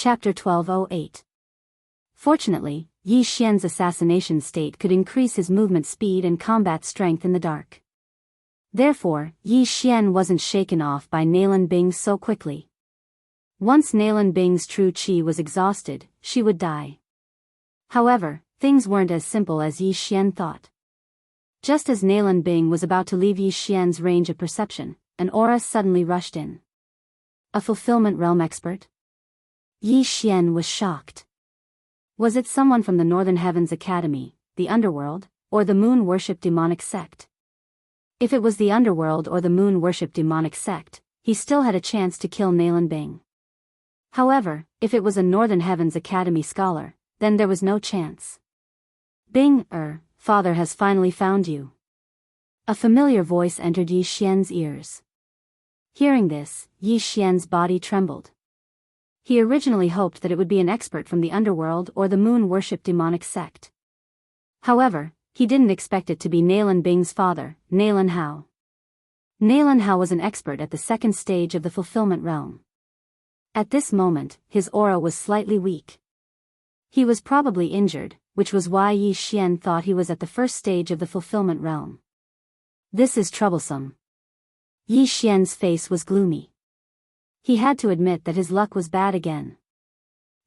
Chapter 1208. Fortunately, Yi Xian's assassination state could increase his movement speed and combat strength in the dark. Therefore, Yi Xian wasn't shaken off by Nalan Bing so quickly. Once Nalan Bing's true qi was exhausted, she would die. However, things weren't as simple as Yi Xian thought. Just as Nalan Bing was about to leave Yi Xian's range of perception, an aura suddenly rushed in. A fulfillment realm expert? Yi Xian was shocked. Was it someone from the Northern Heavens Academy, the underworld, or the moon-worship demonic sect? If it was the underworld or the moon-worship demonic sect, he still had a chance to kill Nalan Bing. However, if it was a Northern Heavens Academy scholar, then there was no chance. Bing, father has finally found you. A familiar voice entered Yi Xian's ears. Hearing this, Yi Xian's body trembled. He originally hoped that it would be an expert from the underworld or the moon-worship demonic sect. However, he didn't expect it to be Nalan Bing's father, Nalan Hao. Nalan Hao was an expert at the second stage of the fulfillment realm. At this moment, his aura was slightly weak. He was probably injured, which was why Yi Xian thought he was at the first stage of the fulfillment realm. This is troublesome. Yi Xian's face was gloomy. He had to admit that his luck was bad again.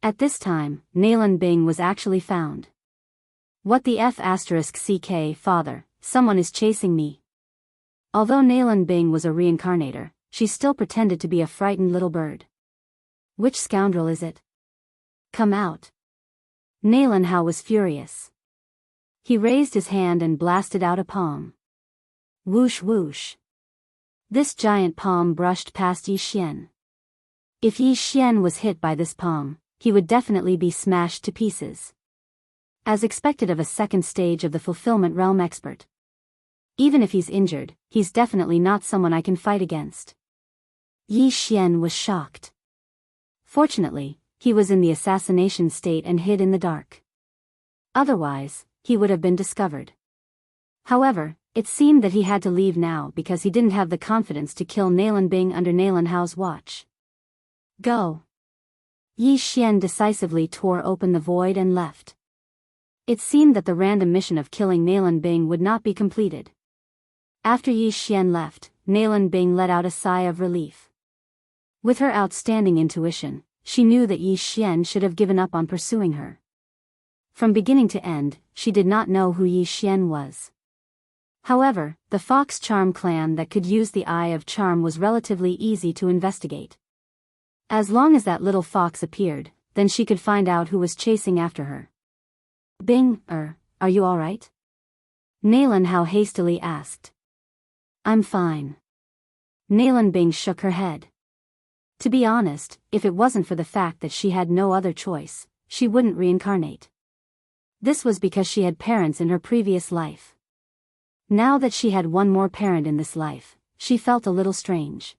At this time, Nalan Bing was actually found. What the F***ck, father, someone is chasing me. Although Nalan Bing was a reincarnator, she still pretended to be a frightened little bird. Which scoundrel is it? Come out. Nalan Hao was furious. He raised his hand and blasted out a palm. Whoosh whoosh. This giant palm brushed past Yi Xian. If Yi Xian was hit by this palm, he would definitely be smashed to pieces. As expected of a second stage of the fulfillment realm expert. Even if he's injured, he's definitely not someone I can fight against. Yi Xian was shocked. Fortunately, he was in the assassination state and hid in the dark. Otherwise, he would have been discovered. However, it seemed that he had to leave now because he didn't have the confidence to kill Nalan Bing under Nalan Hao's watch. Go. Yi Xian decisively tore open the void and left. It seemed that the random mission of killing Nalan Bing would not be completed. After Yi Xian left, Nalan Bing let out a sigh of relief. With her outstanding intuition, she knew that Yi Xian should have given up on pursuing her. From beginning to end, she did not know who Yi Xian was. However, the Fox Charm clan that could use the Eye of Charm was relatively easy to investigate. As long as that little fox appeared, then she could find out who was chasing after her. Bing, are you alright? Nalan Hao hastily asked. I'm fine. Nalan Bing shook her head. To be honest, if it wasn't for the fact that she had no other choice, she wouldn't reincarnate. This was because she had parents in her previous life. Now that she had one more parent in this life, she felt a little strange.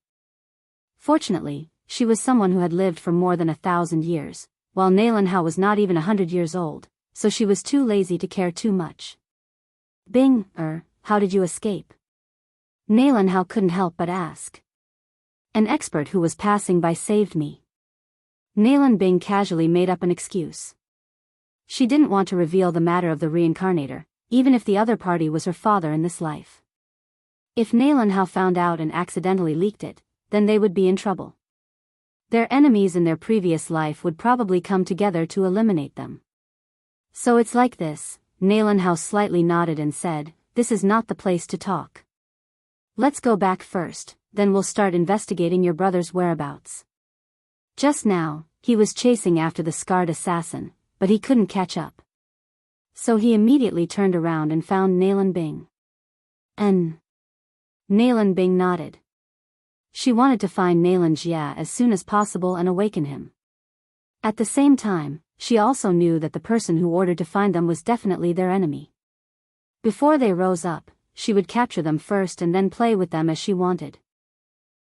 Fortunately, she was someone who had lived for more than 1,000 years, while Nalan Hao was not even 100 years old, so she was too lazy to care too much. Bing, how did you escape? Nalan Hao couldn't help but ask. An expert who was passing by saved me. Nalan Bing casually made up an excuse. She didn't want to reveal the matter of the reincarnator, even if the other party was her father in this life. If Nalan Hao found out and accidentally leaked it, then they would be in trouble. Their enemies in their previous life would probably come together to eliminate them. So it's like this, Nalan Hao slightly nodded and said, this is not the place to talk. Let's go back first, then we'll start investigating your brother's whereabouts. Just now, he was chasing after the scarred assassin, but he couldn't catch up. So he immediately turned around and found Nalan Bing. Nalan Bing nodded. She wanted to find Nalan Jia as soon as possible and awaken him. At the same time, she also knew that the person who ordered to find them was definitely their enemy. Before they rose up, she would capture them first and then play with them as she wanted.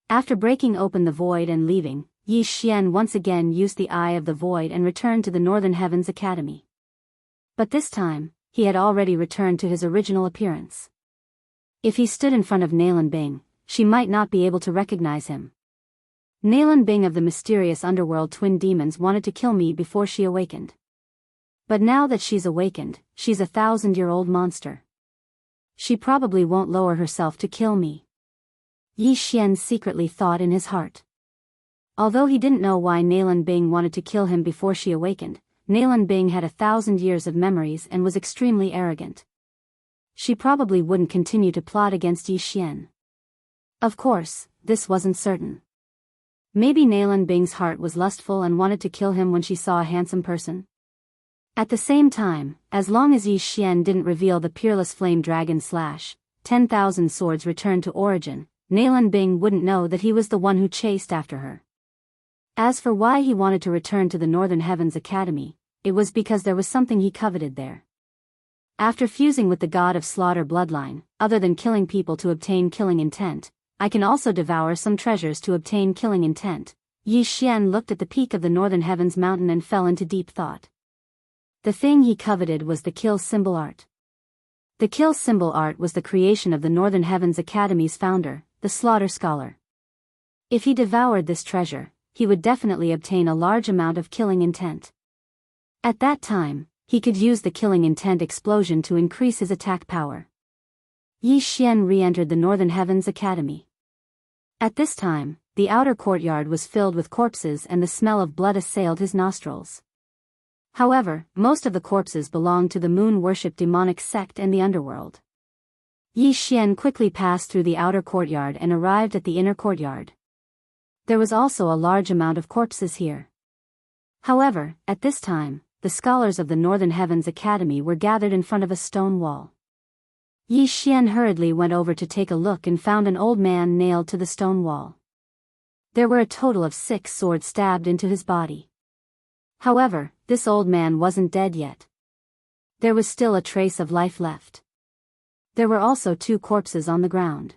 After breaking open the void and leaving, Yi Xian once again used the Eye of the Void and returned to the Northern Heavens Academy. But this time, he had already returned to his original appearance. If he stood in front of Nalan Bing, she might not be able to recognize him. Nalan Bing of the mysterious underworld twin demons wanted to kill me before she awakened. But now that she's awakened, she's a 1,000-year-old monster. She probably won't lower herself to kill me. Yi Xian secretly thought in his heart. Although he didn't know why Nalan Bing wanted to kill him before she awakened, Nalan Bing had 1,000 years of memories and was extremely arrogant. She probably wouldn't continue to plot against Yi Xian. Of course, this wasn't certain. Maybe Nalan Bing's heart was lustful and wanted to kill him when she saw a handsome person. At the same time, as long as Yi Xian didn't reveal the peerless flame dragon / 10,000 swords returned to origin, Nalan Bing wouldn't know that he was the one who chased after her. As for why he wanted to return to the Northern Heavens Academy, it was because there was something he coveted there. After fusing with the god of slaughter bloodline, other than killing people to obtain killing intent, I can also devour some treasures to obtain killing intent. Yi Xian looked at the peak of the Northern Heavens mountain and fell into deep thought. The thing he coveted was the kill symbol art. The kill symbol art was the creation of the Northern Heavens Academy's founder, the Slaughter Scholar. If he devoured this treasure, he would definitely obtain a large amount of killing intent. At that time, he could use the killing intent explosion to increase his attack power. Yi Xian re-entered the Northern Heavens Academy. At this time, the outer courtyard was filled with corpses and the smell of blood assailed his nostrils. However, most of the corpses belonged to the moon-worship demonic sect and the underworld. Yi Xian quickly passed through the outer courtyard and arrived at the inner courtyard. There was also a large amount of corpses here. However, at this time, the scholars of the Northern Heavens Academy were gathered in front of a stone wall. Yi Xian hurriedly went over to take a look and found an old man nailed to the stone wall. There were a total of 6 swords stabbed into his body. However, this old man wasn't dead yet. There was still a trace of life left. There were also 2 corpses on the ground.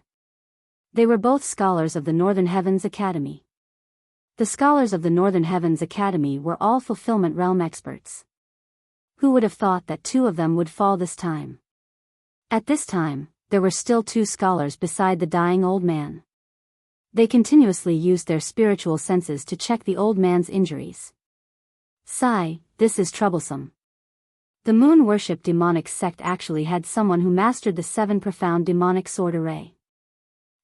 They were both scholars of the Northern Heavens Academy. The scholars of the Northern Heavens Academy were all fulfillment realm experts. Who would have thought that 2 of them would fall this time? At this time, there were still 2 scholars beside the dying old man. They continuously used their spiritual senses to check the old man's injuries. Sigh, this is troublesome. The moon-worship demonic sect actually had someone who mastered the 7 profound demonic sword array.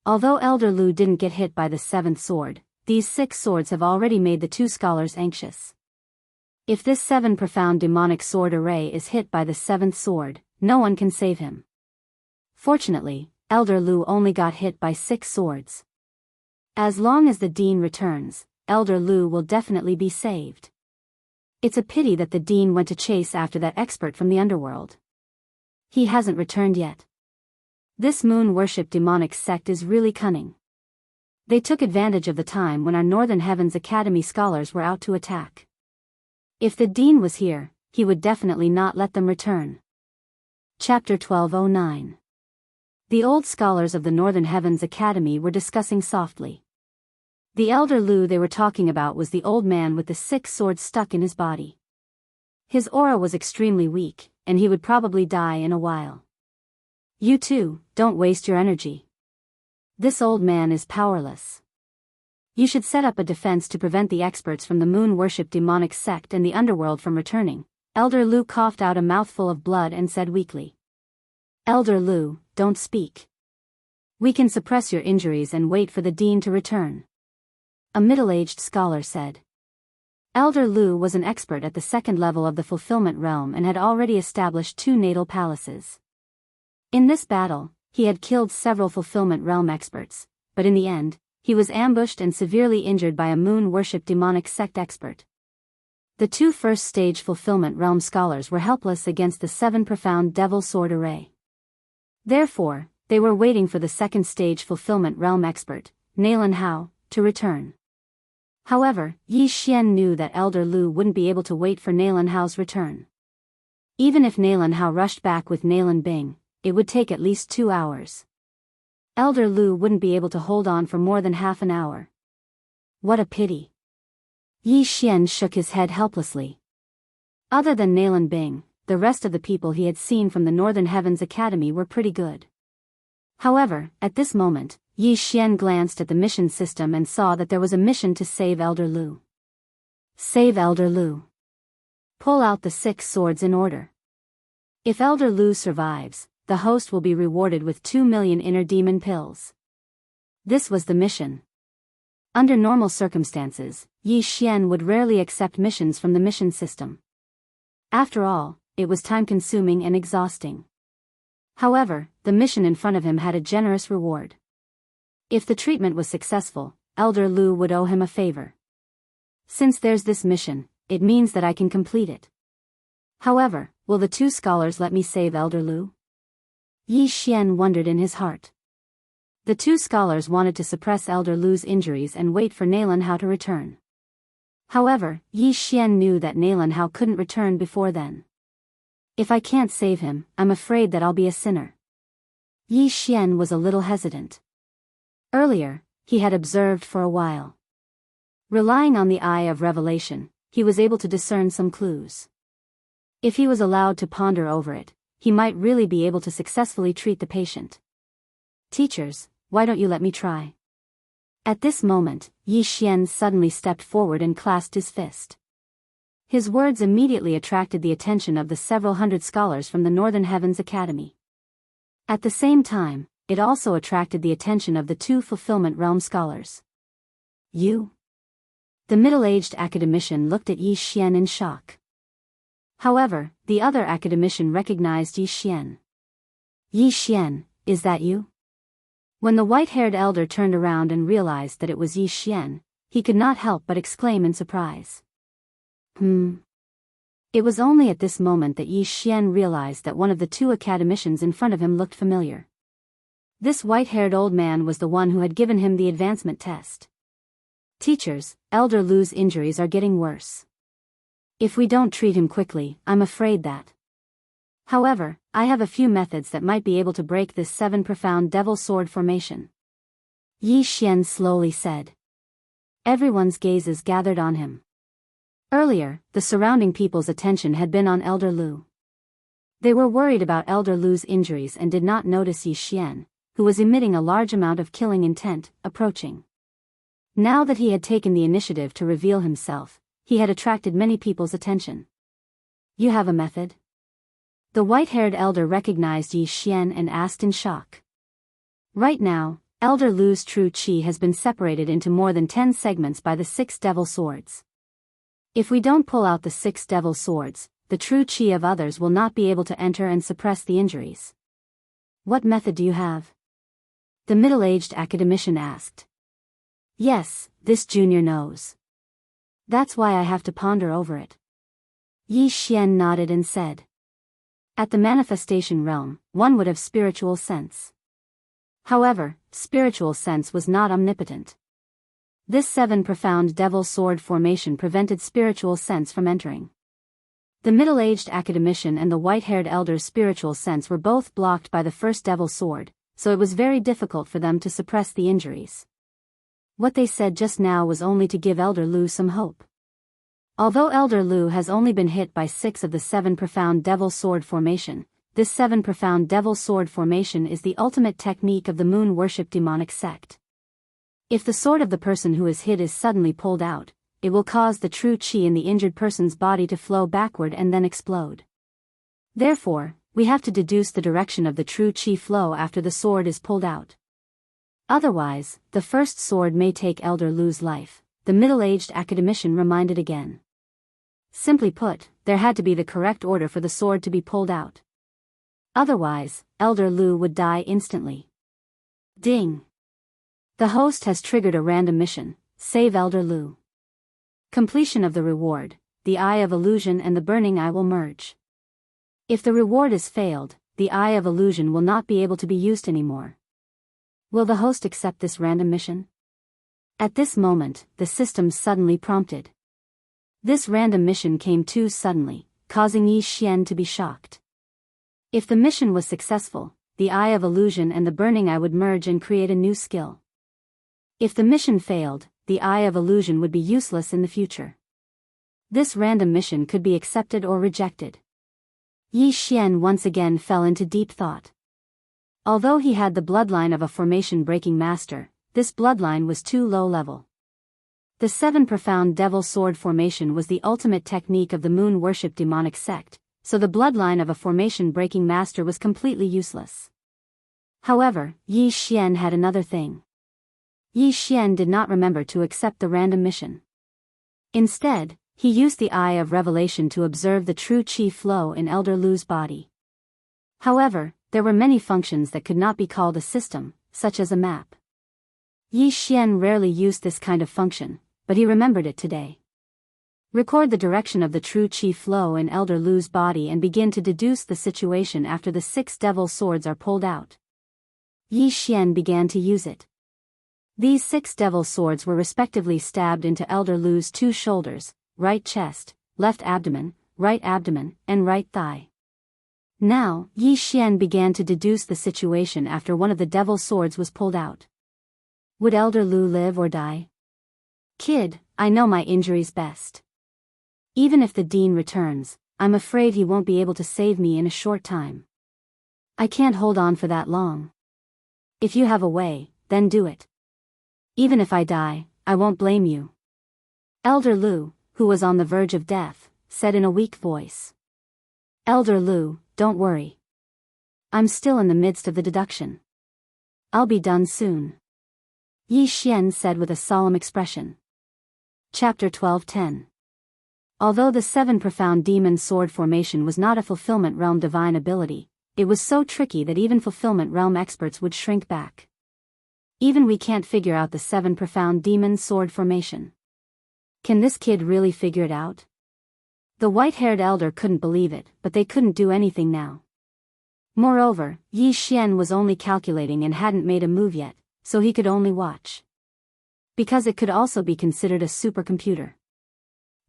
Although Elder Lu didn't get hit by the 7th sword, these 6 swords have already made the 2 scholars anxious. If this 7 profound demonic sword array is hit by the 7th sword, no one can save him. Fortunately, Elder Lu only got hit by 6 swords. As long as the Dean returns, Elder Lu will definitely be saved. It's a pity that the Dean went to chase after that expert from the underworld. He hasn't returned yet. This moon-worship demonic sect is really cunning. They took advantage of the time when our Northern Heavens Academy scholars were out to attack. If the Dean was here, he would definitely not let them return. Chapter 1209. The old scholars of the Northern Heavens Academy were discussing softly. The Elder Lu they were talking about was the old man with the 6 swords stuck in his body. His aura was extremely weak, and he would probably die in a while. You too, don't waste your energy. This old man is powerless. You should set up a defense to prevent the experts from the moon-worship demonic sect and the underworld from returning. Elder Lu coughed out a mouthful of blood and said weakly. Elder Lu, don't speak. We can suppress your injuries and wait for the Dean to return. A middle-aged scholar said. Elder Lu was an expert at the 2nd level of the fulfillment realm and had already established 2 natal palaces. In this battle, he had killed several fulfillment realm experts, but in the end, he was ambushed and severely injured by a moon-worship demonic sect expert. The 2 first-stage fulfillment realm scholars were helpless against the 7 profound devil sword array. Therefore, they were waiting for the 2nd-stage fulfillment realm expert, Nalan Hao, to return. However, Yi Xian knew that Elder Lu wouldn't be able to wait for Nalan Hao's return. Even if Nalan Hao rushed back with Nalan Bing, it would take at least 2 hours. Elder Lu wouldn't be able to hold on for more than half an hour. What a pity. Yi Xian shook his head helplessly. Other than Nalan Bing, the rest of the people he had seen from the Northern Heavens Academy were pretty good. However, at this moment, Yi Xian glanced at the mission system and saw that there was a mission to save Elder Lu. Save Elder Lu. Pull out the 6 swords in order. If Elder Lu survives, the host will be rewarded with 2 million inner demon pills. This was the mission. Under normal circumstances, Yi Xian would rarely accept missions from the mission system. After all, it was time-consuming and exhausting. However, the mission in front of him had a generous reward. If the treatment was successful, Elder Lu would owe him a favor. Since there's this mission, it means that I can complete it. However, will the 2 scholars let me save Elder Lu? Yi Xian wondered in his heart. The 2 scholars wanted to suppress Elder Lu's injuries and wait for Nalan Hao to return. However, Yi Xian knew that Nalan Hao couldn't return before then. If I can't save him, I'm afraid that I'll be a sinner. Yi Xian was a little hesitant. Earlier, he had observed for a while. Relying on the eye of revelation, he was able to discern some clues. If he was allowed to ponder over it, he might really be able to successfully treat the patient. Teachers, why don't you let me try? At this moment, Yi Xian suddenly stepped forward and clasped his fist. His words immediately attracted the attention of the several hundred scholars from the Northern Heavens Academy. At the same time, it also attracted the attention of the 2 Fulfillment Realm scholars. You? The middle-aged academician looked at Yi Xian in shock. However, the other academician recognized Yi Xian. Yi Xian, is that you? When the white-haired elder turned around and realized that it was Yi Xian, he could not help but exclaim in surprise. It was only at this moment that Yi Xian realized that one of the 2 academicians in front of him looked familiar. This white-haired old man was the one who had given him the advancement test. Teachers, Elder Lu's injuries are getting worse. If we don't treat him quickly, I'm afraid that. However, I have a few methods that might be able to break this 7 profound devil sword formation. Yi Xian slowly said. Everyone's gazes gathered on him. Earlier, the surrounding people's attention had been on Elder Lu. They were worried about Elder Lu's injuries and did not notice Yi Xian, who was emitting a large amount of killing intent, approaching. Now that he had taken the initiative to reveal himself, he had attracted many people's attention. You have a method? The white-haired elder recognized Yi Xian and asked in shock. Right now, Elder Lu's true qi has been separated into more than 10 segments by the 6 devil swords. If we don't pull out the 6 devil swords, the true qi of others will not be able to enter and suppress the injuries. What method do you have? The middle-aged academician asked. Yes, this junior knows. That's why I have to ponder over it. Yi Xian nodded and said. At the manifestation realm, one would have spiritual sense. However, spiritual sense was not omnipotent. This 7 profound devil sword formation prevented spiritual sense from entering. The middle-aged academician and the white-haired elder's spiritual sense were both blocked by the first devil sword, so it was very difficult for them to suppress the injuries. What they said just now was only to give Elder Lu some hope. Although Elder Lu has only been hit by 6 of the 7 profound devil sword formation, this 7 profound devil sword formation is the ultimate technique of the moon worship demonic sect. If the sword of the person who is hit is suddenly pulled out, it will cause the true qi in the injured person's body to flow backward and then explode. Therefore, we have to deduce the direction of the true qi flow after the sword is pulled out. Otherwise, the first sword may take Elder Lu's life, the middle-aged academician reminded again. Simply put, there had to be the correct order for the sword to be pulled out. Otherwise, Elder Lu would die instantly. Ding! The host has triggered a random mission, save Elder Lu. Completion of the reward, the Eye of Illusion and the Burning Eye will merge. If the reward is failed, the Eye of Illusion will not be able to be used anymore. Will the host accept this random mission? At this moment, the system suddenly prompted. This random mission came too suddenly, causing Yi Xian to be shocked. If the mission was successful, the Eye of Illusion and the Burning Eye would merge and create a new skill. If the mission failed, the Eye of Illusion would be useless in the future. This random mission could be accepted or rejected. Yi Xian once again fell into deep thought. Although he had the bloodline of a formation-breaking master, this bloodline was too low level. The 7 profound devil sword formation was the ultimate technique of the moon worship demonic sect, so the bloodline of a formation-breaking master was completely useless. However, Yi Xian had another thing. Yi Xian did not remember to accept the random mission. Instead, he used the Eye of Revelation to observe the true qi flow in Elder Lu's body. However, there were many functions that could not be called a system, such as a map. Yi Xian rarely used this kind of function, but he remembered it today. Record the direction of the true qi flow in Elder Lu's body and begin to deduce the situation after the 6 devil swords are pulled out. Yi Xian began to use it. These 6 devil swords were respectively stabbed into Elder Lu's 2 shoulders, right chest, left abdomen, and right thigh. Now, Yi Xian began to deduce the situation after one of the devil swords was pulled out. Would Elder Lu live or die? Kid, I know my injuries best. Even if the Dean returns, I'm afraid he won't be able to save me in a short time. I can't hold on for that long. If you have a way, then do it. Even if I die, I won't blame you. Elder Lu, who was on the verge of death, said in a weak voice. Elder Lu, don't worry. I'm still in the midst of the deduction. I'll be done soon. Yi Xian said with a solemn expression. Chapter 12:10. Although the 7 profound demon sword formation was not a fulfillment realm divine ability, it was so tricky that even fulfillment realm experts would shrink back. Even we can't figure out the 7 profound demon sword formation. Can this kid really figure it out? The white-haired elder couldn't believe it, but they couldn't do anything now. Moreover, Yi Xian was only calculating and hadn't made a move yet, so he could only watch. Because it could also be considered a supercomputer.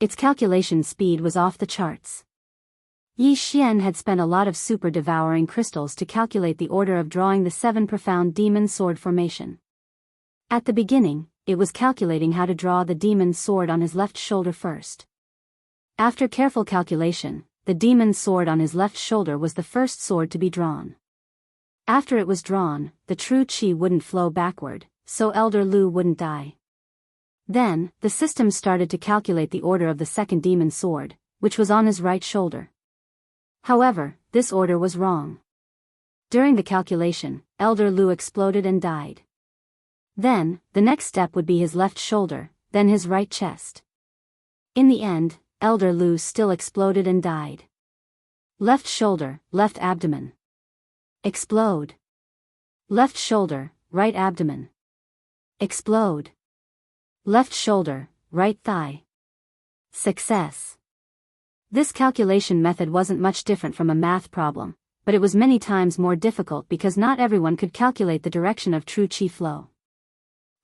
Its calculation speed was off the charts. Yi Xian had spent a lot of super devouring crystals to calculate the order of drawing the 7 profound demon sword formation. At the beginning, it was calculating how to draw the demon sword on his left shoulder first. After careful calculation, the demon sword on his left shoulder was the first sword to be drawn. After it was drawn, the true qi wouldn't flow backward, so Elder Lu wouldn't die. Then, the system started to calculate the order of the second demon sword, which was on his right shoulder. However, this order was wrong. During the calculation, Elder Lu exploded and died. Then, the next step would be his left shoulder, then his right chest. In the end, Elder Lu still exploded and died. Left shoulder, left abdomen. Explode. Left shoulder, right abdomen. Explode. Left shoulder, right thigh. Success. This calculation method wasn't much different from a math problem, but it was many times more difficult because not everyone could calculate the direction of true qi flow.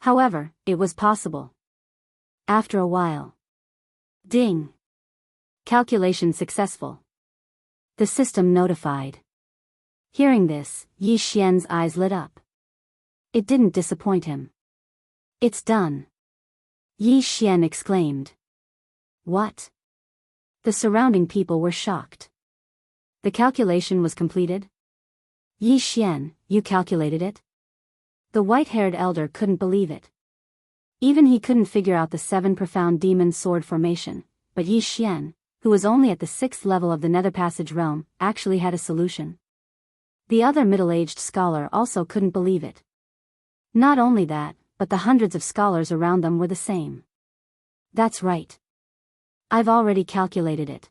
However, it was possible. After a while. Ding. Calculation successful. The system notified. Hearing this, Yi Xian's eyes lit up. It didn't disappoint him. It's done. Yi Xian exclaimed. What? The surrounding people were shocked. The calculation was completed? Yi Xian, you calculated it? The white-haired elder couldn't believe it. Even he couldn't figure out the 7 profound demon sword formation, but Yi Xian, who was only at the 6th level of the Nether Passage realm, actually had a solution. The other middle-aged scholar also couldn't believe it. Not only that, but the hundreds of scholars around them were the same. That's right. I've already calculated it.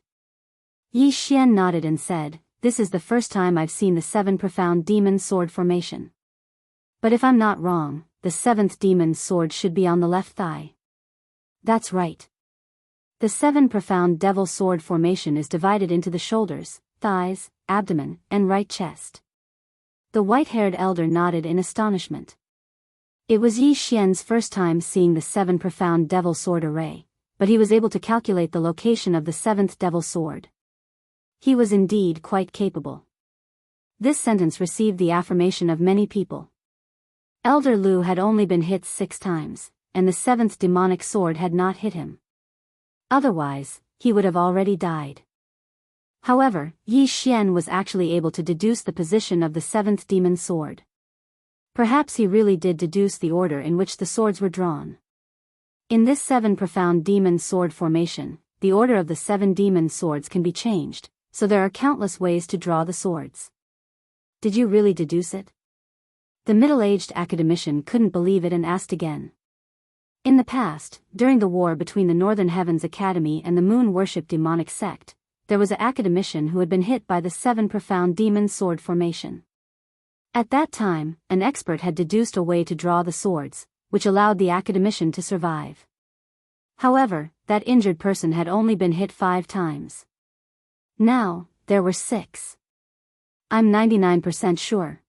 Yi Xian nodded and said, this is the first time I've seen the 7 profound demon sword formation. But if I'm not wrong, the 7th demon sword should be on the left thigh. That's right. The 7 profound devil sword formation is divided into the shoulders, thighs, abdomen, and right chest. The white-haired elder nodded in astonishment. It was Yi Xian's first time seeing the 7 profound devil sword array, but he was able to calculate the location of the 7th devil sword. He was indeed quite capable. This sentence received the affirmation of many people. Elder Lu had only been hit 6 times, and the 7th demonic sword had not hit him. Otherwise, he would have already died. However, Yi Xian was actually able to deduce the position of the seventh demon sword. Perhaps he really did deduce the order in which the swords were drawn. In this 7 profound demon sword formation, the order of the 7 demon swords can be changed, so there are countless ways to draw the swords. Did you really deduce it? The middle-aged academician couldn't believe it and asked again. In the past, during the war between the Northern Heavens Academy and the moon-worship demonic sect, there was an academician who had been hit by the 7 profound demon sword formation. At that time, an expert had deduced a way to draw the swords, which allowed the academician to survive. However, that injured person had only been hit 5 times. Now, there were 6. I'm 99% sure.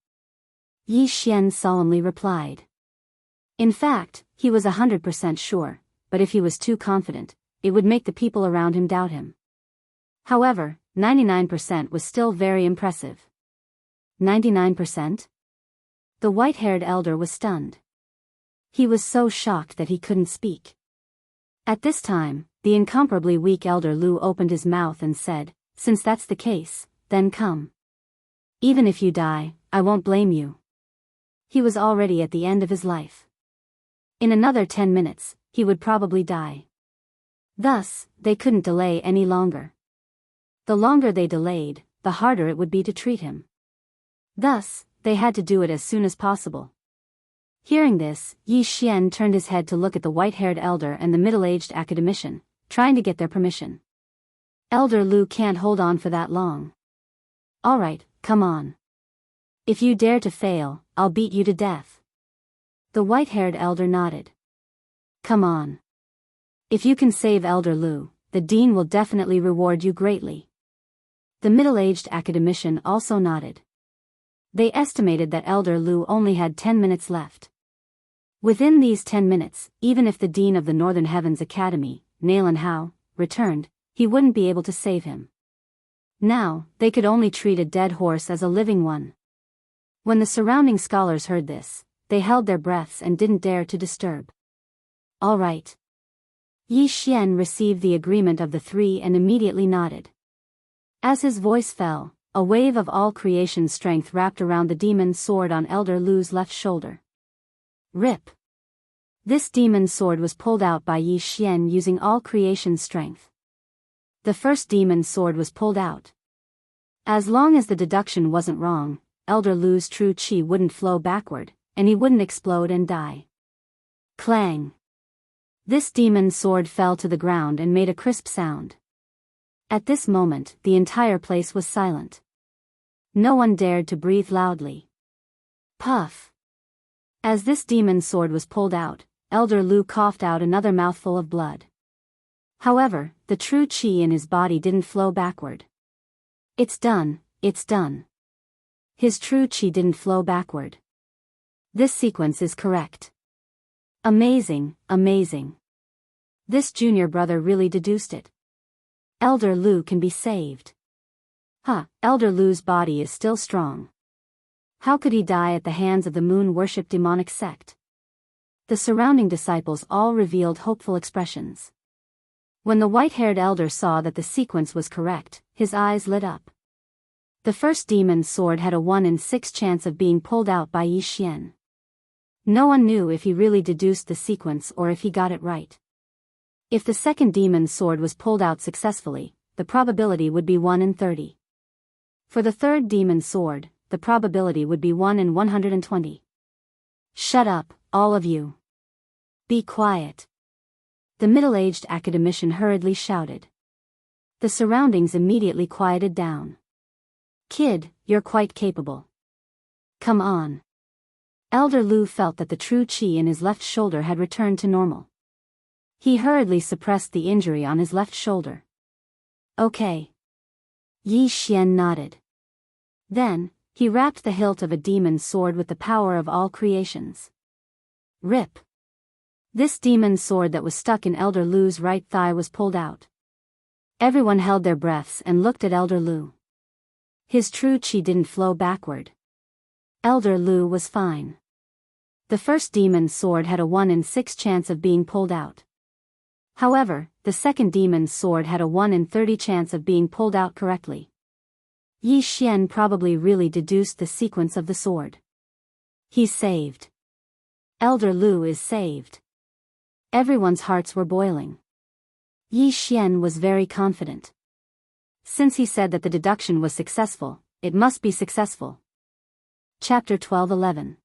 Yi Xian solemnly replied. In fact, he was 100% sure, but if he was too confident, it would make the people around him doubt him. However, 99% was still very impressive. 99%? The white-haired elder was stunned. He was so shocked that he couldn't speak. At this time, the incomparably weak elder Lu opened his mouth and said, "Since that's the case, then come. Even if you die, I won't blame you." He was already at the end of his life. In another 10 minutes, he would probably die. Thus, they couldn't delay any longer. The longer they delayed, the harder it would be to treat him. Thus, they had to do it as soon as possible. Hearing this, Yi Xian turned his head to look at the white-haired elder and the middle-aged academician, trying to get their permission. Elder Lu can't hold on for that long. All right, come on. If you dare to fail, I'll beat you to death. The white-haired elder nodded. Come on. If you can save Elder Lu, the dean will definitely reward you greatly. The middle-aged academician also nodded. They estimated that Elder Lu only had 10 minutes left. Within these 10 minutes, even if the dean of the Northern Heavens Academy, Nailan Hao, returned, he wouldn't be able to save him. Now, they could only treat a dead horse as a living one. When the surrounding scholars heard this, they held their breaths and didn't dare to disturb. All right. Yi Xian received the agreement of the 3 and immediately nodded. As his voice fell, a wave of all creation strength wrapped around the demon sword on Elder Lu's left shoulder. Rip. This demon sword was pulled out by Yi Xian using all creation strength. The first demon sword was pulled out. As long as the deduction wasn't wrong, Elder Lu's true qi wouldn't flow backward, and he wouldn't explode and die. Clang. This demon sword fell to the ground and made a crisp sound. At this moment, the entire place was silent. No one dared to breathe loudly. Puff. As this demon sword was pulled out, Elder Lu coughed out another mouthful of blood. However, the true qi in his body didn't flow backward. It's done, it's done. His true qi didn't flow backward. This sequence is correct. Amazing, amazing. This junior brother really deduced it. Elder Lu can be saved. Elder Lu's body is still strong. How could he die at the hands of the moon-worship demonic sect? The surrounding disciples all revealed hopeful expressions. When the white-haired elder saw that the sequence was correct, his eyes lit up. The first demon sword had a 1 in 6 chance of being pulled out by Yi Xian. No one knew if he really deduced the sequence or if he got it right. If the second demon sword was pulled out successfully, the probability would be 1 in 30. For the third demon sword, the probability would be 1 in 120. Shut up, all of you. Be quiet. The middle-aged academician hurriedly shouted. The surroundings immediately quieted down. Kid, you're quite capable. Come on. Elder Lu felt that the true qi in his left shoulder had returned to normal. He hurriedly suppressed the injury on his left shoulder. Okay. Yi Xian nodded. Then, he wrapped the hilt of a demon sword with the power of all creations. Rip. This demon sword that was stuck in Elder Lu's right thigh was pulled out. Everyone held their breaths and looked at Elder Lu. His true qi didn't flow backward. Elder Lu was fine. The first demon sword had a 1 in 6 chance of being pulled out. However, the second demon's sword had a 1 in 30 chance of being pulled out correctly. Yi Xian probably really deduced the sequence of the sword. He's saved. Elder Lu is saved. Everyone's hearts were boiling. Yi Xian was very confident. Since he said that the deduction was successful, it must be successful. Chapter 12:11.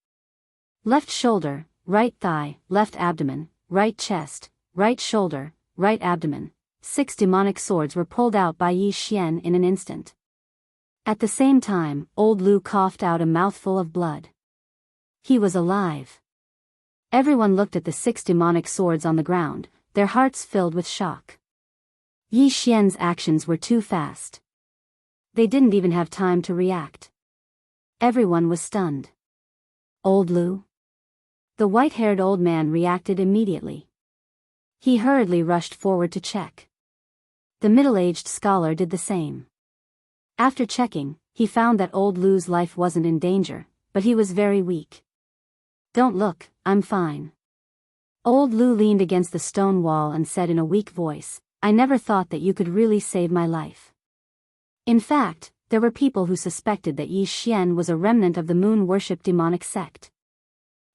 Left shoulder, right thigh, left abdomen, right chest, right shoulder, right abdomen. 6 demonic swords were pulled out by Yi Xian in an instant. At the same time, old Lu coughed out a mouthful of blood. He was alive. Everyone looked at the 6 demonic swords on the ground, their hearts filled with shock. Yi Xian's actions were too fast. They didn't even have time to react. Everyone was stunned. Old Lu? The white-haired old man reacted immediately. He hurriedly rushed forward to check. The middle-aged scholar did the same. After checking, he found that old Lu's life wasn't in danger, but he was very weak. Don't look, I'm fine. Old Lu leaned against the stone wall and said in a weak voice, I never thought that you could really save my life. In fact, there were people who suspected that Yi Xian was a remnant of the moon-worship demonic sect.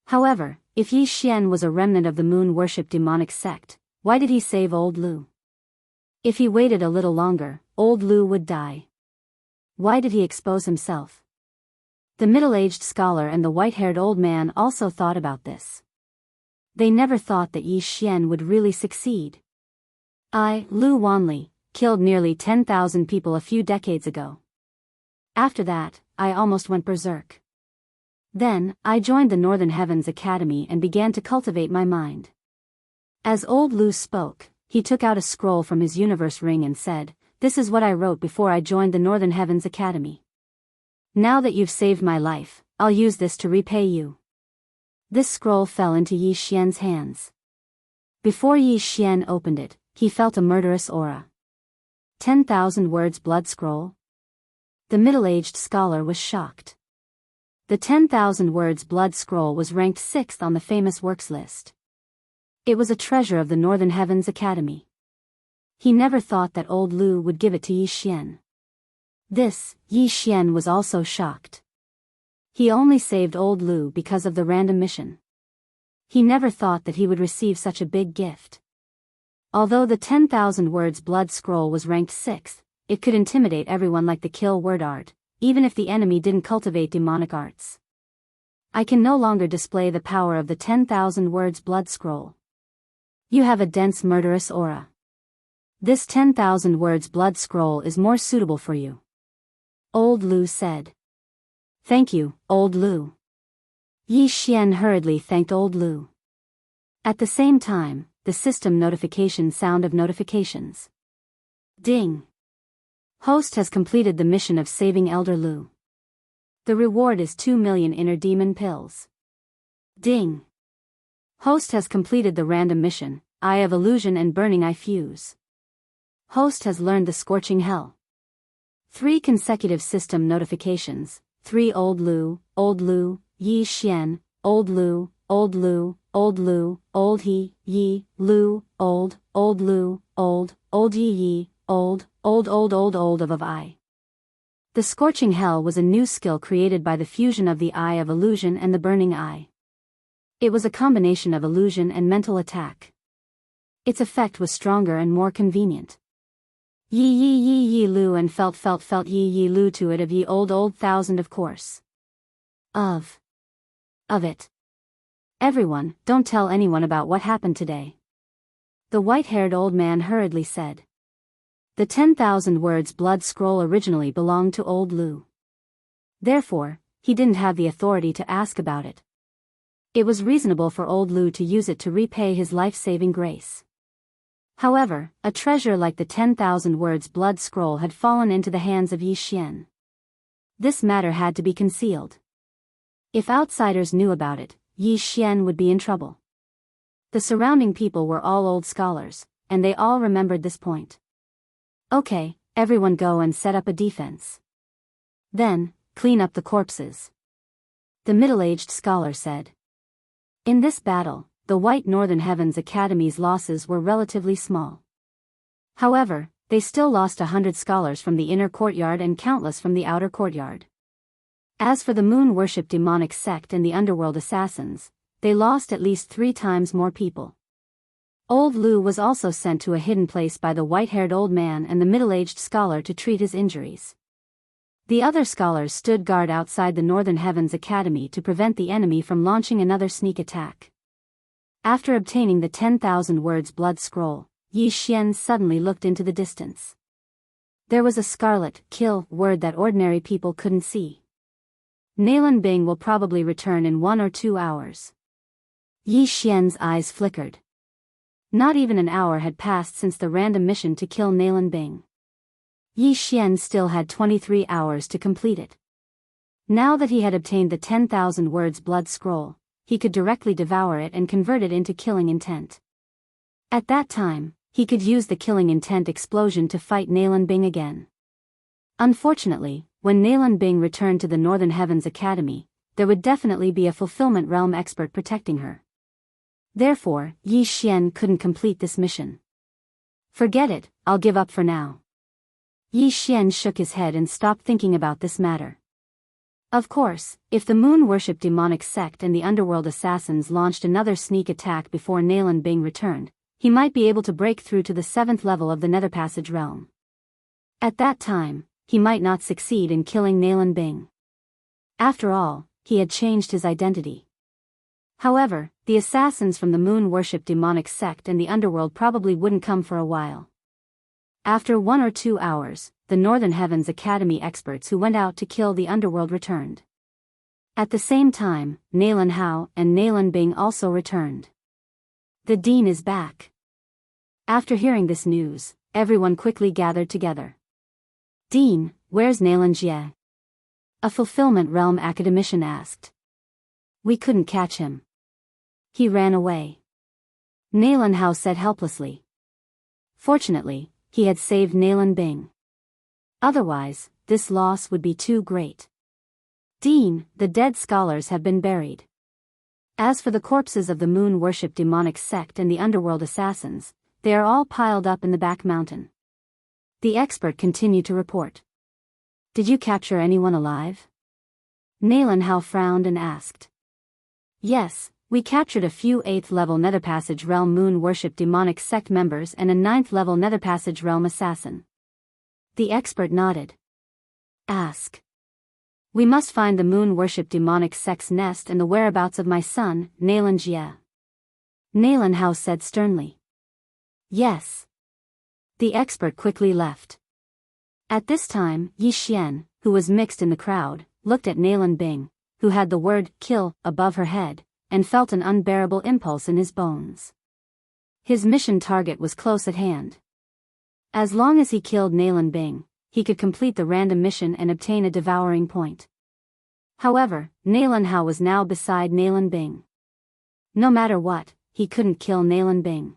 However, if Yi Xian was a remnant of the moon-worship demonic sect, why did he save old Lu? If he waited a little longer, old Lu would die. Why did he expose himself? The middle-aged scholar and the white-haired old man also thought about this. They never thought that Yi Xian would really succeed. Lu Wanli, killed nearly 10,000 people a few decades ago. After that, I almost went berserk. Then, I joined the Northern Heavens Academy and began to cultivate my mind. As old Lu spoke, he took out a scroll from his universe ring and said, This is what I wrote before I joined the Northern Heavens Academy. Now that you've saved my life, I'll use this to repay you. This scroll fell into Yi Xian's hands. Before Yi Xian opened it, he felt a murderous aura. 10,000 words blood scroll? The middle-aged scholar was shocked. The 10,000 words blood scroll was ranked 6th on the famous works list. It was a treasure of the Northern Heavens Academy. He never thought that old Lu would give it to Yi Xian. Yi Xian was also shocked. He only saved old Lu because of the random mission. He never thought that he would receive such a big gift. Although the 10,000 words blood scroll was ranked 6th, it could intimidate everyone like the kill word art, even if the enemy didn't cultivate demonic arts. I can no longer display the power of the 10,000 words blood scroll. You have a dense murderous aura. This 10,000 words blood scroll is more suitable for you. Old Lu said. Thank you, old Lu. Yi Xian hurriedly thanked old Lu. At the same time, the system notification sound of notifications. Ding. Host has completed the mission of saving Elder Lu. The reward is 2 million inner demon pills. Ding. Host has completed the random mission, Eye of Illusion and Burning Eye Fuse. Host has learned the Scorching Hell. 3 consecutive system notifications, 3 Old Lu, Yi Xian, Old Lu, Old Lu, Old Lu, Old He, Yi, Lu, Old Lu, Old Yi, Old of I. The Scorching Hell was a new skill created by the fusion of the Eye of Illusion and the Burning Eye. It was a combination of illusion and mental attack. Its effect was stronger and more convenient. Yi Lu and felt Yi Lu to it of ye old thousand of course. Of it. Everyone, don't tell anyone about what happened today. The white-haired old man hurriedly said. The 10,000 words blood scroll originally belonged to old Lu. Therefore, he didn't have the authority to ask about it. It was reasonable for old Lu to use it to repay his life-saving grace. However, a treasure like the 10,000 words blood scroll had fallen into the hands of Yi Xian. This matter had to be concealed. If outsiders knew about it, Yi Xian would be in trouble. The surrounding people were all old scholars, and they all remembered this point. Okay, everyone go and set up a defense. Then, clean up the corpses. The middle-aged scholar said. In this battle, the White Northern Heavens Academy's losses were relatively small. However, they still lost 100 scholars from the inner courtyard and countless from the outer courtyard. As for the moon-worship demonic sect and the underworld assassins, they lost at least 3 times more people. Old Lu was also sent to a hidden place by the white-haired old man and the middle-aged scholar to treat his injuries. The other scholars stood guard outside the Northern Heavens Academy to prevent the enemy from launching another sneak attack. After obtaining the 10,000 words blood scroll, Yi Xian suddenly looked into the distance. There was a scarlet kill word that ordinary people couldn't see. Nalan Bing will probably return in 1 or 2 hours. Yi Xian's eyes flickered. Not even an hour had passed since the random mission to kill Nalan Bing. Yi Xian still had 23 hours to complete it. Now that he had obtained the 10,000 words blood scroll, he could directly devour it and convert it into killing intent. At that time, he could use the killing intent explosion to fight Nalan Bing again. Unfortunately, when Nalan Bing returned to the Northern Heavens Academy, there would definitely be a fulfillment realm expert protecting her. Therefore, Yi Xian couldn't complete this mission. Forget it, I'll give up for now. Yi Xian shook his head and stopped thinking about this matter. Of course, if the moon-worship demonic sect and the underworld assassins launched another sneak attack before Nalan Bing returned, he might be able to break through to the 7th level of the Nether Passage realm. At that time, he might not succeed in killing Nalan Bing. After all, he had changed his identity. However, the assassins from the moon-worship demonic sect and the underworld probably wouldn't come for a while. After 1 or 2 hours, the Northern Heavens Academy experts who went out to kill the underworld returned. At the same time, Nalan Hao and Nalan Bing also returned. The dean is back. After hearing this news, everyone quickly gathered together. Dean, where's Nalan Jie? A fulfillment realm academician asked. We couldn't catch him. He ran away. Nalan Hao said helplessly. Fortunately, he had saved Nalan Bing. Otherwise, this loss would be too great. Dean, the dead scholars have been buried. As for the corpses of the moon-worship demonic sect and the underworld assassins, they are all piled up in the back mountain. The expert continued to report. Did you capture anyone alive? Nalan Hao frowned and asked. Yes, we captured a few 8th level Nether Passage realm moon-worship demonic sect members and a 9th level Nether Passage realm assassin. The expert nodded. Ask. We must find the moon-worship demonic sect's nest and the whereabouts of my son, Nalan Jie. Nalan Hao said sternly. Yes. The expert quickly left. At this time, Yi Xian, who was mixed in the crowd, looked at Nalan Bing, who had the word kill above her head, and felt an unbearable impulse in his bones. His mission target was close at hand. As long as he killed Nalan Bing, he could complete the random mission and obtain a devouring point. However, Nalan Hao was now beside Nalan Bing. No matter what, he couldn't kill Nalan Bing.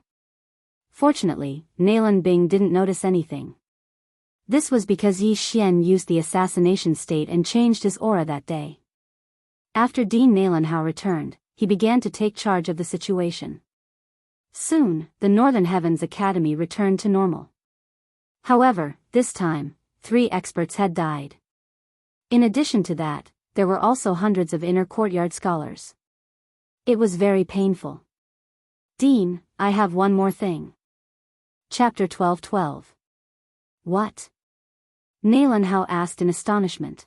Fortunately, Nalan Bing didn't notice anything. This was because Yi Xian used the assassination state and changed his aura that day. After Dean Nalan Hao returned, he began to take charge of the situation. Soon, the Northern Heavens Academy returned to normal. However, this time, 3 experts had died. In addition to that, there were also hundreds of inner courtyard scholars. It was very painful. Dean, I have one more thing. Chapter 12:12. What? Nalan Hao asked in astonishment.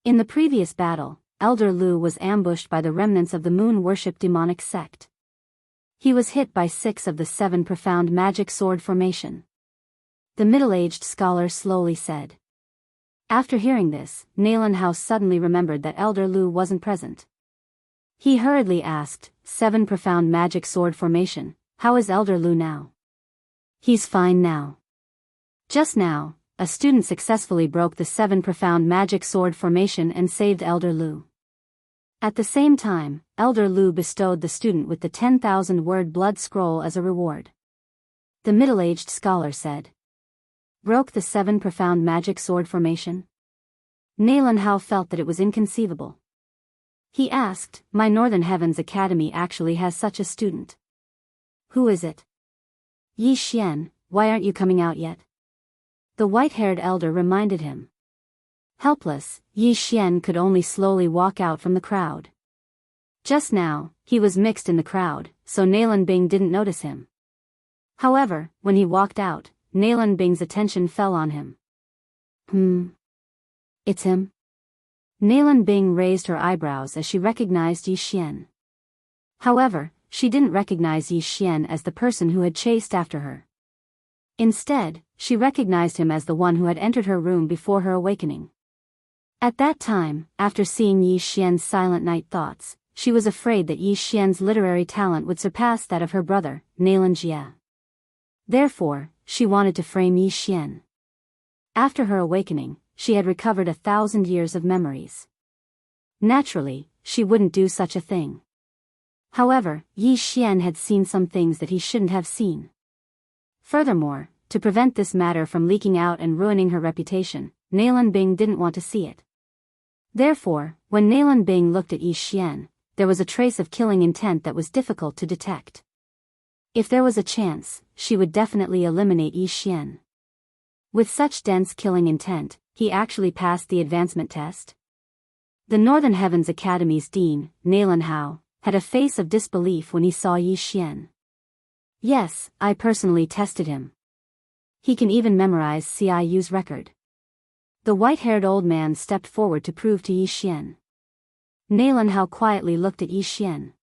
In the previous battle, Elder Lu was ambushed by the remnants of the moon-worship demonic sect. He was hit by 6 of the 7 profound magic sword formation. The middle-aged scholar slowly said. After hearing this, Nalan Hao suddenly remembered that Elder Lu wasn't present. He hurriedly asked, 7 profound magic sword formation, how is Elder Lu now? He's fine now. Just now, a student successfully broke the 7 profound magic sword formation and saved Elder Lu. At the same time, Elder Lu bestowed the student with the 10,000-word blood scroll as a reward. The middle-aged scholar said. Broke the 7 profound magic sword formation? Nalan Hao felt that it was inconceivable. He asked, "My Northern Heavens Academy actually has such a student." "Who is it?" "Yi Xian, why aren't you coming out yet?" The white-haired elder reminded him. Helpless, Yi Xian could only slowly walk out from the crowd. Just now, he was mixed in the crowd, so Nalan Bing didn't notice him. However, when he walked out, Nalan Bing's attention fell on him. It's him? Nalan Bing raised her eyebrows as she recognized Yi Xian. However, she didn't recognize Yi Xian as the person who had chased after her. Instead, she recognized him as the one who had entered her room before her awakening. At that time, after seeing Yi Xian's silent night thoughts, she was afraid that Yi Xian's literary talent would surpass that of her brother, Nalan Jia. Therefore, she wanted to frame Yi Xian. After her awakening, she had recovered 1,000 years of memories. Naturally, she wouldn't do such a thing. However, Yi Xian had seen some things that he shouldn't have seen. Furthermore, to prevent this matter from leaking out and ruining her reputation, Nalan Bing didn't want to see it. Therefore, when Nalan Bing looked at Yi Xian, there was a trace of killing intent that was difficult to detect. If there was a chance, she would definitely eliminate Yi Xian. With such dense killing intent, he actually passed the advancement test. The Northern Heavens Academy's dean, Nalan Hao, had a face of disbelief when he saw Yi Xian. "Yes, I personally tested him. He can even memorize CIU's record." The white-haired old man stepped forward to prove to Yi Xian. Nalan Hao quietly looked at Yi Xian.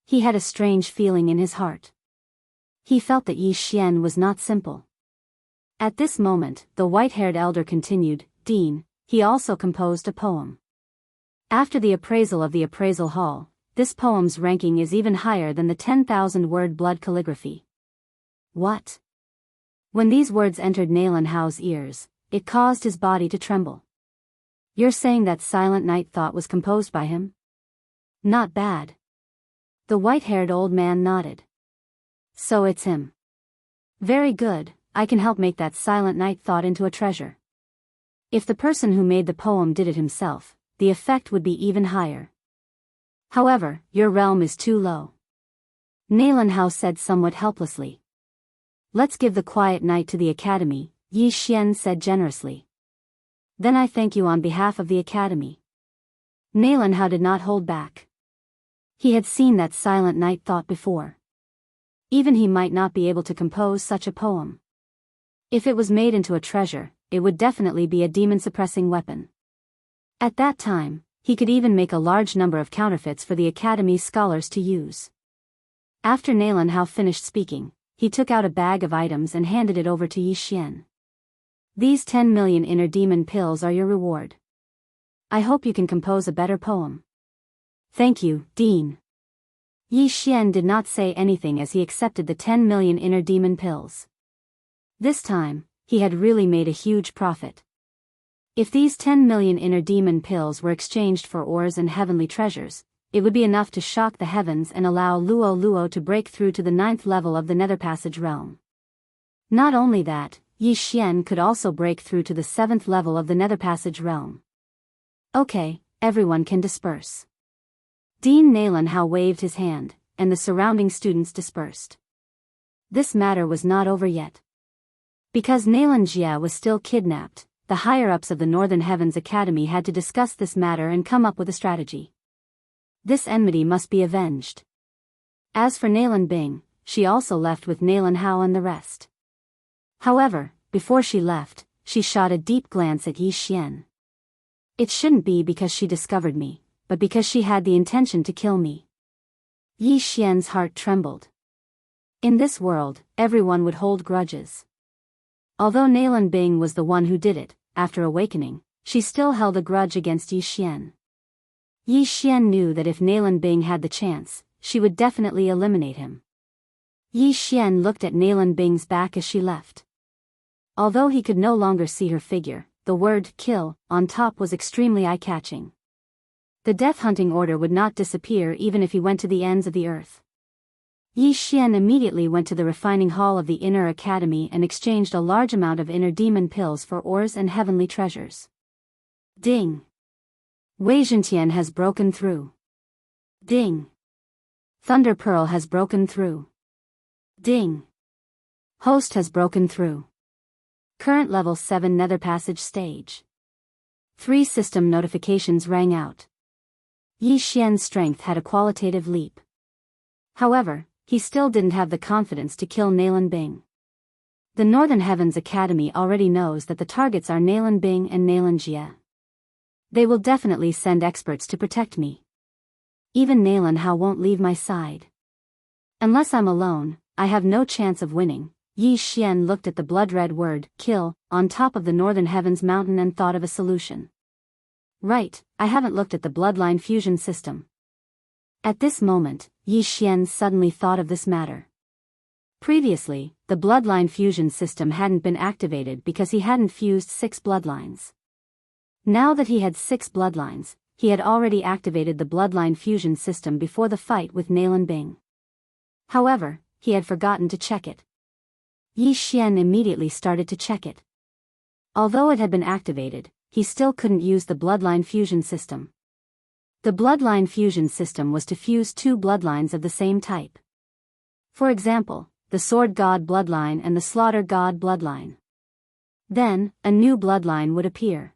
He had a strange feeling in his heart. He felt that Yi Xian was not simple. At this moment, the white-haired elder continued, "Dean, he also composed a poem. After the appraisal of the appraisal hall, this poem's ranking is even higher than the 10,000-word blood calligraphy." What? When these words entered Nalan Hao's ears, it caused his body to tremble. "You're saying that silent night thought was composed by him?" "Not bad." The white-haired old man nodded. "So it's him. Very good, I can help make that silent night thought into a treasure. If the person who made the poem did it himself, the effect would be even higher. However, your realm is too low." Nalan Hao said somewhat helplessly. "Let's give the quiet night to the academy," Yi Xian said generously. "Then I thank you on behalf of the academy." Nalan Hao did not hold back. He had seen that silent night thought before. Even he might not be able to compose such a poem. If it was made into a treasure, it would definitely be a demon-suppressing weapon. At that time, he could even make a large number of counterfeits for the Academy's scholars to use. After Nalan Hao finished speaking, he took out a bag of items and handed it over to Yi Xian. "These 10 million inner demon pills are your reward. I hope you can compose a better poem." "Thank you, Dean." Yi Xian did not say anything as he accepted the 10 million inner demon pills. This time, he had really made a huge profit. If these 10 million inner demon pills were exchanged for ores and heavenly treasures, it would be enough to shock the heavens and allow Luo Luo to break through to the 9th level of the Nether Passage realm. Not only that, Yi Xian could also break through to the 7th level of the Nether Passage realm. "Okay, everyone can disperse." Dean Nalan Hao waved his hand, and the surrounding students dispersed. This matter was not over yet. Because Nalan Jia was still kidnapped, the higher-ups of the Northern Heavens Academy had to discuss this matter and come up with a strategy. This enmity must be avenged. As for Nalan Bing, she also left with Nalan Hao and the rest. However, before she left, she shot a deep glance at Yi Xian. "It shouldn't be because she discovered me, but because she had the intention to kill me." Yi Xian's heart trembled. In this world, everyone would hold grudges. Although Nalan Bing was the one who did it, after awakening, she still held a grudge against Yi Xian. Yi Xian knew that if Nalan Bing had the chance, she would definitely eliminate him. Yi Xian looked at Nalan Bing's back as she left. Although he could no longer see her figure, the word "kill" on top was extremely eye-catching. The death hunting order would not disappear even if he went to the ends of the earth. Yi Xian immediately went to the refining hall of the Inner Academy and exchanged a large amount of inner demon pills for ores and heavenly treasures. Ding! Wei Zhentian has broken through. Ding. Thunder Pearl has broken through. Ding. Host has broken through. Current level 7 Nether Passage stage. 3 system notifications rang out. Yi Xian's strength had a qualitative leap. However, he still didn't have the confidence to kill Nalan Bing. The Northern Heavens Academy already knows that the targets are Nalan Bing and Nalan Jie. They will definitely send experts to protect me. Even Nalan Hao won't leave my side. Unless I'm alone, I have no chance of winning. Yi Xian looked at the blood-red word, kill, on top of the Northern Heavens mountain and thought of a solution. Right, I haven't looked at the bloodline fusion system. At this moment, Yi Xian suddenly thought of this matter. Previously, the bloodline fusion system hadn't been activated because he hadn't fused 6 bloodlines. Now that he had 6 bloodlines, he had already activated the bloodline fusion system before the fight with Nalan Bing. However, he had forgotten to check it. Yi Xian immediately started to check it. Although it had been activated, he still couldn't use the bloodline fusion system. The bloodline fusion system was to fuse 2 bloodlines of the same type. For example, the Sword God bloodline and the Slaughter God bloodline. Then, a new bloodline would appear.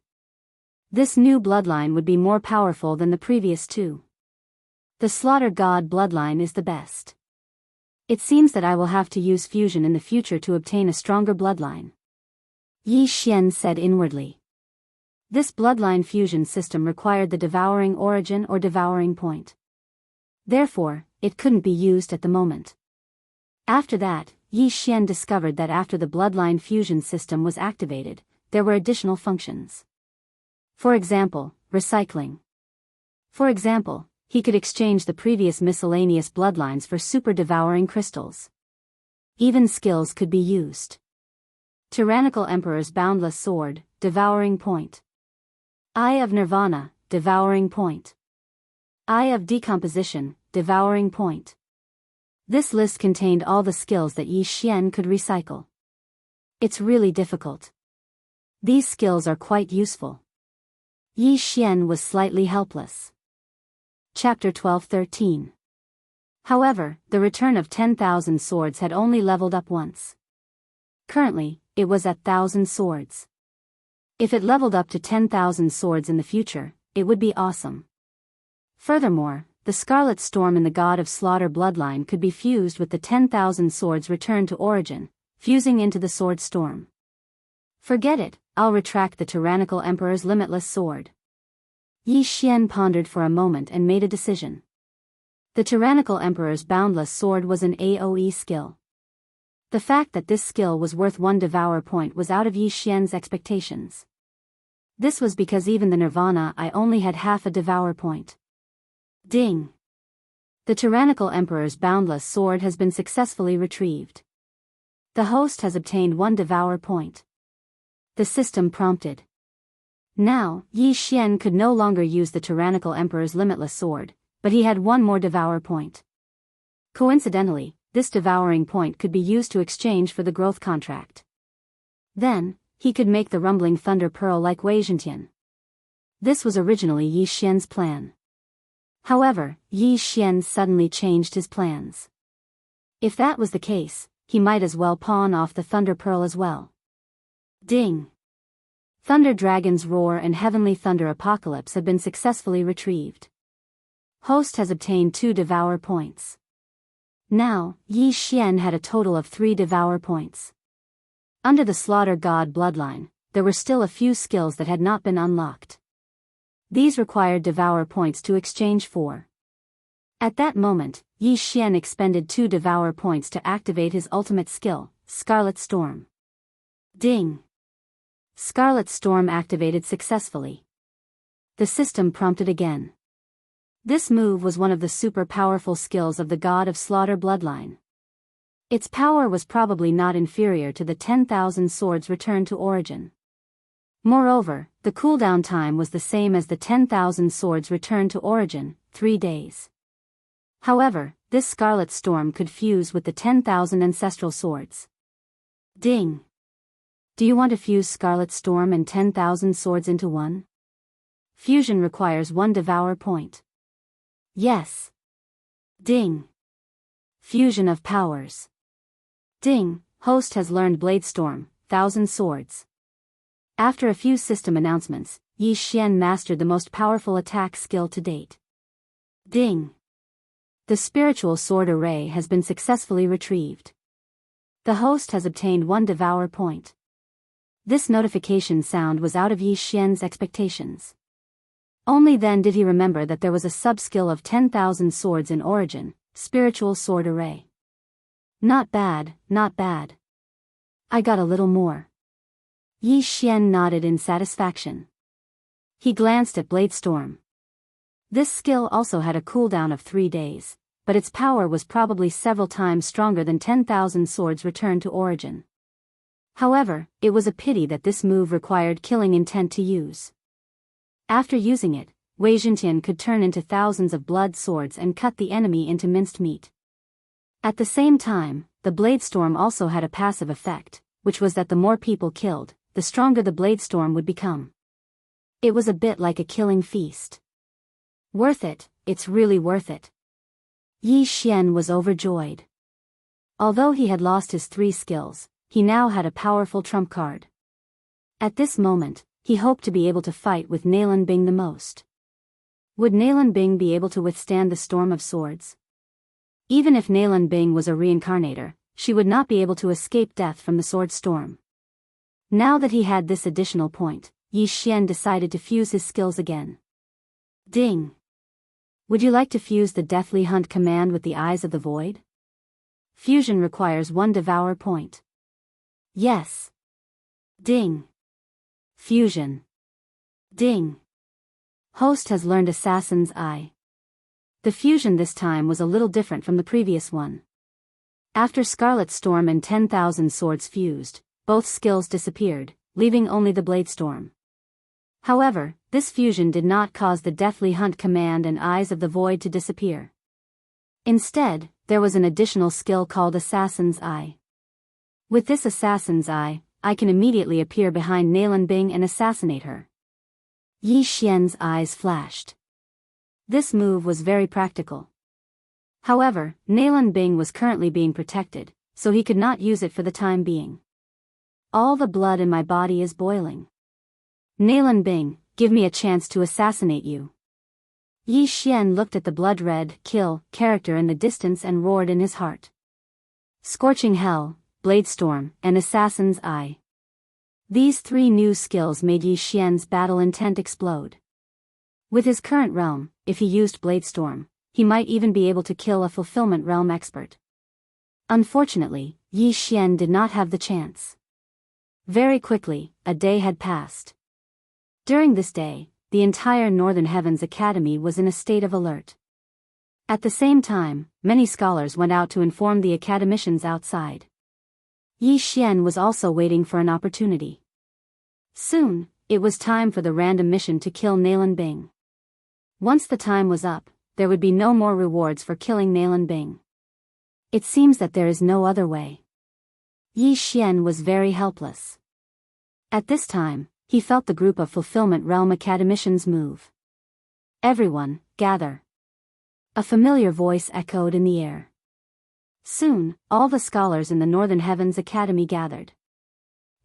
This new bloodline would be more powerful than the previous 2. The Slaughter God bloodline is the best. It seems that I will have to use fusion in the future to obtain a stronger bloodline. Yi Xian said inwardly. This bloodline fusion system required the devouring origin or devouring point. Therefore, it couldn't be used at the moment. After that, Yi Xian discovered that after the bloodline fusion system was activated, there were additional functions. For example, recycling. For example, he could exchange the previous miscellaneous bloodlines for super devouring crystals. Even skills could be used. Tyrannical Emperor's Boundless Sword, Devouring Point. Eye of Nirvana, Devouring Point. Eye of Decomposition, Devouring Point. This list contained all the skills that Yi Xian could recycle. It's really difficult. These skills are quite useful. Yi Xian was slightly helpless. Chapter 12-13. However, the return of 10,000 swords had only leveled up once. Currently, it was at 1,000 swords. If it leveled up to 10,000 swords in the future, it would be awesome. Furthermore, the Scarlet Storm in the God of Slaughter bloodline could be fused with the 10,000 swords returned to origin, fusing into the Sword Storm. Forget it, I'll retract the Tyrannical Emperor's Limitless Sword. Yi Xian pondered for a moment and made a decision. The Tyrannical Emperor's Boundless Sword was an AoE skill. The fact that this skill was worth 1 Devour point was out of Yi Xian's expectations. This was because even the Nirvana I only had half a Devour point. Ding! The Tyrannical Emperor's Boundless Sword has been successfully retrieved. The host has obtained 1 Devour point. The system prompted. Now, Yi Xian could no longer use the Tyrannical Emperor's Limitless Sword, but he had 1 more Devour point. Coincidentally, this devouring point could be used to exchange for the growth contract. Then, he could make the rumbling Thunder Pearl like Wei Zhentian. This was originally Yi Xian's plan. However, Yi Xian suddenly changed his plans. If that was the case, he might as well pawn off the Thunder Pearl as well. Ding! Thunder Dragon's Roar and Heavenly Thunder Apocalypse have been successfully retrieved. Host has obtained 2 Devour points. Now, Yi Xian had a total of 3 Devour points. Under the Slaughter God bloodline, there were still a few skills that had not been unlocked. These required Devour points to exchange for. At that moment, Yi Xian expended 2 Devour points to activate his ultimate skill, Scarlet Storm. Ding! Scarlet Storm activated successfully. The system prompted again. This move was one of the super powerful skills of the God of Slaughter bloodline. Its power was probably not inferior to the 10,000 swords returned to origin. Moreover, the cooldown time was the same as the 10,000 swords returned to origin, 3 days. However, this Scarlet Storm could fuse with the 10,000 ancestral swords. Ding! Do you want to fuse Scarlet Storm and 10,000 swords into one? Fusion requires 1 Devourer point. Yes. Ding. Fusion of powers. Ding, host has learned Blade Storm, 1000 swords. After a few system announcements, Yi Xian mastered the most powerful attack skill to date. Ding. The spiritual sword array has been successfully retrieved. The host has obtained 1 Devourer point. This notification sound was out of Yi Xian's expectations. Only then did he remember that there was a sub-skill of 10,000 swords in origin, spiritual sword array. Not bad, not bad. I got a little more. Yi Xian nodded in satisfaction. He glanced at Blade Storm. This skill also had a cooldown of 3 days, but its power was probably several times stronger than 10,000 swords returned to origin. However, it was a pity that this move required killing intent to use. After using it, Wei Zhentian could turn into thousands of blood swords and cut the enemy into minced meat. At the same time, the Blade Storm also had a passive effect, which was that the more people killed, the stronger the Blade Storm would become. It was a bit like a killing feast. Worth it, it's really worth it. Yi Xian was overjoyed. Although he had lost his 3 skills, he now had a powerful trump card. At this moment, he hoped to be able to fight with Nalan Bing the most. Would Nalan Bing be able to withstand the storm of swords? Even if Nalan Bing was a reincarnator, she would not be able to escape death from the sword storm. Now that he had this additional point, Yi Xian decided to fuse his skills again. Ding! Would you like to fuse the Deathly Hunt command with the Eyes of the Void? Fusion requires 1 Devourer point. Yes. Ding! Fusion. Ding! Host has learned Assassin's Eye. The fusion this time was a little different from the previous one. After Scarlet Storm and 10,000 swords fused, both skills disappeared, leaving only the Blade Storm. However, this fusion did not cause the Deathly Hunt command and Eyes of the Void to disappear. Instead, there was an additional skill called Assassin's Eye. With this Assassin's Eye, I can immediately appear behind Nalan Bing and assassinate her. Yi Xian's eyes flashed. This move was very practical. However, Nalan Bing was currently being protected, so he could not use it for the time being. All the blood in my body is boiling. Nalan Bing, give me a chance to assassinate you. Yi Xian looked at the blood-red kill character in the distance and roared in his heart. Scorching Hell, Blade Storm, and Assassin's Eye. These 3 new skills made Yi Xian's battle intent explode. With his current realm, if he used Blade Storm, he might even be able to kill a Fulfillment Realm expert. Unfortunately, Yi Xian did not have the chance. Very quickly, a day had passed. During this day, the entire Northern Heavens Academy was in a state of alert. At the same time, many scholars went out to inform the academicians outside. Yi Xian was also waiting for an opportunity. Soon, it was time for the random mission to kill Nalan Bing. Once the time was up, there would be no more rewards for killing Nalan Bing. It seems that there is no other way. Yi Xian was very helpless. At this time, he felt the group of Fulfillment Realm academicians move. Everyone, gather. A familiar voice echoed in the air. Soon, all the scholars in the Northern Heavens Academy gathered.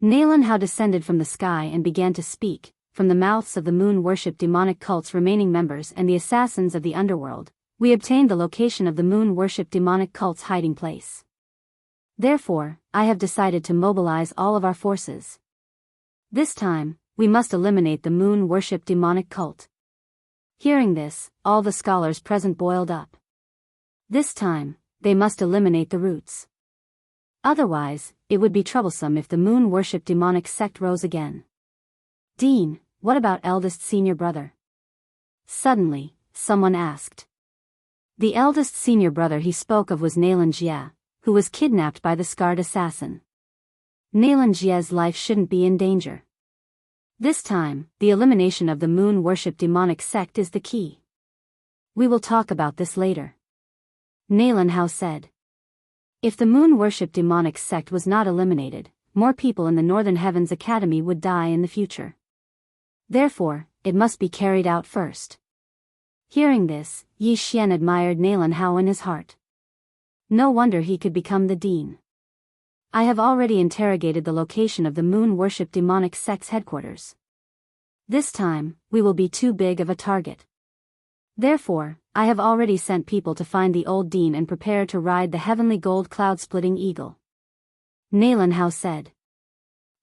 Nalan Hao descended from the sky and began to speak, from the mouths of the moon-worship demonic cult's remaining members and the assassins of the underworld. We obtained the location of the moon-worship demonic cult's hiding place. Therefore, I have decided to mobilize all of our forces. This time, we must eliminate the moon-worship demonic cult. Hearing this, all the scholars present boiled up. This time, they must eliminate the roots. Otherwise, it would be troublesome if the moon-worship demonic sect rose again. Dean, what about eldest senior brother? Suddenly, someone asked. The eldest senior brother he spoke of was Nalan Jie, who was kidnapped by the scarred assassin. Nalan Jie's life shouldn't be in danger. This time, the elimination of the moon-worship demonic sect is the key. We will talk about this later. Nalan Hao said. If the moon-worship demonic sect was not eliminated, more people in the Northern Heavens Academy would die in the future. Therefore, it must be carried out first. Hearing this, Yi Xian admired Nalan Hao in his heart. No wonder he could become the dean. I have already interrogated the location of the moon worship demonic sect's headquarters. This time, we will be too big of a target. Therefore, I have already sent people to find the old dean and prepare to ride the heavenly gold cloud-splitting eagle. Nalan Hao said.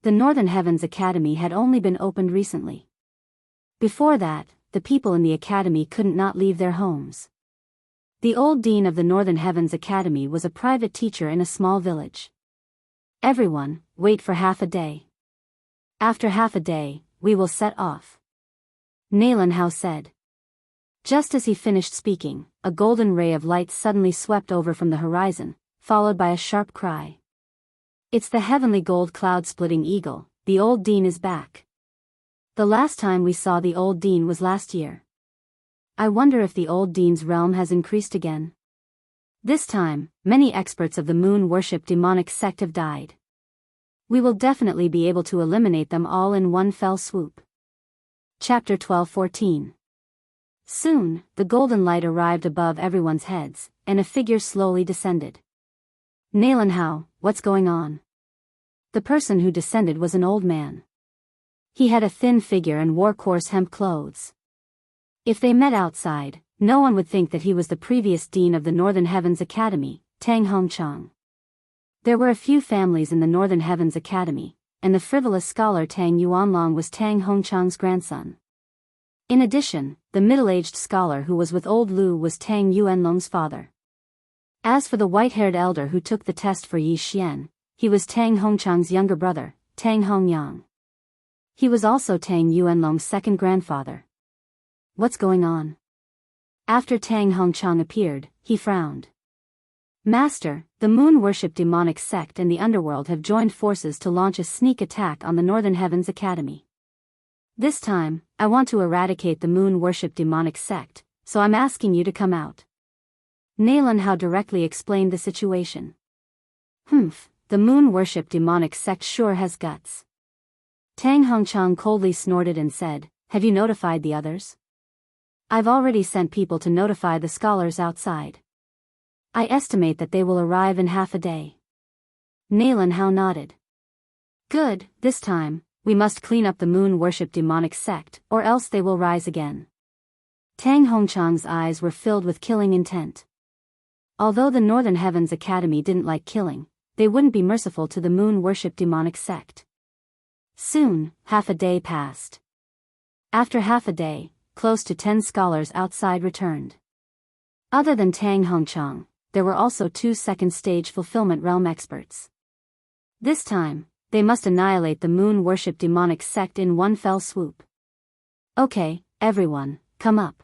The Northern Heavens Academy had only been opened recently. Before that, the people in the academy couldn't not leave their homes. The old dean of the Northern Heavens Academy was a private teacher in a small village. Everyone, wait for half a day. After half a day, we will set off. Nalan Hao said. Just as he finished speaking, a golden ray of light suddenly swept over from the horizon, followed by a sharp cry. It's the heavenly gold cloud-splitting eagle, the old dean is back. The last time we saw the old dean was last year. I wonder if the old dean's realm has increased again. This time, many experts of the moon worship demonic sect have died. We will definitely be able to eliminate them all in one fell swoop. Chapter 12-14. Soon, the golden light arrived above everyone's heads, and a figure slowly descended. Nalan Hao, what's going on? The person who descended was an old man. He had a thin figure and wore coarse hemp clothes. If they met outside, no one would think that he was the previous dean of the Northern Heavens Academy, Tang Hongchang. There were a few families in the Northern Heavens Academy, and the frivolous scholar Tang Yuanlong was Tang Hongchang's grandson. In addition, the middle-aged scholar who was with old Lu was Tang Yuanlong's father. As for the white-haired elder who took the test for Yi Xian, he was Tang Hongchang's younger brother, Tang Hongyang. He was also Tang Yuanlong's second grandfather. What's going on? After Tang Hongchang appeared, he frowned. Master, the moon worship demonic sect and the underworld have joined forces to launch a sneak attack on the Northern Heavens Academy. This time, I want to eradicate the moon worship demonic sect, so I'm asking you to come out. Nalan Hao directly explained the situation. The moon worship demonic sect sure has guts. Tang Hongchang coldly snorted and said, have you notified the others? I've already sent people to notify the scholars outside. I estimate that they will arrive in half a day. Nalan Hao nodded. Good, this time, we must clean up the moon worship demonic sect, or else they will rise again. Tang Hongchang's eyes were filled with killing intent. Although the Northern Heavens Academy didn't like killing, they wouldn't be merciful to the moon worship demonic sect. Soon, half a day passed. After half a day, close to 10 scholars outside returned. Other than Tang Hongchang, there were also 2 second-stage fulfillment realm experts. This time, they must annihilate the moon worship demonic sect in one fell swoop. Okay, everyone, come up.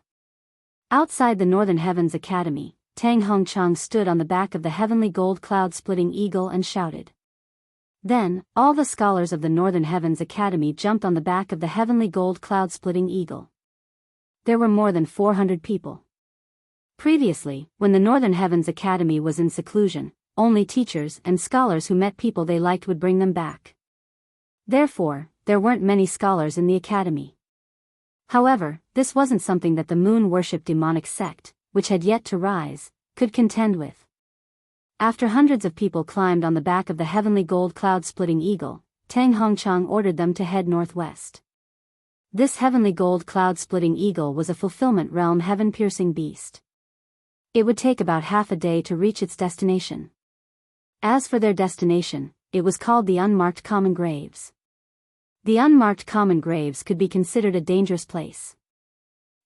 Outside the Northern Heavens Academy, Tang Hongchang stood on the back of the heavenly gold cloud-splitting eagle and shouted. Then, all the scholars of the Northern Heavens Academy jumped on the back of the heavenly gold cloud-splitting eagle. There were more than 400 people. Previously, when the Northern Heavens Academy was in seclusion, only teachers and scholars who met people they liked would bring them back. Therefore, there weren't many scholars in the academy. However, this wasn't something that the moon worship demonic sect, which had yet to rise, could contend with. After hundreds of people climbed on the back of the heavenly gold cloud-splitting eagle, Tang Hongchang ordered them to head northwest. This heavenly gold cloud-splitting eagle was a fulfillment realm heaven-piercing beast. It would take about half a day to reach its destination. As for their destination, it was called the Unmarked Common Graves. The Unmarked Common Graves could be considered a dangerous place.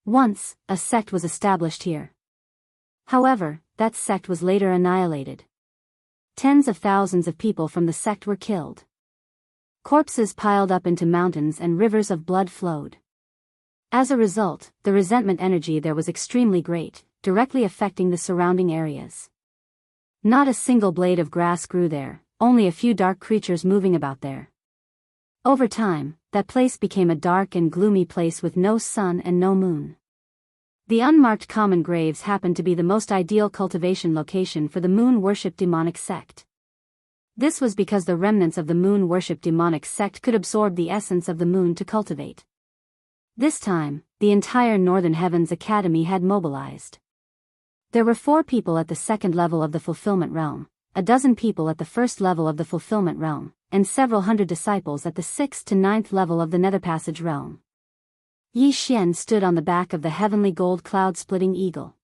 Once, a sect was established here. However, that sect was later annihilated. Tens of thousands of people from the sect were killed. Corpses piled up into mountains and rivers of blood flowed. As a result, the resentment energy there was extremely great, directly affecting the surrounding areas. Not a single blade of grass grew there, only a few dark creatures moving about there. Over time, that place became a dark and gloomy place with no sun and no moon. The Unmarked Common Graves happened to be the most ideal cultivation location for the moon worship demonic sect. This was because the remnants of the moon worship demonic sect could absorb the essence of the moon to cultivate. This time, the entire Northern Heavens Academy had mobilized. There were 4 people at the second level of the fulfillment realm, a dozen people at the first level of the fulfillment realm, and several hundred disciples at the 6th to 9th level of the Nether Passage realm. Yi Xian stood on the back of the heavenly gold cloud-splitting eagle.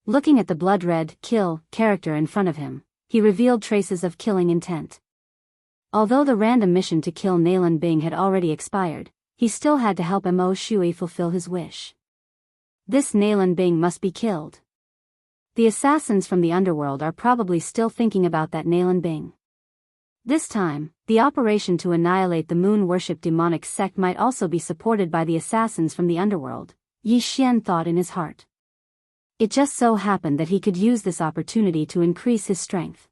Looking at the blood-red kill character in front of him, he revealed traces of killing intent. Although the random mission to kill Nalan Bing had already expired, he still had to help Mo Shui fulfill his wish. This Nalan Bing must be killed. The assassins from the underworld are probably still thinking about that Nalan Bing. This time, the operation to annihilate the moon-worship demonic sect might also be supported by the assassins from the underworld, Yi Xian thought in his heart. It just so happened that he could use this opportunity to increase his strength.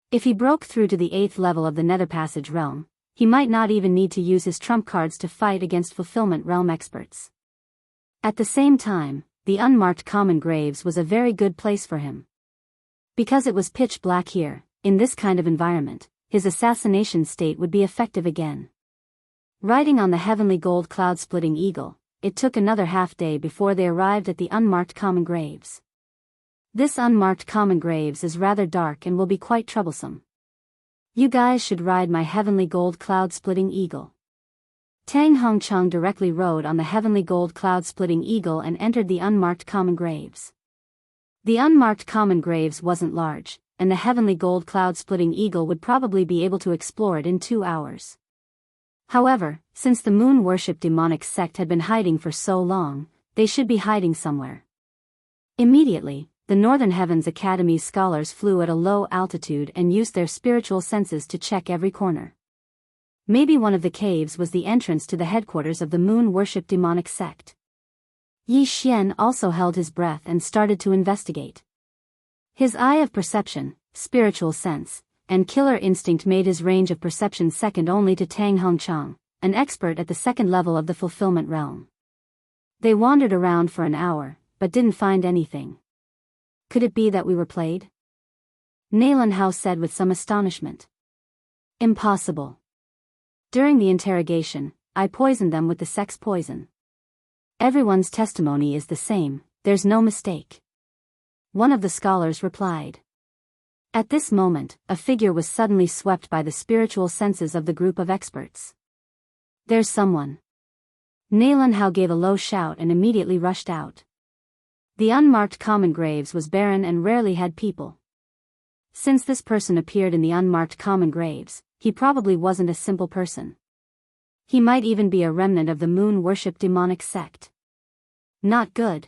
If he broke through to the 8th level of the Nether Passage realm, he might not even need to use his trump cards to fight against Fulfillment Realm experts. At the same time, the unmarked common graves was a very good place for him. Because it was pitch black here, in this kind of environment, his assassination state would be effective again. Riding on the heavenly gold cloud-splitting eagle, it took another half-day before they arrived at the unmarked common graves. This unmarked common graves is rather dark and will be quite troublesome. You guys should ride my heavenly gold cloud-splitting eagle. Tang Hongcheng directly rode on the heavenly gold cloud-splitting eagle and entered the unmarked common graves. The unmarked common graves wasn't large, and the heavenly gold cloud-splitting eagle would probably be able to explore it in 2 hours. However, since the moon-worship demonic sect had been hiding for so long, they should be hiding somewhere. Immediately, the Northern Heavens Academy's scholars flew at a low altitude and used their spiritual senses to check every corner. Maybe one of the caves was the entrance to the headquarters of the moon-worship demonic sect. Yi Xian also held his breath and started to investigate. His eye of perception, spiritual sense, and killer instinct made his range of perception second only to Tang Hongcheng, an expert at the second level of the fulfillment realm. They wandered around for an hour, but didn't find anything. Could it be that we were played? Nalan Hao said with some astonishment. Impossible. During the interrogation, I poisoned them with the sex poison. Everyone's testimony is the same, there's no mistake. One of the scholars replied. At this moment, a figure was suddenly swept by the spiritual senses of the group of experts. There's someone. Nalan Hao gave a low shout and immediately rushed out. The unmarked common graves was barren and rarely had people. Since this person appeared in the unmarked common graves, he probably wasn't a simple person. He might even be a remnant of the moon-worship demonic sect. Not good.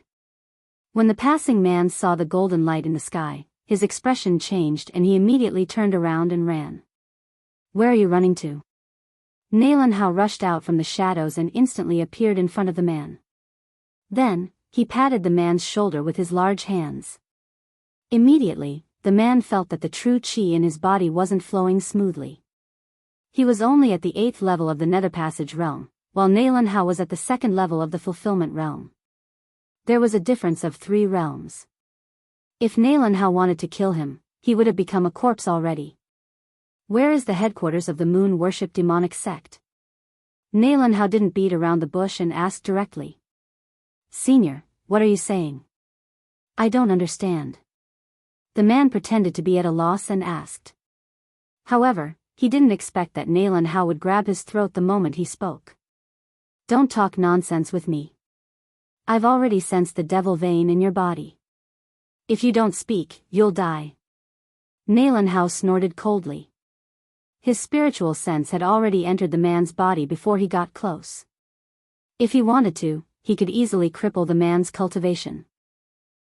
When the passing man saw the golden light in the sky, his expression changed and he immediately turned around and ran. Where are you running to? Nalan Hao rushed out from the shadows and instantly appeared in front of the man. Then, he patted the man's shoulder with his large hands. Immediately, the man felt that the true qi in his body wasn't flowing smoothly. He was only at the 8th level of the Nether Passage realm, while Nalan Hao was at the 2nd level of the Fulfillment realm. There was a difference of 3 realms. If Nalan Hao wanted to kill him, he would have become a corpse already. Where is the headquarters of the moon-worship demonic sect? Nalan Hao didn't beat around the bush and asked directly. Senior, what are you saying? I don't understand. The man pretended to be at a loss and asked. However, he didn't expect that Nalan Hao would grab his throat the moment he spoke. Don't talk nonsense with me. I've already sensed the devil vein in your body. If you don't speak, you'll die. Nalan Hao snorted coldly. His spiritual sense had already entered the man's body before he got close. If he wanted to, he could easily cripple the man's cultivation.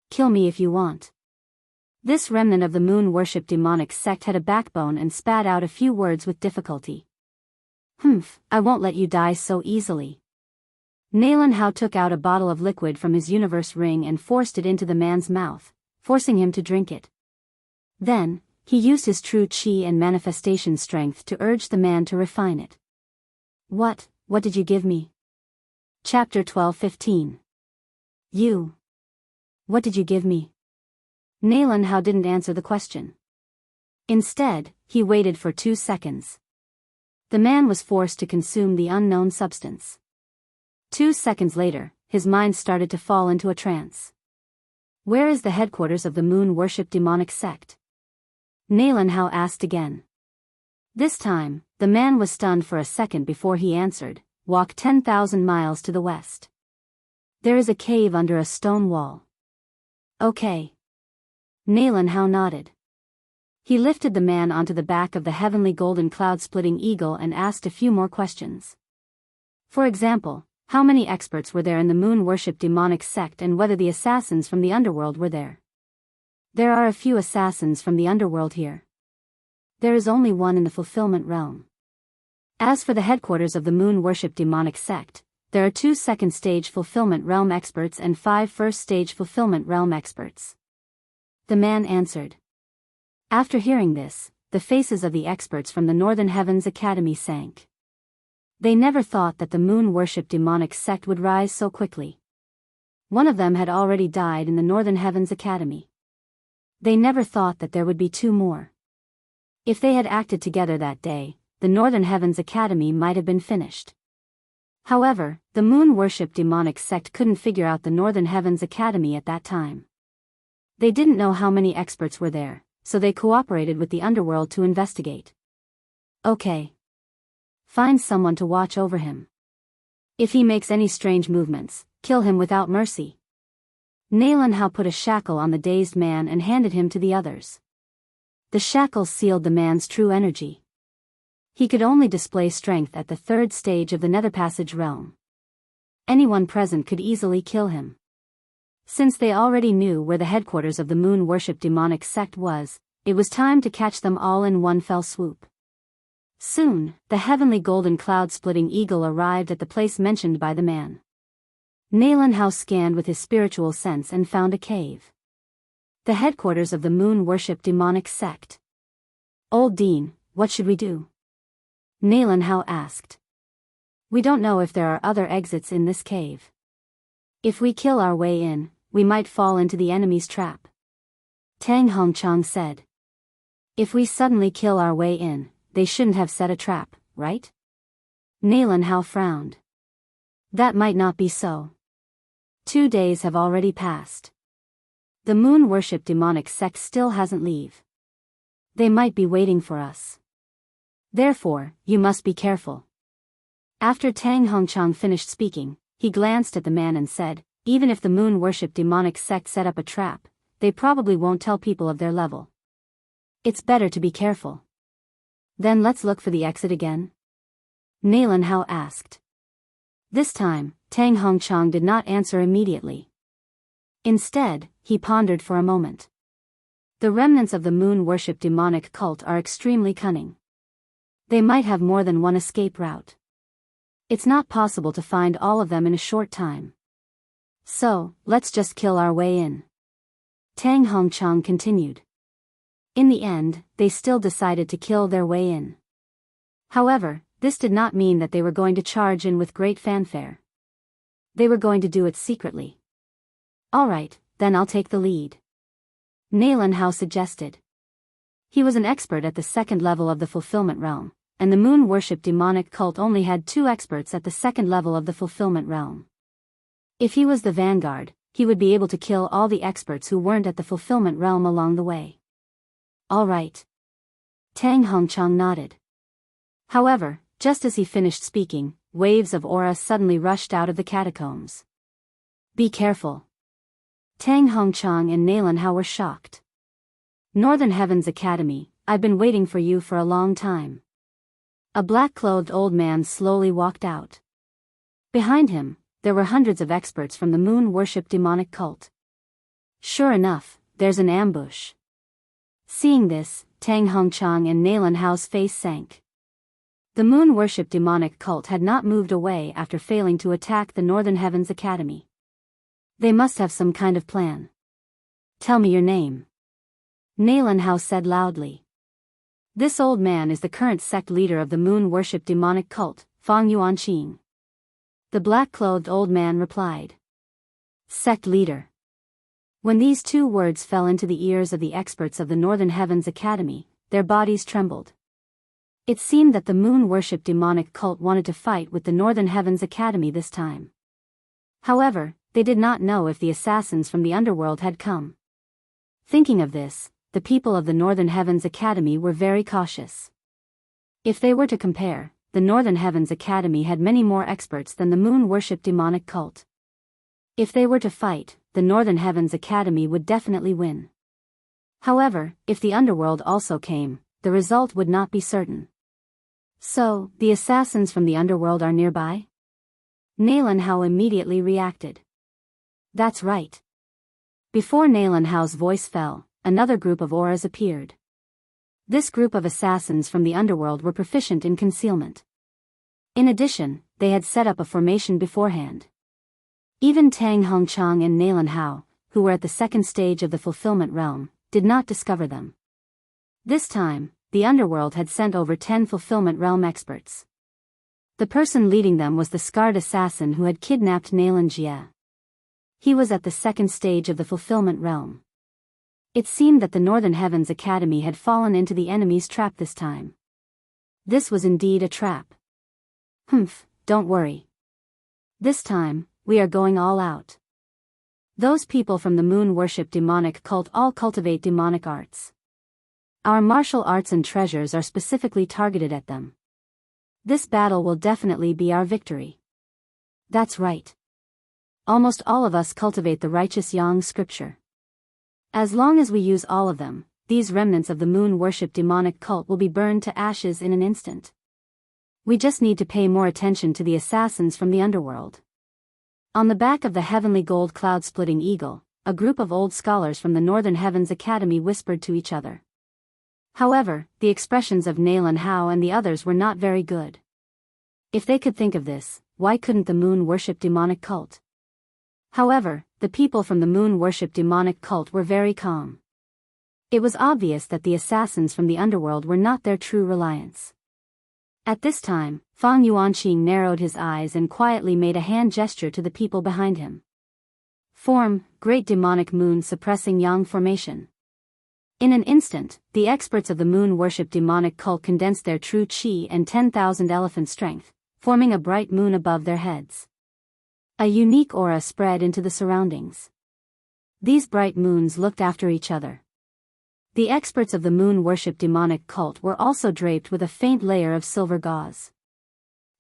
Kill me if you want. This remnant of the moon-worship demonic sect had a backbone and spat out a few words with difficulty. Humph, I won't let you die so easily. Nalan Hao took out a bottle of liquid from his universe ring and forced it into the man's mouth, forcing him to drink it. Then, he used his true qi and manifestation strength to urge the man to refine it. What did you give me? Chapter 12:15. You. What did you give me? Nalan Hao didn't answer the question. Instead, he waited for 2 seconds. The man was forced to consume the unknown substance. 2 seconds later, his mind started to fall into a trance. Where is the headquarters of the moon worship demonic sect? Nalan Hao asked again. This time, the man was stunned for a second before he answered, walk 10,000 miles to the west. There is a cave under a stone wall. Okay. Nalan Hao nodded. He lifted the man onto the back of the heavenly golden cloud-splitting eagle and asked a few more questions. For example, how many experts were there in the moon worship demonic sect and whether the assassins from the underworld were there. There are a few assassins from the underworld here. There is only one in the fulfillment realm. As for the headquarters of the moon worship demonic sect, there are 2 second-stage fulfillment realm experts and 5 first-stage fulfillment realm experts. The man answered. After hearing this, the faces of the experts from the Northern Heavens Academy sank. They never thought that the moon worship demonic sect would rise so quickly. One of them had already died in the Northern Heavens Academy. They never thought that there would be 2 more. If they had acted together that day, the Northern Heavens Academy might have been finished. However, the moon worship demonic sect couldn't figure out the Northern Heavens Academy at that time. They didn't know how many experts were there, so they cooperated with the underworld to investigate. Okay. Find someone to watch over him. If he makes any strange movements, kill him without mercy. Nalan Hao put a shackle on the dazed man and handed him to the others. The shackle sealed the man's true energy. He could only display strength at the 3rd stage of the Nether Passage realm. Anyone present could easily kill him. Since they already knew where the headquarters of the moon worship demonic sect was, it was time to catch them all in one fell swoop. Soon, the heavenly golden cloud-splitting eagle arrived at the place mentioned by the man. Nalan Hao scanned with his spiritual sense and found a cave. The headquarters of the moon worship demonic sect. Old Dean, what should we do? Nalan Hao asked. We don't know if there are other exits in this cave. If we kill our way in, we might fall into the enemy's trap. Tang Hongchang said. If we suddenly kill our way in, they shouldn't have set a trap, right? Nalan Hao frowned. That might not be so. 2 days have already passed. The moon worship demonic sect still hasn't leave. They might be waiting for us. Therefore, you must be careful. After Tang Hongchang finished speaking, he glanced at the man and said, even if the moon worship demonic sect set up a trap, they probably won't tell people of their level. It's better to be careful. Then let's look for the exit again? Nalan Hao asked. This time, Tang Hongchang did not answer immediately. Instead, he pondered for a moment. The remnants of the moon worship demonic cult are extremely cunning. They might have more than one escape route. It's not possible to find all of them in a short time. So, let's just kill our way in. Tang Hongchang continued. In the end, they still decided to kill their way in. However, this did not mean that they were going to charge in with great fanfare. They were going to do it secretly. Alright, then I'll take the lead. Nalan Hao suggested. He was an expert at the 2nd level of the fulfillment realm, and the moon worship demonic cult only had 2 experts at the 2nd level of the fulfillment realm. If he was the vanguard, he would be able to kill all the experts who weren't at the fulfillment realm along the way. Alright. Tang Hongchang nodded. However, just as he finished speaking, waves of aura suddenly rushed out of the catacombs. Be careful. Tang Hongchang and Nalan Hao were shocked. Northern Heavens Academy, I've been waiting for you for a long time. A black-clothed old man slowly walked out. Behind him, there were hundreds of experts from the moon worship demonic cult. Sure enough, there's an ambush. Seeing this, Tang Hongchang and Nalan Hao's face sank. The moon worship demonic cult had not moved away after failing to attack the Northern Heavens Academy. They must have some kind of plan. Tell me your name. Nalan Hao said loudly. This old man is the current sect leader of the moon worship demonic cult, Fang Yuanqing. The black-clothed old man replied. Sect leader. When these 2 words fell into the ears of the experts of the Northern Heavens Academy, their bodies trembled. It seemed that the moon worship demonic cult wanted to fight with the Northern Heavens Academy this time. However, they did not know if the assassins from the underworld had come. Thinking of this, the people of the Northern Heavens Academy were very cautious. If they were to compare, the Northern Heavens Academy had many more experts than the moon-worship demonic cult. If they were to fight, the Northern Heavens Academy would definitely win. However, if the underworld also came, the result would not be certain. So, the assassins from the underworld are nearby? Nalanhao immediately reacted. That's right. Before Nalanhao's voice fell, another group of auras appeared. This group of assassins from the underworld were proficient in concealment. In addition, they had set up a formation beforehand. Even Tang Hongchang and Nalanhao, who were at the second stage of the fulfillment realm, did not discover them. This time, the underworld had sent over 10 fulfillment realm experts. The person leading them was the scarred assassin who had kidnapped Nalan Jie. He was at the second stage of the fulfillment realm. It seemed that the Northern Heavens Academy had fallen into the enemy's trap this time. This was indeed a trap. Don't worry. This time, we are going all out. Those people from the moon-worship demonic cult all cultivate demonic arts. Our martial arts and treasures are specifically targeted at them. This battle will definitely be our victory. That's right. Almost all of us cultivate the righteous Yang scripture. As long as we use all of them, these remnants of the moon-worship demonic cult will be burned to ashes in an instant. We just need to pay more attention to the assassins from the underworld. On the back of the heavenly gold cloud-splitting eagle, a group of old scholars from the Northern Heavens Academy whispered to each other. However, the expressions of Nalanhao and the others were not very good. If they could think of this, why couldn't the moon-worship demonic cult? However, the people from the moon-worship demonic cult were very calm. It was obvious that the assassins from the underworld were not their true reliance. At this time, Fang Yuanqing narrowed his eyes and quietly made a hand gesture to the people behind him. Form, Great Demonic Moon Suppressing Yang Formation. In an instant, the experts of the moon-worship demonic cult condensed their true qi and 10,000 elephant strength, forming a bright moon above their heads. A unique aura spread into the surroundings. These bright moons looked after each other. The experts of the moon-worship demonic cult were also draped with a faint layer of silver gauze.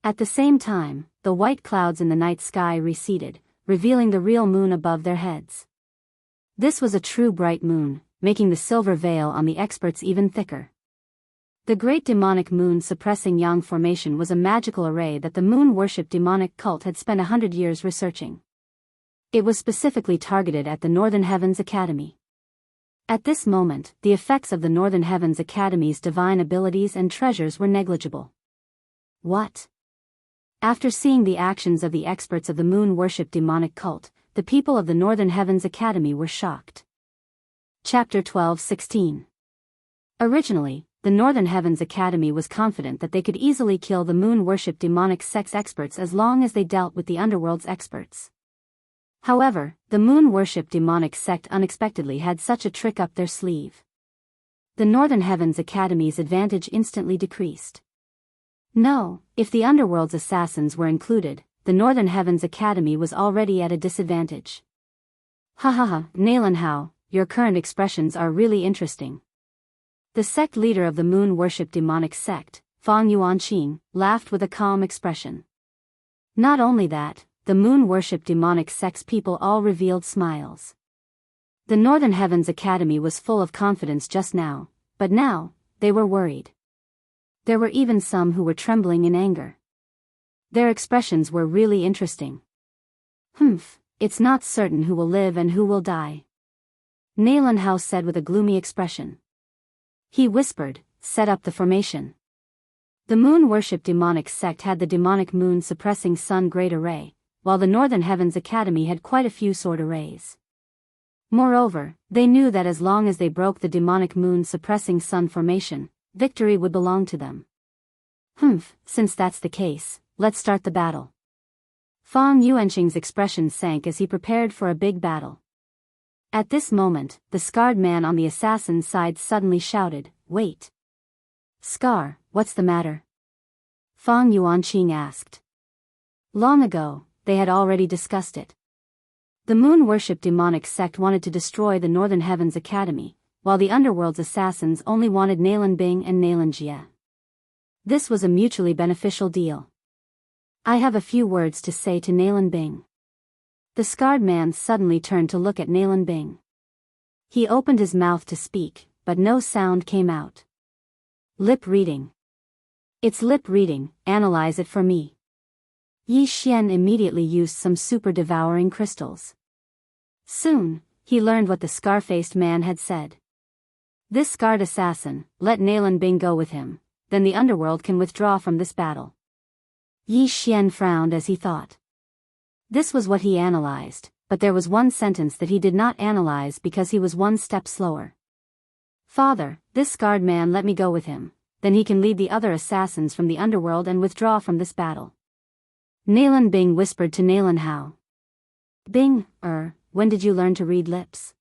At the same time, the white clouds in the night sky receded, revealing the real moon above their heads. This was a true bright moon, making the silver veil on the experts even thicker. The Great Demonic Moon Suppressing Yang Formation was a magical array that the moon-worship demonic cult had spent 100 years researching. It was specifically targeted at the Northern Heavens Academy. At this moment, the effects of the Northern Heavens Academy's divine abilities and treasures were negligible. What? After seeing the actions of the experts of the moon-worship demonic cult, the people of the Northern Heavens Academy were shocked. Chapter 12:16. Originally, the Northern Heavens Academy was confident that they could easily kill the moon-worship demonic sex experts as long as they dealt with the underworld's experts. However, the moon-worship demonic sect unexpectedly had such a trick up their sleeve. The Northern Heavens Academy's advantage instantly decreased. No, if the underworld's assassins were included, the Northern Heavens Academy was already at a disadvantage. Nalanhao, your current expressions are really interesting. The sect leader of the moon-worship demonic sect, Fang Yuanqing, laughed with a calm expression. Not only that, the moon-worship demonic sect's people all revealed smiles. The Northern Heavens Academy was full of confidence just now, but now, they were worried. There were even some who were trembling in anger. Their expressions were really interesting. It's not certain who will live and who will die. Nalanhao said with a gloomy expression. He whispered, set up the formation. The moon-worship demonic sect had the demonic moon-suppressing sun great array, while the Northern Heavens Academy had quite a few sword arrays. Moreover, they knew that as long as they broke the demonic moon-suppressing sun formation, victory would belong to them. Since that's the case, let's start the battle. Fang Yuanqing's expression sank as he prepared for a big battle. At this moment, the scarred man on the assassin's side suddenly shouted, "Wait! Scar, what's the matter?" Fang Yuanqing asked. Long ago, they had already discussed it. The moon-worship demonic sect wanted to destroy the Northern Heavens Academy, while the Underworld's assassins only wanted Nalan Bing and Nalan Jie. This was a mutually beneficial deal. I have a few words to say to Nalan Bing. The scarred man suddenly turned to look at Nalan Bing. He opened his mouth to speak, but no sound came out. Lip reading. It's lip reading, analyze it for me. Yi Xian immediately used some super devouring crystals. Soon, he learned what the scar-faced man had said. This scarred assassin, let Nalan Bing go with him, then the underworld can withdraw from this battle. Yi Xian frowned as he thought. This was what he analyzed, but there was one sentence that he did not analyze because he was one step slower. Father, this scarred man let me go with him, then he can lead the other assassins from the underworld and withdraw from this battle. Nalan Bing whispered to Nalan Hao. Bing, when did you learn to read lips?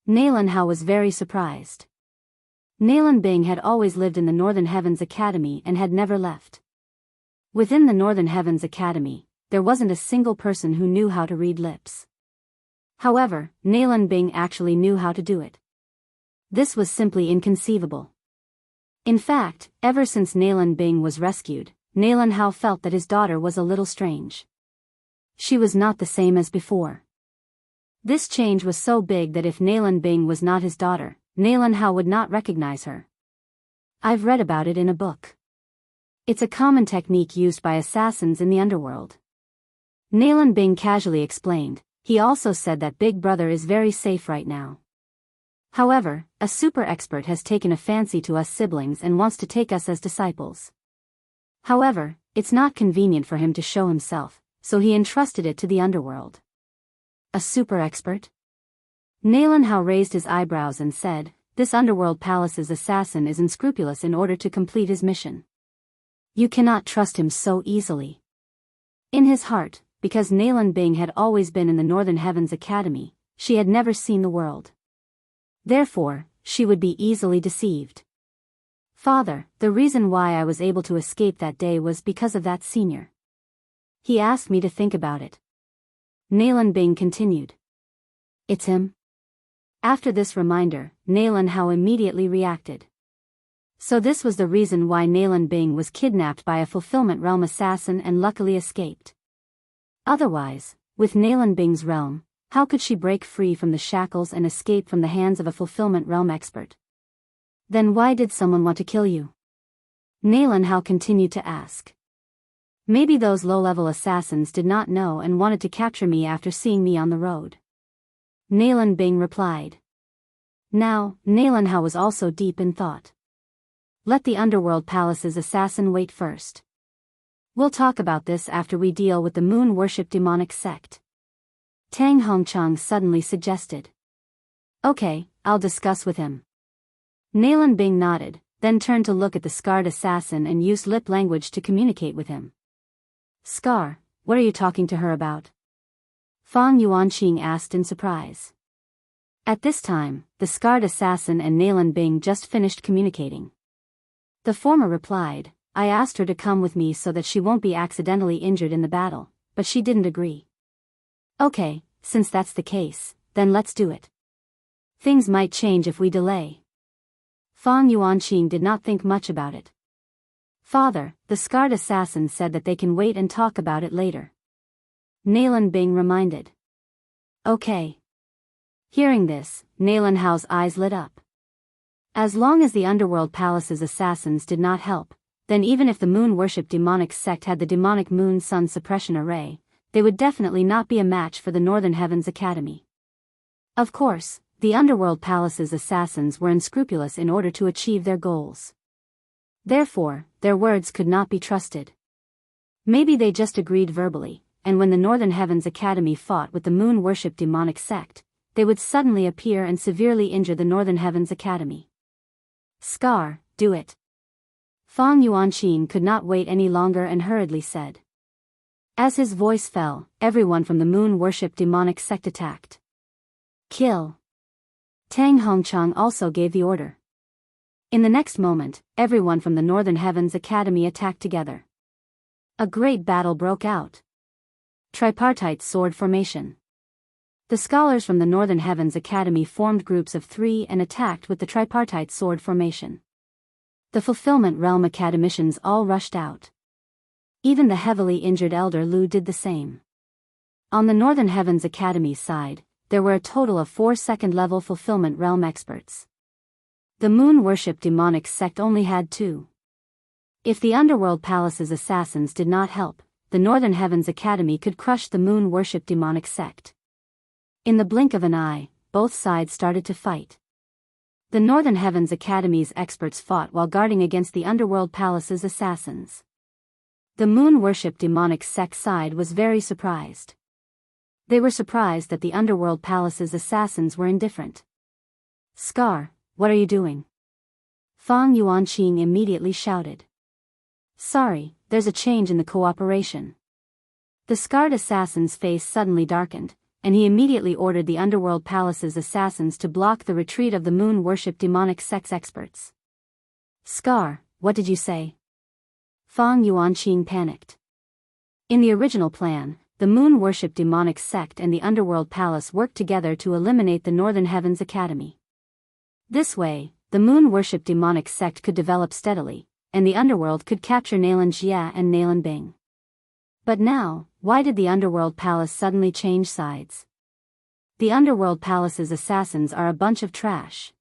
Nalan Hao was very surprised. Nalan Bing had always lived in the Northern Heavens Academy and had never left. Within the Northern Heavens Academy, there wasn't a single person who knew how to read lips. However, Nalan Bing actually knew how to do it. This was simply inconceivable. In fact, ever since Nalan Bing was rescued, Nalan Hao felt that his daughter was a little strange. She was not the same as before. This change was so big that if Nalan Bing was not his daughter, Nalan Hao would not recognize her. I've read about it in a book. It's a common technique used by assassins in the underworld. Nalan Bing casually explained. He also said that Big Brother is very safe right now. However, a super expert has taken a fancy to us siblings and wants to take us as disciples. However, it's not convenient for him to show himself, so he entrusted it to the underworld. A super expert? Nalan Hao raised his eyebrows and said, this underworld palace's assassin is unscrupulous in order to complete his mission. You cannot trust him so easily. In his heart, because Nalan Bing had always been in the Northern Heavens Academy, she had never seen the world. Therefore, she would be easily deceived. Father, the reason why I was able to escape that day was because of that senior. He asked me to think about it. Nalan Bing continued. It's him? After this reminder, Nalan Hao immediately reacted. So this was the reason why Nalan Bing was kidnapped by a fulfillment realm assassin and luckily escaped. Otherwise, with Nalan Bing's realm, how could she break free from the shackles and escape from the hands of a fulfillment realm expert? Then why did someone want to kill you? Nalan Hao continued to ask. Maybe those low-level assassins did not know and wanted to capture me after seeing me on the road. Nalan Bing replied. Now, Nalan Hao was also deep in thought. Let the Underworld Palace's assassin wait first. We'll talk about this after we deal with the moon-worship demonic sect. Tang Hongchang suddenly suggested. Okay, I'll discuss with him. Nalan Bing nodded, then turned to look at the scarred assassin and used lip language to communicate with him. Scar, what are you talking to her about? Fang Yuanqing asked in surprise. At this time, the scarred assassin and Nalan Bing just finished communicating. The former replied, I asked her to come with me so that she won't be accidentally injured in the battle, but she didn't agree. Okay, since that's the case, then let's do it. Things might change if we delay. Fang Yuanqing did not think much about it. Father, the scarred assassin said that they can wait and talk about it later. Nalan Bing reminded. Okay. Hearing this, Nalan Hao's eyes lit up. As long as the Underworld Palace's assassins did not help, then even if the moon-worship demonic sect had the demonic moon-sun suppression array, they would definitely not be a match for the Northern Heavens Academy. Of course, the Underworld Palace's assassins were unscrupulous in order to achieve their goals. Therefore, their words could not be trusted. Maybe they just agreed verbally, and when the Northern Heavens Academy fought with the moon-worship demonic sect, they would suddenly appear and severely injure the Northern Heavens Academy. Scar, do it. Fang Yuanqing could not wait any longer and hurriedly said. As his voice fell, everyone from the moon-worship demonic sect attacked. Kill. Tang Hongchang also gave the order. In the next moment, everyone from the Northern Heavens Academy attacked together. A great battle broke out. Tripartite sword formation. The scholars from the Northern Heavens Academy formed groups of 3 and attacked with the tripartite sword formation. The Fulfillment Realm academicians all rushed out. Even the heavily injured Elder Lu did the same. On the Northern Heavens Academy's side, there were a total of 4 second-level Fulfillment Realm experts. The Moon Worship Demonic Sect only had 2. If the Underworld Palace's assassins did not help, the Northern Heavens Academy could crush the Moon Worship Demonic Sect. In the blink of an eye, both sides started to fight. The Northern Heavens Academy's experts fought while guarding against the Underworld Palace's assassins. The Moon Worship Demonic Sect side was very surprised. They were surprised that the Underworld Palace's assassins were indifferent. "Scar, what are you doing?" Fang Yuanqing immediately shouted. "Sorry, there's a change in the cooperation." The scarred assassin's face suddenly darkened, and he immediately ordered the Underworld Palace's assassins to block the retreat of the Moon Worship Demonic Sect's experts. "Scar, what did you say?" Fang Yuanqing panicked. In the original plan, the Moon Worship Demonic Sect and the Underworld Palace worked together to eliminate the Northern Heavens Academy. This way, the Moon Worship Demonic Sect could develop steadily, and the Underworld could capture Nalan Jia and Nalan Bing. But now, why did the Underworld Palace suddenly change sides? The Underworld Palace's assassins are a bunch of trash.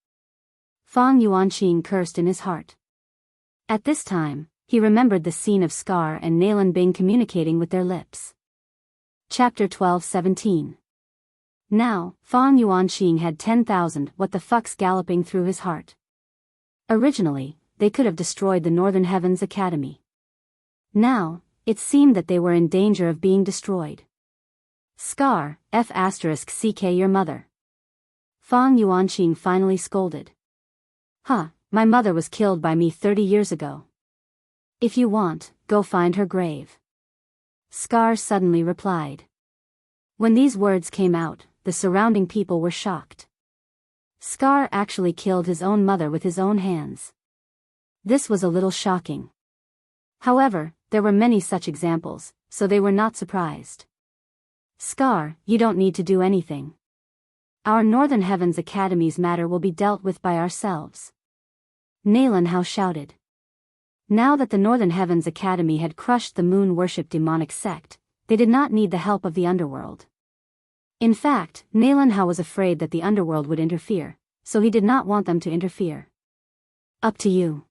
Fang Yuanqing cursed in his heart. At this time, he remembered the scene of Scar and Nalan Bing communicating with their lips. Chapter 12-17. Now, Fang Yuanqing had 10,000 what the fucks galloping through his heart. Originally, they could have destroyed the Northern Heavens Academy. Now, it seemed that they were in danger of being destroyed. "Scar, *CK your mother." Fang Yuanqing finally scolded. "Huh, my mother was killed by me 30 years ago. If you want, go find her grave." Scar suddenly replied. When these words came out, the surrounding people were shocked. Scar actually killed his own mother with his own hands. This was a little shocking. However, there were many such examples, so they were not surprised. "Scar, you don't need to do anything. Our Northern Heavens Academy's matter will be dealt with by ourselves." Nalan Hao shouted. Now that the Northern Heavens Academy had crushed the Moon Worship Demonic Sect, they did not need the help of the Underworld. In fact, Nalan Hao was afraid that the Underworld would interfere, so he did not want them to interfere. "Up to you."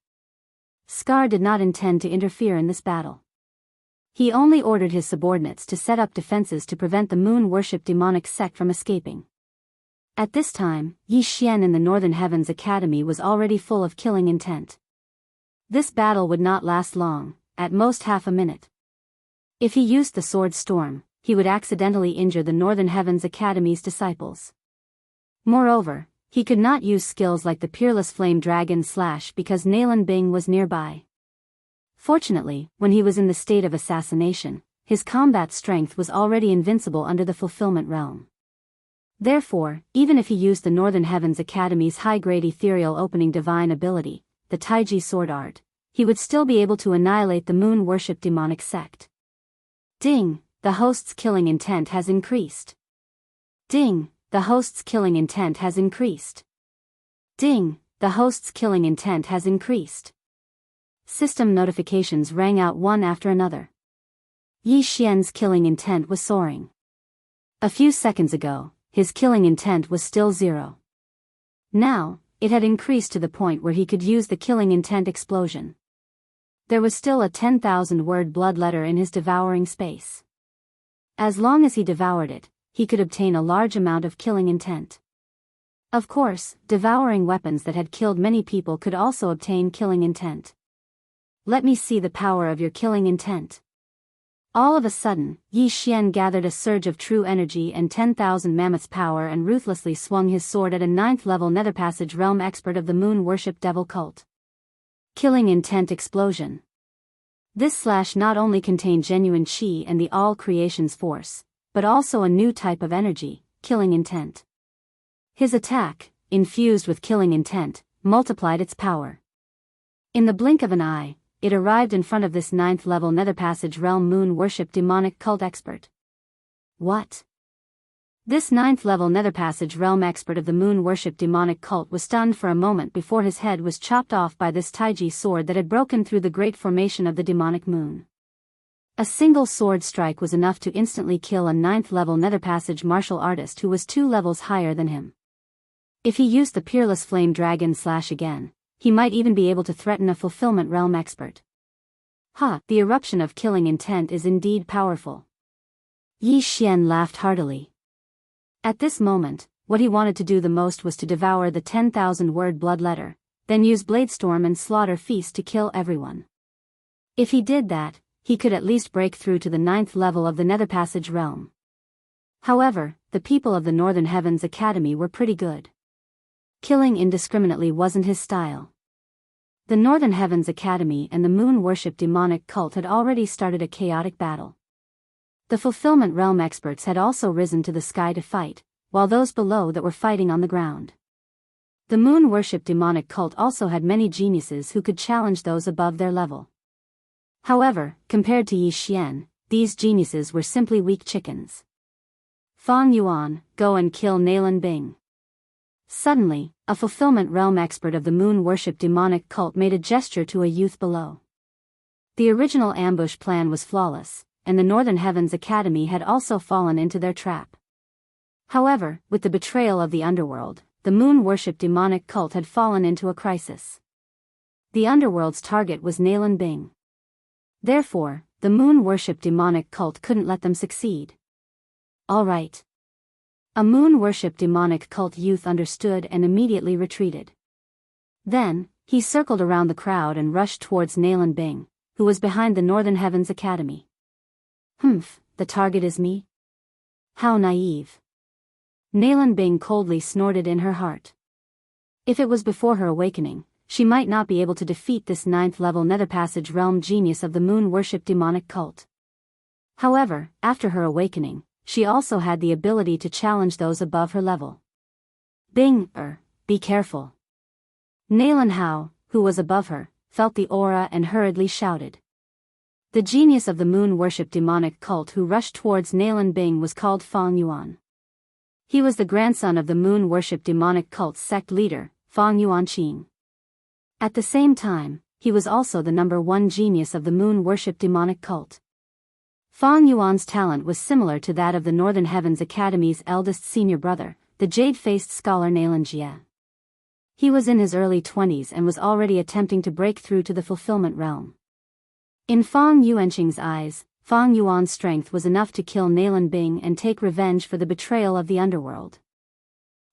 Scar did not intend to interfere in this battle. He only ordered his subordinates to set up defenses to prevent the Moon Worship Demonic Sect from escaping. At this time, Yi Xian in the Northern Heavens Academy was already full of killing intent. This battle would not last long, at most half a minute. If he used the Sword Storm, he would accidentally injure the Northern Heavens Academy's disciples. Moreover, he could not use skills like the Peerless Flame Dragon Slash because Nalan Bing was nearby. Fortunately, when he was in the state of assassination, his combat strength was already invincible under the Fulfillment Realm. Therefore, even if he used the Northern Heavens Academy's high-grade ethereal opening divine ability, the Taiji Sword Art, he would still be able to annihilate the Moon Worship Demonic Sect. Ding, the host's killing intent has increased. Ding, the host's killing intent has increased. Ding, the host's killing intent has increased. System notifications rang out one after another. Yi Xian's killing intent was soaring. A few seconds ago, his killing intent was still 0. Now, it had increased to the point where he could use the killing intent explosion. There was still a 10,000-word blood letter in his devouring space. As long as he devoured it, he could obtain a large amount of killing intent. Of course, devouring weapons that had killed many people could also obtain killing intent. Let me see the power of your killing intent. All of a sudden, Yi Xian gathered a surge of true energy and 10,000 mammoths power and ruthlessly swung his sword at a 9th-level Netherpassage Realm expert of the Moon Worship Devil Cult. Killing intent explosion. This slash not only contained genuine chi and the all creation's force, but also a new type of energy, killing intent. His attack, infused with killing intent, multiplied its power. In the blink of an eye, it arrived in front of this 9th-level Netherpassage Realm Moon Worship Demonic Cult expert. What? This 9th-level Netherpassage realm expert of the moon-worship demonic cult was stunned for a moment before his head was chopped off by this Taiji sword that had broken through the great formation of the demonic moon. A single sword strike was enough to instantly kill a 9th-level Netherpassage martial artist who was 2 levels higher than him. If he used the Peerless Flame Dragon Slash again, he might even be able to threaten a Fulfillment Realm expert. The eruption of killing intent is indeed powerful. Yi Xian laughed heartily. At this moment, what he wanted to do the most was to devour the 10,000-word blood letter, then use Bladestorm and Slaughter Feast to kill everyone. If he did that, he could at least break through to the 9th level of the Netherpassage realm. However, the people of the Northern Heavens Academy were pretty good. Killing indiscriminately wasn't his style. The Northern Heavens Academy and the Moon Worship demonic cult had already started a chaotic battle. The Fulfillment Realm experts had also risen to the sky to fight, while those below that were fighting on the ground. The Moon Worship demonic cult also had many geniuses who could challenge those above their level. However, compared to Yi Xian, these geniuses were simply weak chickens. Fang Yuan, go and kill Nalan Bing. Suddenly, a Fulfillment Realm expert of the Moon Worship demonic cult made a gesture to a youth below. The original ambush plan was flawless, and the Northern Heavens Academy had also fallen into their trap. However, with the betrayal of the underworld, the Moon Worship demonic cult had fallen into a crisis. The underworld's target was Nalan Bing. Therefore, the Moon Worship demonic cult couldn't let them succeed. All right. A Moon Worship demonic cult youth understood and immediately retreated. Then, he circled around the crowd and rushed towards Nalan Bing, who was behind the Northern Heavens Academy. The target is me? How naive. Nalan Bing coldly snorted in her heart. If it was before her awakening, she might not be able to defeat this 9th-level Netherpassage realm genius of the Moon Worship demonic cult. However, after her awakening, she also had the ability to challenge those above her level. Bing, be careful. Nalan Hao, who was above her, felt the aura and hurriedly shouted. The genius of the Moon Worship demonic cult who rushed towards Nalan Bing was called Fang Yuan. He was the grandson of the Moon Worship demonic cult's sect leader, Fang Yuanqing. At the same time, he was also the #1 genius of the Moon Worship demonic cult. Fang Yuan's talent was similar to that of the Northern Heavens Academy's eldest senior brother, the jade-faced scholar Nalan Jie. He was in his early 20s and was already attempting to break through to the Fulfillment Realm. In Fang Yuanqing's eyes, Fang Yuan's strength was enough to kill Nalan Bing and take revenge for the betrayal of the underworld.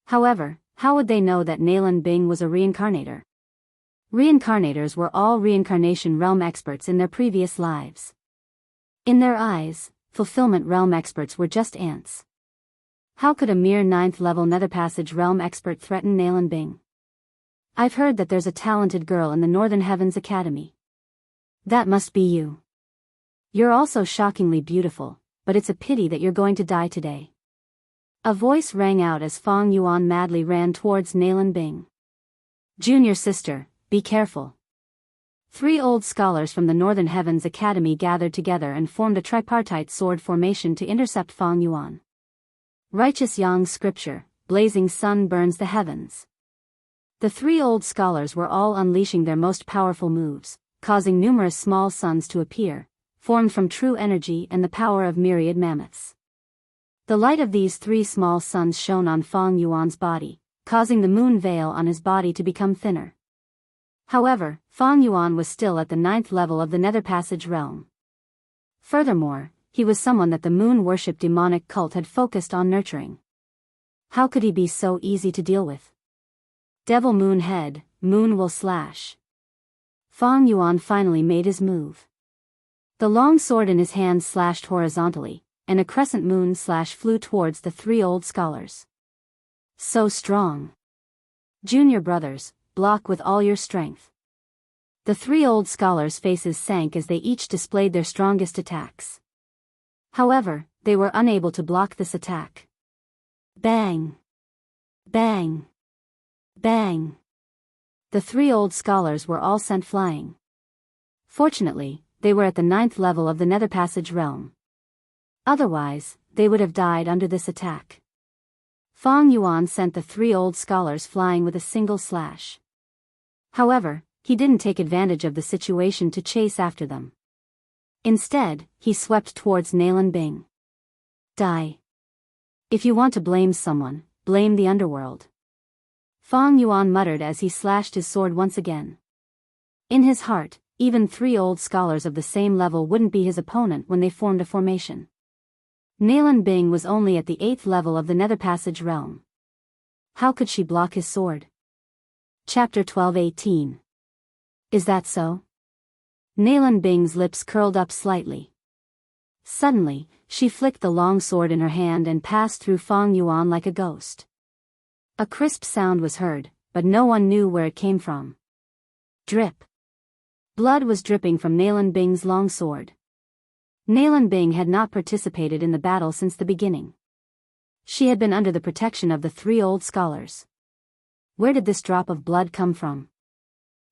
However, how would they know that Nalan Bing was a reincarnator? Reincarnators were all reincarnation realm experts in their previous lives. In their eyes, Fulfillment Realm experts were just ants. How could a mere 9th-level Netherpassage realm expert threaten Nalan Bing? I've heard that there's a talented girl in the Northern Heavens Academy. That must be you. You're also shockingly beautiful, but it's a pity that you're going to die today. A voice rang out as Fang Yuan madly ran towards Nalan Bing. Junior sister, be careful. 3 old scholars from the Northern Heavens Academy gathered together and formed a tripartite sword formation to intercept Fang Yuan. Righteous Yang scripture, blazing sun burns the heavens. The 3 old scholars were all unleashing their most powerful moves, causing numerous small suns to appear, formed from true energy and the power of myriad mammoths. The light of these 3 small suns shone on Fang Yuan's body, causing the moon veil on his body to become thinner. However, Fang Yuan was still at the 9th level of the Netherpassage realm. Furthermore, he was someone that the Moon Worship demonic cult had focused on nurturing. How could he be so easy to deal with? Devil Moon Head, Moon will slash. Fang Yuan finally made his move. The long sword in his hand slashed horizontally, and a crescent moon slash flew towards the 3 old scholars. So strong. Junior brothers, block with all your strength. The 3 old scholars' faces sank as they each displayed their strongest attacks. However, they were unable to block this attack. Bang! Bang! Bang! The 3 old scholars were all sent flying. Fortunately, they were at the 9th level of the Netherpassage realm. Otherwise, they would have died under this attack. Fang Yuan sent the 3 old scholars flying with a single slash. However, he didn't take advantage of the situation to chase after them. Instead, he swept towards Nalan Bing. Die. If you want to blame someone, blame the underworld. Fang Yuan muttered as he slashed his sword once again. In his heart, even 3 old scholars of the same level wouldn't be his opponent when they formed a formation. Nalan Bing was only at the 8th level of the Nether Passage realm. How could she block his sword? Chapter 12:18. Is that so? Nalan Bing's lips curled up slightly. Suddenly, she flicked the long sword in her hand and passed through Fang Yuan like a ghost. A crisp sound was heard, but no one knew where it came from. Drip. Blood was dripping from Nalan Bing's long sword. Nalan Bing had not participated in the battle since the beginning. She had been under the protection of the 3 old scholars. Where did this drop of blood come from?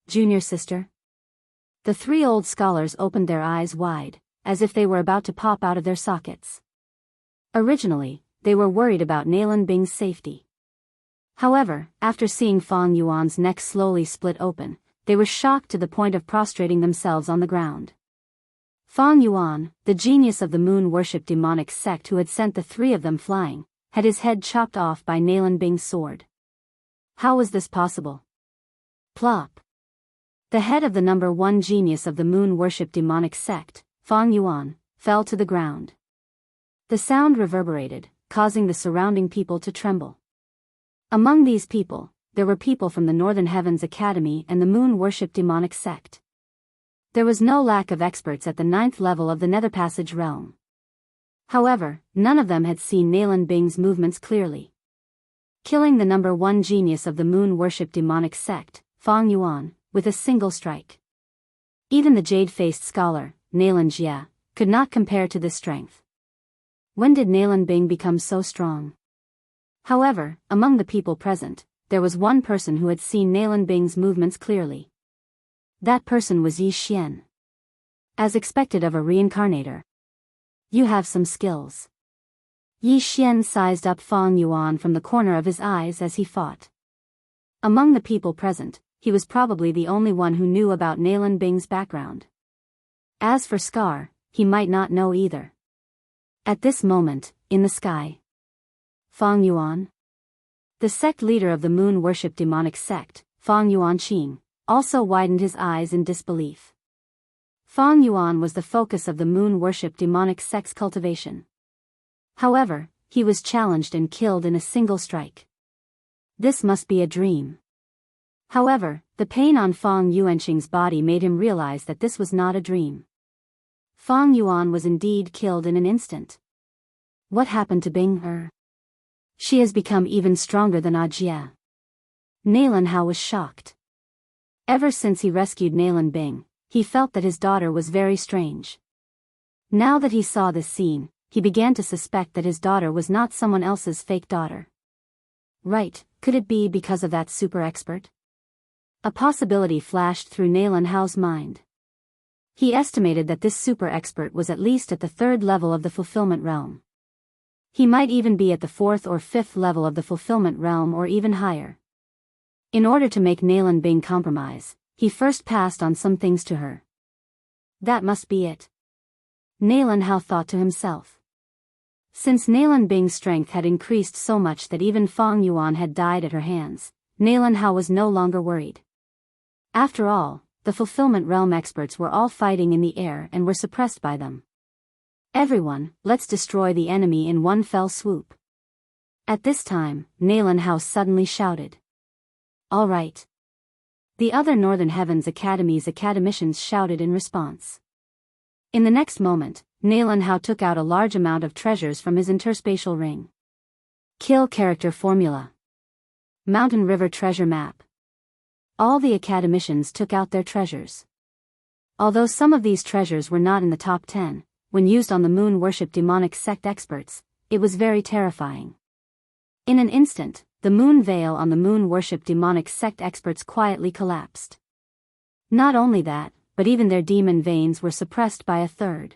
Junior sister? The 3 old scholars opened their eyes wide, as if they were about to pop out of their sockets. Originally, they were worried about Nalan Bing's safety. However, after seeing Fang Yuan's neck slowly split open, they were shocked to the point of prostrating themselves on the ground. Fang Yuan, the genius of the moon worship demonic sect who had sent the 3 of them flying, had his head chopped off by Nalan Bing's sword. How was this possible? Plop. The head of the number 1 genius of the moon worship demonic sect, Fang Yuan, fell to the ground. The sound reverberated, causing the surrounding people to tremble. Among these people, there were people from the Northern Heavens Academy and the moon worship demonic sect. There was no lack of experts at the 9th level of the Nether Passage realm. However, none of them had seen Nalan Bing's movements clearly. Killing the number 1 genius of the moon worship demonic sect, Fang Yuan, with a single strike. Even the jade-faced scholar, Nalan Jia, could not compare to this strength. When did Nalan Bing become so strong? However, among the people present, there was one person who had seen Nalan Bing's movements clearly. That person was Yi Xian. As expected of a reincarnator. You have some skills. Yi Xian sized up Fang Yuan from the corner of his eyes as he fought. Among the people present, he was probably the only one who knew about Nalan Bing's background. As for Scar, he might not know either. At this moment, in the sky. Fang Yuan? The sect leader of the moon worship demonic sect, Fang Yuan Qing, also widened his eyes in disbelief. Fang Yuan was the focus of the moon worship demonic sect's cultivation. However, he was challenged and killed in a single strike. This must be a dream. However, the pain on Fang Yuanqing's body made him realize that this was not a dream. Fang Yuan was indeed killed in an instant. What happened to Bing? She has become even stronger than Ajia. Nalan Hao was shocked. Ever since he rescued Nalan Bing, he felt that his daughter was very strange. Now that he saw this scene, he began to suspect that his daughter was not someone else's fake daughter. Right, could it be because of that super expert? A possibility flashed through Nalan Hao's mind. He estimated that this super expert was at least at the 3rd level of the fulfillment realm. He might even be at the 4th or 5th level of the fulfillment realm or even higher. In order to make Nalan Bing compromise, he first passed on some things to her. That must be it. Nalan Hao thought to himself. Since Nalan Bing's strength had increased so much that even Fang Yuan had died at her hands, Nalan Hao was no longer worried. After all, the fulfillment realm experts were all fighting in the air and were suppressed by them. Everyone, let's destroy the enemy in one fell swoop. At this time, Nalan Hao suddenly shouted. All right. The other Northern Heavens Academy's academicians shouted in response. In the next moment, Nalan Hao took out a large amount of treasures from his interspatial ring. Kill character formula. Mountain River treasure map. All the academicians took out their treasures. Although some of these treasures were not in the top 10, when used on the moon worship demonic sect experts, it was very terrifying. In an instant, the moon veil on the moon worship demonic sect experts quietly collapsed. Not only that, but even their demon veins were suppressed by a third.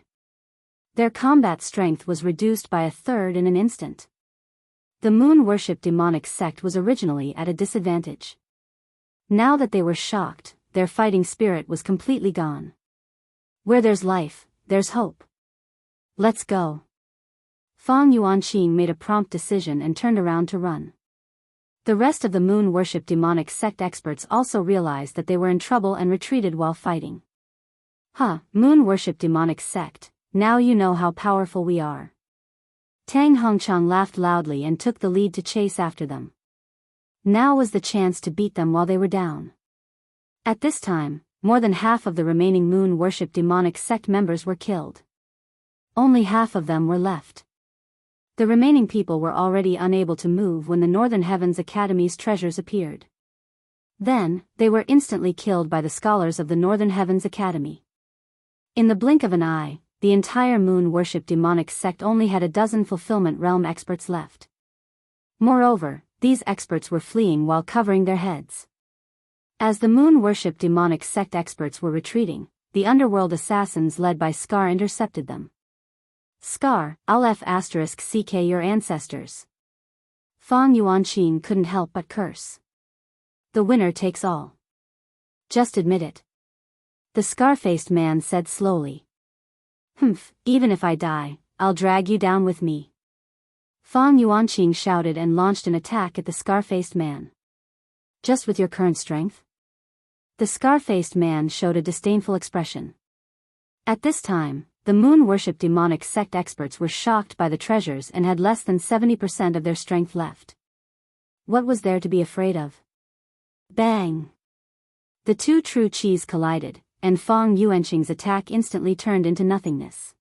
Their combat strength was reduced by a third in an instant. The moon-worship demonic sect was originally at a disadvantage. Now that they were shocked, their fighting spirit was completely gone. Where there's life, there's hope. Let's go. Fang Yuanqing made a prompt decision and turned around to run. The rest of the moon-worship demonic sect experts also realized that they were in trouble and retreated while fighting. Moon-worship demonic sect, now you know how powerful we are. Tang Hongchang laughed loudly and took the lead to chase after them. Now was the chance to beat them while they were down. At this time, more than half of the remaining moon-worship demonic sect members were killed. Only half of them were left. The remaining people were already unable to move when the Northern Heavens Academy's treasures appeared. Then, they were instantly killed by the scholars of the Northern Heavens Academy. In the blink of an eye, the entire moon-worship demonic sect only had a dozen fulfillment realm experts left. Moreover, these experts were fleeing while covering their heads. As the moon-worship demonic sect experts were retreating, the underworld assassins led by Scar intercepted them. Scar, **CK your ancestors. Fang Yuanqing couldn't help but curse. The winner takes all. Just admit it. The scar-faced man said slowly. Even if I die, I'll drag you down with me. Fang Yuanqing shouted and launched an attack at the scar-faced man. Just with your current strength? The scar-faced man showed a disdainful expression. At this time, the moon-worship demonic sect experts were shocked by the treasures and had less than 70% of their strength left. What was there to be afraid of? Bang! The two true chis collided, and Fang Yuanqing's attack instantly turned into nothingness.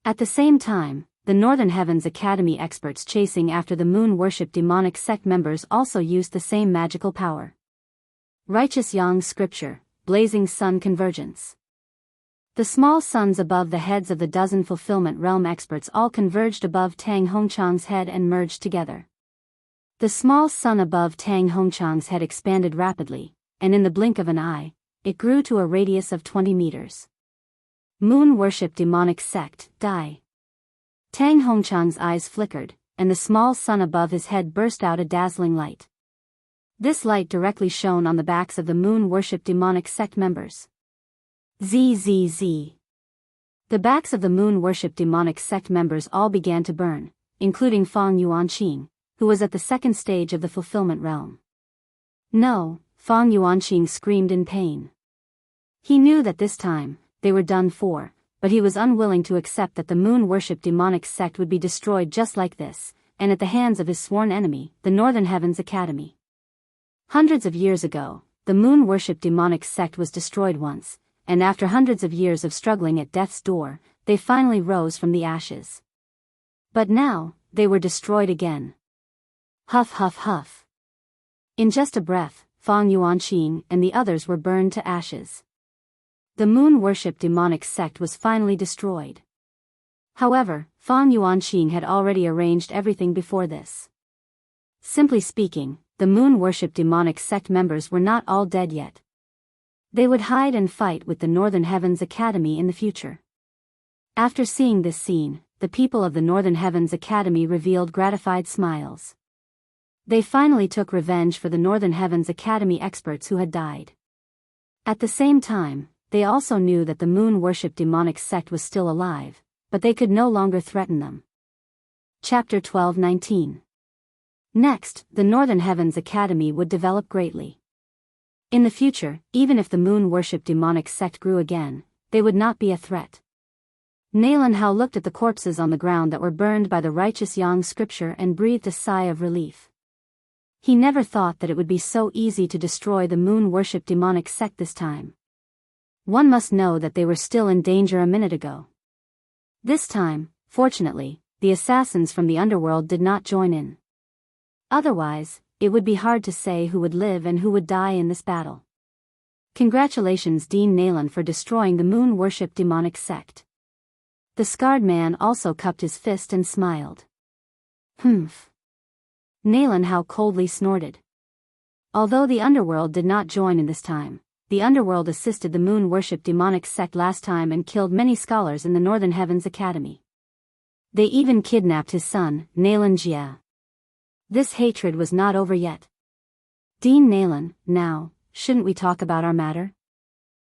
At the same time, the Northern Heavens Academy experts chasing after the moon-worship demonic sect members also used the same magical power. Righteous Yang Scripture, Blazing Sun Convergence. The small suns above the heads of the dozen fulfillment realm experts all converged above Tang Hongchang's head and merged together. The small sun above Tang Hongchang's head expanded rapidly, and in the blink of an eye, it grew to a radius of 20 meters. Moon-worship demonic sect, die. Tang Hongchang's eyes flickered, and the small sun above his head burst out a dazzling light. This light directly shone on the backs of the moon-worship demonic sect members. ZZZ. The backs of the moon-worship demonic sect members all began to burn, including Fang Yuanqing, who was at the second stage of the fulfillment realm. No, Fang Yuanqing screamed in pain. He knew that this time, they were done for, but he was unwilling to accept that the moon-worship demonic sect would be destroyed just like this, and at the hands of his sworn enemy, the Northern Heavens Academy. Hundreds of years ago, the moon-worship demonic sect was destroyed once, and after hundreds of years of struggling at death's door, they finally rose from the ashes. But now, they were destroyed again. Huff huff huff. In just a breath, Fang Yuanqing and the others were burned to ashes. The moon-worship demonic sect was finally destroyed. However, Fang Yuanqing had already arranged everything before this. Simply speaking, the moon-worship demonic sect members were not all dead yet. They would hide and fight with the Northern Heavens Academy in the future. After seeing this scene, the people of the Northern Heavens Academy revealed gratified smiles. They finally took revenge for the Northern Heavens Academy experts who had died. At the same time, they also knew that the moon-worship demonic sect was still alive, but they could no longer threaten them. Chapter 12:19. Next, the Northern Heavens Academy would develop greatly. In the future, even if the moon-worship demonic sect grew again, they would not be a threat. Nalan Hao looked at the corpses on the ground that were burned by the righteous Yang Scripture and breathed a sigh of relief. He never thought that it would be so easy to destroy the moon-worship demonic sect this time. One must know that they were still in danger a minute ago. This time, fortunately, the assassins from the underworld did not join in. Otherwise, it would be hard to say who would live and who would die in this battle. Congratulations Dean Nalan for destroying the moon-worship demonic sect. The scarred man also cupped his fist and smiled. Humph. Nalan Hao coldly snorted. Although the underworld did not join in this time, the underworld assisted the moon-worship demonic sect last time and killed many scholars in the Northern Heavens Academy. They even kidnapped his son, Nalan Jia. This hatred was not over yet. Dean Nalan, now, shouldn't we talk about our matter?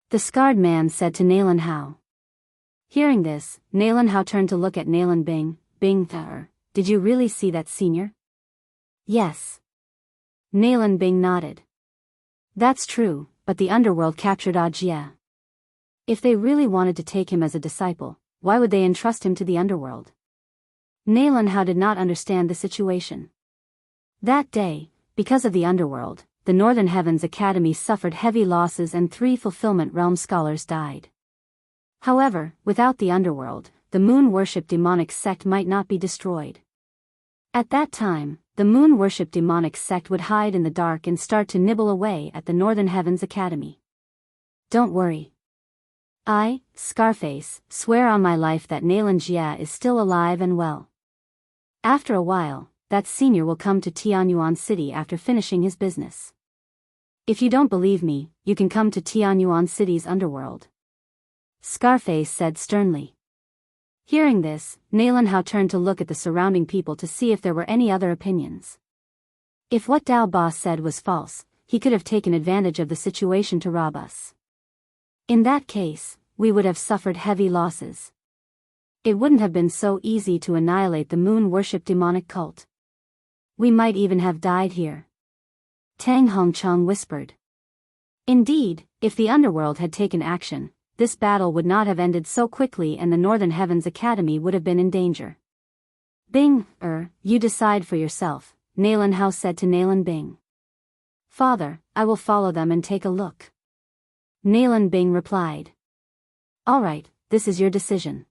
The scarred man said to Nalan Hao. Hearing this, Nalan Hao turned to look at Nalan Bing. Bing, did you really see that, senior? Yes. Nalan Bing nodded. That's true, but the underworld captured Jia. If they really wanted to take him as a disciple, why would they entrust him to the underworld? Nalan Hao did not understand the situation. That day, because of the underworld, the Northern Heavens Academy suffered heavy losses and 3 fulfillment realm scholars died. However, without the underworld, the moon-worship demonic sect might not be destroyed. At that time, the moon-worship demonic sect would hide in the dark and start to nibble away at the Northern Heavens Academy. Don't worry. I, Scarface, swear on my life that Nalan Jia is still alive and well. After a while, that senior will come to Tianyuan City after finishing his business. If you don't believe me, you can come to Tianyuan City's underworld. Scarface said sternly. Hearing this, Nalan Hao turned to look at the surrounding people to see if there were any other opinions. If what Dao Boss said was false, he could have taken advantage of the situation to rob us. In that case, we would have suffered heavy losses. It wouldn't have been so easy to annihilate the moon-worship demonic cult. We might even have died here. Tang Hongcheng whispered. Indeed, if the underworld had taken action, this battle would not have ended so quickly and the Northern Heavens Academy would have been in danger. Bing, you decide for yourself, Nalan Hao said to Nalan Bing. Father, I will follow them and take a look. Nalan Bing replied. All right, this is your decision.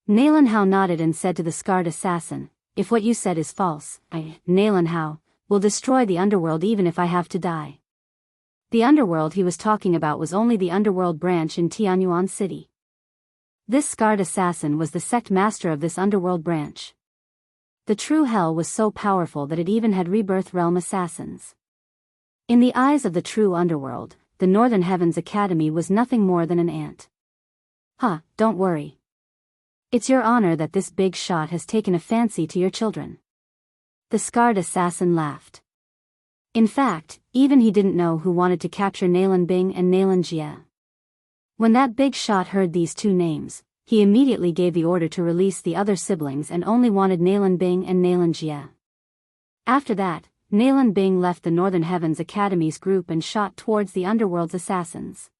Nalan Hao nodded and said to the scarred assassin, if what you said is false, I, Nalan Hao, will destroy the underworld even if I have to die. The underworld he was talking about was only the underworld branch in Tianyuan City. This scarred assassin was the sect master of this underworld branch. The true hell was so powerful that it even had rebirth realm assassins. In the eyes of the true underworld, the Northern Heavens Academy was nothing more than an ant. Don't worry. It's your honor that this big shot has taken a fancy to your children. The scarred assassin laughed. In fact, even he didn't know who wanted to capture Nalan Bing and Nalan Jia. When that big shot heard these 2 names, he immediately gave the order to release the other siblings and only wanted Nalan Bing and Nalan Jia. After that, Nalan Bing left the Northern Heavens Academy's group and shot towards the underworld's assassins.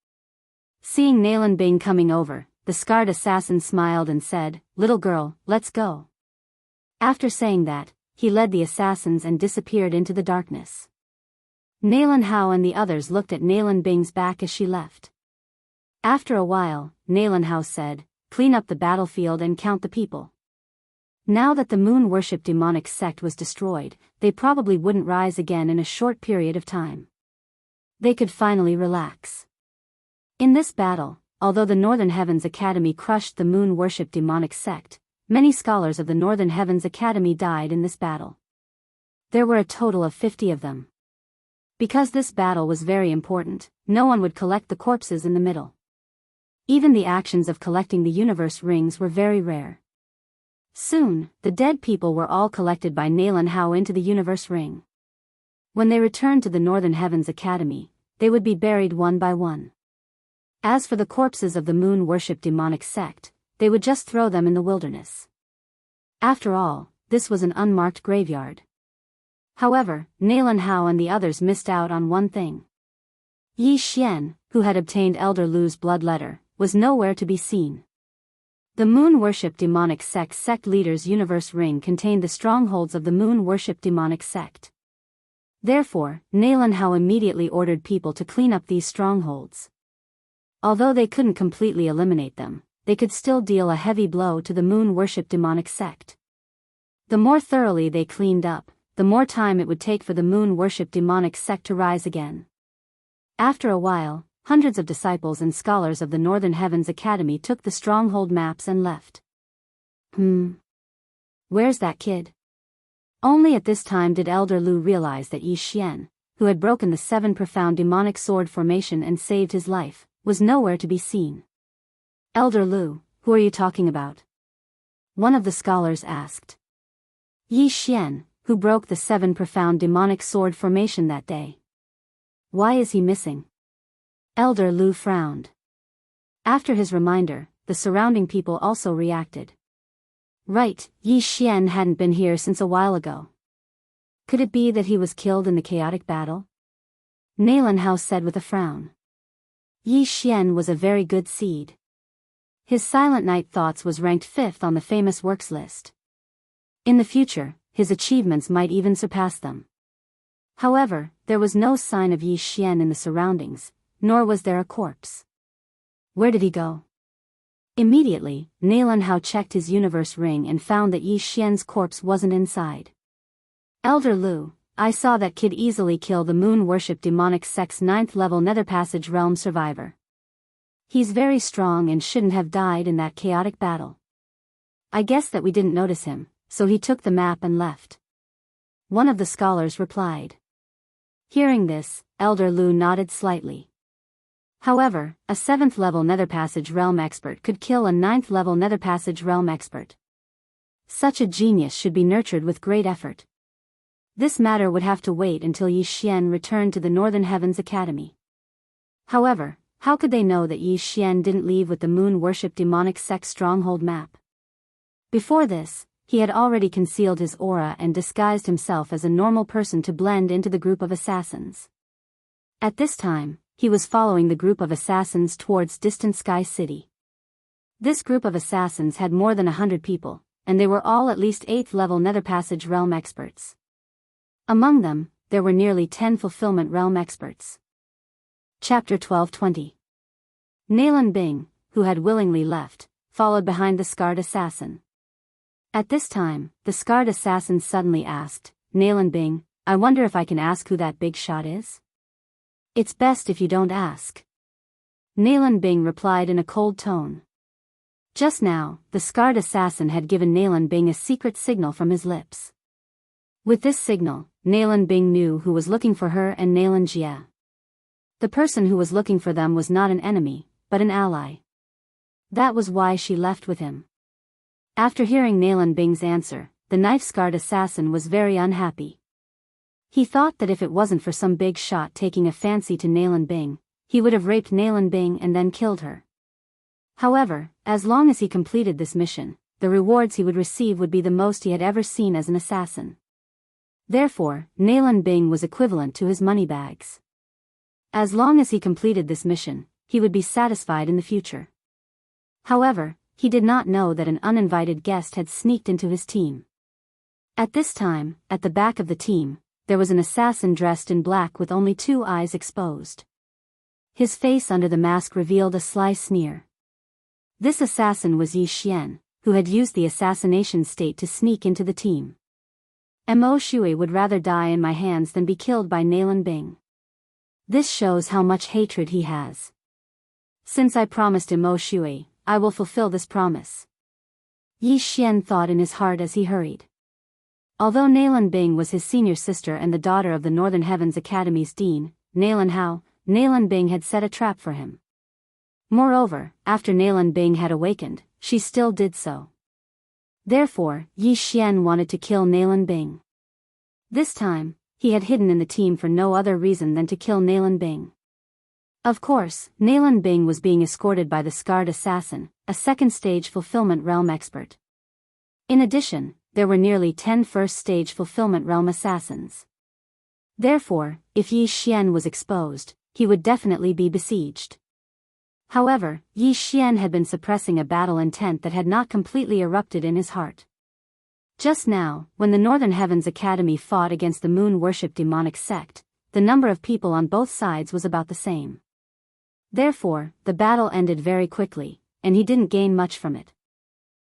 Seeing Nalan Bing coming over, the scarred assassin smiled and said, little girl, let's go. After saying that, he led the assassins and disappeared into the darkness. Nalan Hao and the others looked at Nalan Bing's back as she left. After a while, Nalan Hao said, clean up the battlefield and count the people. Now that the moon-worship demonic sect was destroyed, they probably wouldn't rise again in a short period of time. They could finally relax. In this battle, although the Northern Heavens Academy crushed the moon-worship demonic sect, many scholars of the Northern Heavens Academy died in this battle. There were a total of 50 of them. Because this battle was very important, no one would collect the corpses in the middle. Even the actions of collecting the universe rings were very rare. Soon, the dead people were all collected by Nalan Hao into the universe ring. When they returned to the Northern Heavens Academy, they would be buried one by one. As for the corpses of the moon-worship demonic sect, they would just throw them in the wilderness. After all, this was an unmarked graveyard. However, Nalan Hao and the others missed out on one thing. Yi Xian, who had obtained Elder Lu's blood letter, was nowhere to be seen. The moon-worship demonic sect leader's universe ring contained the strongholds of the moon-worship demonic sect. Therefore, Nalan Hao immediately ordered people to clean up these strongholds. Although they couldn't completely eliminate them, they could still deal a heavy blow to the moon-worship demonic sect. The more thoroughly they cleaned up, the more time it would take for the moon-worship demonic sect to rise again. After a while, hundreds of disciples and scholars of the Northern Heavens Academy took the stronghold maps and left. Where's that kid? Only at this time did Elder Lu realize that Yi Xian, who had broken the 7 profound demonic sword formation and saved his life, was nowhere to be seen. "Elder Lu, who are you talking about?" one of the scholars asked. "Yi Xian, who broke the 7 profound demonic sword formation that day." "Why is he missing?" Elder Lu frowned. After his reminder, the surrounding people also reacted. "Right, Yi Xian hadn't been here since a while ago. Could it be that he was killed in the chaotic battle?" Nalan Hao said with a frown. Yi Xian was a very good seed. His Silent Night Thoughts was ranked 5th on the famous works list. In the future, his achievements might even surpass them. However, there was no sign of Yi Xian in the surroundings, nor was there a corpse. Where did he go? Immediately, Nalan Hao checked his universe ring and found that Yi Xian's corpse wasn't inside. "Elder Lu, I saw that kid easily kill the moon worship demonic sect's 9th level Nether Passage realm survivor. He's very strong and shouldn't have died in that chaotic battle. I guess that we didn't notice him, so he took the map and left," one of the scholars replied. Hearing this, Elder Lu nodded slightly. However, a 7th level Nether Passage realm expert could kill a 9th level Nether Passage realm expert. Such a genius should be nurtured with great effort. This matter would have to wait until Yi Xian returned to the Northern Heavens Academy. However, how could they know that Yi Xian didn't leave with the moon worship demonic sect stronghold map? Before this, he had already concealed his aura and disguised himself as a normal person to blend into the group of assassins. At this time, he was following the group of assassins towards distant Sky City. This group of assassins had more than 100 people, and they were all at least 8th level Nether Passage realm experts. Among them, there were nearly 10 fulfillment realm experts. Chapter 12:20. Nalan Bing, who had willingly left, followed behind the scarred assassin. At this time, the scarred assassin suddenly asked, "Nalan Bing, I wonder if I can ask who that big shot is?" "It's best if you don't ask," Nalan Bing replied in a cold tone. Just now, the scarred assassin had given Nalan Bing a secret signal from his lips. With this signal, Nalan Bing knew who was looking for her and Nalan Jia. The person who was looking for them was not an enemy, but an ally. That was why she left with him. After hearing Nalan Bing's answer, the knife-scarred assassin was very unhappy. He thought that if it wasn't for some big shot taking a fancy to Nalan Bing, he would have raped Nalan Bing and then killed her. However, as long as he completed this mission, the rewards he would receive would be the most he had ever seen as an assassin. Therefore, Nalan Bing was equivalent to his money bags. As long as he completed this mission, he would be satisfied in the future. However, he did not know that an uninvited guest had sneaked into his team. At this time, at the back of the team, there was an assassin dressed in black with only 2 eyes exposed. His face under the mask revealed a sly sneer. This assassin was Yi Xian, who had used the assassination state to sneak into the team. Mo Shui would rather die in my hands than be killed by Nalan Bing. This shows how much hatred he has. Since I promised Mo Shui, I will fulfill this promise, Yi Xian thought in his heart as he hurried. Although Nalan Bing was his senior sister and the daughter of the Northern Heavens Academy's dean, Nalan Hao, Nalan Bing had set a trap for him. Moreover, after Nalan Bing had awakened, she still did so. Therefore, Yi Xian wanted to kill Nalan Bing. This time, he had hidden in the team for no other reason than to kill Nalan Bing. Of course, Nalan Bing was being escorted by the scarred assassin, a second-stage fulfillment realm expert. In addition, there were nearly 10 first-stage fulfillment realm assassins. Therefore, if Yi Xian was exposed, he would definitely be besieged. However, Yi Xian had been suppressing a battle intent that had not completely erupted in his heart. Just now, when the Northern Heavens Academy fought against the moon worship demonic sect, the number of people on both sides was about the same. Therefore, the battle ended very quickly, and he didn't gain much from it.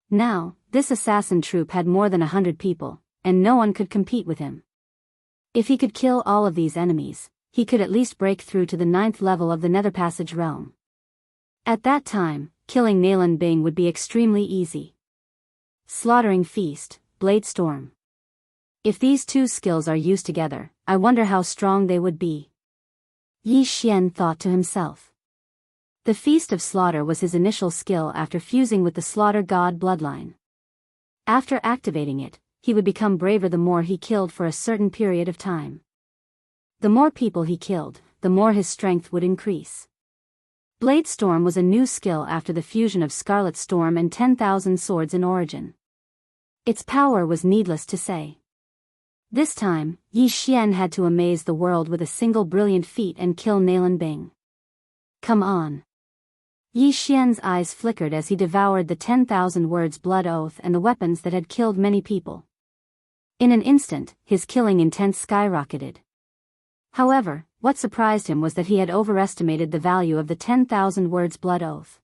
Now, this assassin troop had more than 100 people, and no one could compete with him. If he could kill all of these enemies, he could at least break through to the 9th level of the Nether Passage realm. At that time, killing Nalan Bing would be extremely easy. Slaughtering Feast, Blade Storm. If these two skills are used together, I wonder how strong they would be. Yi Xian thought to himself. The Feast of Slaughter was his initial skill after fusing with the Slaughter God bloodline. After activating it, he would become braver the more he killed for a certain period of time. The more people he killed, the more his strength would increase. Blade Storm was a new skill after the fusion of Scarlet Storm and 10,000 Swords in origin. Its power was needless to say. This time, Yi Xian had to amaze the world with a single brilliant feat and kill Nalan Bing. Come on. Yi Xian's eyes flickered as he devoured the 10,000 words blood oath and the weapons that had killed many people. In an instant, his killing intent skyrocketed. However, what surprised him was that he had overestimated the value of the 10,000 words blood oath.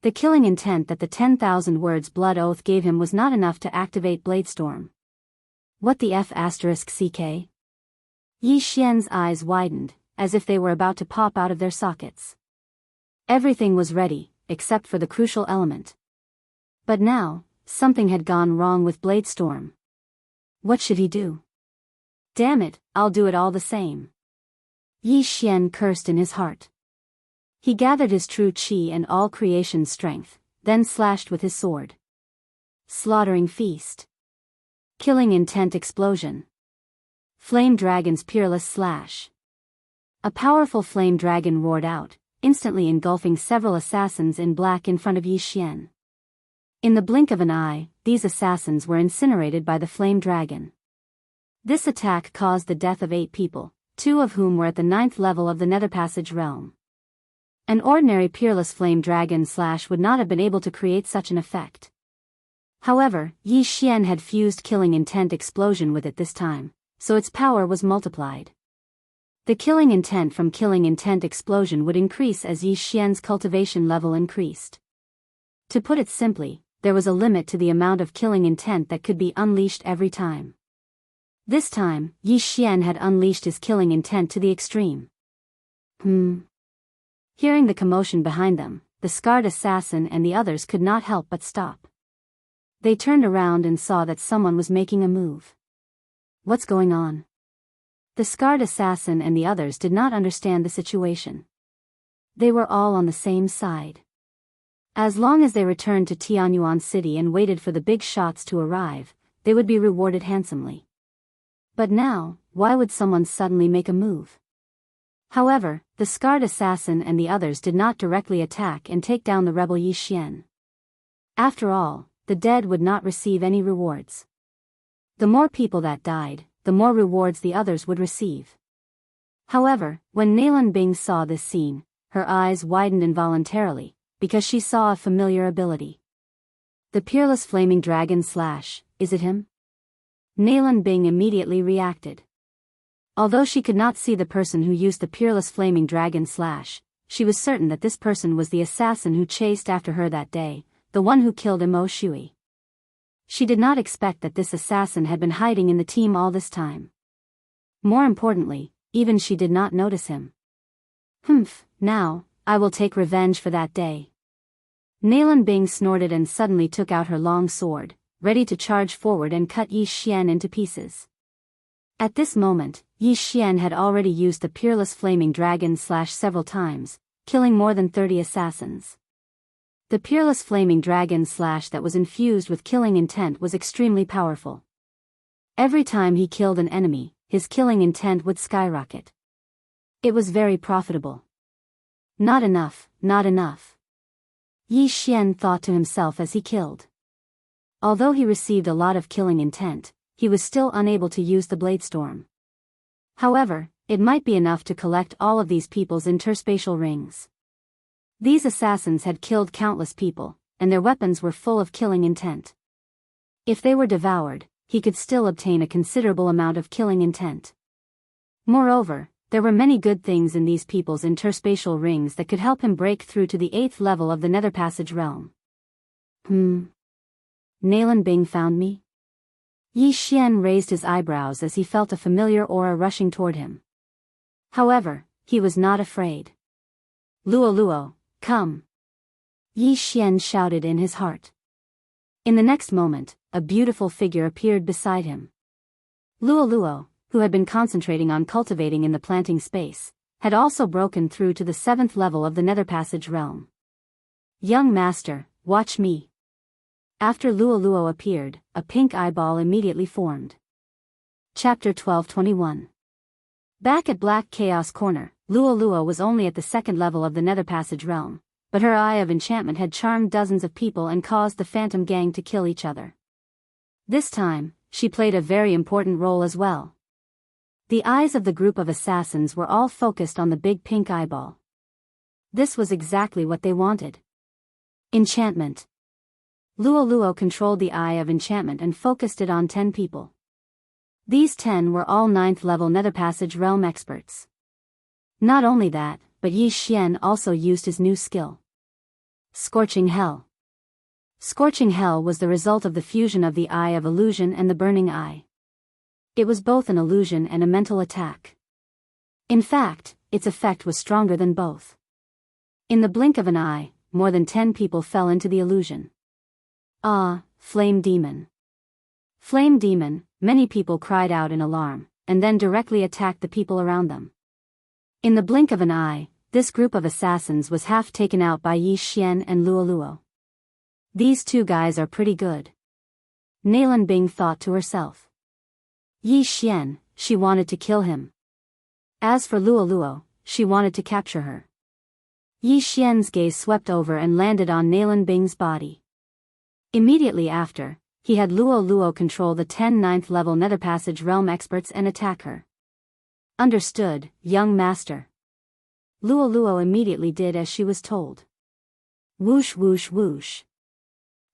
The killing intent that the 10,000 words blood oath gave him was not enough to activate Bladestorm. What the F***ck? Yi Xian's eyes widened, as if they were about to pop out of their sockets. Everything was ready, except for the crucial element. But now, something had gone wrong with Bladestorm. What should he do? Damn it, I'll do it all the same. Yi Xian cursed in his heart. He gathered his true qi and all creation's strength, then slashed with his sword. Slaughtering Feast. Killing Intent Explosion. Flame Dragon's Peerless Slash. A powerful flame dragon roared out, instantly engulfing several assassins in black in front of Yi Xian. In the blink of an eye, these assassins were incinerated by the flame dragon. This attack caused the death of 8 people, 2 of whom were at the 9th level of the Nether Passage realm. An ordinary peerless flame dragon slash would not have been able to create such an effect. However, Yi Xian had fused Killing Intent Explosion with it this time, so its power was multiplied. The killing intent from Killing Intent Explosion would increase as Yi Xian's cultivation level increased. To put it simply, there was a limit to the amount of killing intent that could be unleashed every time. This time, Yi Xian had unleashed his killing intent to the extreme. Hearing the commotion behind them, the scarred assassin and the others could not help but stop. They turned around and saw that someone was making a move. What's going on? The scarred assassin and the others did not understand the situation. They were all on the same side. As long as they returned to Tianyuan City and waited for the big shots to arrive, they would be rewarded handsomely. But now, why would someone suddenly make a move? However, the scarred assassin and the others did not directly attack and take down the rebel Yi Xian. After all, the dead would not receive any rewards. The more people that died, the more rewards the others would receive. However, when Nalan Bing saw this scene, her eyes widened involuntarily, because she saw a familiar ability. The Peerless Flaming Dragon Slash, is it him? Nalan Bing immediately reacted. Although she could not see the person who used the Peerless Flaming Dragon Slash, she was certain that this person was the assassin who chased after her that day, the one who killed Mo Shui. She did not expect that this assassin had been hiding in the team all this time. More importantly, even she did not notice him. Now, I will take revenge for that day. Nalan Bing snorted and suddenly took out her long sword, ready to charge forward and cut Yi Xian into pieces. At this moment, Yi Xian had already used the Peerless Flaming Dragon Slash several times, killing more than 30 assassins. The Peerless Flaming Dragon Slash that was infused with killing intent was extremely powerful. Every time he killed an enemy, his killing intent would skyrocket. It was very profitable. Not enough, not enough. Yi Xian thought to himself as he killed. Although he received a lot of killing intent, he was still unable to use the Bladestorm. However, it might be enough to collect all of these people's interspatial rings. These assassins had killed countless people, and their weapons were full of killing intent. If they were devoured, he could still obtain a considerable amount of killing intent. Moreover, there were many good things in these people's interspatial rings that could help him break through to the 8th level of the Nether Passage realm. Nalan Bing found me? Yi Xian raised his eyebrows as he felt a familiar aura rushing toward him. However, he was not afraid. Luo Luo, come! Yi Xian shouted in his heart. In the next moment, a beautiful figure appeared beside him. Luo, who had been concentrating on cultivating in the planting space, had also broken through to the 7th level of the Nether Passage realm. Young master, watch me. After Luo appeared, a pink eyeball immediately formed. Chapter 1221. Back at Black Chaos Corner, Luo was only at the 2nd level of the Nether Passage realm, but her eye of enchantment had charmed dozens of people and caused the Phantom Gang to kill each other. This time, she played a very important role as well. The eyes of the group of assassins were all focused on the big pink eyeball. This was exactly what they wanted. Enchantment. Luo controlled the eye of enchantment and focused it on 10 people. These 10 were all 9th level Nether Passage realm experts. Not only that, but Yi Xian also used his new skill. Scorching Hell. Scorching Hell was the result of the fusion of the Eye of Illusion and the Burning Eye. It was both an illusion and a mental attack. In fact, its effect was stronger than both. In the blink of an eye, more than 10 people fell into the illusion. Ah, Flame Demon. Flame Demon, many people cried out in alarm, and then directly attacked the people around them. In the blink of an eye, this group of assassins was half taken out by Yi Xian and Luo. These two guys are pretty good. Nalan Bing thought to herself. Yi Xian, she wanted to kill him. As for Luo, she wanted to capture her. Yi Xian's gaze swept over and landed on Nalan Bing's body. Immediately after, he had Luo control the 10 9th level Nether Passage realm experts and attack her. Understood, young master. Luo immediately did as she was told. Whoosh whoosh whoosh.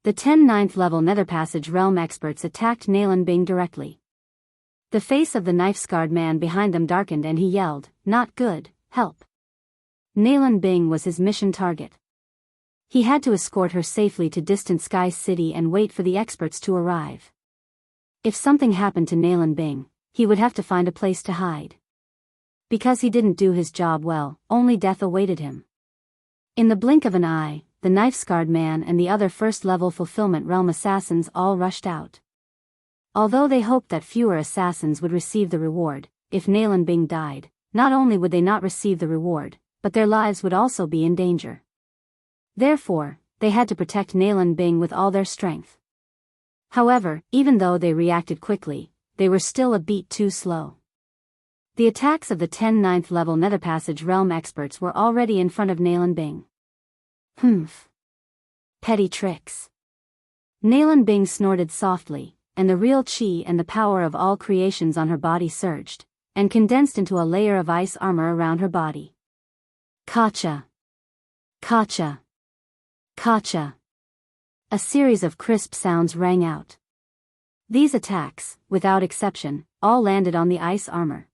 The 10 9th level Nether Passage realm experts attacked Nalan Bing directly. The face of the knife-scarred man behind them darkened and he yelled, "Not good, help." Nalan Bing was his mission target. He had to escort her safely to distant Sky City and wait for the experts to arrive. If something happened to Nalan Bing, he would have to find a place to hide. Because he didn't do his job well, only death awaited him. In the blink of an eye, the knife-scarred man and the other 1st level Fulfillment Realm assassins all rushed out. Although they hoped that fewer assassins would receive the reward, if Nalan Bing died, not only would they not receive the reward, but their lives would also be in danger. Therefore, they had to protect Nalan Bing with all their strength. However, even though they reacted quickly, they were still a beat too slow. The attacks of the 10 9th level Nether Passage realm experts were already in front of Nalan Bing. Humph. Petty tricks. Nalan Bing snorted softly, and the real chi and the power of all creations on her body surged, and condensed into a layer of ice armor around her body. Kacha. Kacha. Kacha. A series of crisp sounds rang out. These attacks, without exception, all landed on the ice armor.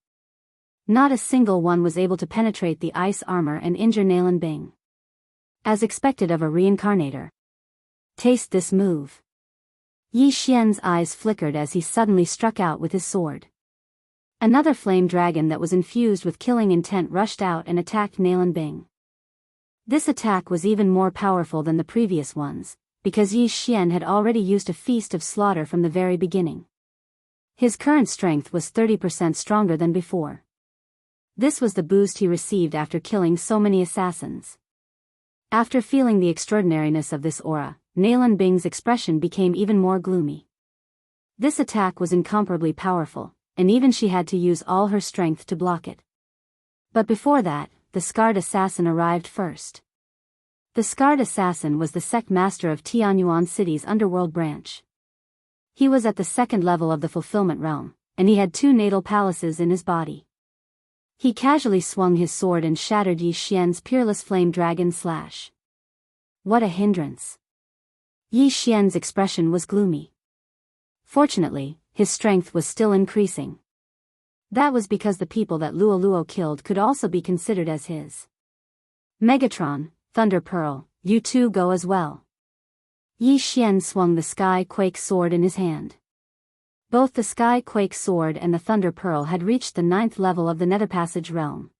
Not a single one was able to penetrate the ice armor and injure Nalan Bing. As expected of a reincarnator. Taste this move. Yi Xian's eyes flickered as he suddenly struck out with his sword. Another flame dragon that was infused with killing intent rushed out and attacked Nalan Bing. This attack was even more powerful than the previous ones, because Yi Xian had already used a feast of slaughter from the very beginning. His current strength was 30% stronger than before. This was the boost he received after killing so many assassins. After feeling the extraordinariness of this aura, Nalan Bing's expression became even more gloomy. This attack was incomparably powerful, and even she had to use all her strength to block it. But before that, the Scarred Assassin arrived first. The Scarred Assassin was the sect master of Tianyuan City's underworld branch. He was at the 2nd level of the Fulfillment Realm, and he had 2 natal palaces in his body. He casually swung his sword and shattered Yi Xian's peerless flame dragon slash. What a hindrance. Yi Xian's expression was gloomy. Fortunately, his strength was still increasing. That was because the people that Luo killed could also be considered as his. Megatron, Thunder Pearl, you two go as well. Yi Xian swung the Sky Quake sword in his hand. Both the Sky Quake sword and the Thunder Pearl had reached the 9th level of the Nether Passage realm.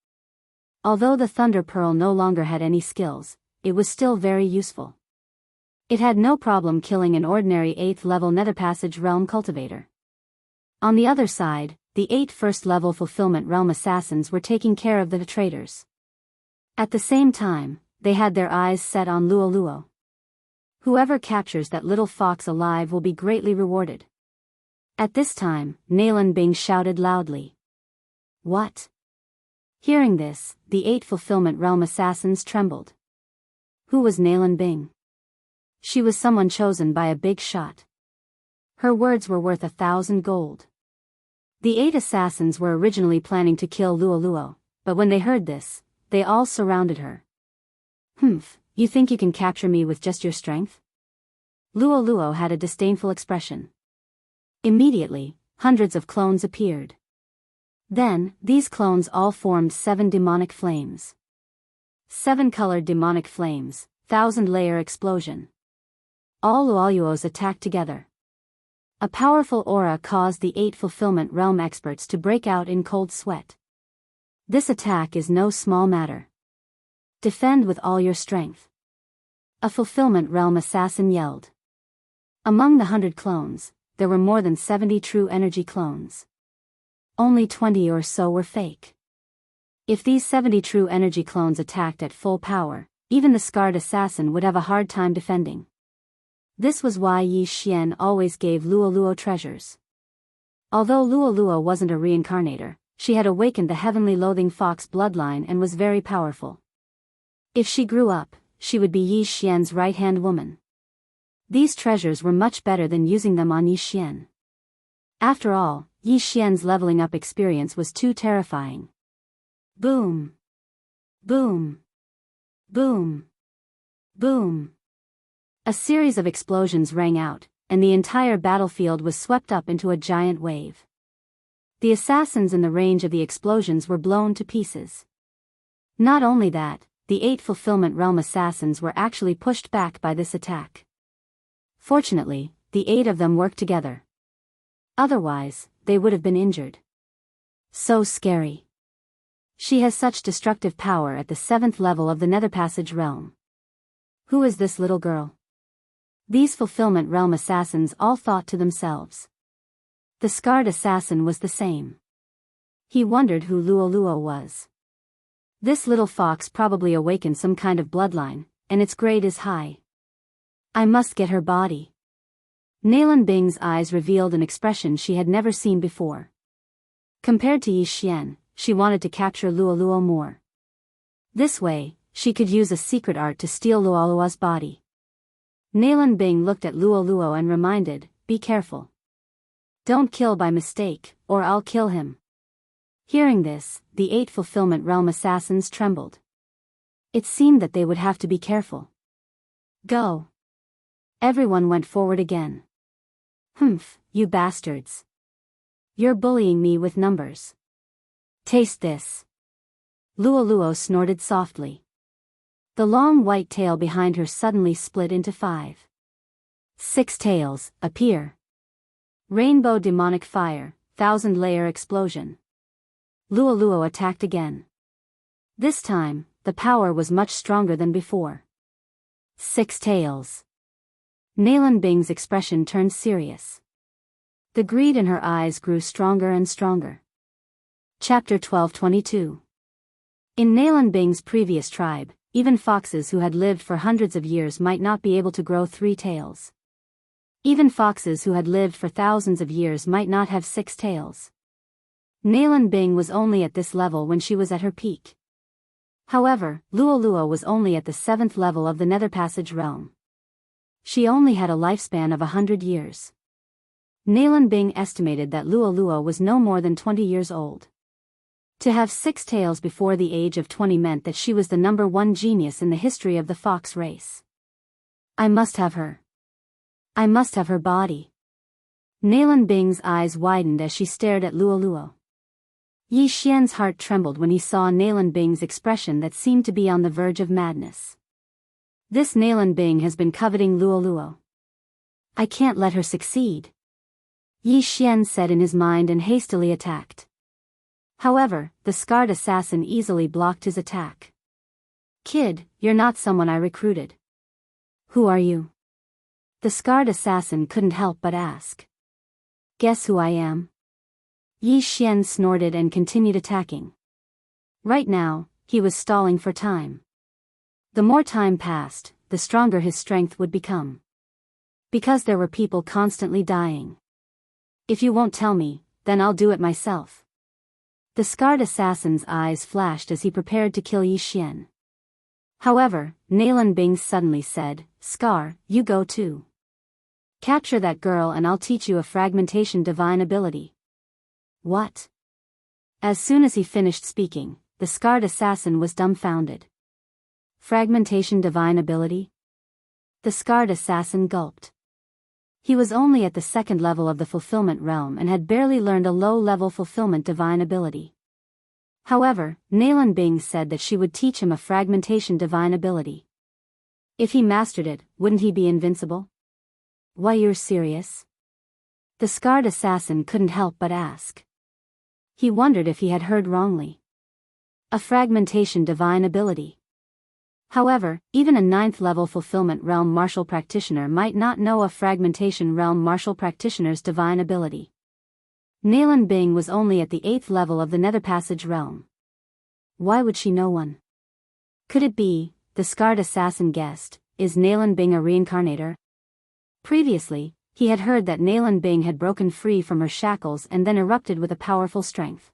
Although the Thunder Pearl no longer had any skills, it was still very useful. It had no problem killing an ordinary 8th level Nether Passage realm cultivator. On the other side, the 8 first-level Fulfillment Realm assassins were taking care of the traitors. At the same time, they had their eyes set on Luo. Whoever captures that little fox alive will be greatly rewarded. At this time, Nalan Bing shouted loudly. What? Hearing this, the 8 Fulfillment Realm assassins trembled. Who was Nalan Bing? She was someone chosen by a big shot. Her words were worth 1,000 gold. The 8 assassins were originally planning to kill Luo, but when they heard this, they all surrounded her. You think you can capture me with just your strength? Luo had a disdainful expression. Immediately, hundreds of clones appeared. Then, these clones all formed 7 demonic flames. 7 colored demonic flames, 1,000-layer explosion. All Luoyuos attacked together. A powerful aura caused the 8 Fulfillment Realm experts to break out in cold sweat. This attack is no small matter. Defend with all your strength. A Fulfillment Realm assassin yelled. Among the 100 clones, there were more than 70 true energy clones. Only 20 or so were fake. If these 70 true energy clones attacked at full power, even the scarred assassin would have a hard time defending. This was why Yi Xian always gave Luo treasures. Although Luo wasn't a reincarnator, she had awakened the heavenly loathing fox bloodline and was very powerful. If she grew up, she would be Yi Xian's right-hand woman. These treasures were much better than using them on Yi Xian. After all, Yi Xian's leveling up experience was too terrifying. Boom! Boom! Boom! Boom! A series of explosions rang out, and the entire battlefield was swept up into a giant wave. The assassins in the range of the explosions were blown to pieces. Not only that, the 8 Fulfillment Realm assassins were actually pushed back by this attack. Fortunately, the 8 of them worked together. Otherwise, they would have been injured. So scary. She has such destructive power at the 7th level of the Nether Passage realm. Who is this little girl? These Fulfillment Realm assassins all thought to themselves. The scarred assassin was the same. He wondered who Luo was. This little fox probably awakened some kind of bloodline, and its grade is high. I must get her body. Nalan Bing's eyes revealed an expression she had never seen before. Compared to Yi Xian, she wanted to capture Luo more. This way, she could use a secret art to steal Luo's body. Nalan Bing looked at Luo and reminded, be careful. Don't kill by mistake, or I'll kill him. Hearing this, the 8 Fulfillment Realm assassins trembled. It seemed that they would have to be careful. Go. Everyone went forward again. You bastards. You're bullying me with numbers. Taste this. Luo snorted softly. The long white tail behind her suddenly split into 5. 6 tails, appear. Rainbow demonic fire, 1,000-layer explosion. Luo attacked again. This time, the power was much stronger than before. 6 tails. Nalan Bing's expression turned serious. The greed in her eyes grew stronger and stronger. Chapter 1222. In Nalan Bing's previous tribe, even foxes who had lived for hundreds of years might not be able to grow 3 tails. Even foxes who had lived for thousands of years might not have 6 tails. Nalan Bing was only at this level when she was at her peak. However, Luo was only at the 7th level of the Nether Passage realm. She only had a lifespan of 100 years. Nalan Bing estimated that Luo was no more than 20 years old. To have 6 tails before the age of 20 meant that she was the #1 genius in the history of the fox race. I must have her. I must have her body. Nalan Bing's eyes widened as she stared at Luo. Yi Xian's heart trembled when he saw Nalan Bing's expression that seemed to be on the verge of madness. This Nalan Bing has been coveting Luo. I can't let her succeed. Yi Xian said in his mind and hastily attacked. However, the scarred assassin easily blocked his attack. Kid, you're not someone I recruited. Who are you? The scarred assassin couldn't help but ask. Guess who I am? Yi Xian snorted and continued attacking. Right now, he was stalling for time. The more time passed, the stronger his strength would become. Because there were people constantly dying. If you won't tell me, then I'll do it myself. The scarred assassin's eyes flashed as he prepared to kill Yi Xian. However, Nalan Bing suddenly said, Scar, you go too. Capture that girl and I'll teach you a fragmentation divine ability. What? As soon as he finished speaking, the scarred assassin was dumbfounded. Fragmentation divine ability? The scarred assassin gulped. He was only at the second level of the fulfillment realm and had barely learned a low-level fulfillment divine ability. However, Nalan Bing said that she would teach him a fragmentation divine ability. If he mastered it, wouldn't he be invincible? Why, you're serious? The scarred assassin couldn't help but ask. He wondered if he had heard wrongly. A fragmentation divine ability. However, even a 9th-level fulfillment realm martial practitioner might not know a fragmentation realm martial practitioner's divine ability. Nalan Bing was only at the 8th level of the Nether Passage realm. Why would she know one? Could it be, the scarred assassin guessed, is Nalan Bing a reincarnator? Previously, he had heard that Nalan Bing had broken free from her shackles and then erupted with a powerful strength.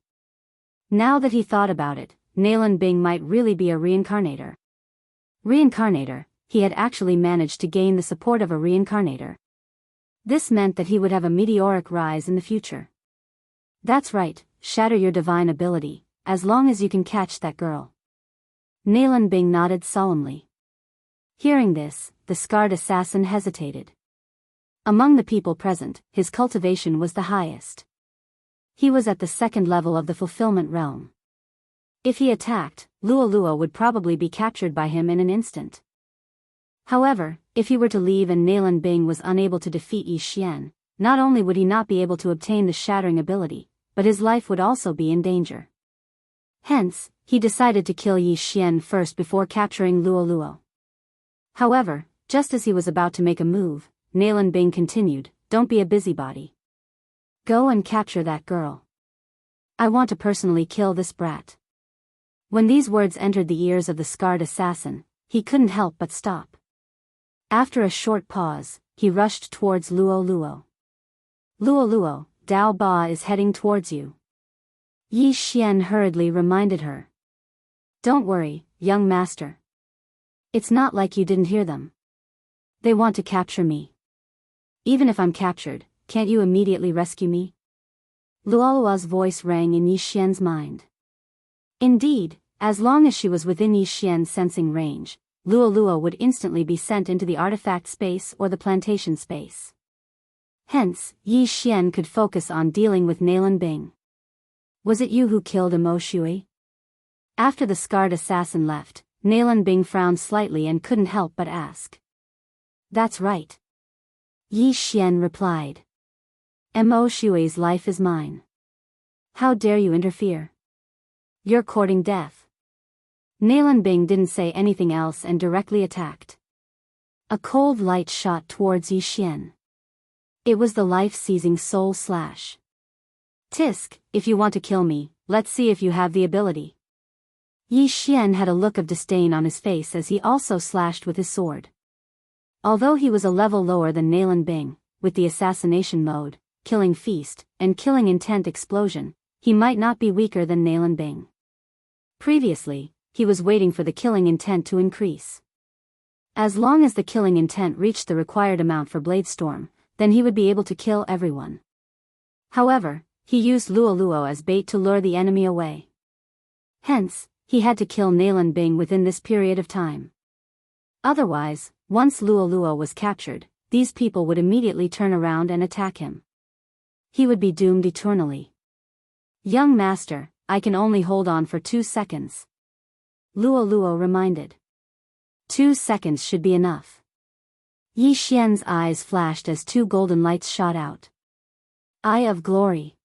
Now that he thought about it, Nalan Bing might really be a reincarnator. Reincarnator, he had actually managed to gain the support of a reincarnator. This meant that he would have a meteoric rise in the future. That's right, shatter your divine ability, as long as you can catch that girl. Nalan Bing nodded solemnly. Hearing this, the scarred assassin hesitated. Among the people present, his cultivation was the highest. He was at the 2nd level of the fulfillment realm. If he attacked, Luolua would probably be captured by him in an instant. However, if he were to leave and Nalan Bing was unable to defeat Yi Xian, not only would he not be able to obtain the shattering ability, but his life would also be in danger. Hence, he decided to kill Yi Xian first before capturing Luoluo. However, just as he was about to make a move, Nalan Bing continued, Don't be a busybody. Go and capture that girl. I want to personally kill this brat. When these words entered the ears of the scarred assassin, he couldn't help but stop. After a short pause, he rushed towards Luoluo. Luoluo, Dao Ba is heading towards you. Yi Xian hurriedly reminded her. Don't worry, young master. It's not like you didn't hear them. They want to capture me. Even if I'm captured, can't you immediately rescue me? Luoluo's voice rang in Yi Xian's mind. Indeed, as long as she was within Yi Xian's sensing range, Luoluo would instantly be sent into the artifact space or the plantation space. Hence, Yi Xian could focus on dealing with Nalan Bing. Was it you who killed Mo Shui? After the scarred assassin left, Nalan Bing frowned slightly and couldn't help but ask. That's right. Yi Xian replied. Mo Shui's life is mine. How dare you interfere? You're courting death. Nalan Bing didn't say anything else and directly attacked. A cold light shot towards Yi Xian. It was the life-seizing soul slash. Tisk, if you want to kill me, let's see if you have the ability. Yi Xian had a look of disdain on his face as he also slashed with his sword. Although he was a level lower than Nalan Bing, with the assassination mode, killing feast, and killing intent explosion, he might not be weaker than Nalan Bing. Previously, he was waiting for the killing intent to increase. As long as the killing intent reached the required amount for Bladestorm, then he would be able to kill everyone. However, he used Luoluo as bait to lure the enemy away. Hence, he had to kill Nalan Bing within this period of time. Otherwise, once Luoluo was captured, these people would immediately turn around and attack him. He would be doomed eternally. Young master, I can only hold on for 2 seconds. Luoluo reminded. 2 seconds should be enough. Yi Xian's eyes flashed as 2 golden lights shot out. Eye of Glory.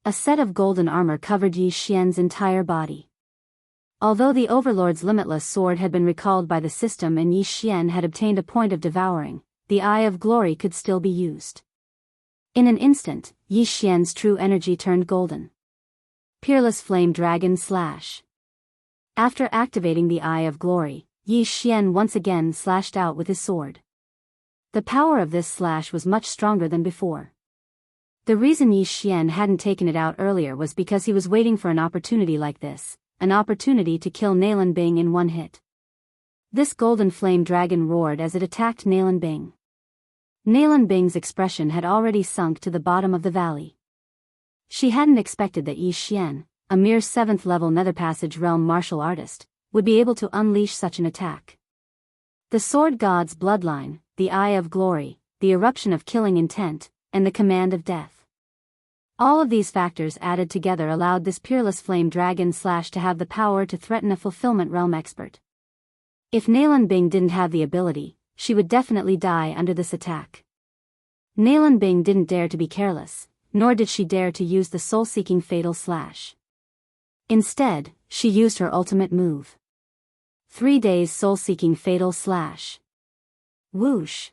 A set of golden armor covered Yi Xian's entire body. Although the Overlord's limitless sword had been recalled by the system and Yi Xian had obtained a point of devouring, the Eye of Glory could still be used. In an instant, Yi Xian's true energy turned golden. Peerless Flame Dragon Slash. After activating the Eye of Glory, Yi Xian once again slashed out with his sword. The power of this slash was much stronger than before. The reason Yi Xian hadn't taken it out earlier was because he was waiting for an opportunity like this, an opportunity to kill Nalan Bing in one hit. This golden flame dragon roared as it attacked Nalan Bing. Nalan Bing's expression had already sunk to the bottom of the valley. She hadn't expected that Yi Xian, a mere 7th level Nether Passage realm martial artist, would be able to unleash such an attack. The Sword God's bloodline, the Eye of Glory, the eruption of killing intent, and the command of death. All of these factors added together allowed this peerless flame dragon slash to have the power to threaten a fulfillment realm expert. If Nalan Bing didn't have the ability, she would definitely die under this attack. Nalan Bing didn't dare to be careless, nor did she dare to use the soul-seeking fatal slash. Instead, she used her ultimate move. 3 days soul-seeking fatal slash. Whoosh!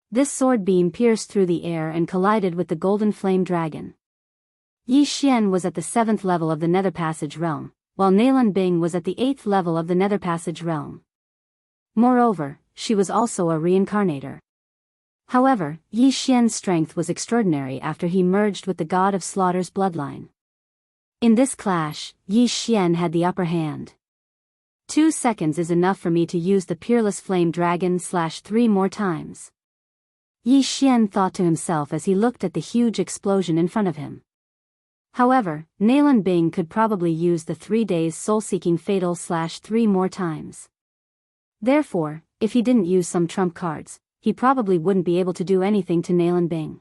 This sword beam pierced through the air and collided with the golden flame dragon. Yi Xian was at the 7th level of the Nether Passage realm, while Nalan Bing was at the 8th level of the Nether Passage realm. Moreover, she was also a reincarnator. However, Yi Xian's strength was extraordinary after he merged with the God of Slaughter's bloodline. In this clash, Yi Xian had the upper hand. 2 seconds is enough for me to use the Peerless Flame Dragon slash 3 more times. Yi Xian thought to himself as he looked at the huge explosion in front of him. However, Nalan Bing could probably use the 3 days soul-seeking fatal slash 3 more times. Therefore, if he didn't use some trump cards, he probably wouldn't be able to do anything to Nalan Bing.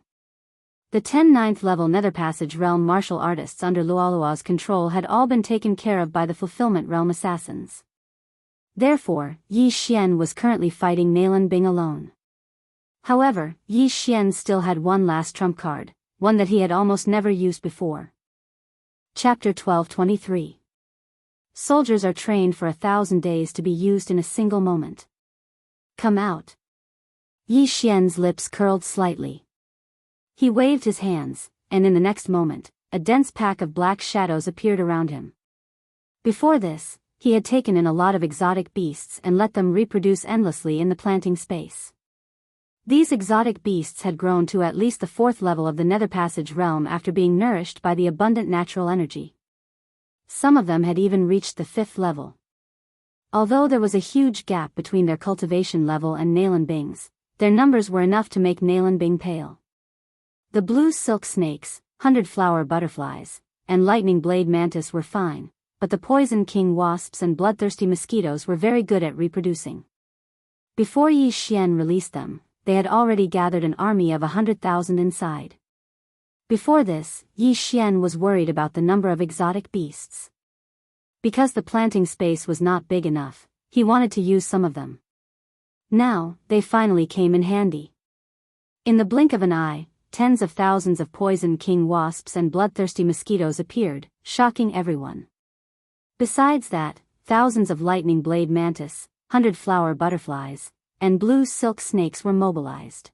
The 10 9th level Nether Passage realm martial artists under Luolua's control had all been taken care of by the Fulfillment Realm assassins. Therefore, Yi Xian was currently fighting Nalan Bing alone. However, Yi Xian still had one last trump card, one that he had almost never used before. Chapter 1223. Soldiers are trained for 1,000 days to be used in a single moment. Come out. Yi Xian's lips curled slightly. He waved his hands, and in the next moment, a dense pack of black shadows appeared around him. Before this, he had taken in a lot of exotic beasts and let them reproduce endlessly in the planting space. These exotic beasts had grown to at least the 4th level of the Nether Passage realm after being nourished by the abundant natural energy. Some of them had even reached the 5th level. Although there was a huge gap between their cultivation level and Nalan Bing's, their numbers were enough to make Nalan Bing pale. The blue silk snakes, 100-flower butterflies, and lightning blade mantis were fine, but the poison king wasps and bloodthirsty mosquitoes were very good at reproducing. Before Yi Xian released them, they had already gathered an army of 100,000 inside. Before this, Yi Xian was worried about the number of exotic beasts. Because the planting space was not big enough, he wanted to use some of them. Now, they finally came in handy. In the blink of an eye, tens of thousands of poison king wasps and bloodthirsty mosquitoes appeared, shocking everyone. Besides that, thousands of lightning blade mantis, 100-flower butterflies, and blue silk snakes were mobilized.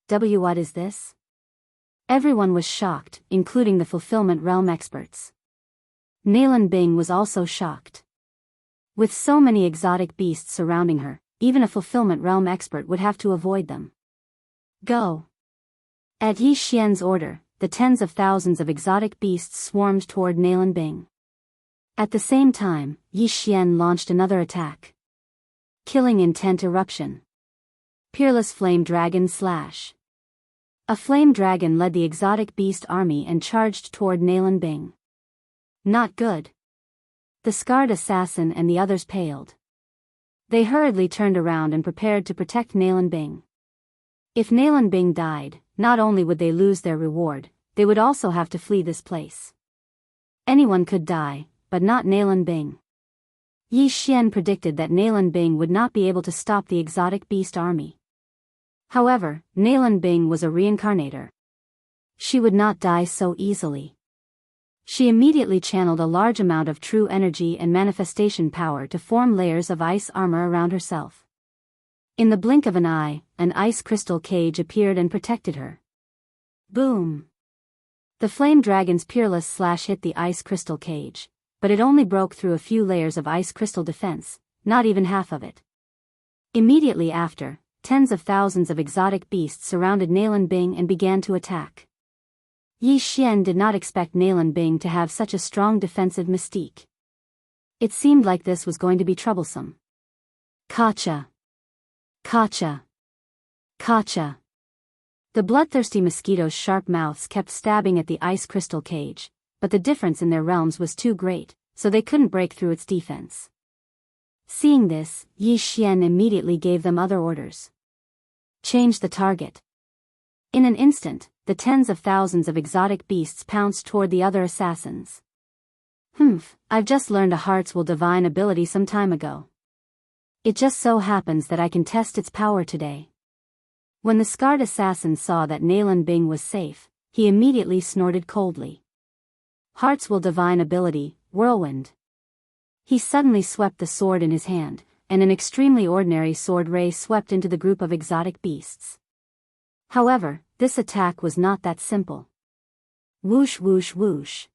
What is this? Everyone was shocked, including the Fulfillment Realm experts. Nalan Bing was also shocked. With so many exotic beasts surrounding her, even a Fulfillment Realm expert would have to avoid them. Go! At Yi Xian's order, the tens of thousands of exotic beasts swarmed toward Nalan Bing. At the same time, Yi Xian launched another attack. Killing Intent Eruption. Peerless Flame Dragon Slash. A flame dragon led the exotic beast army and charged toward Nalan Bing. Not good. The scarred assassin and the others paled. They hurriedly turned around and prepared to protect Nalan Bing. If Nalan Bing died, not only would they lose their reward, they would also have to flee this place. Anyone could die, but not Nalan Bing. Yi Xian predicted that Nalan Bing would not be able to stop the exotic beast army. However, Nalan Bing was a reincarnator. She would not die so easily. She immediately channeled a large amount of true energy and manifestation power to form layers of ice armor around herself. In the blink of an eye, an ice crystal cage appeared and protected her. Boom! The flame dragon's peerless slash hit the ice crystal cage, but it only broke through a few layers of ice crystal defense, not even half of it. Immediately after, tens of thousands of exotic beasts surrounded Nalan Bing and began to attack. Yi Xian did not expect Nalan Bing to have such a strong defensive mystique. It seemed like this was going to be troublesome. Kacha! Kacha! Kacha! The bloodthirsty mosquitoes' sharp mouths kept stabbing at the ice crystal cage, but the difference in their realms was too great, so they couldn't break through its defense. Seeing this, Yi Xian immediately gave them other orders. Change the target. In an instant, the tens of thousands of exotic beasts pounced toward the other assassins. I've just learned a Hearts Will Divine ability some time ago. It just so happens that I can test its power today. When the scarred assassin saw that Nalan Bing was safe, he immediately snorted coldly. Hearts Will Divine ability, Whirlwind. He suddenly swept the sword in his hand, and an extremely ordinary sword ray swept into the group of exotic beasts. However, this attack was not that simple. Whoosh whoosh whoosh.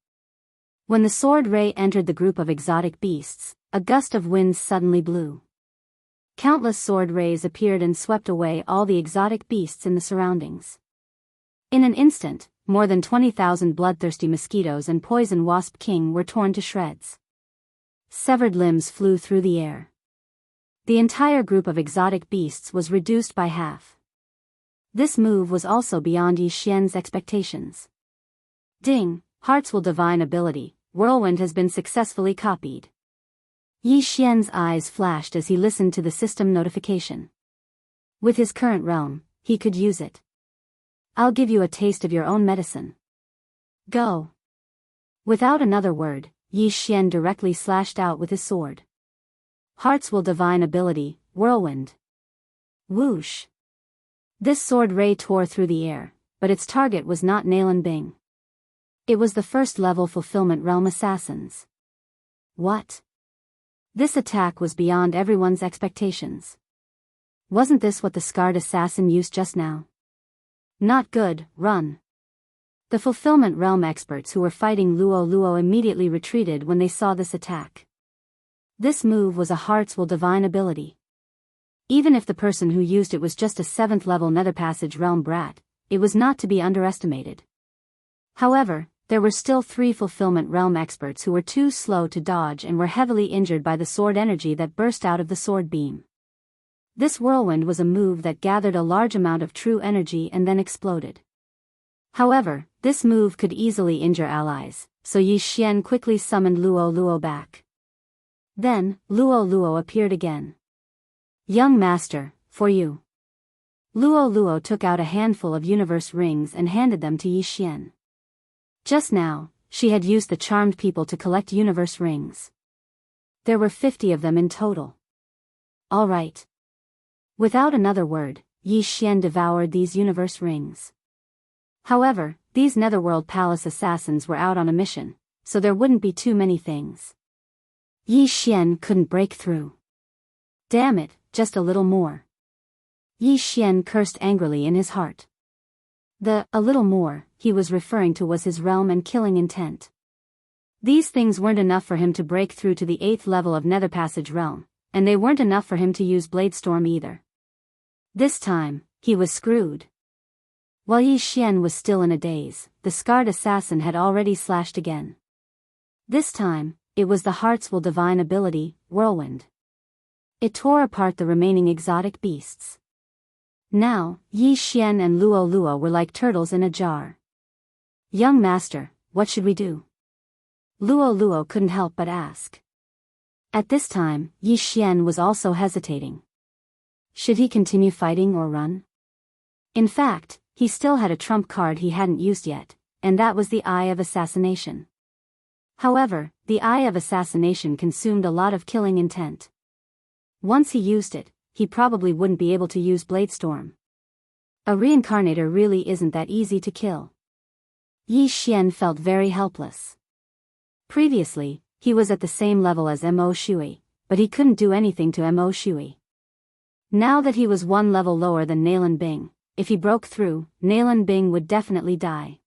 When the sword ray entered the group of exotic beasts, a gust of wind suddenly blew. Countless sword rays appeared and swept away all the exotic beasts in the surroundings. In an instant, more than 20,000 bloodthirsty mosquitoes and poison wasp king were torn to shreds. Severed limbs flew through the air. The entire group of exotic beasts was reduced by half. This move was also beyond Yi Xian's expectations. Ding! Hearts Will Divine ability, Whirlwind has been successfully copied. Yi Xian's eyes flashed as he listened to the system notification. With his current realm, he could use it. I'll give you a taste of your own medicine. Go! Without another word, Yi Xian directly slashed out with his sword. Hearts Will Divine ability, Whirlwind. Whoosh! This sword ray tore through the air, but its target was not Nalan Bing. It was the first-level Fulfillment Realm assassins. What? This attack was beyond everyone's expectations. Wasn't this what the scarred assassin used just now? Not good, run. The Fulfillment Realm experts who were fighting Luo Luo immediately retreated when they saw this attack. This move was a Hearts Will Divine ability. Even if the person who used it was just a 7th-level Nether Passage Realm brat, it was not to be underestimated. However, there were still 3 Fulfillment Realm experts who were too slow to dodge and were heavily injured by the sword energy that burst out of the sword beam. This whirlwind was a move that gathered a large amount of true energy and then exploded. However, this move could easily injure allies, so Yi Xian quickly summoned Luo Luo back. Then, Luo Luo appeared again. Young master, for you. Luo Luo took out a handful of universe rings and handed them to Yi Xian. Just now, she had used the charmed people to collect universe rings. There were 50 of them in total. All right. Without another word, Yi Xian devoured these universe rings. However, these Netherworld Palace assassins were out on a mission, so there wouldn't be too many things. Yi Xian couldn't break through. Damn it, just a little more. Yi Xian cursed angrily in his heart. The "a little more" he was referring to was his realm and killing intent. These things weren't enough for him to break through to the 8th level of Nether Passage realm, and they weren't enough for him to use Bladestorm either. This time, he was screwed. While Yi Xian was still in a daze, the scarred assassin had already slashed again. This time, it was the Hearts Will Divine ability, Whirlwind. It tore apart the remaining exotic beasts. Now, Yi Xian and Luo Luo were like turtles in a jar. Young master, what should we do? Luo Luo couldn't help but ask. At this time, Yi Xian was also hesitating. Should he continue fighting or run? In fact, he still had a trump card he hadn't used yet, and that was the Eye of Assassination. However, the Eye of Assassination consumed a lot of killing intent. Once he used it, he probably wouldn't be able to use Bladestorm. A reincarnator really isn't that easy to kill. Yi Xian felt very helpless. Previously, he was at the same level as Mo Shui, but he couldn't do anything to Mo Shui. Now that he was one level lower than Nalan Bing, if he broke through, Nalan Bing would definitely die.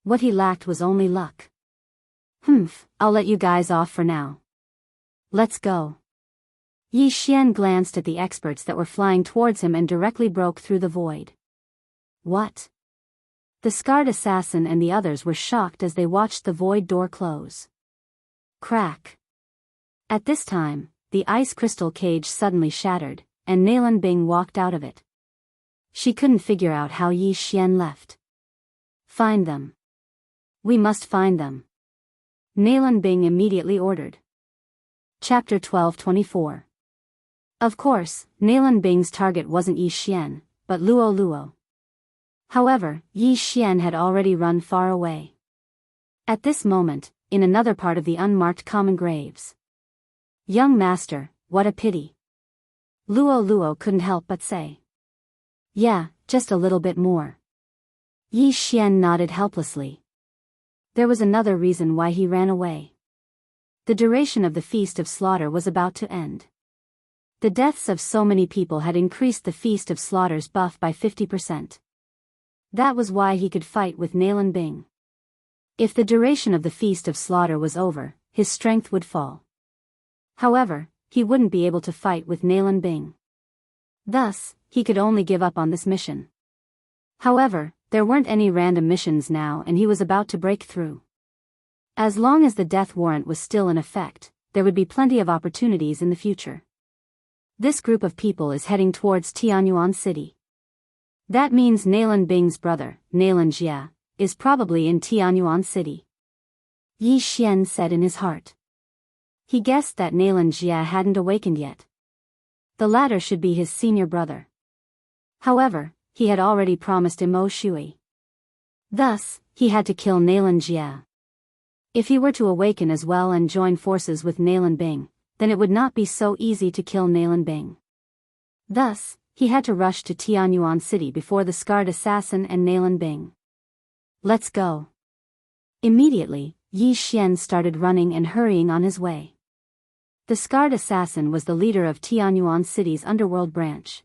What he lacked was only luck. I'll let you guys off for now. Let's go. Yi Xian glanced at the experts that were flying towards him and directly broke through the void. What? The scarred assassin and the others were shocked as they watched the void door close. Crack. At this time, the ice crystal cage suddenly shattered, and Nalan Bing walked out of it. She couldn't figure out how Yi Xian left. Find them. We must find them. Nalan Bing immediately ordered. Chapter 12:24. Of course, Nalan Bing's target wasn't Yi Xian, but Luo Luo. However, Yi Xian had already run far away. At this moment, in another part of the unmarked common graves. Young master, what a pity. Luo Luo couldn't help but say. Yeah, just a little bit more. Yi Xian nodded helplessly. There was another reason why he ran away. The duration of the Feast of Slaughter was about to end. The deaths of so many people had increased the Feast of Slaughter's buff by 50%. That was why he could fight with Nalan Bing. If the duration of the Feast of Slaughter was over, his strength would fall. However, he wouldn't be able to fight with Nalan Bing. Thus, he could only give up on this mission. However, there weren't any random missions now and he was about to break through. As long as the death warrant was still in effect, there would be plenty of opportunities in the future. This group of people is heading towards Tianyuan City. That means Nalan Bing's brother, Nalan Jia, is probably in Tianyuan City. Yi Xian said in his heart. He guessed that Nalan Jia hadn't awakened yet. The latter should be his senior brother. However, he had already promised Mo Shui. Thus, he had to kill Nalan Jia. If he were to awaken as well and join forces with Nalan Bing, then it would not be so easy to kill Nalan Bing. Thus, he had to rush to Tianyuan City before the scarred assassin and Nalan Bing. Let's go. Immediately, Yi Xian started running and hurrying on his way. The scarred assassin was the leader of Tianyuan City's underworld branch.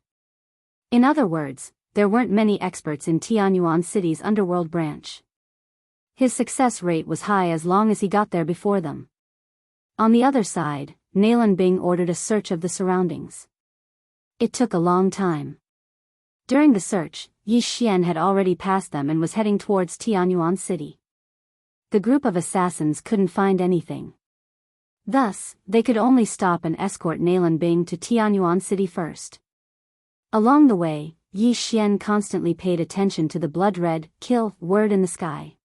In other words, there weren't many experts in Tianyuan City's underworld branch. His success rate was high as long as he got there before them. On the other side, Nalan Bing ordered a search of the surroundings. It took a long time. During the search, Yi Xian had already passed them and was heading towards Tianyuan City. The group of assassins couldn't find anything. Thus, they could only stop and escort Nalan Bing to Tianyuan City first. Along the way, Yi Xian constantly paid attention to the blood-red kill word in the sky.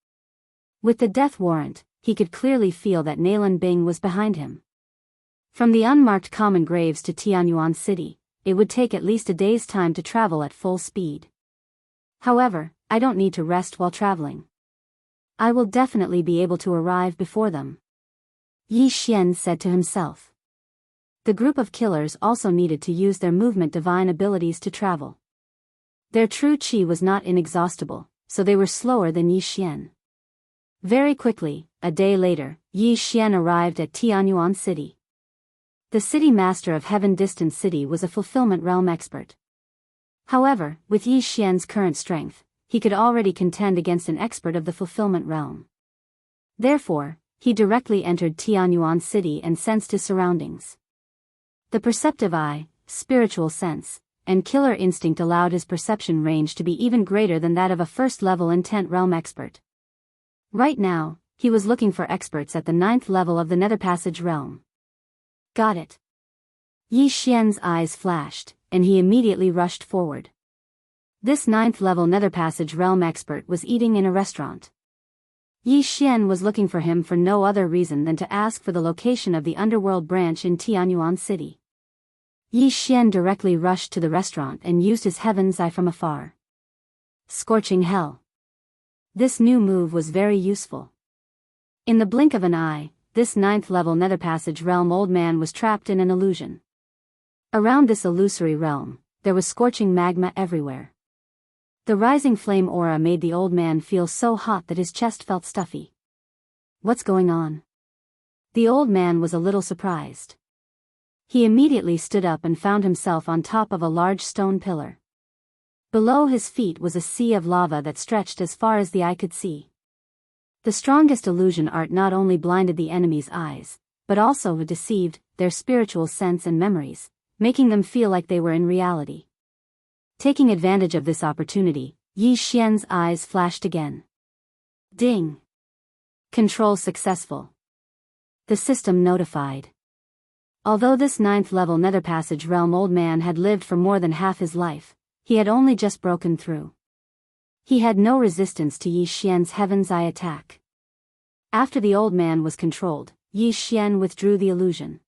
With the death warrant, he could clearly feel that Nalan Bing was behind him. From the unmarked common graves to Tianyuan City, it would take at least a day's time to travel at full speed. However, I don't need to rest while traveling. I will definitely be able to arrive before them. Yi Xian said to himself. The group of killers also needed to use their movement divine abilities to travel. Their true qi was not inexhaustible, so they were slower than Yi Xian. Very quickly, a day later, Yi Xian arrived at Tianyuan City. The city master of Heaven Distant City was a fulfillment realm expert. However, with Yi Xian's current strength, he could already contend against an expert of the fulfillment realm. Therefore, he directly entered Tianyuan City and sensed his surroundings. The perceptive eye, spiritual sense, and killer instinct allowed his perception range to be even greater than that of a first-level intent realm expert. Right now, he was looking for experts at the 9th level of the Nether Passage realm. Got it. Yi Xian's eyes flashed, and he immediately rushed forward. This 9th level Nether Passage realm expert was eating in a restaurant. Yi Xian was looking for him for no other reason than to ask for the location of the underworld branch in Tianyuan City. Yi Xian directly rushed to the restaurant and used his heaven's eye from afar. Scorching hell. This new move was very useful. In the blink of an eye, this 9th level Nether Passage realm old man was trapped in an illusion. Around this illusory realm, there was scorching magma everywhere. The rising flame aura made the old man feel so hot that his chest felt stuffy. What's going on? The old man was a little surprised. He immediately stood up and found himself on top of a large stone pillar. Below his feet was a sea of lava that stretched as far as the eye could see. The strongest illusion art not only blinded the enemy's eyes, but also deceived their spiritual sense and memories, making them feel like they were in reality. Taking advantage of this opportunity, Yi Xian's eyes flashed again. Ding! Control successful. The system notified. Although this 9th-level nether passage realm old man had lived for more than half his life, he had only just broken through. He had no resistance to Yi Xian's Heaven's Eye attack. After the old man was controlled, Yi Xian withdrew the illusion.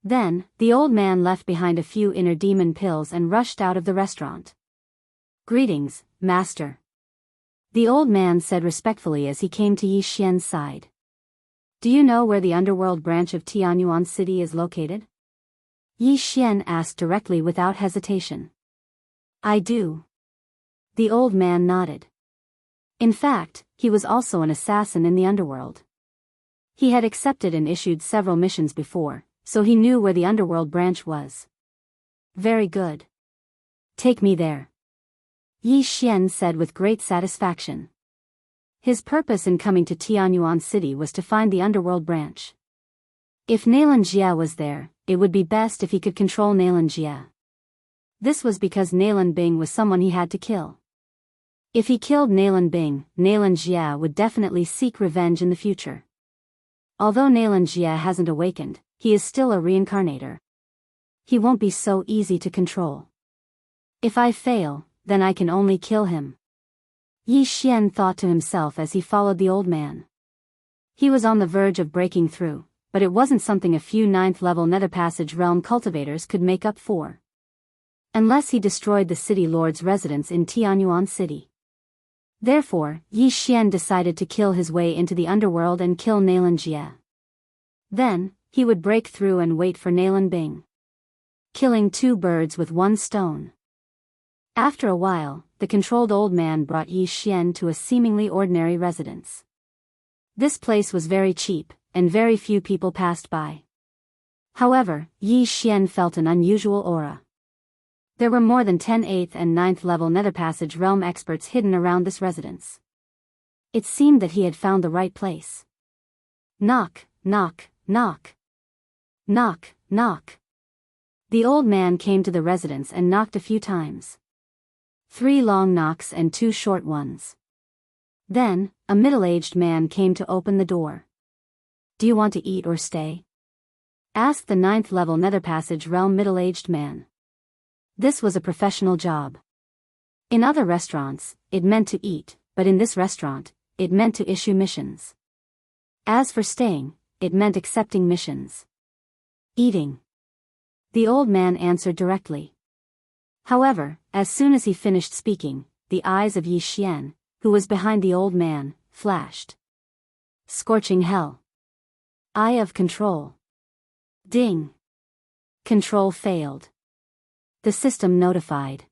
Then, the old man left behind a few inner demon pills and rushed out of the restaurant. "Greetings, master," the old man said respectfully as he came to Yi Xian's side. "Do you know where the underworld branch of Tianyuan City is located?" Yi Xian asked directly without hesitation. "I do." The old man nodded. In fact, he was also an assassin in the underworld. He had accepted and issued several missions before, so he knew where the underworld branch was. "Very good. Take me there," Yi Xian said with great satisfaction. His purpose in coming to Tianyuan City was to find the underworld branch. If Nalan Jia was there, it would be best if he could control Nalan Jia. This was because Nalan Bing was someone he had to kill. If he killed Nalan Bing, Nalan Jia would definitely seek revenge in the future. Although Nalan Jia hasn't awakened, he is still a reincarnator. He won't be so easy to control. If I fail, then I can only kill him, Yi Xian thought to himself as he followed the old man. He was on the verge of breaking through, but it wasn't something a few 9th-level nether passage realm cultivators could make up for. Unless he destroyed the city lord's residence in Tianyuan City. Therefore, Yi Xian decided to kill his way into the underworld and kill Nalan Jia. Then, he would break through and wait for Nalan Bing. Killing two birds with one stone. After a while, the controlled old man brought Yi Xian to a seemingly ordinary residence. This place was very cheap, and very few people passed by. However, Yi Xian felt an unusual aura. There were more than 10 8th and 9th level nether passage realm experts hidden around this residence. It seemed that he had found the right place. Knock, knock, knock. Knock, knock. The old man came to the residence and knocked a few times. 3 long knocks and 2 short ones. Then, a middle-aged man came to open the door. "Do you want to eat or stay?" asked the 9th level nether passage realm middle-aged man. This was a professional job. In other restaurants, it meant to eat, but in this restaurant, it meant to issue missions. As for staying, it meant accepting missions. Eating. The old man answered directly. However, as soon as he finished speaking, the eyes of Yi Xian, who was behind the old man, flashed. Scorching hell. Eye of control. Ding. Control failed. The system notified.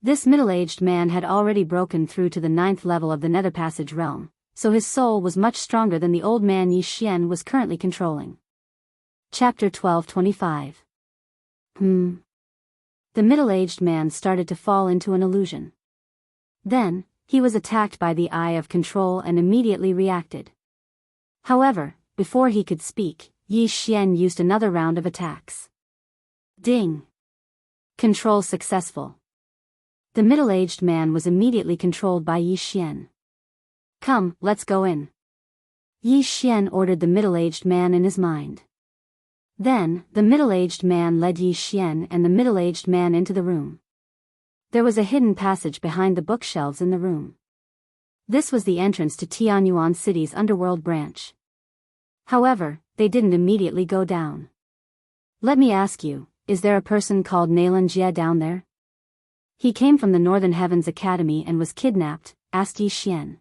This middle-aged man had already broken through to the 9th level of the nether passage realm, so his soul was much stronger than the old man Yi Xian was currently controlling. Chapter 1225. The middle-aged man started to fall into an illusion. Then, he was attacked by the eye of control and immediately reacted. However, before he could speak, Yi Xian used another round of attacks. Ding. Control successful. The middle-aged man was immediately controlled by Yi Xian. "Come, let's go in," Yi Xian ordered the middle-aged man in his mind. Then, the middle-aged man led Yi Xian and the middle-aged man into the room. There was a hidden passage behind the bookshelves in the room. This was the entrance to Tianyuan City's underworld branch. However, they didn't immediately go down. "Let me ask you, is there a person called Nalan Jia down there?" "He came from the Northern Heavens Academy and was kidnapped," asked Yi Xian.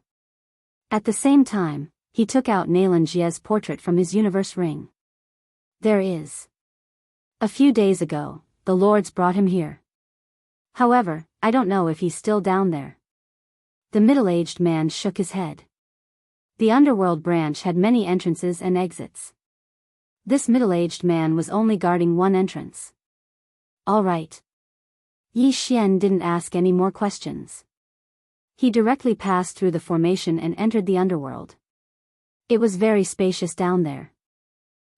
At the same time, he took out Nalan Jia's portrait from his universe ring. "There is. A few days ago, the lords brought him here. However, I don't know if he's still down there." The middle-aged man shook his head. The underworld branch had many entrances and exits. This middle-aged man was only guarding one entrance. "All right." Yi Xian didn't ask any more questions. He directly passed through the formation and entered the underworld. It was very spacious down there.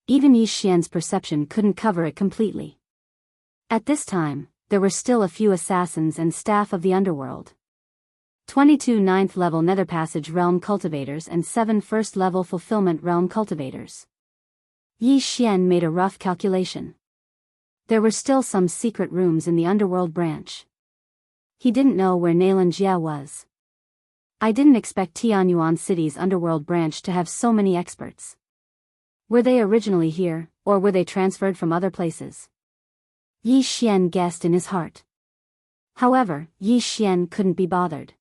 Even Yi Xian's perception couldn't cover it completely. At this time, there were still a few assassins and staff of the underworld. 22 ninth level Nether Passage Realm cultivators and 7 first level Fulfillment Realm cultivators. Yi Xian made a rough calculation. There were still some secret rooms in the underworld branch. He didn't know where Nailan Jia was. I didn't expect Tianyuan City's underworld branch to have so many experts. Were they originally here, or were they transferred from other places? Yi Xian guessed in his heart. However, Yi Xian couldn't be bothered.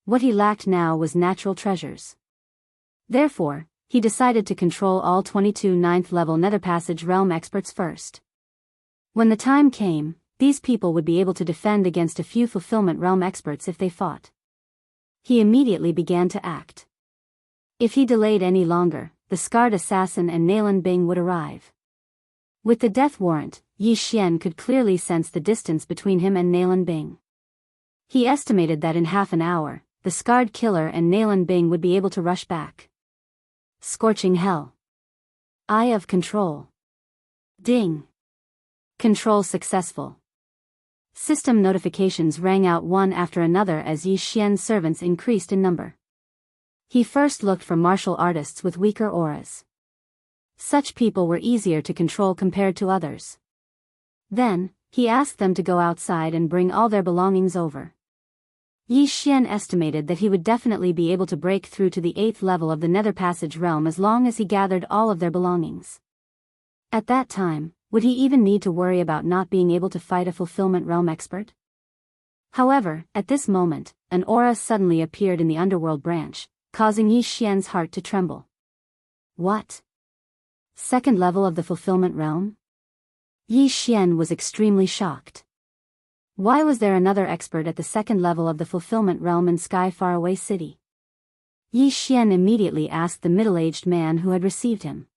What he lacked now was natural treasures. Therefore, he decided to control all 22 ninth level Nether Passage Realm experts first. When the time came, these people would be able to defend against a few Fulfillment Realm experts if they fought. He immediately began to act. If he delayed any longer, the scarred assassin and Nailan Bing would arrive. With the death warrant, Yi Xian could clearly sense the distance between him and Nailan Bing. He estimated that in half an hour, the scarred killer and Nailan Bing would be able to rush back. Scorching hell. Eye of control. Ding. Control successful. System notifications rang out one after another as Yi Xian's servants increased in number. He first looked for martial artists with weaker auras. Such people were easier to control compared to others. Then, he asked them to go outside and bring all their belongings over. Yi Xian estimated that he would definitely be able to break through to the 8th level of the Nether Passage realm as long as he gathered all of their belongings. At that time, would he even need to worry about not being able to fight a Fulfillment Realm expert? However, at this moment, an aura suddenly appeared in the underworld branch, causing Yi Xian's heart to tremble. What? Second level of the Fulfillment Realm? Yi Xian was extremely shocked. Why was there another expert at the second level of the Fulfillment Realm in Sky Faraway City? Yi Xian immediately asked the middle-aged man who had received him.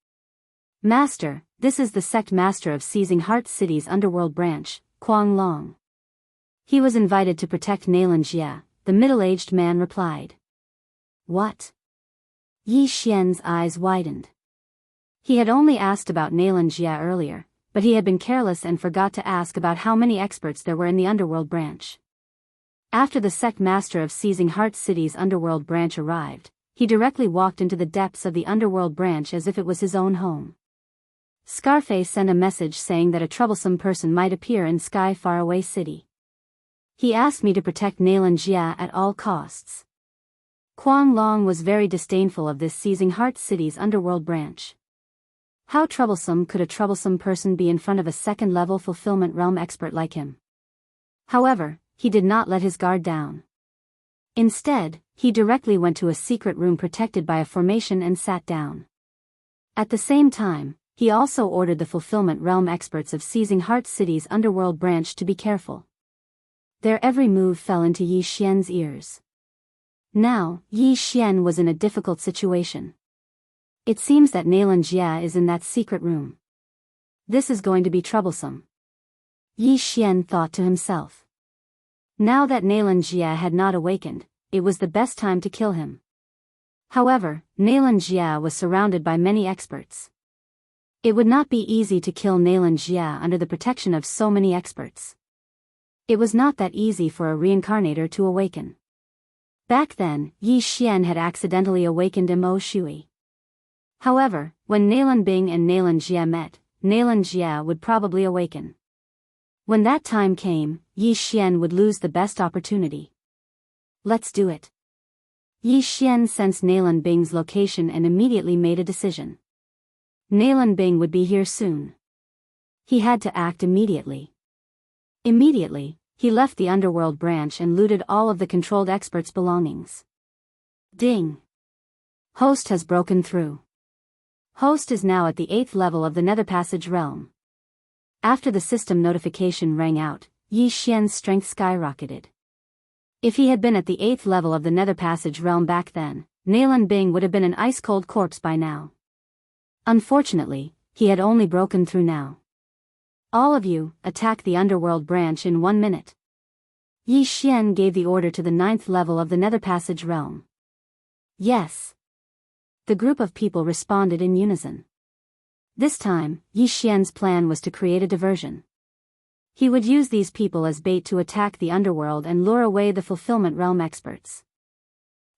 Master, this is the sect master of Seizing Heart City's underworld branch, Kuang Long. He was invited to protect Nailan Jia, the middle-aged man replied. What? Yi Xian's eyes widened. He had only asked about Nailan Jia earlier, but he had been careless and forgot to ask about how many experts there were in the underworld branch. After the sect master of Seizing Heart City's underworld branch arrived, he directly walked into the depths of the underworld branch as if it was his own home. Scarface sent a message saying that a troublesome person might appear in Sky Faraway City. He asked me to protect Nailan Jia at all costs. Kuang Long was very disdainful of this Seizing Heart City's underworld branch. How troublesome could a troublesome person be in front of a second-level Fulfillment Realm expert like him? However, he did not let his guard down. Instead, he directly went to a secret room protected by a formation and sat down. At the same time, he also ordered the Fulfillment Realm experts of Seizing Heart City's underworld branch to be careful. Their every move fell into Yi Xian's ears. Now, Yi Xian was in a difficult situation. It seems that Nailan Jia is in that secret room. This is going to be troublesome. Yi Xian thought to himself. Now that Nailan Jia had not awakened, it was the best time to kill him. However, Nailan Jia was surrounded by many experts. It would not be easy to kill Nailan Jia under the protection of so many experts. It was not that easy for a reincarnator to awaken. Back then, Yi Xian had accidentally awakened Mo Shui. However, when Nailan Bing and Nailan Jia met, Nailan Jia would probably awaken. When that time came, Yi Xian would lose the best opportunity. Let's do it. Yi Xian sensed Nailan Bing's location and immediately made a decision. Nailan Bing would be here soon. He had to act immediately. Immediately, he left the underworld branch and looted all of the controlled experts' belongings. Ding! Host has broken through. Host is now at the 8th level of the Nether Passage realm. After the system notification rang out, Yi Xian's strength skyrocketed. If he had been at the 8th level of the Nether Passage realm back then, Nailan Bing would have been an ice-cold corpse by now. Unfortunately, he had only broken through now. All of you, attack the underworld branch in 1 minute. Yi Xian gave the order to the 9th level of the Nether Passage realm. Yes. The group of people responded in unison. This time, Yi Xian's plan was to create a diversion. He would use these people as bait to attack the underworld and lure away the fulfillment realm experts.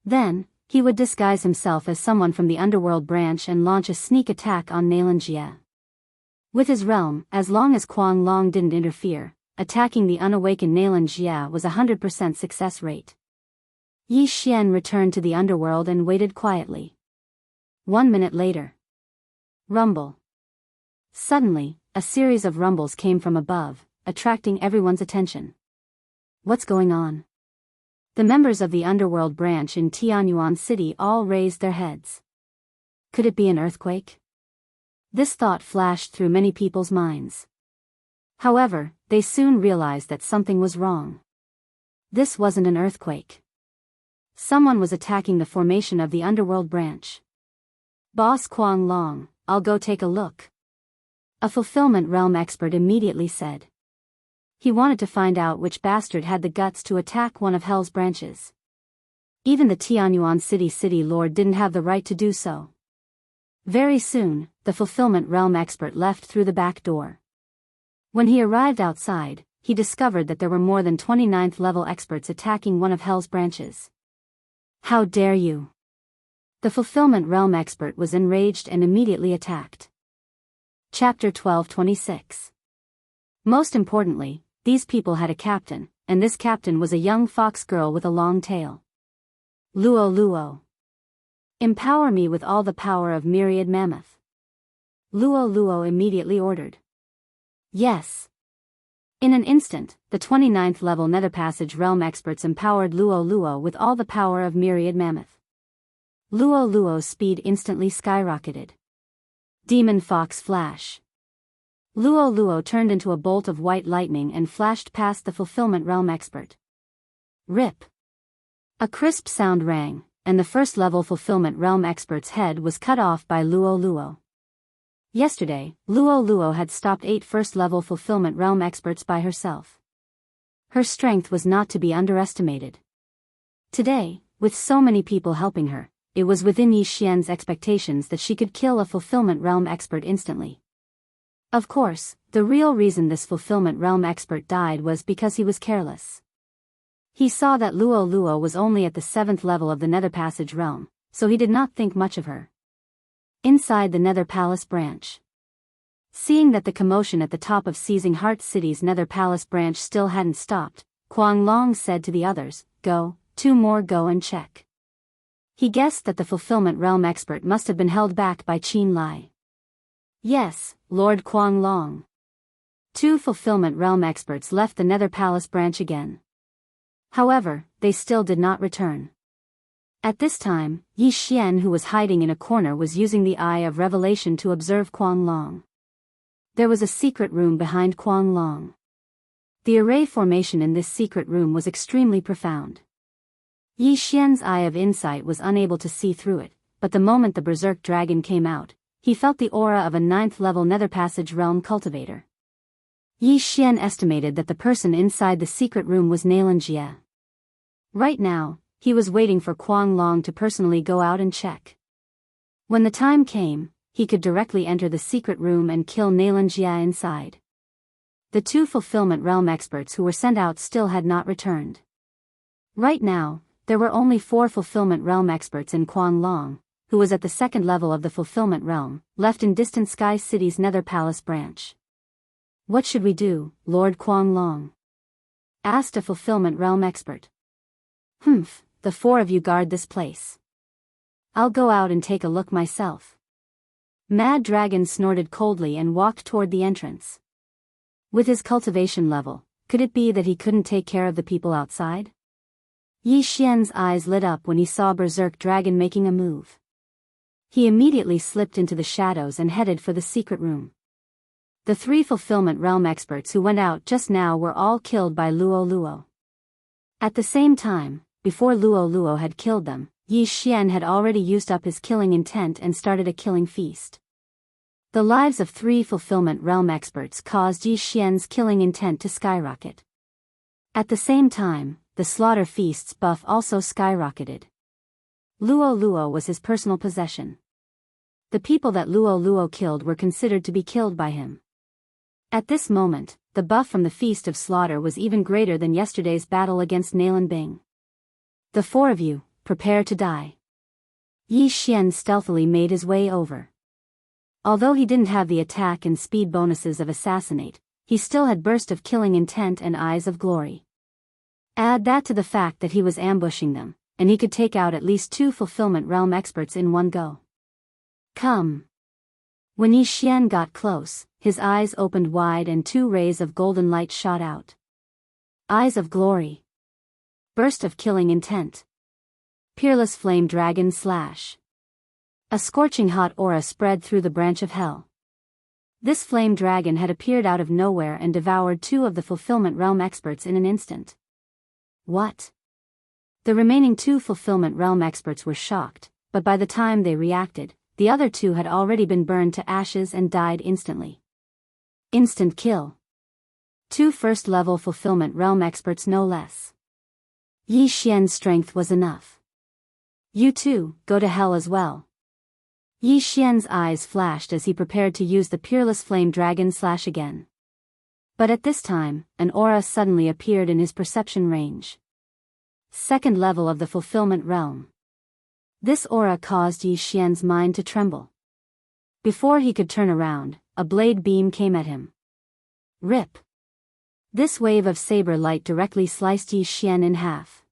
Then, he would disguise himself as someone from the underworld branch and launch a sneak attack on Nalanjie. With his realm, as long as Kuang Long didn't interfere, attacking the unawakened Nalanjie was a 100% success rate. Yi Xian returned to the underworld and waited quietly. 1 minute later. Rumble. Suddenly, a series of rumbles came from above, attracting everyone's attention. What's going on? The members of the underworld branch in Tianyuan City all raised their heads. Could it be an earthquake? This thought flashed through many people's minds. However, they soon realized that something was wrong. This wasn't an earthquake. Someone was attacking the formation of the underworld branch. Boss Kuang Long, I'll go take a look. A fulfillment realm expert immediately said. He wanted to find out which bastard had the guts to attack one of Hell's branches. Even the Tianyuan City Lord didn't have the right to do so. Very soon, the fulfillment realm expert left through the back door. When he arrived outside, he discovered that there were more than 29th level experts attacking one of Hell's branches. How dare you! The fulfillment realm expert was enraged and immediately attacked. Chapter 12:26. Most importantly, these people had a captain, and this captain was a young fox girl with a long tail. Luo Luo. Empower me with all the power of myriad mammoth. Luo Luo immediately ordered. Yes. In an instant, the 29th level Nether Passage realm experts empowered Luo Luo with all the power of myriad mammoth. Luo Luo's speed instantly skyrocketed. Demon Fox Flash. Luo Luo turned into a bolt of white lightning and flashed past the fulfillment realm expert. Rip. A crisp sound rang, and the first level fulfillment realm expert's head was cut off by Luo Luo. Yesterday, Luo Luo had stopped 8 first level fulfillment realm experts by herself. Her strength was not to be underestimated. Today, with so many people helping her, it was within Yi Xian's expectations that she could kill a fulfillment realm expert instantly. Of course, the real reason this fulfillment realm expert died was because he was careless. He saw that Luo Luo was only at the 7th level of the Nether Passage realm, so he did not think much of her. Inside the Nether Palace branch. Seeing that the commotion at the top of Seizing Heart City's Nether Palace branch still hadn't stopped, Kuang Long said to the others, "Go, 2 more go and check." He guessed that the fulfillment realm expert must have been held back by Qin Lai. Yes, Lord Kuang Long. 2 fulfillment realm experts left the Nether Palace branch again. However, they still did not return. At this time, Yi Xian, who was hiding in a corner, was using the Eye of Revelation to observe Kuang Long. There was a secret room behind Kuang Long. The array formation in this secret room was extremely profound. Yi Xian's Eye of Insight was unable to see through it, but the moment the Berserk Dragon came out, he felt the aura of a 9th level Nether Passage realm cultivator. Yi Xian estimated that the person inside the secret room was Nalanjie. Right now, he was waiting for Kuang Long to personally go out and check. When the time came, he could directly enter the secret room and kill Nalanjie inside. The 2 fulfillment realm experts who were sent out still had not returned. Right now, there were only 4 fulfillment realm experts in Kuang Long, who was at the 2nd level of the fulfillment realm, left in distant Sky City's Nether Palace branch. What should we do, Lord Kuang Long? Asked a fulfillment realm expert. The 4 of you guard this place. I'll go out and take a look myself. Mad Dragon snorted coldly and walked toward the entrance. With his cultivation level, could it be that he couldn't take care of the people outside? Yi Xian's eyes lit up when he saw Berserk Dragon making a move. He immediately slipped into the shadows and headed for the secret room. The 3 fulfillment realm experts who went out just now were all killed by Luo Luo. At the same time, before Luo Luo had killed them, Yi Xian had already used up his killing intent and started a killing feast. The lives of 3 fulfillment realm experts caused Yi Xian's killing intent to skyrocket. At the same time, the slaughter feast's buff also skyrocketed. Luo Luo was his personal possession. The people that Luo Luo killed were considered to be killed by him. At this moment, the buff from the Feast of Slaughter was even greater than yesterday's battle against Nalan Bing. The 4 of you, prepare to die. Yi Xian stealthily made his way over. Although he didn't have the attack and speed bonuses of Assassinate, he still had burst of killing intent and eyes of glory. Add that to the fact that he was ambushing them, and he could take out at least 2 fulfillment realm experts in one go. Come. When Yi Xian got close, his eyes opened wide and 2 rays of golden light shot out. Eyes of glory. Burst of killing intent. Peerless flame dragon slash. A scorching hot aura spread through the branch of hell. This flame dragon had appeared out of nowhere and devoured 2 of the fulfillment realm experts in an instant. What? The remaining 2 fulfillment realm experts were shocked, but by the time they reacted, the other 2 had already been burned to ashes and died instantly. Instant kill. 2 first-level fulfillment realm experts no less. Yi Xian's strength was enough. You too, go to hell as well. Yi Xian's eyes flashed as he prepared to use the peerless flame dragon slash again. But at this time, an aura suddenly appeared in his perception range. 2nd level of the fulfillment realm. This aura caused Yi Xian's mind to tremble. Before he could turn around, a blade beam came at him. Rip. This wave of saber light directly sliced Yi Xian in half.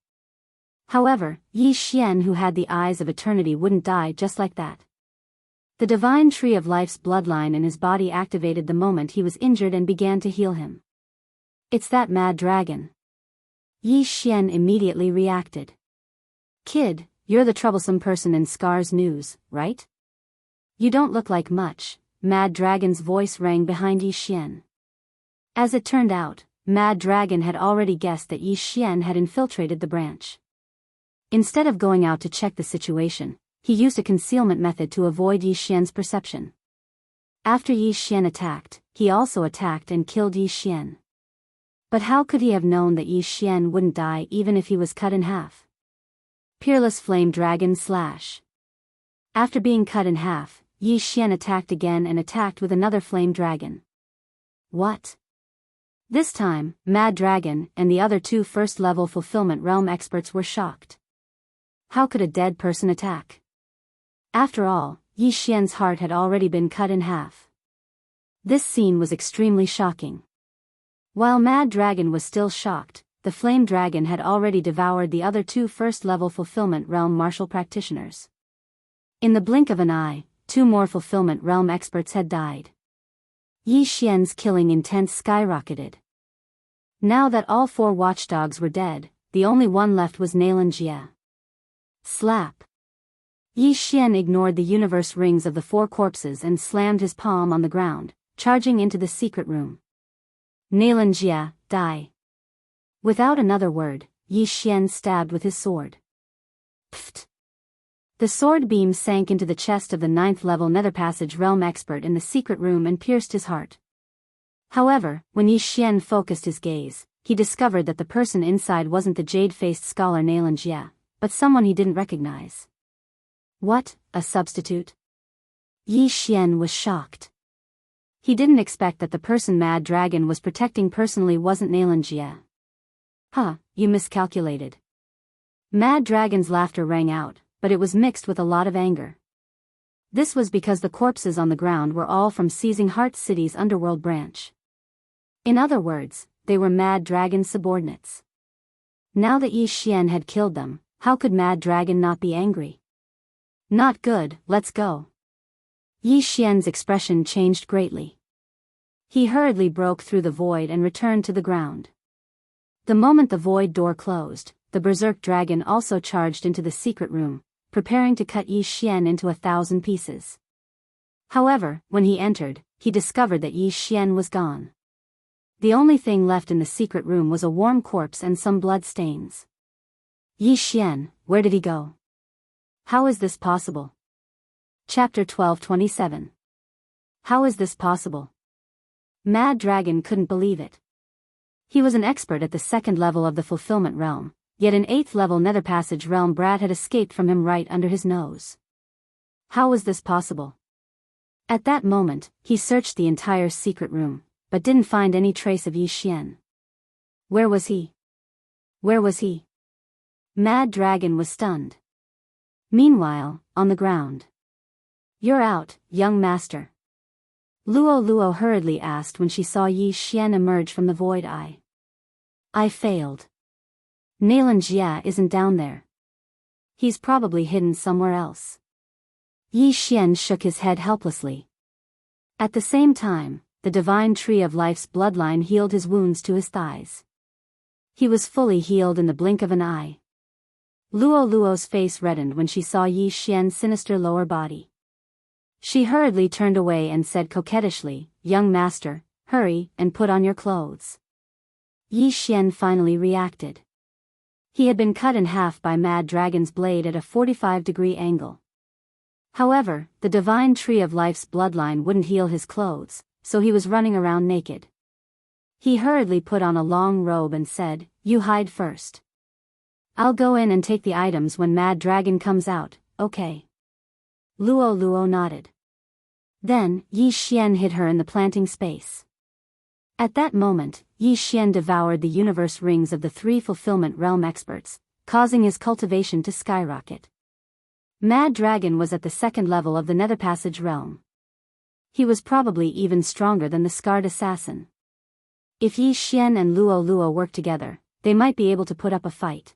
However, Yi Xian, who had the eyes of eternity, wouldn't die just like that. The divine tree of life's bloodline in his body activated the moment he was injured and began to heal him. It's that mad dragon. Yi Xian immediately reacted. Kid, you're the troublesome person in Scar's news, right? You don't look like much. Mad Dragon's voice rang behind Yi Xian. As it turned out, Mad Dragon had already guessed that Yi Xian had infiltrated the branch. Instead of going out to check the situation, he used a concealment method to avoid Yi Xian's perception. After Yi Xian attacked, he also attacked and killed Yi Xian. But how could he have known that Yi Xian wouldn't die even if he was cut in half? Peerless Flame Dragon slash. After being cut in half, Yi Xian attacked again and attacked with another flame dragon. What? This time, Mad Dragon and the other 2 first-level fulfillment realm experts were shocked. How could a dead person attack? After all, Yi Xian's heart had already been cut in half. This scene was extremely shocking. While Mad Dragon was still shocked, the Flame Dragon had already devoured the other 2 first-level fulfillment realm martial practitioners. In the blink of an eye, 2 more fulfillment realm experts had died. Yi Xian's killing intent skyrocketed. Now that all 4 watchdogs were dead, the only one left was Nalan Jie. Slap. Yi Xian ignored the universe rings of the 4 corpses and slammed his palm on the ground, charging into the secret room. Nalan Jie, die. Without another word, Yi Xian stabbed with his sword. Pfft. The sword beam sank into the chest of the 9th-level Nether Passage realm expert in the secret room and pierced his heart. However, when Yi Xian focused his gaze, he discovered that the person inside wasn't the jade-faced scholar Nalan Jie, but someone he didn't recognize. What, a substitute? Yi Xian was shocked. He didn't expect that the person Mad Dragon was protecting personally wasn't Nalan Jie. Huh, you miscalculated. Mad Dragon's laughter rang out, but it was mixed with a lot of anger. This was because the corpses on the ground were all from Seizing Heart City's underworld branch. In other words, they were Mad Dragon's subordinates. Now that Yi Xian had killed them, how could Mad Dragon not be angry? Not good, let's go. Yi Xian's expression changed greatly. He hurriedly broke through the void and returned to the ground. The moment the void door closed, the berserk dragon also charged into the secret room, preparing to cut Yi Xian into 1,000 pieces. However, when he entered, he discovered that Yi Xian was gone. The only thing left in the secret room was a warm corpse and some blood stains. Yi Xian, where did he go? How is this possible? Chapter 12:27. How is this possible? Mad Dragon couldn't believe it. He was an expert at the second level of the fulfillment realm, yet an 8th level nether passage realm brat had escaped from him right under his nose. How was this possible? At that moment, he searched the entire secret room, but didn't find any trace of Yi Xian. Where was he? Where was he? Mad Dragon was stunned. Meanwhile, on the ground. You're out, young master. Luo Luo hurriedly asked when she saw Yi Xian emerge from the void eye. I failed. Nalan Jia isn't down there. He's probably hidden somewhere else. Yi Xian shook his head helplessly. At the same time, the divine tree of life's bloodline healed his wounds to his thighs. He was fully healed in the blink of an eye. Luo Luo's face reddened when she saw Yi Xian's sinister lower body. She hurriedly turned away and said coquettishly, Young master, hurry and put on your clothes. Yi Xian finally reacted. He had been cut in half by Mad Dragon's blade at a 45-degree angle. However, the divine tree of life's bloodline wouldn't heal his clothes, so he was running around naked. He hurriedly put on a long robe and said, You hide first. I'll go in and take the items when Mad Dragon comes out, okay? Luo Luo nodded. Then, Yi Xian hid her in the planting space. At that moment, Yi Xian devoured the universe rings of the 3 fulfillment realm experts, causing his cultivation to skyrocket. Mad Dragon was at the 2nd level of the nether passage realm. He was probably even stronger than the scarred assassin. If Yi Xian and Luo Luo worked together, they might be able to put up a fight.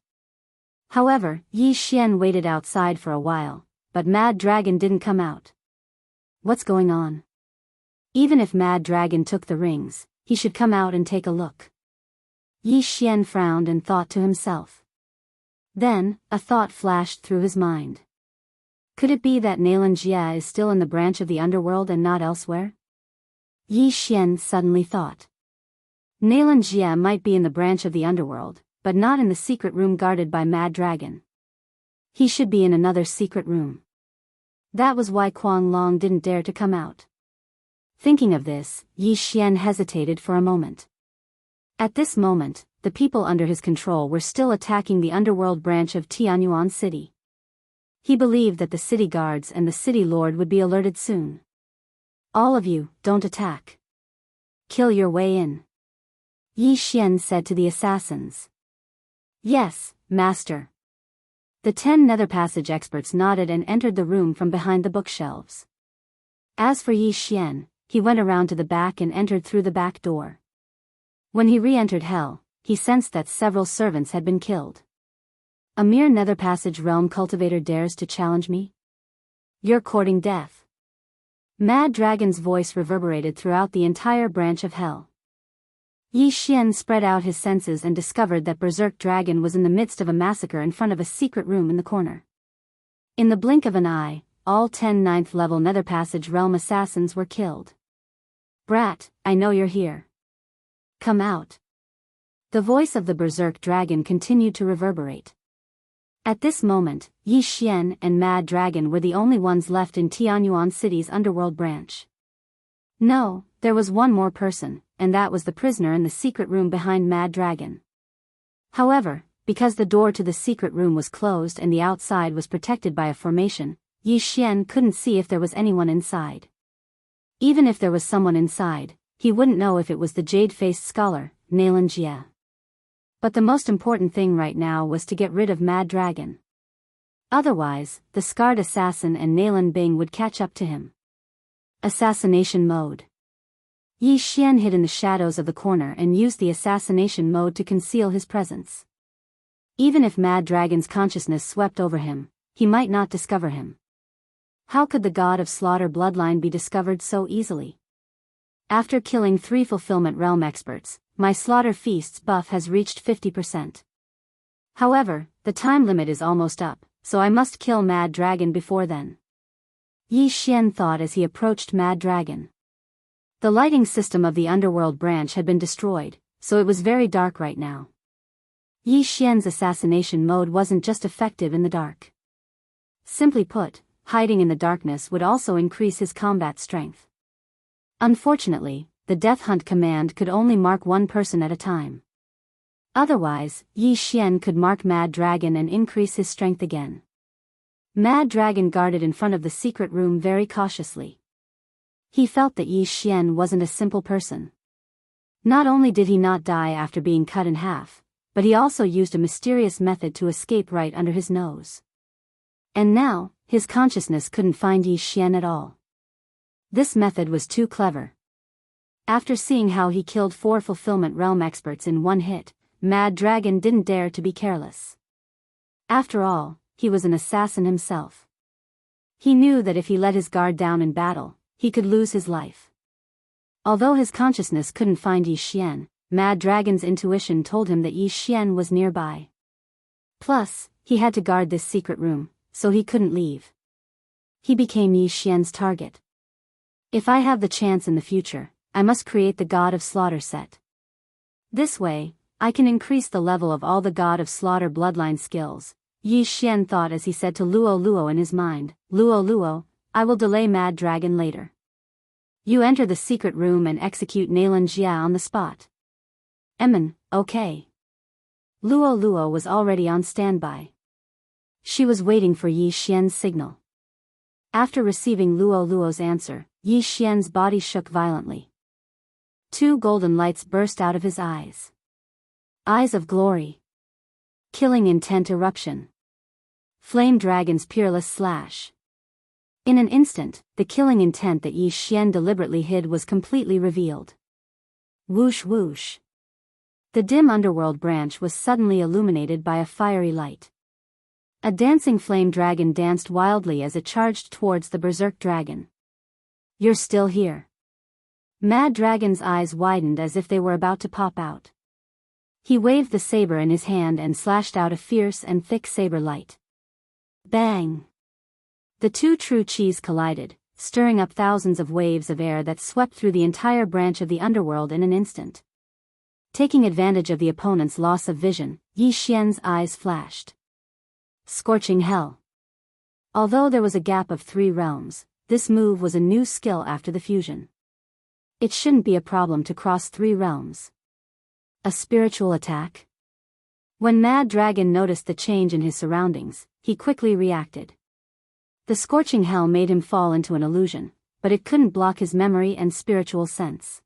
However, Yi Xian waited outside for a while, but Mad Dragon didn't come out. What's going on? Even if Mad Dragon took the rings, he should come out and take a look. Yi Xian frowned and thought to himself. Then, a thought flashed through his mind. Could it be that Nalan Jia is still in the branch of the underworld and not elsewhere? Yi Xian suddenly thought. Nalan Jia might be in the branch of the underworld, but not in the secret room guarded by Mad Dragon. He should be in another secret room. That was why Kuang Long didn't dare to come out. Thinking of this, Yi Xian hesitated for a moment. At this moment, the people under his control were still attacking the underworld branch of Tianyuan City. He believed that the city guards and the city lord would be alerted soon. All of you, don't attack. Kill your way in. Yi Xian said to the assassins. Yes, master. The 10 nether passage experts nodded and entered the room from behind the bookshelves. As for Yi Xian, he went around to the back and entered through the back door. When he re-entered hell, he sensed that several servants had been killed. A mere nether passage realm cultivator dares to challenge me? You're courting death. Mad Dragon's voice reverberated throughout the entire branch of hell. Yi Xian spread out his senses and discovered that Berserk Dragon was in the midst of a massacre in front of a secret room in the corner. In the blink of an eye, all 10 9th level nether passage realm assassins were killed. Brat, I know you're here. Come out. The voice of the Berserk Dragon continued to reverberate. At this moment, Yi Xian and Mad Dragon were the only ones left in Tianyuan City's underworld branch. No, there was one more person, and that was the prisoner in the secret room behind Mad Dragon. However, because the door to the secret room was closed and the outside was protected by a formation, Yi Xian couldn't see if there was anyone inside. Even if there was someone inside, he wouldn't know if it was the jade-faced scholar, Nalan Jia. But the most important thing right now was to get rid of Mad Dragon. Otherwise, the scarred assassin and Nalan Bing would catch up to him. Assassination mode. Yi Xian hid in the shadows of the corner and used the assassination mode to conceal his presence. Even if Mad Dragon's consciousness swept over him, he might not discover him. How could the god of slaughter bloodline be discovered so easily? After killing 3 fulfillment realm experts, my slaughter feast's buff has reached 50%. However, the time limit is almost up, so I must kill Mad Dragon before then. Yi Xian thought as he approached Mad Dragon. The lighting system of the underworld branch had been destroyed, so it was very dark right now. Yi Xian's assassination mode wasn't just effective in the dark. Simply put, hiding in the darkness would also increase his combat strength. Unfortunately, the Death Hunt command could only mark one person at a time. Otherwise, Yi Xian could mark Mad Dragon and increase his strength again. Mad Dragon guarded in front of the secret room very cautiously. He felt that Yi Xian wasn't a simple person. Not only did he not die after being cut in half, but he also used a mysterious method to escape right under his nose. And now, his consciousness couldn't find Yi Xian at all. This method was too clever. After seeing how he killed 4 Fulfillment Realm experts in one hit, Mad Dragon didn't dare to be careless. After all, he was an assassin himself. He knew that if he let his guard down in battle, he could lose his life. Although his consciousness couldn't find Yi Xian, Mad Dragon's intuition told him that Yi Xian was nearby. Plus, he had to guard this secret room, so he couldn't leave. He became Yi Xian's target. If I have the chance in the future, I must create the God of Slaughter set. This way, I can increase the level of all the God of Slaughter bloodline skills, Yi Xian thought as he said to Luo Luo in his mind, Luo Luo, I will delay Mad Dragon later. You enter the secret room and execute Nalan Jia on the spot. Emin, okay. Luo Luo was already on standby. She was waiting for Yi Xian's signal. After receiving Luo Luo's answer, Yi Xian's body shook violently. 2 golden lights burst out of his eyes. Eyes of glory. Killing intent eruption. Flame dragon's peerless slash. In an instant, the killing intent that Yi Xian deliberately hid was completely revealed. Whoosh whoosh. The dim underworld branch was suddenly illuminated by a fiery light. A dancing flame dragon danced wildly as it charged towards the berserk dragon. You're still here. Mad Dragon's eyes widened as if they were about to pop out. He waved the saber in his hand and slashed out a fierce and thick saber light. Bang! The 2 true chis collided, stirring up thousands of waves of air that swept through the entire branch of the underworld in an instant. Taking advantage of the opponent's loss of vision, Yi Xian's eyes flashed. Scorching Hell. Although there was a gap of 3 realms, this move was a new skill after the fusion. It shouldn't be a problem to cross 3 realms. A spiritual attack? When Mad Dragon noticed the change in his surroundings, he quickly reacted. The scorching hell made him fall into an illusion, but it couldn't block his memory and spiritual sense.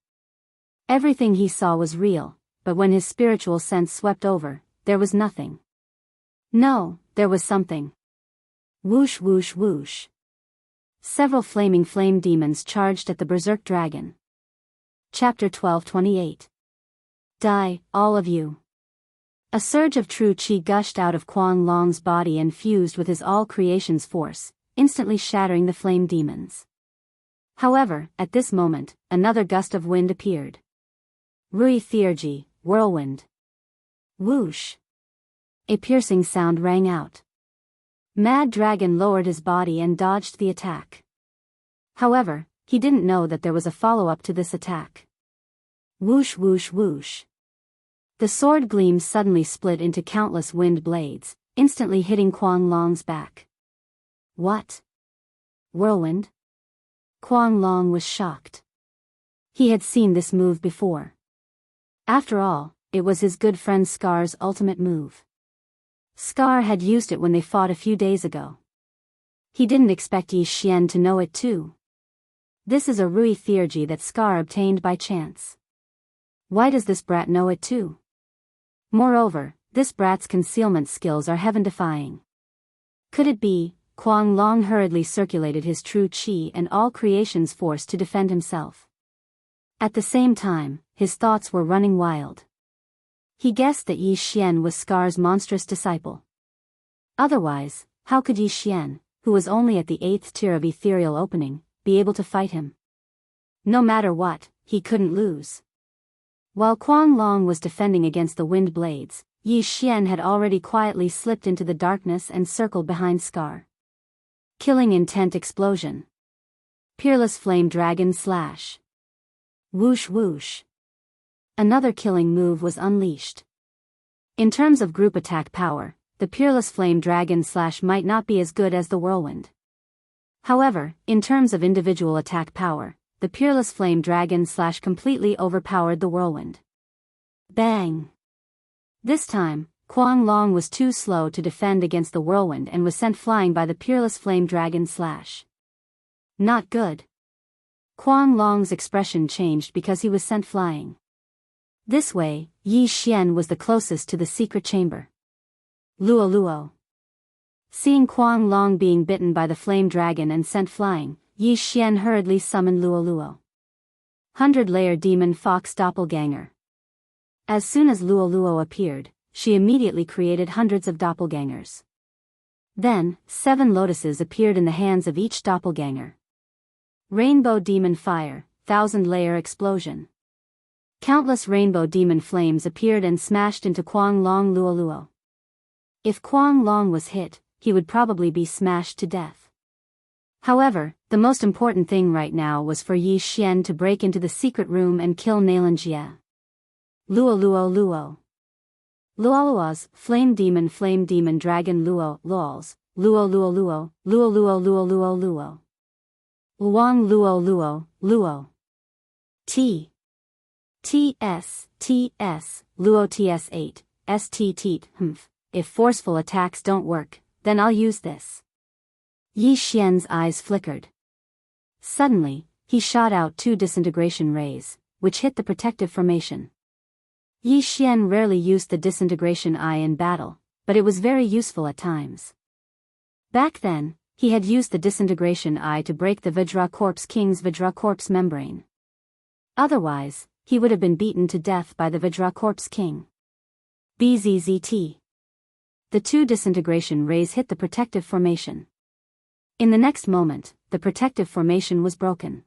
Everything he saw was real, but when his spiritual sense swept over, there was nothing. No, there was something. Whoosh whoosh whoosh. Several flaming flame demons charged at the berserk dragon. Chapter 12:28. Die, all of you. A surge of true chi gushed out of Quan Long's body and fused with his all creation's force, instantly shattering the flame demons. However, at this moment, another gust of wind appeared. Rui Theurgy, whirlwind. Whoosh. A piercing sound rang out. Mad Dragon lowered his body and dodged the attack. However, he didn't know that there was a follow-up to this attack. Whoosh whoosh whoosh. The sword gleam suddenly split into countless wind blades, instantly hitting Quan Long's back. What? Whirlwind? Quan Long was shocked. He had seen this move before. After all, it was his good friend Scar's ultimate move. Scar had used it when they fought a few days ago. He didn't expect Yi Xian to know it too. This is a Rui Theurgy that Scar obtained by chance. Why does this brat know it too? Moreover, this brat's concealment skills are heaven-defying. Could it be, Quan Long hurriedly circulated his true chi and all creation's force to defend himself. At the same time, his thoughts were running wild. He guessed that Yi Xian was Scar's monstrous disciple. Otherwise, how could Yi Xian, who was only at the 8th tier of ethereal opening, be able to fight him? No matter what, he couldn't lose. While Quan Long was defending against the wind blades, Yi Xian had already quietly slipped into the darkness and circled behind Scar. Killing intent explosion. Peerless flame dragon slash. Whoosh whoosh. Another killing move was unleashed. In terms of group attack power, the peerless flame dragon slash might not be as good as the whirlwind. However, in terms of individual attack power, the peerless flame dragon / completely overpowered the whirlwind. Bang! This time, Kuang Long was too slow to defend against the whirlwind and was sent flying by the peerless flame dragon / Not good. Kuang Long's expression changed because he was sent flying. This way, Yi Xian was the closest to the secret chamber. Luo Luo. Seeing Kuang Long being bitten by the flame dragon and sent flying, Yi Xian hurriedly summoned Luo Luo. 100-layer demon fox doppelganger. As soon as Luo Luo appeared, she immediately created hundreds of doppelgangers. Then, 7 lotuses appeared in the hands of each doppelganger. Rainbow demon fire, 1000-layer explosion. Countless rainbow demon flames appeared and smashed into Kuang Long Luo Luo. If Kuang Long was hit, he would probably be smashed to death. However, the most important thing right now was for Yi Xian to break into the secret room and kill Nalanjie. Luo Luo Luo. Luoluo's flame demon dragon Luo Luols, Luo Luo Luo, Luo Luo Luo Luo Luo. Luang Luo Luo, Luo. TS, Luo TS8, ST Humph. If forceful attacks don't work, then I'll use this. Yi Xian's eyes flickered. Suddenly, he shot out 2 disintegration rays, which hit the protective formation. Yi Xian rarely used the disintegration eye in battle, but it was very useful at times. Back then, he had used the disintegration eye to break the Vajra Corpse King's Vajra Corpse membrane. Otherwise, he would have been beaten to death by the Vajra Corpse King. BZZT. The 2 disintegration rays hit the protective formation. In the next moment, the protective formation was broken.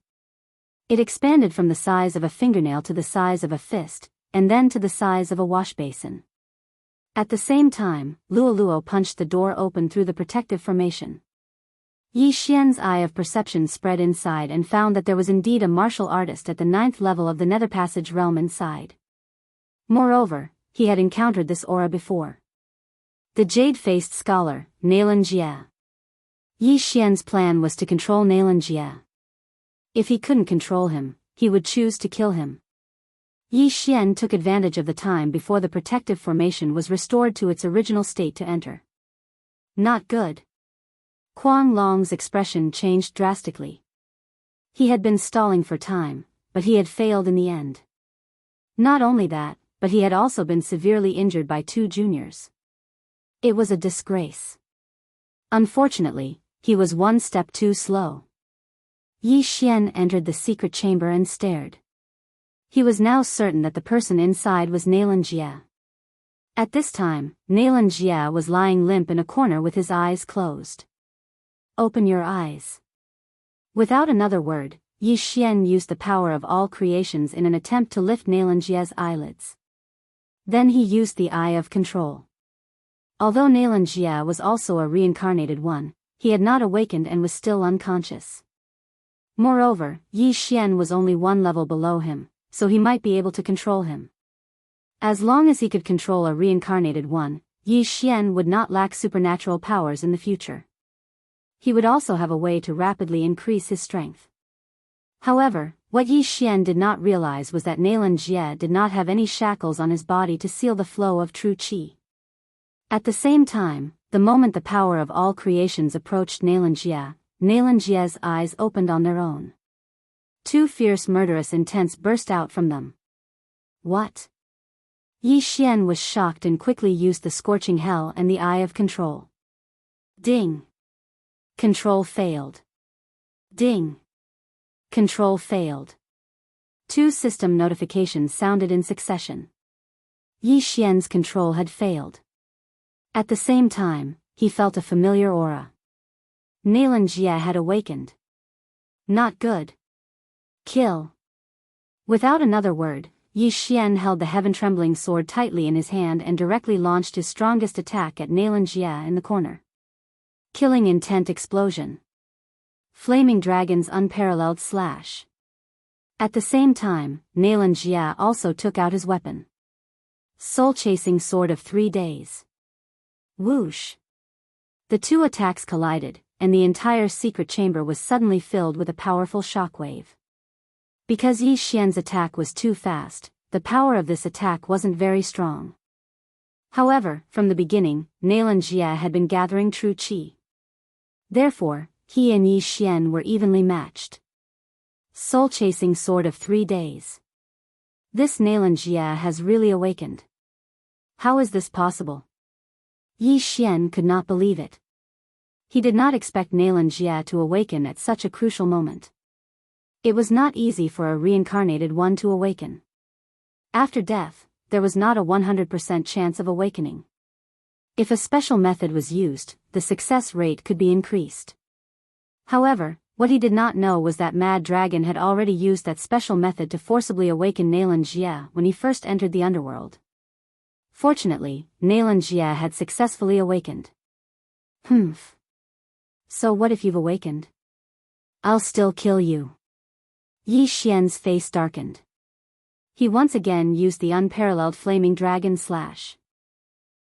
It expanded from the size of a fingernail to the size of a fist, and then to the size of a wash basin. At the same time, Luo Luo punched the door open through the protective formation. Yi Xian's eye of perception spread inside and found that there was indeed a martial artist at the 9th level of the Nether Passage realm inside. Moreover, he had encountered this aura before. The jade-faced scholar, Nalanjie. Yi Xian's plan was to control Nalanjie. If he couldn't control him, he would choose to kill him. Yi Xian took advantage of the time before the protective formation was restored to its original state to enter. Not good. Kuang Long's expression changed drastically. He had been stalling for time, but he had failed in the end. Not only that, but he had also been severely injured by 2 juniors. It was a disgrace. Unfortunately, he was 1 step too slow. Yi Xian entered the secret chamber and stared. He was now certain that the person inside was Nalanjie. At this time, Nalanjie was lying limp in a corner with his eyes closed. Open your eyes. Without another word, Yi Xian used the power of all creations in an attempt to lift Nalanjie's eyelids. Then he used the Eye of Control. Although Nalanjie was also a reincarnated one, he had not awakened and was still unconscious. Moreover, Yi Xian was only 1 level below him, so he might be able to control him. As long as he could control a reincarnated one, Yi Xian would not lack supernatural powers in the future. He would also have a way to rapidly increase his strength. However, what Yi Xian did not realize was that Nalanjie did not have any shackles on his body to seal the flow of true qi. At the same time, the moment the power of all creations approached Nalanjie, Nalanjie's eyes opened on their own. 2 fierce murderous intents burst out from them. What? Yi Xian was shocked and quickly used the scorching hell and the Eye of Control. Ding! Control failed. Ding! Control failed. 2 system notifications sounded in succession. Yi Xian's control had failed. At the same time, he felt a familiar aura. Nalanjie had awakened. Not good. Kill. Without another word, Yi Xian held the heaven-trembling sword tightly in his hand and directly launched his strongest attack at Nalanjie in the corner. Killing intent explosion. Flaming dragon's unparalleled slash. At the same time, Nalanjie also took out his weapon. Soul-chasing sword of 3 days. Whoosh. The 2 attacks collided, and the entire secret chamber was suddenly filled with a powerful shockwave. Because Yi Xian's attack was too fast, the power of this attack wasn't very strong. However, from the beginning, Nailan Jia had been gathering true qi. Therefore, he and Yi Xian were evenly matched. Soul-chasing sword of 3 days. This Nailan Jia has really awakened. How is this possible? Yi Xian could not believe it. He did not expect Nailan Jia to awaken at such a crucial moment. It was not easy for a reincarnated one to awaken. After death, there was not a 100% chance of awakening. If a special method was used, the success rate could be increased. However, what he did not know was that Mad Dragon had already used that special method to forcibly awaken Nailan Jia when he first entered the underworld. Fortunately, Nailan Jia had successfully awakened. So what if you've awakened? I'll still kill you. Yi Xian's face darkened. He once again used the unparalleled flaming dragon slash.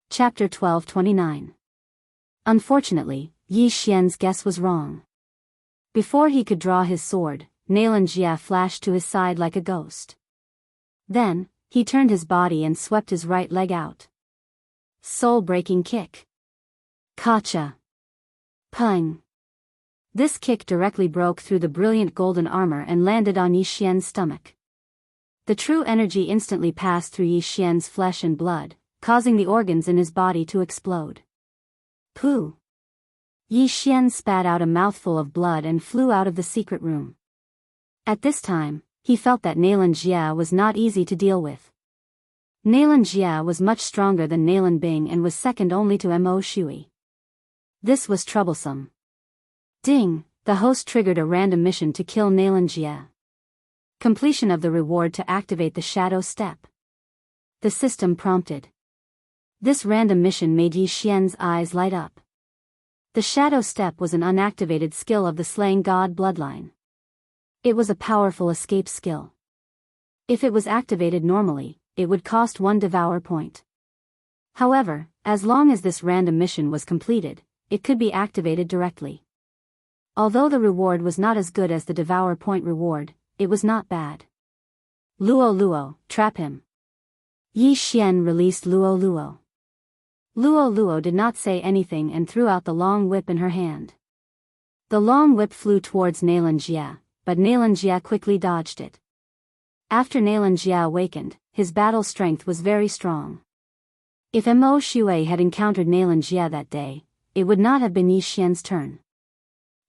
Chapter 1229. Unfortunately, Yi Xian's guess was wrong. Before he could draw his sword, Nailan Jia flashed to his side like a ghost. Then, he turned his body and swept his right leg out. Soul-breaking kick. Kacha. Pung. This kick directly broke through the brilliant golden armor and landed on Yi Xian's stomach. The true energy instantly passed through Yi Xian's flesh and blood, causing the organs in his body to explode. Pooh! Yi Xian spat out a mouthful of blood and flew out of the secret room. At this time, he felt that Nailan Jia was not easy to deal with. Nailan Jia was much stronger than Nailan Bing and was second only to Mo Shui. This was troublesome. Ding! The host triggered a random mission to kill Nailan Jia. Completion of the reward to activate the shadow step. The system prompted. This random mission made Yi Xian's eyes light up. The shadow step was an unactivated skill of the slaying god bloodline. It was a powerful escape skill. If it was activated normally, it would cost 1 Devourer point. However, as long as this random mission was completed, it could be activated directly. Although the reward was not as good as the Devourer point reward, it was not bad. Luo Luo, trap him. Yi Xian released Luo Luo. Luo Luo did not say anything and threw out the long whip in her hand. The long whip flew towards Nailan Jia, but Nailan Jia quickly dodged it. After Nailan Jia awakened, his battle strength was very strong. If Mo Shui had encountered Nailan Jia that day, it would not have been Yi Xian's turn.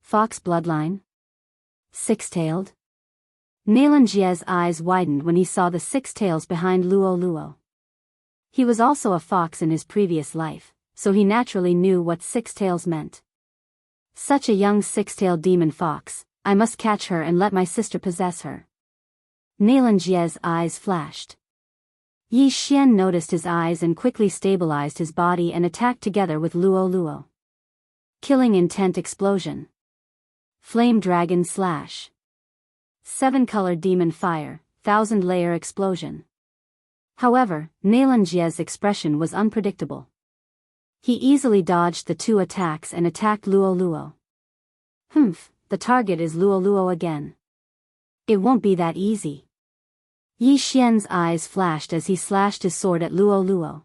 Fox bloodline? Six-tailed? Nailan Jia's eyes widened when he saw the 6 tails behind Luo Luo. He was also a fox in his previous life, so he naturally knew what 6 tails meant. Such a young 6-tailed demon fox, I must catch her and let my sister possess her. Nailan Jia's eyes flashed. Yi Xian noticed his eyes and quickly stabilized his body and attacked together with Luo Luo. Killing intent explosion. Flame dragon slash. 7-colored demon fire, 1,000-layer explosion. However, Nailan Jia's expression was unpredictable. He easily dodged the 2 attacks and attacked Luo Luo. The target is Luo Luo again. It won't be that easy. Yi Xian's eyes flashed as he slashed his sword at Luo Luo.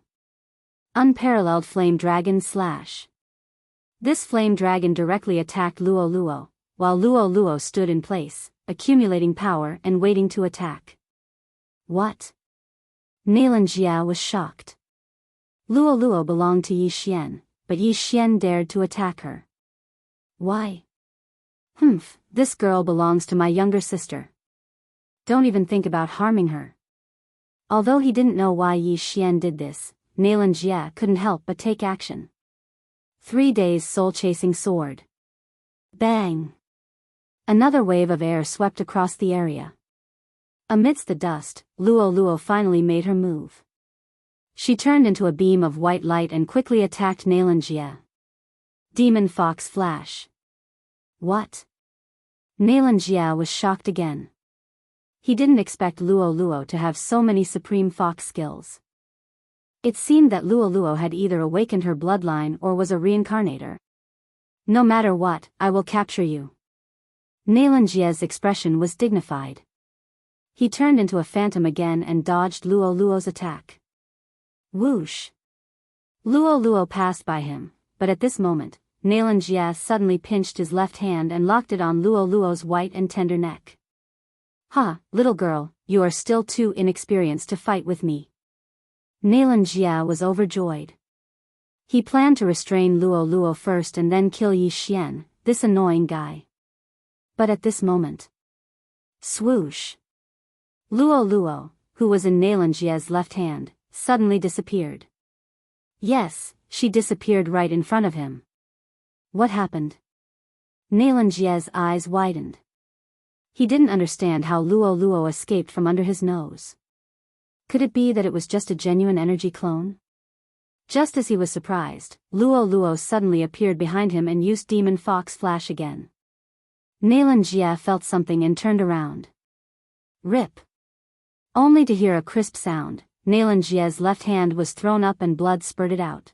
Unparalleled flame dragon slash. This flame dragon directly attacked Luo Luo, while Luo Luo stood in place, accumulating power and waiting to attack. What? Nailan Jia was shocked. Luo Luo belonged to Yi Xian, but Yi Xian dared to attack her. Why? This girl belongs to my younger sister. Don't even think about harming her. Although he didn't know why Yi Xian did this, Nailan Jia couldn't help but take action. 3 days soul-chasing sword. Bang! Another wave of air swept across the area. Amidst the dust, Luo Luo finally made her move. She turned into a beam of white light and quickly attacked Nailan Jia. Demon Fox Flash. What? Nailan Jia was shocked again. He didn't expect Luo Luo to have so many supreme fox skills. It seemed that Luo Luo had either awakened her bloodline or was a reincarnator. No matter what, I will capture you. Nailan Jia's expression was dignified. He turned into a phantom again and dodged Luo Luo's attack. Whoosh! Luo Luo passed by him, but at this moment, Nalan Jia suddenly pinched his left hand and locked it on Luo Luo's white and tender neck. "Ha, little girl, you are still too inexperienced to fight with me." Nalan Jia was overjoyed. He planned to restrain Luo Luo first and then kill Yi Xian, this annoying guy. But at this moment, swoosh! Luo Luo, who was in Nalan Jia's left hand, suddenly disappeared. Yes, she disappeared right in front of him. What happened? Nalan Jia's eyes widened. He didn't understand how Luo Luo escaped from under his nose. Could it be that it was just a genuine energy clone? Just as he was surprised, Luo Luo suddenly appeared behind him and used Demon Fox Flash again. Nalan Jia felt something and turned around. Rip! Only to hear a crisp sound, Nalan Jia's left hand was thrown up and blood spurted out.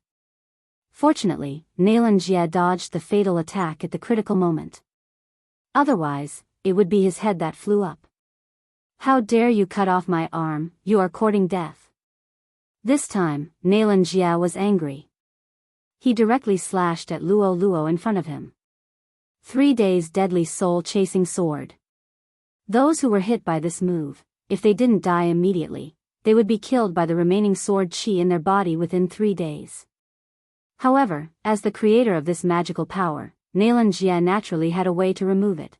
Fortunately, Nalan Jia dodged the fatal attack at the critical moment. Otherwise, it would be his head that flew up. "How dare you cut off my arm, you are courting death." This time, Nalan Jia was angry. He directly slashed at Luo Luo in front of him. 3 days deadly soul-chasing sword. Those who were hit by this move, if they didn't die immediately, they would be killed by the remaining sword chi in their body within 3 days. However, as the creator of this magical power, Nalan Jia naturally had a way to remove it.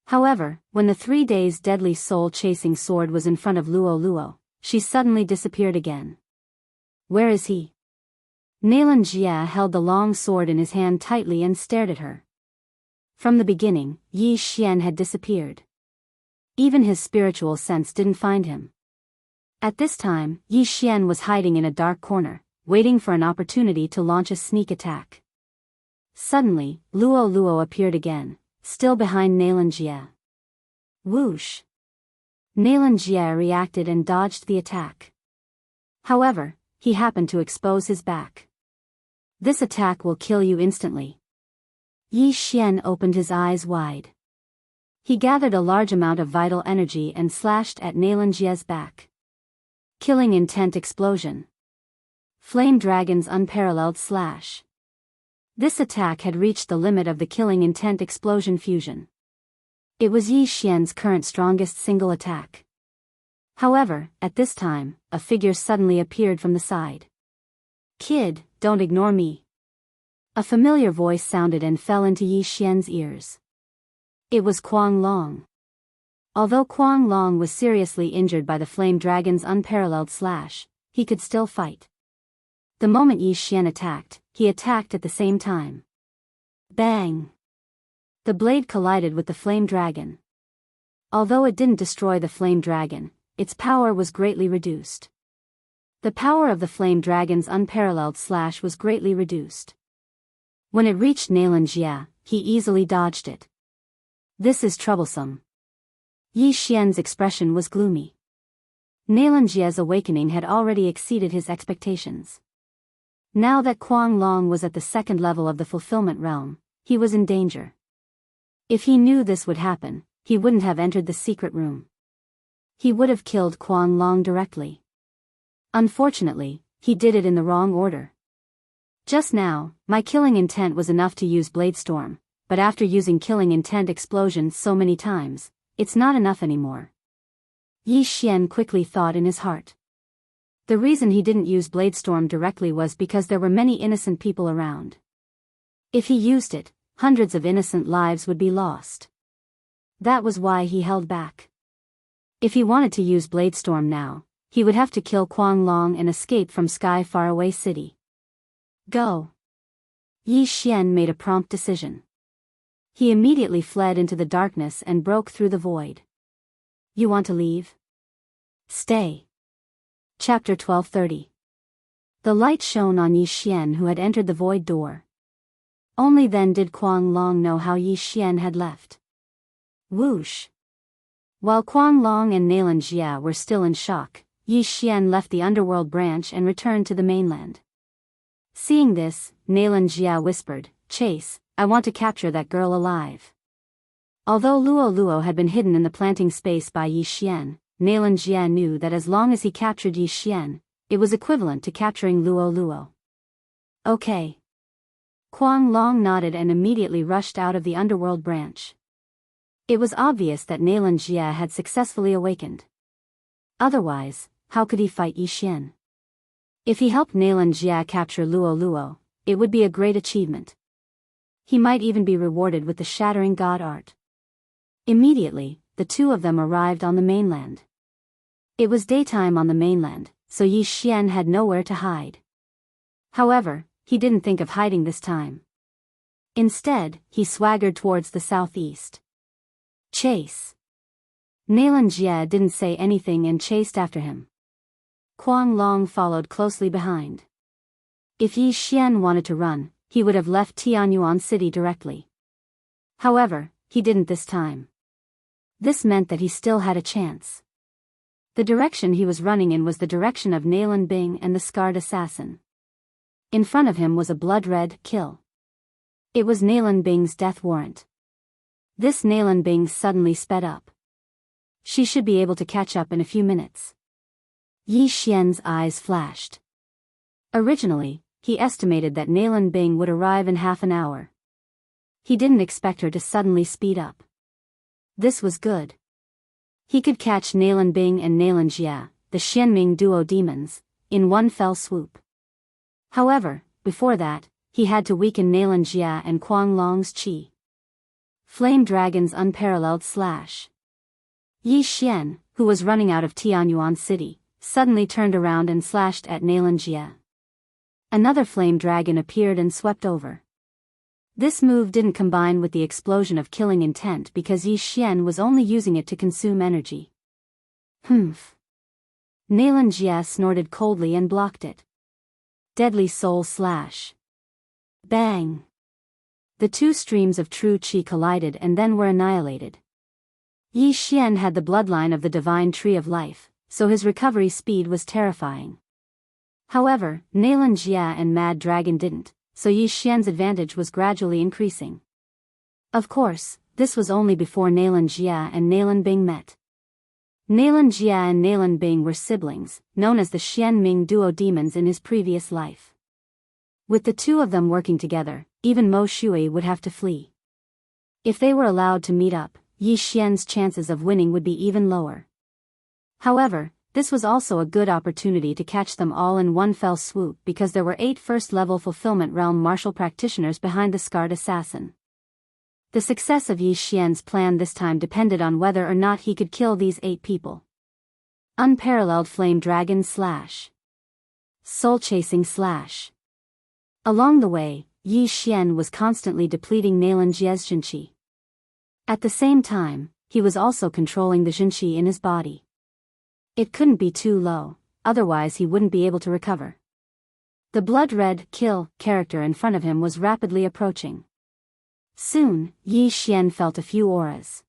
However, when the 3 days deadly soul-chasing sword was in front of Luo Luo, she suddenly disappeared again. Where is he? Nalan Jia held the long sword in his hand tightly and stared at her. From the beginning, Yi Xian had disappeared. Even his spiritual sense didn't find him. At this time, Yi Xian was hiding in a dark corner, waiting for an opportunity to launch a sneak attack. Suddenly, Luo Luo appeared again, still behind Nalan Jia. Whoosh! Nalan Jia reacted and dodged the attack. However, he happened to expose his back. "This attack will kill you instantly." Yi Xian opened his eyes wide. He gathered a large amount of vital energy and slashed at Nalan Jia's back. Killing intent explosion. Flame Dragon's unparalleled slash. This attack had reached the limit of the killing intent explosion fusion. It was Yi Xian's current strongest single attack. However, at this time, a figure suddenly appeared from the side. "Kid, don't ignore me." A familiar voice sounded and fell into Yi Xian's ears. It was Kuang Long. Although Kuang Long was seriously injured by the Flame Dragon's unparalleled slash, he could still fight. The moment Yi Xian attacked, he attacked at the same time. Bang! The blade collided with the Flame Dragon. Although it didn't destroy the Flame Dragon, its power was greatly reduced. The power of the Flame Dragon's unparalleled slash was greatly reduced. When it reached Nalan Jia, he easily dodged it. "This is troublesome." Yi Xian's expression was gloomy. Nalan Jia's awakening had already exceeded his expectations. Now that Kuang Long was at the second level of the fulfillment realm, he was in danger. If he knew this would happen, he wouldn't have entered the secret room. He would have killed Kuang Long directly. Unfortunately, he did it in the wrong order. Just now, my killing intent was enough to use Blade Storm, but after using killing intent explosion so many times, it's not enough anymore. Yi Xian quickly thought in his heart. The reason he didn't use Blade Storm directly was because there were many innocent people around. If he used it, hundreds of innocent lives would be lost. That was why he held back. If he wanted to use Blade Storm now, he would have to kill Kuang Long and escape from Sky Faraway City. Go! Yi Xian made a prompt decision. He immediately fled into the darkness and broke through the void. You want to leave? Stay. Chapter 1230. The light shone on Yi Xian who had entered the void door. Only then did Kuang Long know how Yi Xian had left. Whoosh! While Kuang Long and Nalan Jia were still in shock, Yi Xian left the underworld branch and returned to the mainland. Seeing this, Nalan Jia whispered, "Chase, I want to capture that girl alive." Although Luo Luo had been hidden in the planting space by Yi Xian, Nailan Jie knew that as long as he captured Yi Xian, it was equivalent to capturing Luo Luo. Okay. Kuang Long nodded and immediately rushed out of the underworld branch. It was obvious that Nailan Jie had successfully awakened. Otherwise, how could he fight Yi Xian? If he helped Nailan Jie capture Luo Luo, it would be a great achievement. He might even be rewarded with the shattering god art. Immediately, the two of them arrived on the mainland. It was daytime on the mainland, so Yi Xian had nowhere to hide. However, he didn't think of hiding this time. Instead, he swaggered towards the southeast. Chase. Nailan Jie didn't say anything and chased after him. Kuang Long followed closely behind. If Yi Xian wanted to run, he would have left Tianyuan City directly. However, he didn't this time. This meant that he still had a chance. The direction he was running in was the direction of Nailan Bing and the scarred assassin. In front of him was a blood-red kill. It was Nailan Bing's death warrant. This Nailan Bing suddenly sped up. She should be able to catch up in a few minutes. Yi Xian's eyes flashed. Originally, he estimated that Nailan Bing would arrive in half an hour. He didn't expect her to suddenly speed up. This was good. He could catch Nailan Bing and Nailan Jie, the Xianming duo demons, in one fell swoop. However, before that, he had to weaken Nailan Jie and Kuang Long's qi. Flame Dragon's unparalleled slash. Yi Xian, who was running out of Tianyuan City, suddenly turned around and slashed at Nailan Jie. Another flame dragon appeared and swept over. This move didn't combine with the explosion of killing intent because Yi Xian was only using it to consume energy. Humph. Nailan Jie snorted coldly and blocked it. Deadly Soul Slash. Bang. The two streams of true qi collided and then were annihilated. Yi Xian had the bloodline of the divine tree of life, so his recovery speed was terrifying. However, Nailan Jie and Mad Dragon didn't, so Yi Xian's advantage was gradually increasing. Of course, this was only before Nailan Jie and Nailan Bing met. Nailan Jie and Nailan Bing were siblings, known as the Xianming duo demons in his previous life. With the two of them working together, even Mo Shui would have to flee. If they were allowed to meet up, Yi Xian's chances of winning would be even lower. However, this was also a good opportunity to catch them all in one fell swoop because there were 8 first-level Fulfillment Realm martial practitioners behind the scarred assassin. The success of Yi Xian's plan this time depended on whether or not he could kill these 8 people. Unparalleled Flame Dragon Slash. Soul-chasing Slash. Along the way, Yi Xian was constantly depleting Nailan Jie's Jinqi. At the same time, he was also controlling the Jinqi in his body. It couldn't be too low, otherwise he wouldn't be able to recover. The blood-red kill character in front of him was rapidly approaching. Soon, Yi Xian felt a few auras.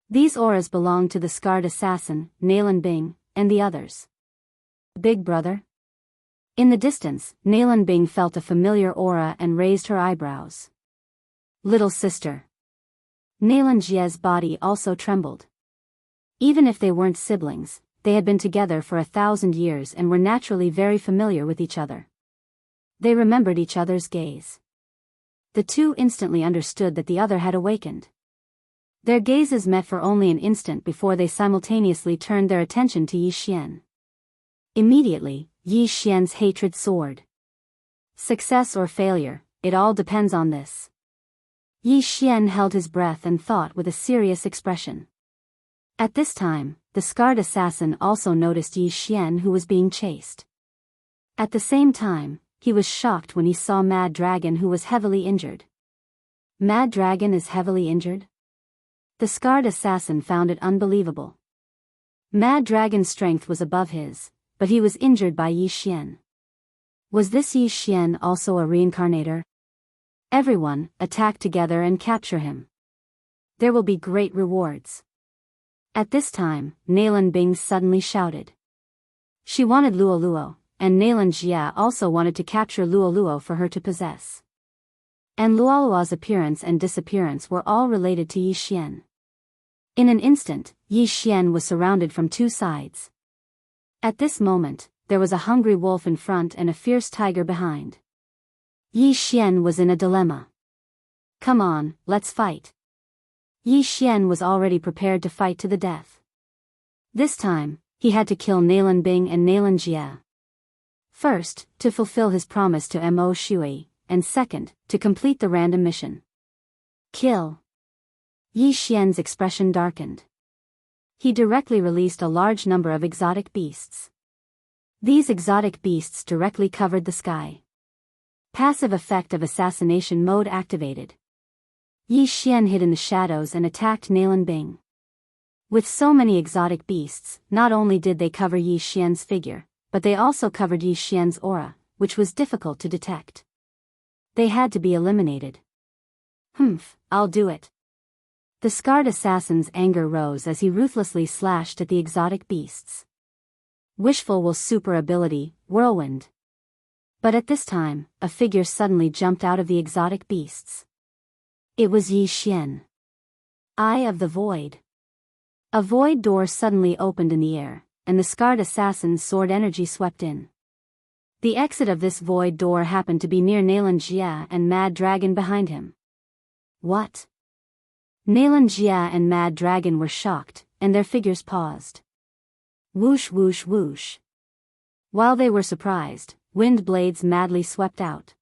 These auras belonged to the scarred assassin, Nailan Bing, and the others. Big brother? In the distance, Nailan Bing felt a familiar aura and raised her eyebrows. Little sister. Nailan Jie's body also trembled. Even if they weren't siblings, they had been together for 1,000 years and were naturally very familiar with each other. They remembered each other's gaze. The two instantly understood that the other had awakened. Their gazes met for only an instant before they simultaneously turned their attention to Yi Xian. Immediately, Yi Xian's hatred soared. Success or failure, it all depends on this. Yi Xian held his breath and thought with a serious expression. At this time, the scarred assassin also noticed Yi Xian who was being chased. At the same time, he was shocked when he saw Mad Dragon who was heavily injured. Mad Dragon is heavily injured? The scarred assassin found it unbelievable. Mad Dragon's strength was above his, but he was injured by Yi Xian. Was this Yi Xian also a reincarnator? Everyone, attack together and capture him. There will be great rewards. At this time, Nailan Bing suddenly shouted. She wanted Luo Luo, and Nailan Jie also wanted to capture Luo Luo for her to possess. and Luolua's appearance and disappearance were all related to Yi Xian. In an instant, Yi Xian was surrounded from two sides. At this moment, there was a hungry wolf in front and a fierce tiger behind. Yi Xian was in a dilemma. Come on, let's fight. Yi Xian was already prepared to fight to the death. This time, he had to kill Nalan Bing and Nalan Jia. First, to fulfill his promise to Mo Shui, and second, to complete the random mission. Kill. Yi Xian's expression darkened. He directly released a large number of exotic beasts. These exotic beasts directly covered the sky. Passive effect of assassination mode activated. Yi Xian hid in the shadows and attacked Nalan Bing. With so many exotic beasts, not only did they cover Yi Xian's figure, but they also covered Yi Xian's aura, which was difficult to detect. They had to be eliminated. I'll do it. The scarred assassin's anger rose as he ruthlessly slashed at the exotic beasts. Wishful Will's super ability, Whirlwind. But at this time, a figure suddenly jumped out of the exotic beasts. It was Yi Xian. Eye of the Void. A void door suddenly opened in the air, and the scarred assassin's sword energy swept in. The exit of this void door happened to be near Nalan Jia and Mad Dragon behind him. What? Nalan Jia and Mad Dragon were shocked, and their figures paused. Whoosh whoosh whoosh. While they were surprised, wind blades madly swept out.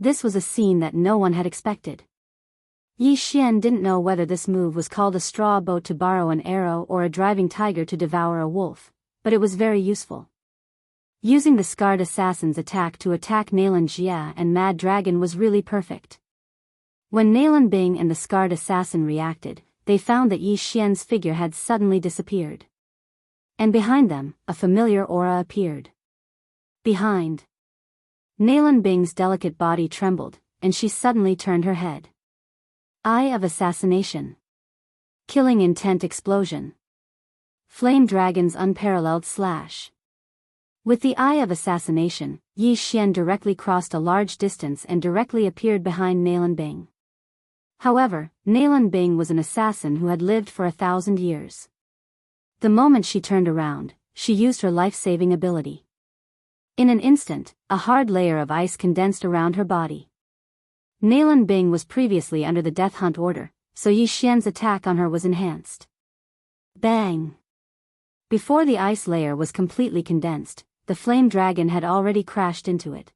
This was a scene that no one had expected. Yi Xian didn't know whether this move was called a straw boat to borrow an arrow or a driving tiger to devour a wolf, but it was very useful. Using the scarred assassin's attack to attack Nalan Jia and Mad Dragon was really perfect. When Nalan Bing and the scarred assassin reacted, they found that Yi Xian's figure had suddenly disappeared. And behind them, a familiar aura appeared. Behind. Nalan Bing's delicate body trembled, and she suddenly turned her head. Eye of Assassination. Killing Intent Explosion. Flame Dragon's Unparalleled Slash. With the Eye of Assassination, Yi Xian directly crossed a large distance and directly appeared behind Nalan Bing. However, Nalan Bing was an assassin who had lived for 1,000 years. The moment she turned around, she used her life-saving ability. In an instant, a hard layer of ice condensed around her body. Nalan Bing was previously under the Death Hunt order, so Yi Xian's attack on her was enhanced. Bang! Before the ice layer was completely condensed, the flame dragon had already crashed into it.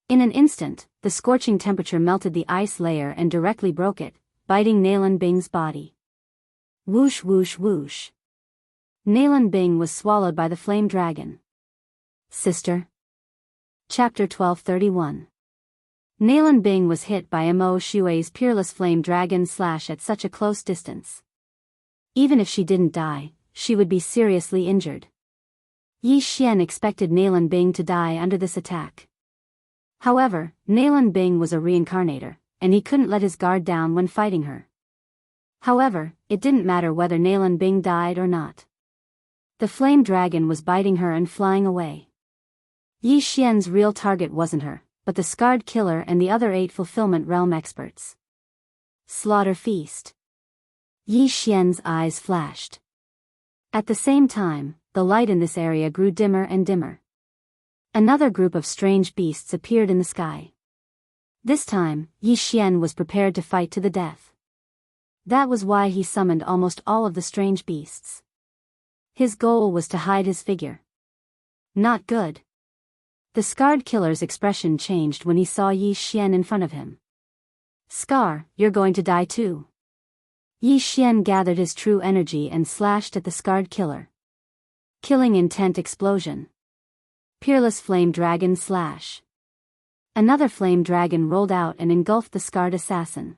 In an instant, the scorching temperature melted the ice layer and directly broke it, biting Nalan Bing's body. Whoosh whoosh whoosh. Nalan Bing was swallowed by the flame dragon. Sister. Chapter 1231. Nalan Bing was hit by Mo Shui's peerless flame dragon slash at such a close distance. Even if she didn't die, she would be seriously injured. Yi Xian expected Nalan Bing to die under this attack. However, Nalan Bing was a reincarnator, and he couldn't let his guard down when fighting her. However, it didn't matter whether Nalan Bing died or not. The flame dragon was biting her and flying away. Yi Xian's real target wasn't her, but the scarred killer and the other 8 fulfillment realm experts. Slaughter Feast. Yi Xian's eyes flashed. At the same time, the light in this area grew dimmer and dimmer. Another group of strange beasts appeared in the sky. This time, Yi Xian was prepared to fight to the death. That was why he summoned almost all of the strange beasts. His goal was to hide his figure. Not good. The scarred killer's expression changed when he saw Yi Xian in front of him. Scar, you're going to die too. Yi Xian gathered his true energy and slashed at the scarred killer. Killing Intent Explosion. Peerless Flame Dragon Slash. Another flame dragon rolled out and engulfed the scarred assassin.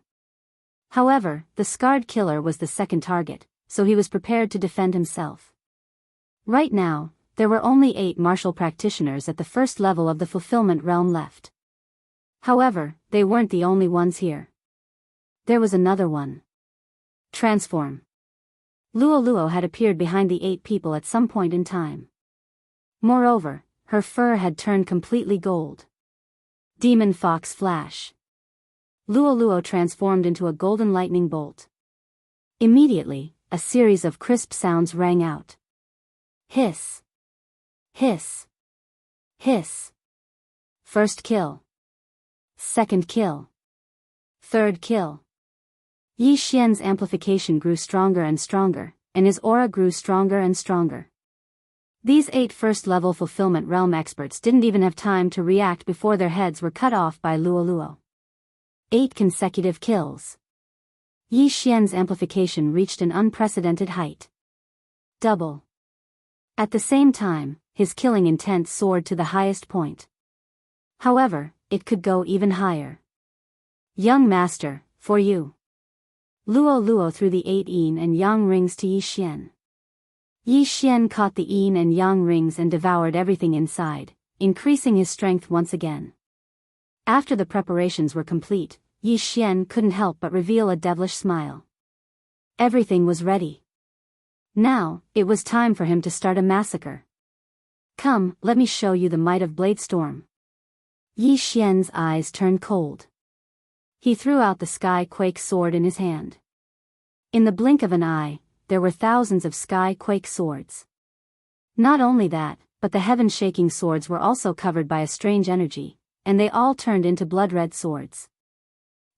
However, the scarred killer was the second target, so he was prepared to defend himself. Right now, there were only 8 martial practitioners at the first level of the fulfillment realm left. However, they weren't the only ones here. There was another one. Transform. Luo had appeared behind the 8 people at some point in time. Moreover, her fur had turned completely gold. Demon Fox Flash. Luo transformed into a golden lightning bolt. Immediately, a series of crisp sounds rang out. Hiss. Hiss. Hiss. First kill. Second kill. Third kill. Yi Xian's amplification grew stronger and stronger, and his aura grew stronger and stronger. These 8 first-level fulfillment realm experts didn't even have time to react before their heads were cut off by Luo. 8 consecutive kills. Yi Xian's amplification reached an unprecedented height. Double. At the same time, his killing intent soared to the highest point. However, it could go even higher. Young master, for you. Luo threw the 8 yin and yang rings to Yi Xian. Yi Xian caught the yin and yang rings and devoured everything inside, increasing his strength once again. After the preparations were complete, Yi Xian couldn't help but reveal a devilish smile. Everything was ready. Now, it was time for him to start a massacre. Come, let me show you the might of Bladestorm. Yi Xian's eyes turned cold. He threw out the Sky Quake sword in his hand. In the blink of an eye, there were thousands of Sky Quake swords. Not only that, but the heaven-shaking swords were also covered by a strange energy, and they all turned into blood-red swords.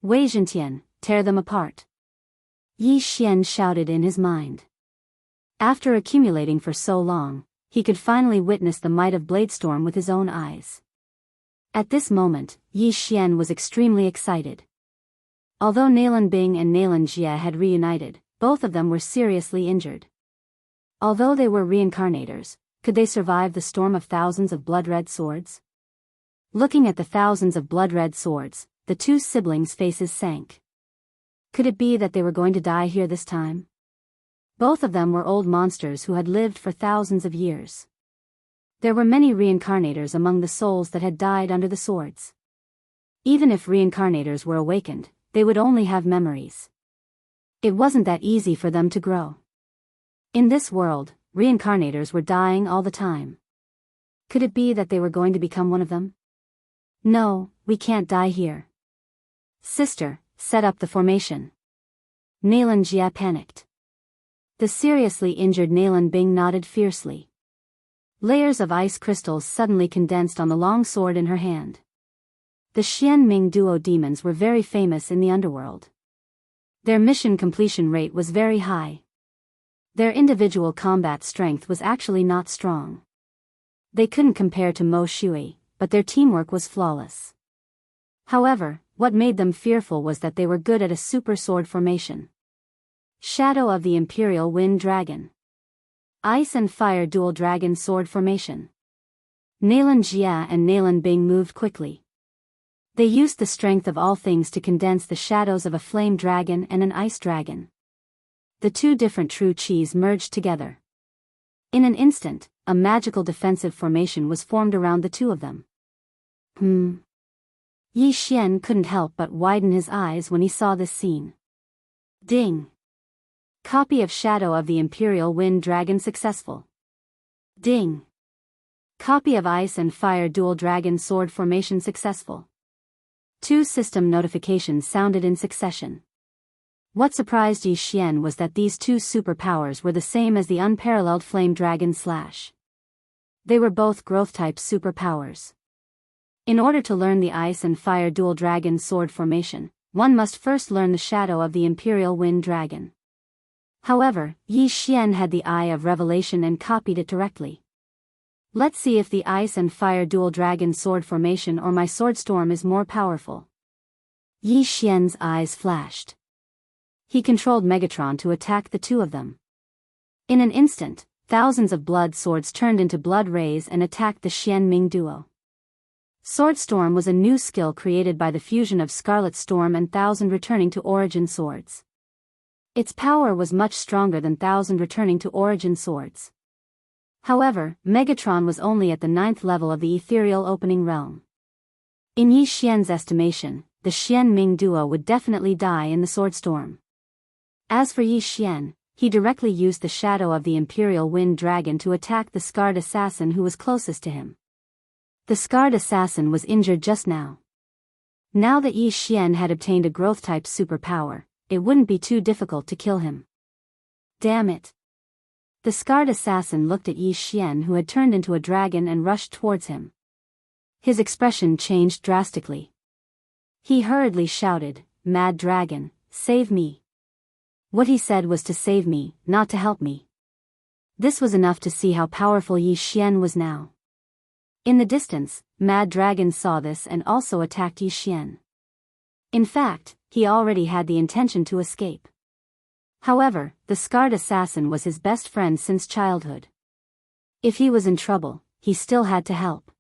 Wei Zhentian, tear them apart. Yi Xian shouted in his mind. After accumulating for so long, he could finally witness the might of Bladestorm with his own eyes. At this moment, Yi Xian was extremely excited. Although Nalan Bing and Nalan Jia had reunited, both of them were seriously injured. Although they were reincarnators, could they survive the storm of thousands of blood-red swords? Looking at the thousands of blood-red swords, the 2 siblings' faces sank. Could it be that they were going to die here this time? Both of them were old monsters who had lived for thousands of years. There were many reincarnators among the souls that had died under the swords. Even if reincarnators were awakened, they would only have memories. It wasn't that easy for them to grow. In this world, reincarnators were dying all the time. Could it be that they were going to become one of them? No, we can't die here. Sister, set up the formation. Nalan Jia panicked. The seriously injured Nalan Bing nodded fiercely. Layers of ice crystals suddenly condensed on the long sword in her hand. The Xian Ming duo demons were very famous in the underworld. Their mission completion rate was very high. Their individual combat strength was actually not strong. They couldn't compare to Mo Shui, but their teamwork was flawless. However, what made them fearful was that they were good at a super sword formation. Shadow of the Imperial Wind Dragon. Ice and Fire Dual Dragon Sword Formation. Nalan Jia and Nalan Bing moved quickly. They used the strength of all things to condense the shadows of a flame dragon and an ice dragon. The 2 different true chis merged together. In an instant, a magical defensive formation was formed around the 2 of them. Yi Xian couldn't help but widen his eyes when he saw this scene. Ding! Copy of Shadow of the Imperial Wind Dragon successful. Ding! Copy of Ice and Fire Dual Dragon Sword Formation successful. 2 system notifications sounded in succession. What surprised Yi Xian was that these 2 superpowers were the same as the unparalleled Flame Dragon Slash. They were both growth-type superpowers. In order to learn the Ice and Fire Dual Dragon Sword Formation, one must first learn the Shadow of the Imperial Wind Dragon. However, Yi Xian had the Eye of Revelation and copied it directly. Let's see if the Ice and Fire Dual Dragon Sword Formation or my Sword Storm is more powerful. Yi Xian's eyes flashed. He controlled Megatron to attack the 2 of them. In an instant, thousands of blood swords turned into blood rays and attacked the Xian Ming duo. Sword Storm was a new skill created by the fusion of Scarlet Storm and Thousand Returning to Origin swords. Its power was much stronger than Thousand Returning to Origin swords. However, Megatron was only at the 9th level of the ethereal opening realm. In Yi Xian's estimation, the Xian Ming duo would definitely die in the Sword Storm. As for Yi Xian, he directly used the Shadow of the Imperial Wind Dragon to attack the scarred assassin who was closest to him. The scarred assassin was injured just now. Now that Yi Xian had obtained a growth-type superpower, it wouldn't be too difficult to kill him. Damn it. The scarred assassin looked at Yi Xian, who had turned into a dragon, and rushed towards him. His expression changed drastically. He hurriedly shouted, "Mad dragon, save me." What he said was to save me, not to help me. This was enough to see how powerful Yi Xian was now. In the distance, Mad Dragon saw this and also attacked Yi Xian. In fact, he already had the intention to escape. However, the scarred assassin was his best friend since childhood. If he was in trouble, he still had to help.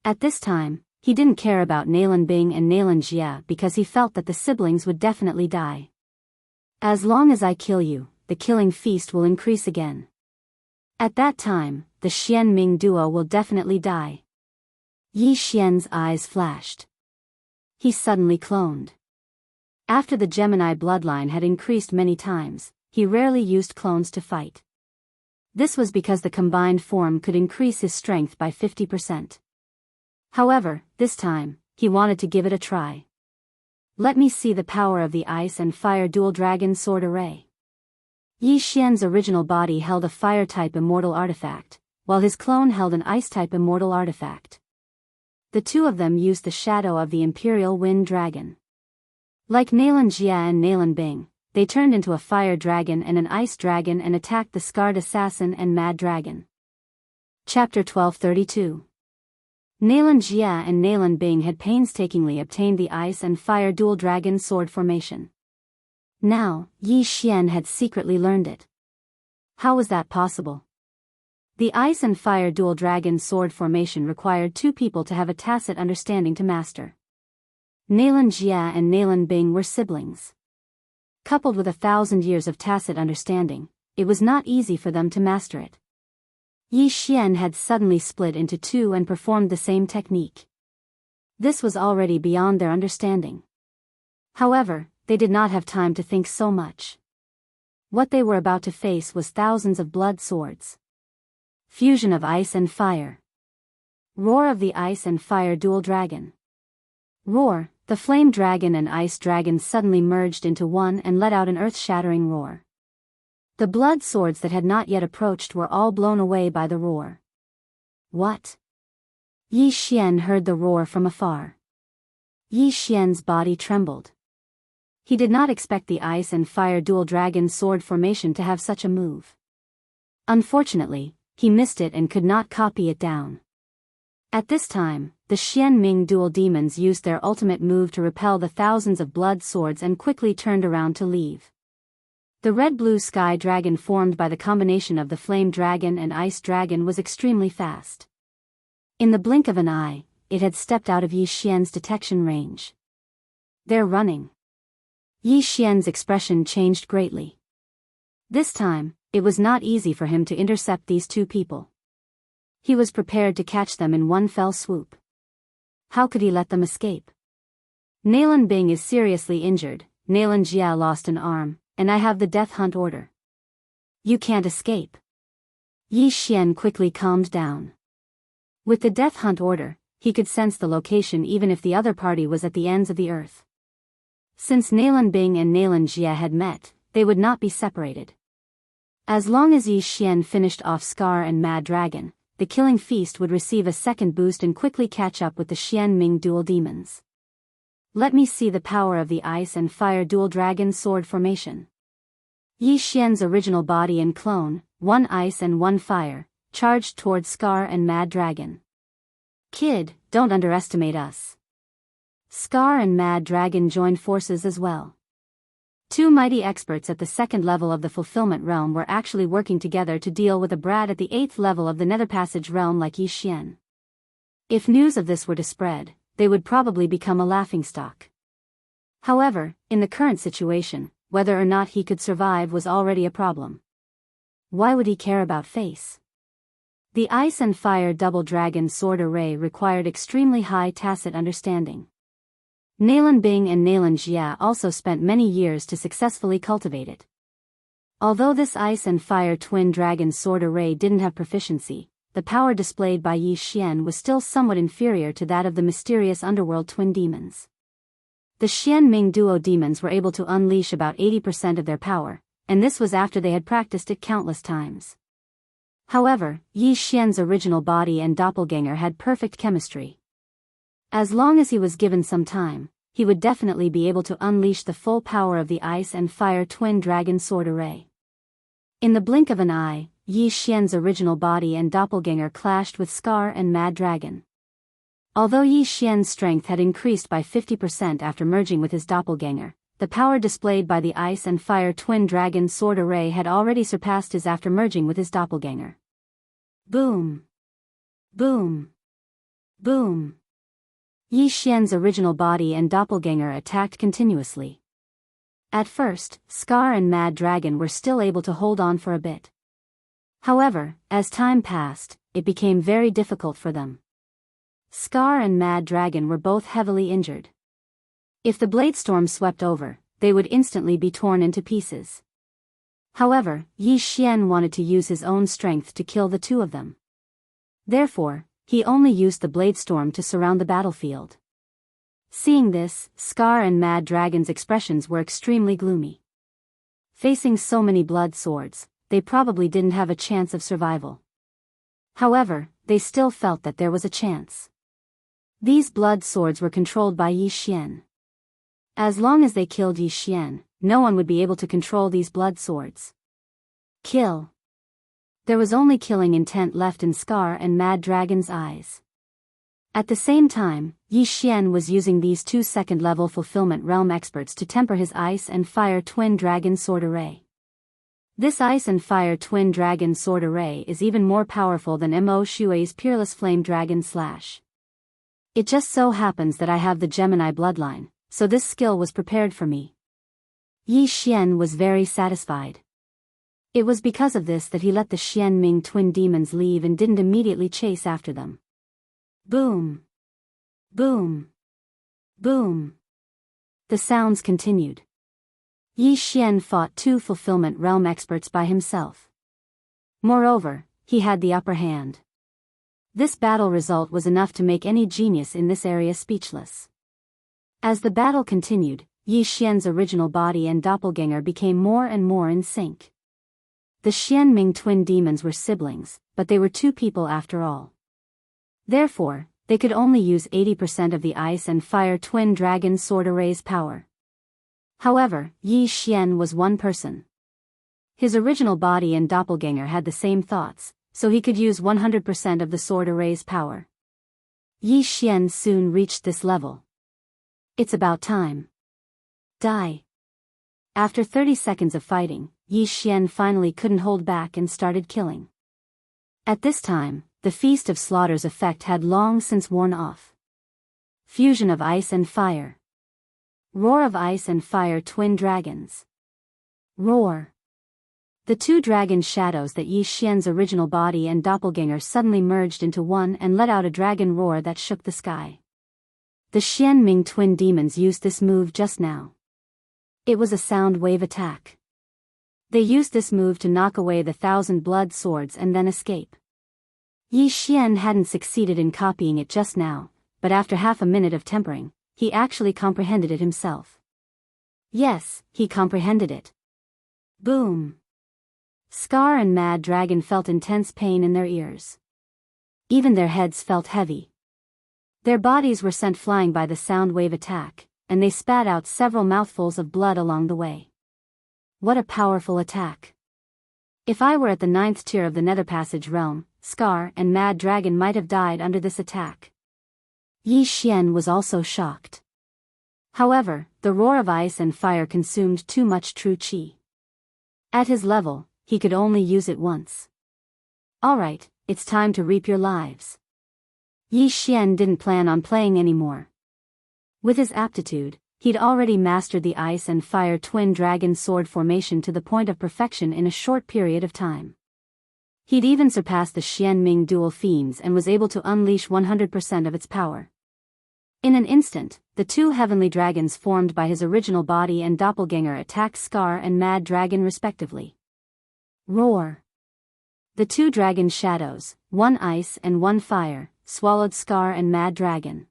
At this time, he didn't care about Nalan Bing and Nalan Jia because he felt that the siblings would definitely die. As long as I kill you, the killing feast will increase again. At that time, the Xian Ming duo will definitely die. Yi Xian's eyes flashed. He suddenly cloned. After the Gemini bloodline had increased many times, he rarely used clones to fight. This was because the combined form could increase his strength by 50%. However, this time, he wanted to give it a try. Let me see the power of the Ice and Fire Dual Dragon Sword Array. Yi Xian's original body held a Fire-type immortal artifact, while his clone held an Ice-type immortal artifact. The two of them used the shadow of the Imperial Wind Dragon. Like Nalan Jia and Nalan Bing, they turned into a fire dragon and an ice dragon and attacked the scarred assassin and mad dragon. Chapter 1232. Nalan Jia and Nalan Bing had painstakingly obtained the ice and fire dual dragon sword formation. Now, Yi Xian had secretly learned it. How was that possible? The ice and fire dual dragon sword formation required two people to have a tacit understanding to master. Nalan Jia and Nalan Bing were siblings. Coupled with 1,000 years of tacit understanding, it was not easy for them to master it. Yi Xian had suddenly split into two and performed the same technique. This was already beyond their understanding. However, they did not have time to think so much. What they were about to face was thousands of blood swords. Fusion of ice and fire. Roar of the ice and fire dual dragon. Roar. The flame dragon and ice dragon suddenly merged into one and let out an earth-shattering roar. The blood swords that had not yet approached were all blown away by the roar. What? Yi Xian heard the roar from afar. Yi Xian's body trembled. He did not expect the ice and fire dual dragon sword formation to have such a move. Unfortunately, he missed it and could not copy it down. At this time, the Xian Ming dual demons used their ultimate move to repel the thousands of blood swords and quickly turned around to leave. The red-blue sky dragon formed by the combination of the flame dragon and ice dragon was extremely fast. In the blink of an eye, it had stepped out of Yi Xian's detection range. They're running. Yi Xian's expression changed greatly. This time, it was not easy for him to intercept these two people. He was prepared to catch them in one fell swoop. How could he let them escape? Nalan Bing is seriously injured, Nalan Jia lost an arm, and I have the death hunt order. You can't escape. Yi Xian quickly calmed down. With the death hunt order, he could sense the location even if the other party was at the ends of the earth. Since Nalan Bing and Nalan Jia had met, they would not be separated. As long as Yi Xian finished off Scar and Mad Dragon, the killing feast would receive a second boost and quickly catch up with the Xian Ming dual demons. Let me see the power of the ice and fire dual dragon sword formation. Yi Xian's original body and clone, one ice and one fire, charged toward Scar and Mad Dragon. Kid, don't underestimate us. Scar and Mad Dragon joined forces as well. Two mighty experts at the second level of the Fulfillment Realm were actually working together to deal with a brat at the 8th level of the Nether Passage Realm like Yi Xian. If news of this were to spread, they would probably become a laughingstock. However, in the current situation, whether or not he could survive was already a problem. Why would he care about face? The Ice and Fire Double Dragon Sword Array required extremely high tacit understanding. Nalan Bing and Nalan Jia also spent many years to successfully cultivate it. Although this Ice and Fire Twin Dragon Sword Array didn't have proficiency, the power displayed by Yi Xian was still somewhat inferior to that of the mysterious underworld twin demons. the Xianming duo demons were able to unleash about 80% of their power, and this was after they had practiced it countless times. However, Yi Xian's original body and doppelganger had perfect chemistry. As long as he was given some time, he would definitely be able to unleash the full power of the ice and fire twin dragon sword array. In the blink of an eye, Yi Xian's original body and doppelganger clashed with Scar and Mad Dragon. Although Yi Xian's strength had increased by 50% after merging with his doppelganger, the power displayed by the ice and fire twin dragon sword array had already surpassed his after merging with his doppelganger. Boom! Boom! Boom! Yi Xian's original body and doppelganger attacked continuously. At first, Scar and Mad Dragon were still able to hold on for a bit. However, as time passed, it became very difficult for them. Scar and Mad Dragon were both heavily injured. If the blade storm swept over, they would instantly be torn into pieces. However, Yi Xian wanted to use his own strength to kill the two of them. Therefore, he only used the blade storm to surround the battlefield. Seeing this, Scar and Mad Dragon's expressions were extremely gloomy. Facing so many blood swords, they probably didn't have a chance of survival. However, they still felt that there was a chance. These blood swords were controlled by Yi Xian. As long as they killed Yi Xian, no one would be able to control these blood swords. Kill. There was only killing intent left in Scar and Mad Dragon's eyes. At the same time, Yi Xian was using these two second-level fulfillment realm experts to temper his ice and fire twin dragon sword array. This ice and fire twin dragon sword array is even more powerful than Mo Shui's peerless flame dragon slash. It just so happens that I have the Gemini bloodline, so this skill was prepared for me. Yi Xian was very satisfied. It was because of this that he let the Xianming twin demons leave and didn't immediately chase after them. Boom! Boom! Boom! The sounds continued. Yi Xian fought two fulfillment realm experts by himself. Moreover, he had the upper hand. This battle result was enough to make any genius in this area speechless. As the battle continued, Yi Xian's original body and doppelganger became more and more in sync. The Xianming twin demons were siblings, but they were two people after all. Therefore, they could only use 80% of the ice and fire twin dragon sword array's power. However, Yi Xian was one person. His original body and doppelganger had the same thoughts, so he could use 100% of the sword array's power. Yi Xian soon reached this level. It's about time. Die. After 30 seconds of fighting, Yi Xian finally couldn't hold back and started killing. At this time, the Feast of Slaughter's effect had long since worn off. Fusion of ice and fire. Roar of ice and fire twin dragons. Roar. The two dragon shadows that Yi Xian's original body and doppelganger suddenly merged into one and let out a dragon roar that shook the sky. The Xianming twin demons used this move just now. It was a sound wave attack. They used this move to knock away the 1,000 blood swords and then escape. Yi Xian hadn't succeeded in copying it just now, but after half a minute of tempering, he actually comprehended it himself. Yes, he comprehended it. Boom! Scar and Mad Dragon felt intense pain in their ears. Even their heads felt heavy. Their bodies were sent flying by the sound wave attack, and they spat out several mouthfuls of blood along the way. What a powerful attack! If I were at the 9th tier of the Nether Passage realm, Scar and Mad Dragon might have died under this attack. Yi Xian was also shocked. However, the roar of ice and fire consumed too much true qi. At his level, he could only use it once. Alright, it's time to reap your lives. Yi Xian didn't plan on playing anymore. With his aptitude, he'd already mastered the ice and fire twin dragon sword formation to the point of perfection in a short period of time. He'd even surpassed the Xianming dual fiends and was able to unleash 100% of its power. In an instant, the two heavenly dragons formed by his original body and doppelganger attacked Scar and Mad Dragon respectively. Roar! The two dragon shadows, one ice and one fire, swallowed Scar and Mad Dragon.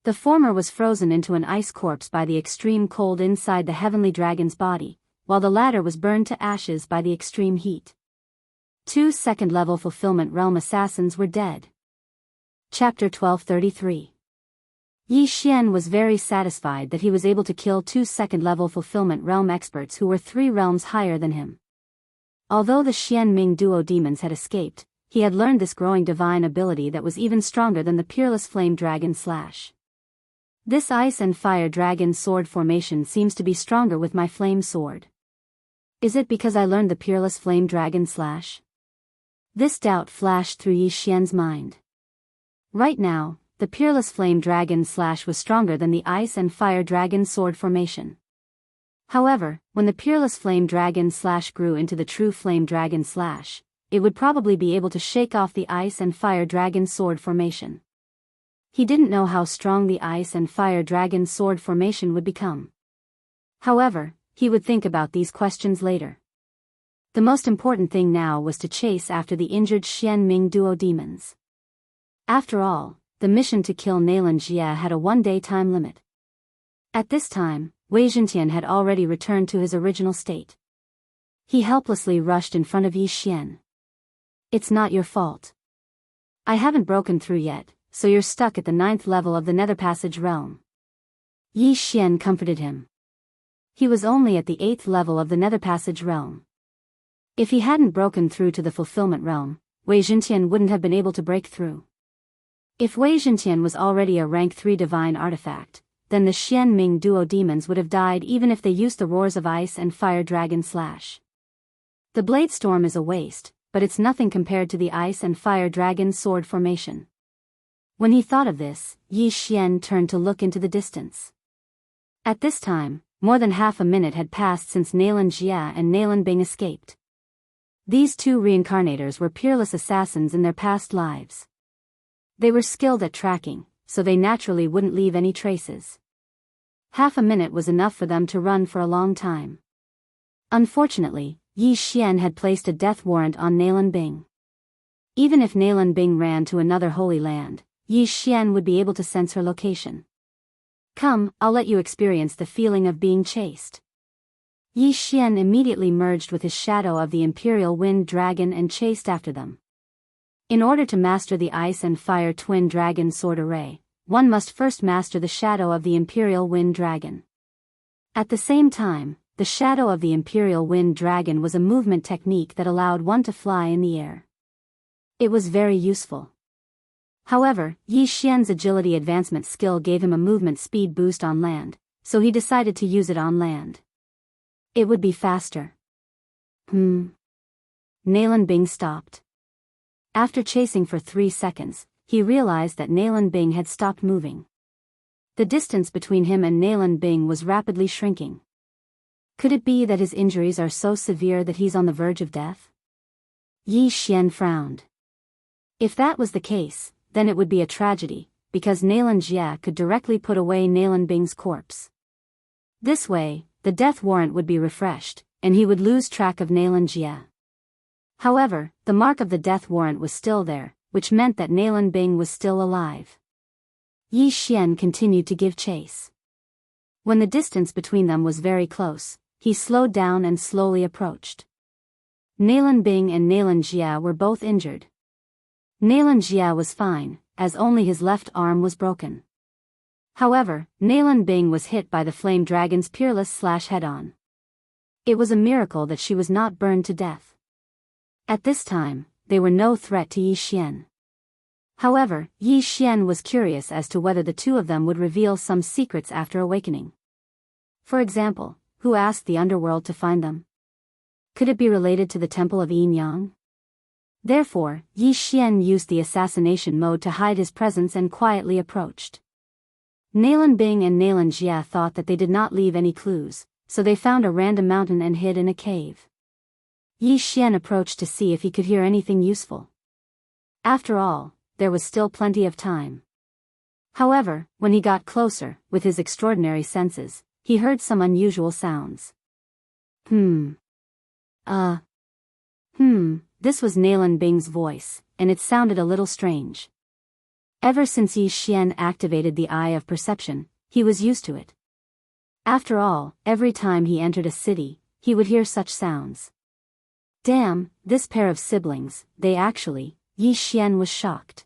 The former was frozen into an ice corpse by the extreme cold inside the heavenly dragon's body, while the latter was burned to ashes by the extreme heat. 2 second-level fulfillment realm assassins were dead. Chapter 1233. Yi Xian was very satisfied that he was able to kill 2 second-level fulfillment realm experts who were 3 realms higher than him. Although the Xian Ming duo demons had escaped, he had learned this growing divine ability that was even stronger than the peerless flame dragon slash. This ice and fire dragon sword formation seems to be stronger with my flame sword. Is it because I learned the peerless flame dragon slash? This doubt flashed through Yi Xian's mind. Right now, the peerless flame dragon slash was stronger than the ice and fire dragon sword formation. However, when the peerless flame dragon slash grew into the true flame dragon slash, it would probably be able to shake off the ice and fire dragon sword formation. He didn't know how strong the ice and fire dragon sword formation would become. However, he would think about these questions later. The most important thing now was to chase after the injured Xian Ming duo demons. After all, the mission to kill Nailan Jia had a 1-day time limit. At this time, Wei Zhentian had already returned to his original state. He helplessly rushed in front of Yi Xian. It's not your fault. I haven't broken through yet, so you're stuck at the 9th level of the Nether Passage realm. Yi Xian comforted him. He was only at the 8th level of the Nether Passage realm. If he hadn't broken through to the Fulfillment realm, Wei Zhentian wouldn't have been able to break through. If Wei Zhentian was already a rank 3 divine artifact, then the Xian Ming duo demons would have died even if they used the roars of ice and fire dragon slash. The blade storm is a waste, but it's nothing compared to the ice and fire dragon sword formation. When he thought of this, Yi Xian turned to look into the distance. At this time, more than half a minute had passed since Nailan Jia and Nailan Bing escaped. These 2 reincarnators were peerless assassins in their past lives. They were skilled at tracking, so they naturally wouldn't leave any traces. Half a minute was enough for them to run for a long time. Unfortunately, Yi Xian had placed a death warrant on Nailan Bing. Even if Nailan Bing ran to another holy land, Yi Xian would be able to sense her location. Come, I'll let you experience the feeling of being chased. Yi Xian immediately merged with his shadow of the Imperial Wind Dragon and chased after them. In order to master the Ice and Fire Twin Dragon Sword Array, one must first master the shadow of the Imperial Wind Dragon. At the same time, the shadow of the Imperial Wind Dragon was a movement technique that allowed one to fly in the air. It was very useful. However, Yi Xian's agility advancement skill gave him a movement speed boost on land, so he decided to use it on land. It would be faster. Nailan Bing stopped. After chasing for 3 seconds, he realized that Nailan Bing had stopped moving. The distance between him and Nailan Bing was rapidly shrinking. Could it be that his injuries are so severe that he's on the verge of death? Yi Xian frowned. If that was the case, then it would be a tragedy, because Nailan Jia could directly put away Nailan Bing's corpse. This way, the death warrant would be refreshed, and he would lose track of Nailan Jia. However, the mark of the death warrant was still there, which meant that Nailan Bing was still alive. Yi Xian continued to give chase. When the distance between them was very close, he slowed down and slowly approached. Nailan Bing and Nailan Jia were both injured. Nailan Jia was fine, as only his left arm was broken. However, Nailan Bing was hit by the flame dragon's peerless slash head-on. It was a miracle that she was not burned to death. At this time, they were no threat to Yi Xian. However, Yi Xian was curious as to whether the 2 of them would reveal some secrets after awakening. For example, who asked the underworld to find them? Could it be related to the Temple of Yin Yang? Therefore, Yi Xian used the assassination mode to hide his presence and quietly approached. Nailan Bing and Nailan Jia thought that they did not leave any clues, so they found a random mountain and hid in a cave. Yi Xian approached to see if he could hear anything useful. After all, there was still plenty of time. However, when he got closer, with his extraordinary senses, he heard some unusual sounds. This was Nailan Bing's voice, and it sounded a little strange. Ever since Yi Xian activated the eye of perception, he was used to it. After all, every time he entered a city, he would hear such sounds. Damn, this pair of siblings, Yi Xian was shocked.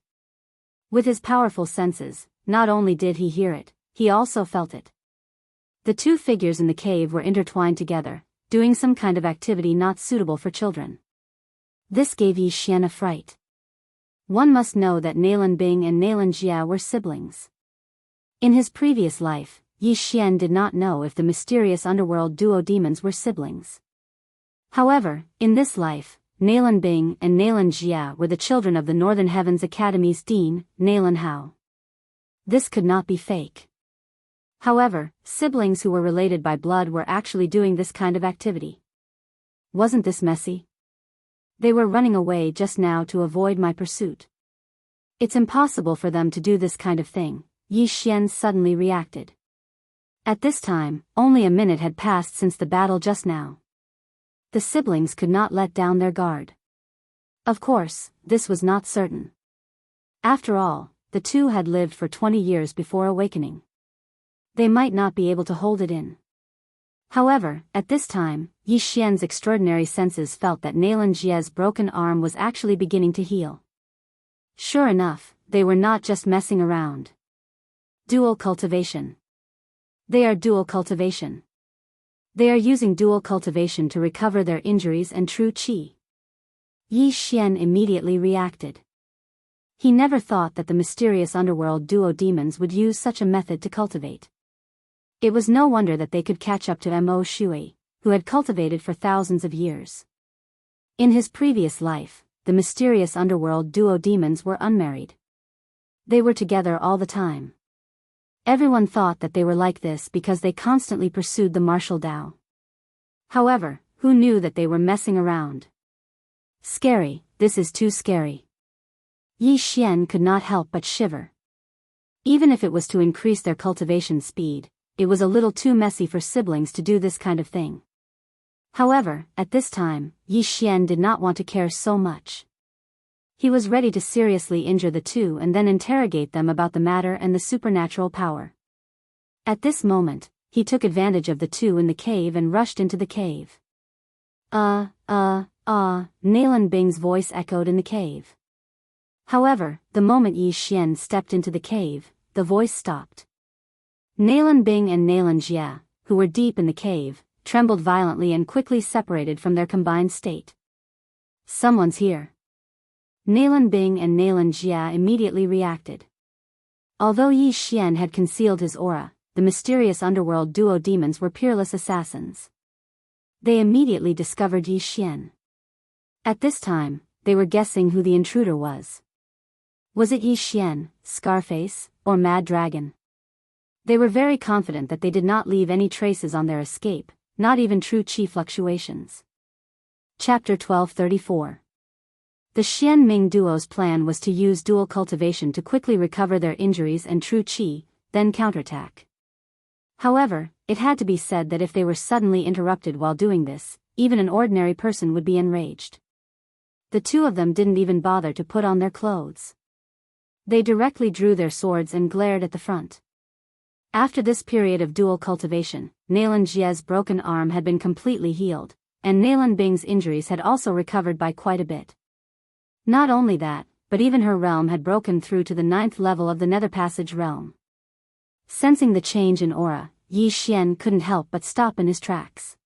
With his powerful senses, not only did he hear it, he also felt it. The two figures in the cave were intertwined together, doing some kind of activity not suitable for children. This gave Yi Xian a fright. One must know that Nalan Bing and Nalan Jia were siblings. In his previous life, Yi Xian did not know if the mysterious underworld duo demons were siblings. However, in this life, Nalan Bing and Nalan Jia were the children of the Northern Heavens Academy's dean, Nalan Hao. This could not be fake. However, siblings who were related by blood were actually doing this kind of activity. Wasn't this messy? They were running away just now to avoid my pursuit. It's impossible for them to do this kind of thing, Yi Xian suddenly reacted. At this time, only a minute had passed since the battle just now. The siblings could not let down their guard. Of course, this was not certain. After all, the two had lived for 20 years before awakening. They might not be able to hold it in. However, at this time, Yi Xian's extraordinary senses felt that Nalan Jia's broken arm was actually beginning to heal. Sure enough, they were not just messing around. Dual cultivation. They are dual cultivation. They are using dual cultivation to recover their injuries and true qi. Yi Xian immediately reacted. He never thought that the mysterious underworld duo demons would use such a method to cultivate. It was no wonder that they could catch up to Mo Shui, who had cultivated for thousands of years. In his previous life, the mysterious underworld duo demons were unmarried. They were together all the time. Everyone thought that they were like this because they constantly pursued the martial Dao. However, who knew that they were messing around? Scary, this is too scary. Yi Xian could not help but shiver. Even if it was to increase their cultivation speed, it was a little too messy for siblings to do this kind of thing. However, at this time, Yi Xian did not want to care so much. He was ready to seriously injure the two and then interrogate them about the matter and the supernatural power. At this moment, he took advantage of the two in the cave and rushed into the cave. Nalan Bing's voice echoed in the cave. However, the moment Yi Xian stepped into the cave, the voice stopped. Nalan Bing and Nalan Jia, who were deep in the cave, trembled violently and quickly separated from their combined state. Someone's here. Nalan Bing and Nalan Jia immediately reacted. Although Yi Xian had concealed his aura, the mysterious underworld duo demons were peerless assassins. They immediately discovered Yi Xian. At this time, they were guessing who the intruder was. Was it Yi Xian, Scarface, or Mad Dragon? They were very confident that they did not leave any traces on their escape, not even true qi fluctuations. Chapter 1234. The Xian Ming duo's plan was to use dual cultivation to quickly recover their injuries and true qi, then counterattack. However, it had to be said that if they were suddenly interrupted while doing this, even an ordinary person would be enraged. The two of them didn't even bother to put on their clothes. They directly drew their swords and glared at the front. After this period of dual cultivation, Nalan Jia's broken arm had been completely healed, and Nalan Bing's injuries had also recovered by quite a bit. Not only that, but even her realm had broken through to the 9th level of the Nether Passage realm. Sensing the change in aura, Yi Xian couldn't help but stop in his tracks.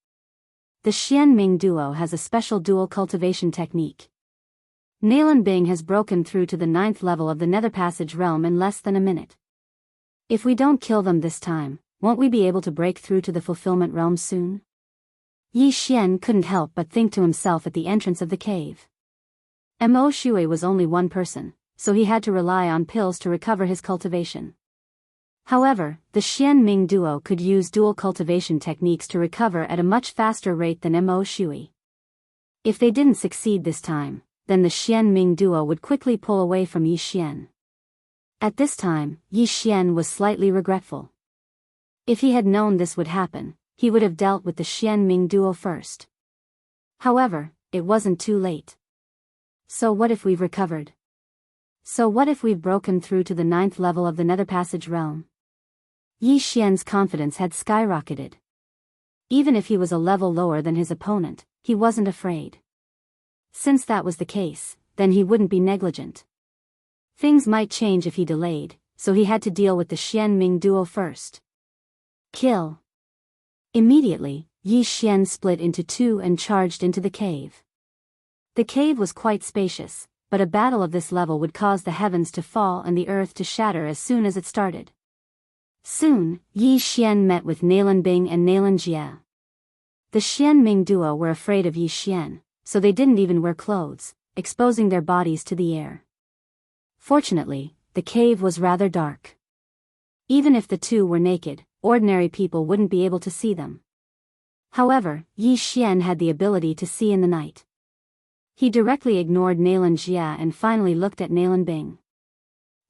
The Xian Ming duo has a special dual cultivation technique. Nalan Bing has broken through to the 9th level of the Nether Passage realm in less than a minute. If we don't kill them this time, won't we be able to break through to the fulfillment realm soon? Yi Xian couldn't help but think to himself at the entrance of the cave. Mo Shui was only one person, so he had to rely on pills to recover his cultivation. However, the Xian Ming duo could use dual cultivation techniques to recover at a much faster rate than Mo Shui. If they didn't succeed this time, then the Xian Ming duo would quickly pull away from Yi Xian. At this time, Yi Xian was slightly regretful. If he had known this would happen, he would have dealt with the Xian Ming duo first. However, it wasn't too late. So what if we've recovered? So what if we've broken through to the 9th level of the Nether Passage realm? Yi Xian's confidence had skyrocketed. Even if he was a level lower than his opponent, he wasn't afraid. Since that was the case, then he wouldn't be negligent. Things might change if he delayed, so he had to deal with the Xian-Ming duo first. Kill. Immediately, Yi Xian split into two and charged into the cave. The cave was quite spacious, but a battle of this level would cause the heavens to fall and the earth to shatter as soon as it started. Soon, Yi Xian met with Nalan Bing and Nalan Jie. The Xian-Ming duo were afraid of Yi Xian, so they didn't even wear clothes, exposing their bodies to the air. Fortunately, the cave was rather dark. Even if the two were naked, ordinary people wouldn't be able to see them. However, Yi Xian had the ability to see in the night. He directly ignored Nalan Jie and finally looked at Nalan Bing.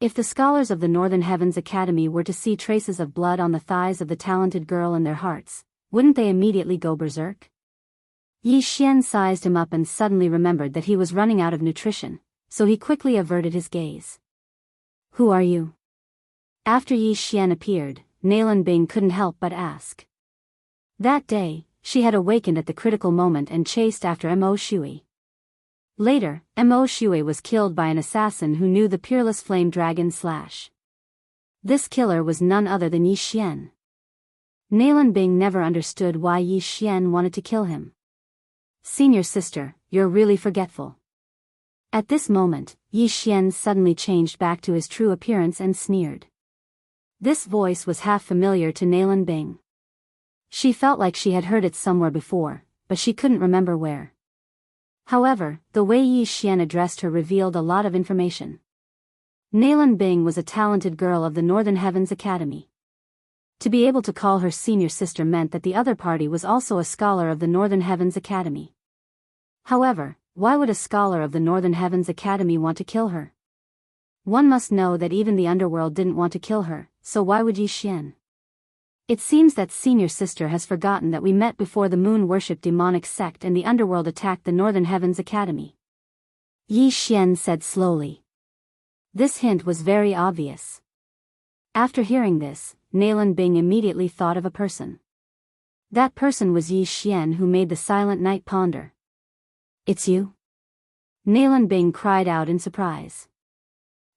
If the scholars of the Northern Heavens Academy were to see traces of blood on the thighs of the talented girl in their hearts, wouldn't they immediately go berserk? Yi Xian sized him up and suddenly remembered that he was running out of nutrition, so he quickly averted his gaze. Who are you? After Yi Xian appeared, Nalan Bing couldn't help but ask. That day, she had awakened at the critical moment and chased after Mo Shui. Later, Mo Shui was killed by an assassin who knew the peerless flame dragon slash. This killer was none other than Yi Xian. Nalan Bing never understood why Yi Xian wanted to kill him. Senior sister, you're really forgetful. At this moment, Yi Xian suddenly changed back to his true appearance and sneered. This voice was half familiar to Nalan Bing. She felt like she had heard it somewhere before, but she couldn't remember where. However, the way Yi Xian addressed her revealed a lot of information. Nalan Bing was a talented girl of the Northern Heavens Academy. To be able to call her senior sister meant that the other party was also a scholar of the Northern Heavens Academy. However, why would a scholar of the Northern Heavens Academy want to kill her? One must know that even the underworld didn't want to kill her, so why would Yi Xian? It seems that senior sister has forgotten that we met before the moon-worshipped demonic sect and the underworld attacked the Northern Heavens Academy. Yi Xian said slowly. This hint was very obvious. After hearing this, Nalan Bing immediately thought of a person. That person was Yi Xian, who made the silent night ponder. It's you? Nalan Bing cried out in surprise.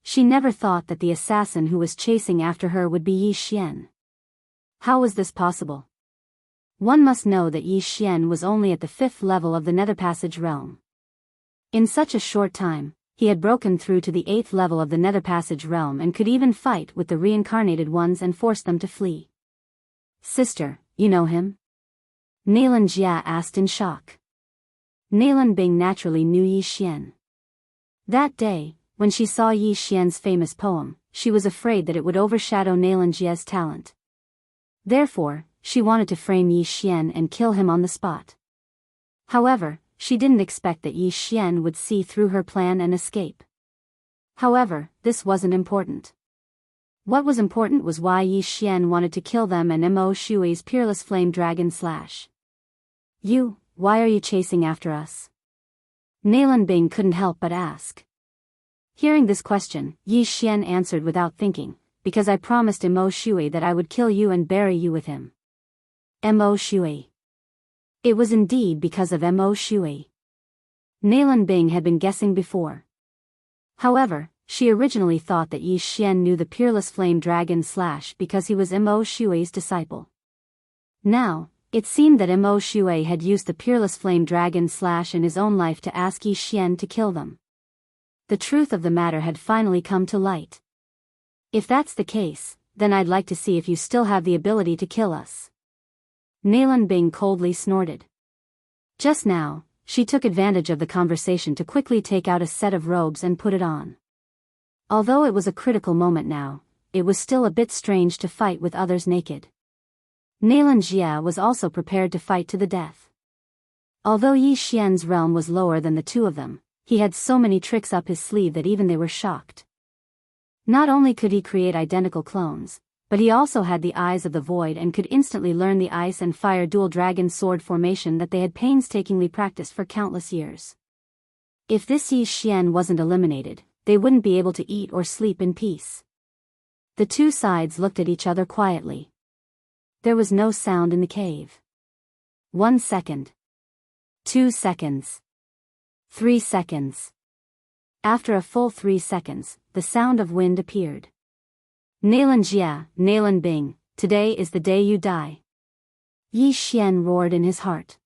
She never thought that the assassin who was chasing after her would be Yi Xian. How was this possible? One must know that Yi Xian was only at the 5th level of the Nether Passage realm. In such a short time, he had broken through to the 8th level of the Nether Passage realm and could even fight with the reincarnated ones and force them to flee. Sister, you know him? Nalan Jie asked in shock. Nalan Bing naturally knew Yi Xian. That day, when she saw Yi Xian's famous poem, she was afraid that it would overshadow Nalan Jie's talent. Therefore, she wanted to frame Yi Xian and kill him on the spot. However, she didn't expect that Yi Xian would see through her plan and escape. However, this wasn't important. What was important was why Yi Xian wanted to kill them and Mo Shui's peerless flame dragon slash. You, why are you chasing after us? Nalan Bing couldn't help but ask. Hearing this question, Yi Xian answered without thinking, because I promised Mo Shui that I would kill you and bury you with him. Mo Shui. It was indeed because of Mo Shui. Nalan Bing had been guessing before. However, she originally thought that Yi Xian knew the peerless flame dragon slash because he was Mo Shui's disciple. Now, it seemed that Mo Shui had used the peerless flame dragon slash in his own life to ask Yi Xian to kill them. The truth of the matter had finally come to light. If that's the case, then I'd like to see if you still have the ability to kill us. Nalan Bing coldly snorted. Just now, she took advantage of the conversation to quickly take out a set of robes and put it on. Although it was a critical moment now, it was still a bit strange to fight with others naked. Nalan Jie was also prepared to fight to the death. Although Yi Xian's realm was lower than the two of them, he had so many tricks up his sleeve that even they were shocked. Not only could he create identical clones, but he also had the eyes of the void and could instantly learn the ice and fire dual dragon sword formation that they had painstakingly practiced for countless years. If this Yi Xian wasn't eliminated, they wouldn't be able to eat or sleep in peace. The two sides looked at each other quietly. There was no sound in the cave. 1 second. 2 seconds. 3 seconds. After a full 3 seconds, the sound of wind appeared. Nalan Jia, Nalan Bing, today is the day you die. Yi Xian roared in his heart.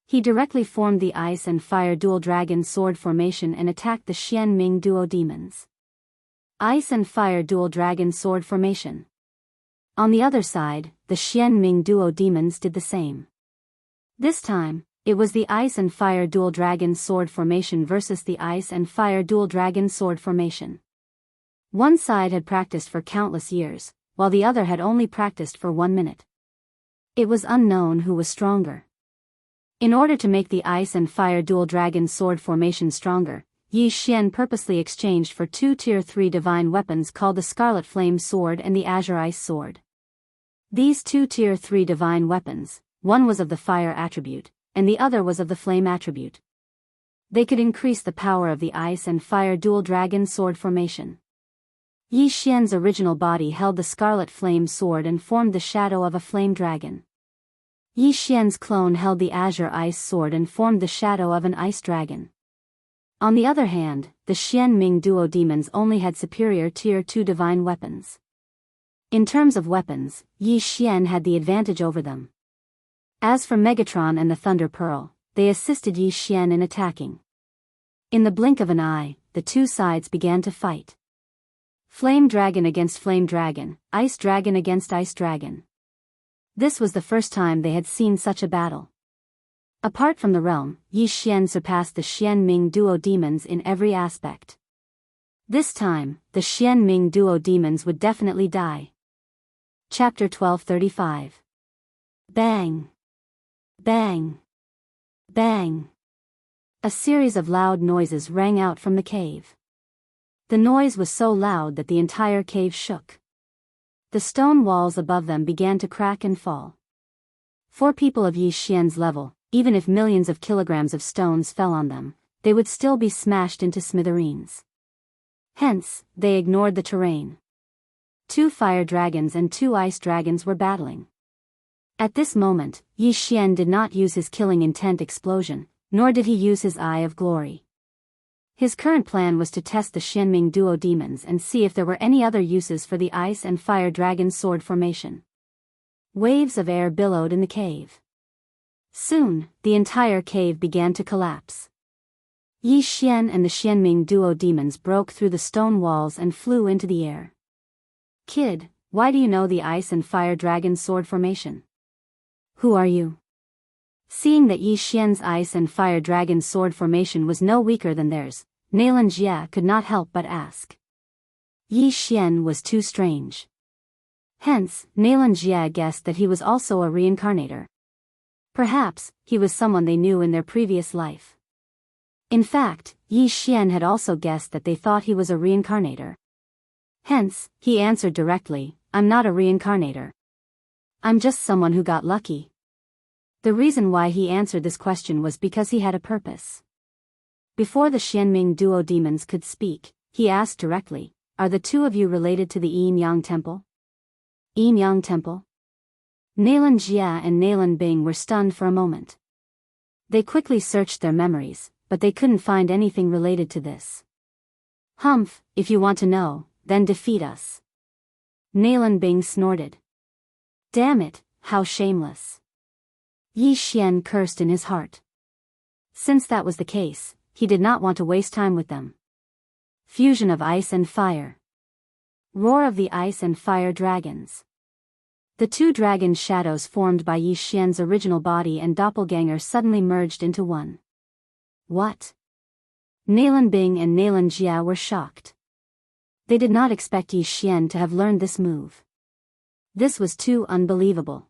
He directly formed the Ice and Fire Dual Dragon Sword formation and attacked the Xian Ming Duo Demons. Ice and Fire Dual Dragon Sword formation. On the other side, the Xian Ming Duo Demons did the same. This time, it was the Ice and Fire Dual Dragon Sword formation versus the Ice and Fire Dual Dragon Sword formation. One side had practiced for countless years, while the other had only practiced for 1 minute. It was unknown who was stronger. In order to make the Ice and Fire Dual Dragon Sword formation stronger, Yi Xian purposely exchanged for 2 Tier 3 divine weapons called the Scarlet Flame Sword and the Azure Ice Sword. These 2 Tier 3 divine weapons, one was of the fire attribute, and the other was of the flame attribute. They could increase the power of the Ice and Fire Dual Dragon Sword formation. Yi Xian's original body held the Scarlet Flame Sword and formed the shadow of a flame dragon. Yi Xian's clone held the Azure Ice Sword and formed the shadow of an ice dragon. On the other hand, the Xian Ming Duo Demons only had superior Tier 2 divine weapons. In terms of weapons, Yi Xian had the advantage over them. As for Megatron and the Thunder Pearl, they assisted Yi Xian in attacking. In the blink of an eye, the two sides began to fight. Flame Dragon against Flame Dragon, Ice Dragon against Ice Dragon. This was the first time they had seen such a battle. Apart from the realm, Yi Xian surpassed the Xian Ming Duo Demons in every aspect. This time, the Xian Ming Duo Demons would definitely die. Chapter 1235. Bang! Bang! Bang! A series of loud noises rang out from the cave. The noise was so loud that the entire cave shook. The stone walls above them began to crack and fall. For people of Yi Xian's level, even if millions of kilograms of stones fell on them, they would still be smashed into smithereens. Hence, they ignored the terrain. 2 fire dragons and 2 ice dragons were battling. At this moment, Yi Xian did not use his killing intent explosion, nor did he use his Eye of Glory. His current plan was to test the Xianming Duo Demons and see if there were any other uses for the Ice and Fire Dragon Sword formation. Waves of air billowed in the cave. Soon, the entire cave began to collapse. Yi Xian and the Xianming Duo Demons broke through the stone walls and flew into the air. Kid, why do you know the Ice and Fire Dragon Sword formation? Who are you? Seeing that Yi Xian's Ice and Fire Dragon Sword formation was no weaker than theirs, Nalan Jia could not help but ask. Yi Xian was too strange. Hence, Nalan Jia guessed that he was also a reincarnator. Perhaps, he was someone they knew in their previous life. In fact, Yi Xian had also guessed that they thought he was a reincarnator. Hence, he answered directly, I'm not a reincarnator. I'm just someone who got lucky. The reason why he answered this question was because he had a purpose. Before the Xianming Duo Demons could speak, he asked directly, are the two of you related to the Yin Yang Temple? Yin Yang Temple? Nalan Jia and Nalan Bing were stunned for a moment. They quickly searched their memories, but they couldn't find anything related to this. Humph, if you want to know, then defeat us. Nalan Bing snorted. Damn it, how shameless. Yi Xian cursed in his heart. Since that was the case, he did not want to waste time with them. Fusion of ice and fire. Roar of the ice and fire dragons. The two dragon shadows formed by Yi Xian's original body and doppelganger suddenly merged into one. What? Nalan Bing and Nalan Jia were shocked. They did not expect Yi Xian to have learned this move. This was too unbelievable.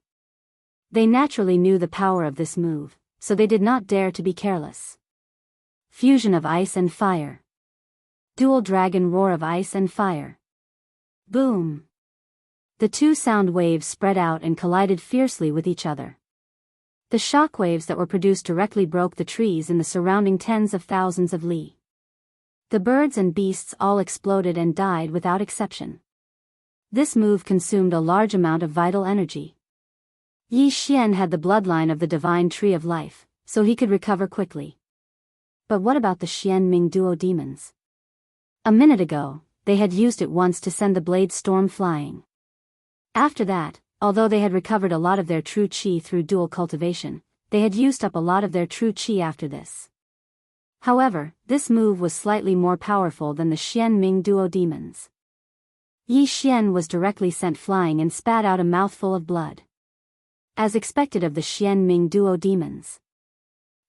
They naturally knew the power of this move, so they did not dare to be careless. Fusion of ice and fire. Dual dragon roar of ice and fire. Boom! The two sound waves spread out and collided fiercely with each other. The shock waves that were produced directly broke the trees in the surrounding tens of thousands of li. The birds and beasts all exploded and died without exception. This move consumed a large amount of vital energy. Yi Xian had the bloodline of the divine tree of life, so he could recover quickly. But what about the Xianming duo demons? A minute ago, they had used it once to send the blade storm flying. After that, although they had recovered a lot of their true qi through dual cultivation, they had used up a lot of their true qi after this. However, this move was slightly more powerful than the Xianming duo demons. Yi Xian was directly sent flying and spat out a mouthful of blood. As expected of the Xianming duo demons,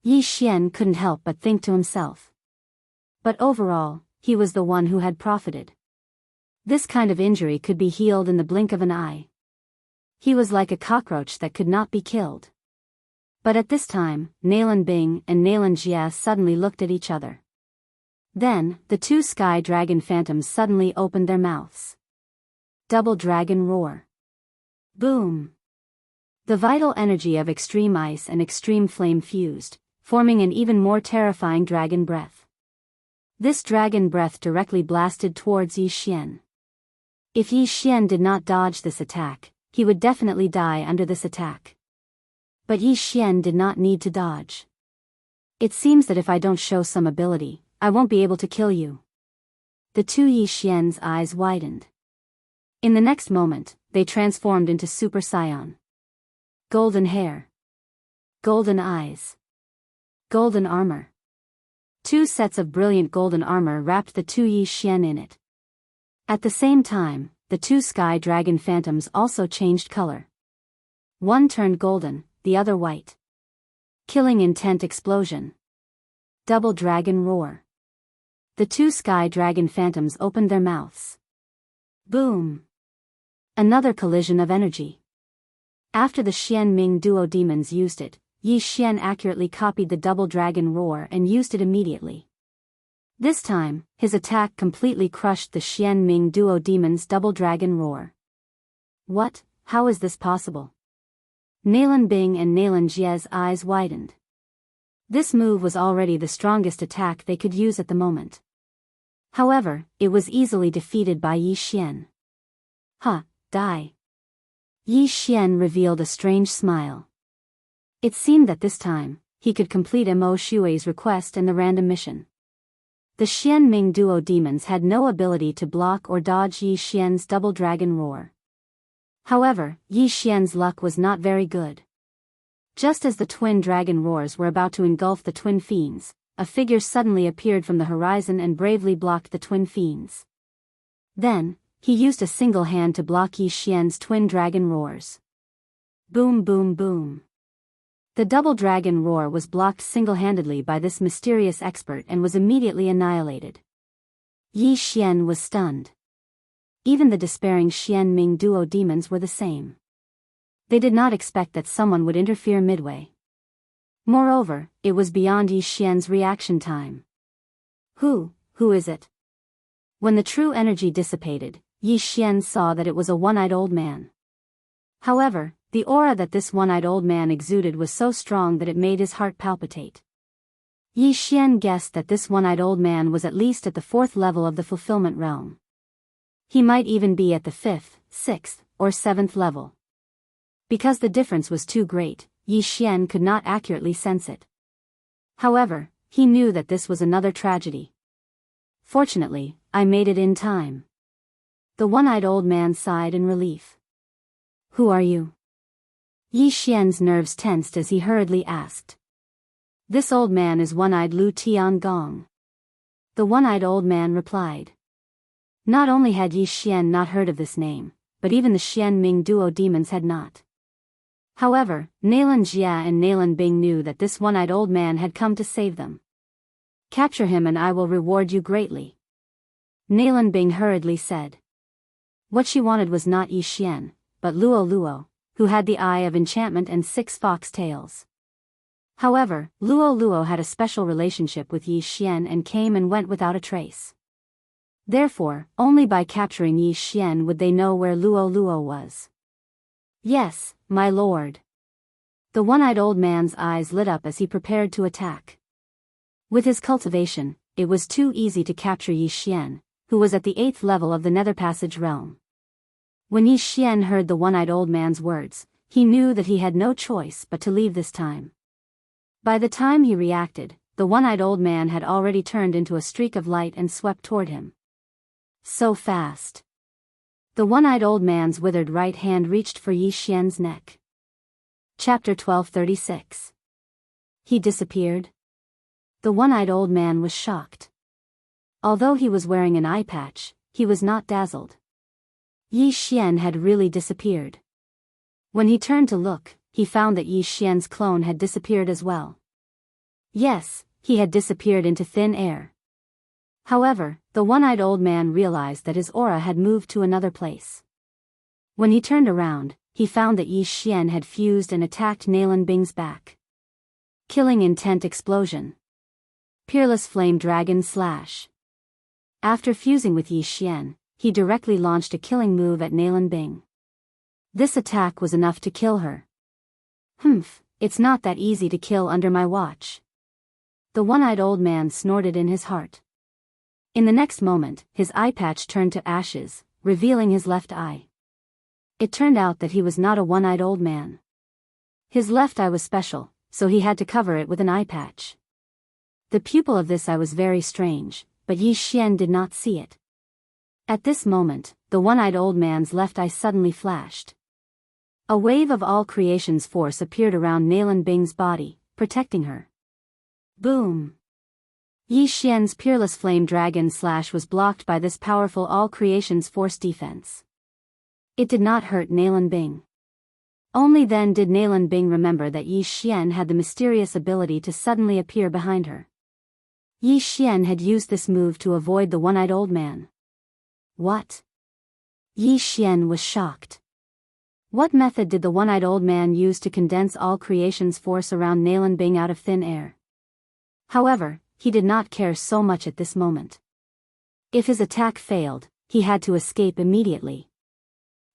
Yi Xian couldn't help but think to himself. But overall, he was the one who had profited. This kind of injury could be healed in the blink of an eye. He was like a cockroach that could not be killed. But at this time, Nalan Bing and Nalan Jia suddenly looked at each other. Then, the two sky dragon phantoms suddenly opened their mouths. Double dragon roar. Boom! The vital energy of extreme ice and extreme flame fused, forming an even more terrifying dragon breath. This dragon breath directly blasted towards Yi Xian. If Yi Xian did not dodge this attack, he would definitely die under this attack. But Yi Xian did not need to dodge. It seems that if I don't show some ability, I won't be able to kill you. The two Yi Xian's eyes widened. In the next moment, they transformed into Super Saiyan. Golden hair. Golden eyes. Golden armor. Two sets of brilliant golden armor wrapped the two Yi Xian in it. At the same time, the two sky dragon phantoms also changed color. One turned golden, the other white. Killing intent explosion. Double dragon roar. The two sky dragon phantoms opened their mouths. Boom! Another collision of energy. After the Xianming duo demons used it, Yi Xian accurately copied the double dragon roar and used it immediately. This time, his attack completely crushed the Xianming duo demon's double dragon roar. What? How is this possible? Nalan Bing and Nalan Jia's eyes widened. This move was already the strongest attack they could use at the moment. However, it was easily defeated by Yi Xian. Die. Yi Xian revealed a strange smile. It seemed that this time, he could complete Mo Shui's request and the random mission. The Xianming duo demons had no ability to block or dodge Yi Xian's double dragon roar. However, Yi Xian's luck was not very good. Just as the twin dragon roars were about to engulf the twin fiends, a figure suddenly appeared from the horizon and bravely blocked the twin fiends. Then, he used a single hand to block Yi Xian's twin dragon roars. Boom boom boom. The double dragon roar was blocked single-handedly by this mysterious expert and was immediately annihilated. Yi Xian was stunned. Even the despairing Xianming duo demons were the same. They did not expect that someone would interfere midway. Moreover, it was beyond Yi Xian's reaction time. Who is it? When the true energy dissipated, Yi Xian saw that it was a one-eyed old man. However, the aura that this one-eyed old man exuded was so strong that it made his heart palpitate. Yi Xian guessed that this one-eyed old man was at least at the 4th level of the fulfillment realm. He might even be at the 5th, 6th, or 7th level. Because the difference was too great, Yi Xian could not accurately sense it. However, he knew that this was another tragedy. Fortunately, I made it in time. The one-eyed old man sighed in relief. Who are you? Yi Xian's nerves tensed as he hurriedly asked. This old man is one-eyed Lu Tiangong. The one-eyed old man replied. Not only had Yi Xian not heard of this name, but even the Xianming duo demons had not. However, Nalan Jia and Nalan Bing knew that this one-eyed old man had come to save them. Capture him and I will reward you greatly. Nalan Bing hurriedly said. What she wanted was not Yi Xian, but Luo Luo, who had the eye of enchantment and 6 fox tails. However, Luo Luo had a special relationship with Yi Xian and came and went without a trace. Therefore, only by capturing Yi Xian would they know where Luo Luo was. Yes, my lord. The one-eyed old man's eyes lit up as he prepared to attack. With his cultivation, it was too easy to capture Yi Xian, who was at the 8th level of the Nether Passage realm. When Yi Xian heard the one-eyed old man's words, he knew that he had no choice but to leave this time. By the time he reacted, the one-eyed old man had already turned into a streak of light and swept toward him. So fast. The one-eyed old man's withered right hand reached for Yi Xian's neck. Chapter 1236. He disappeared. The one-eyed old man was shocked. Although he was wearing an eye patch, he was not dazzled. Yi Xian had really disappeared. When he turned to look, he found that Yi Xian's clone had disappeared as well. Yes, he had disappeared into thin air. However, the one-eyed old man realized that his aura had moved to another place. When he turned around, he found that Yi Xian had fused and attacked Nalan Bing's back. Killing intent explosion. Peerless flame dragon slash. After fusing with Yi Xian, he directly launched a killing move at Nalan Bing. This attack was enough to kill her. It's not that easy to kill under my watch. The one-eyed old man snorted in his heart. In the next moment, his eye patch turned to ashes, revealing his left eye. It turned out that he was not a one-eyed old man. His left eye was special, so he had to cover it with an eye patch. The pupil of this eye was very strange, but Yi Xian did not see it. At this moment, the one-eyed old man's left eye suddenly flashed. A wave of all creation's force appeared around Nalan Bing's body, protecting her. Boom! Yi Xian's peerless flame dragon slash was blocked by this powerful all creation's force defense. It did not hurt Nalan Bing. Only then did Nalan Bing remember that Yi Xian had the mysterious ability to suddenly appear behind her. Yi Xian had used this move to avoid the one-eyed old man. What? Yi Xian was shocked. What method did the one-eyed old man use to condense all creation's force around Nalan Bing out of thin air? However, he did not care so much at this moment. If his attack failed, he had to escape immediately.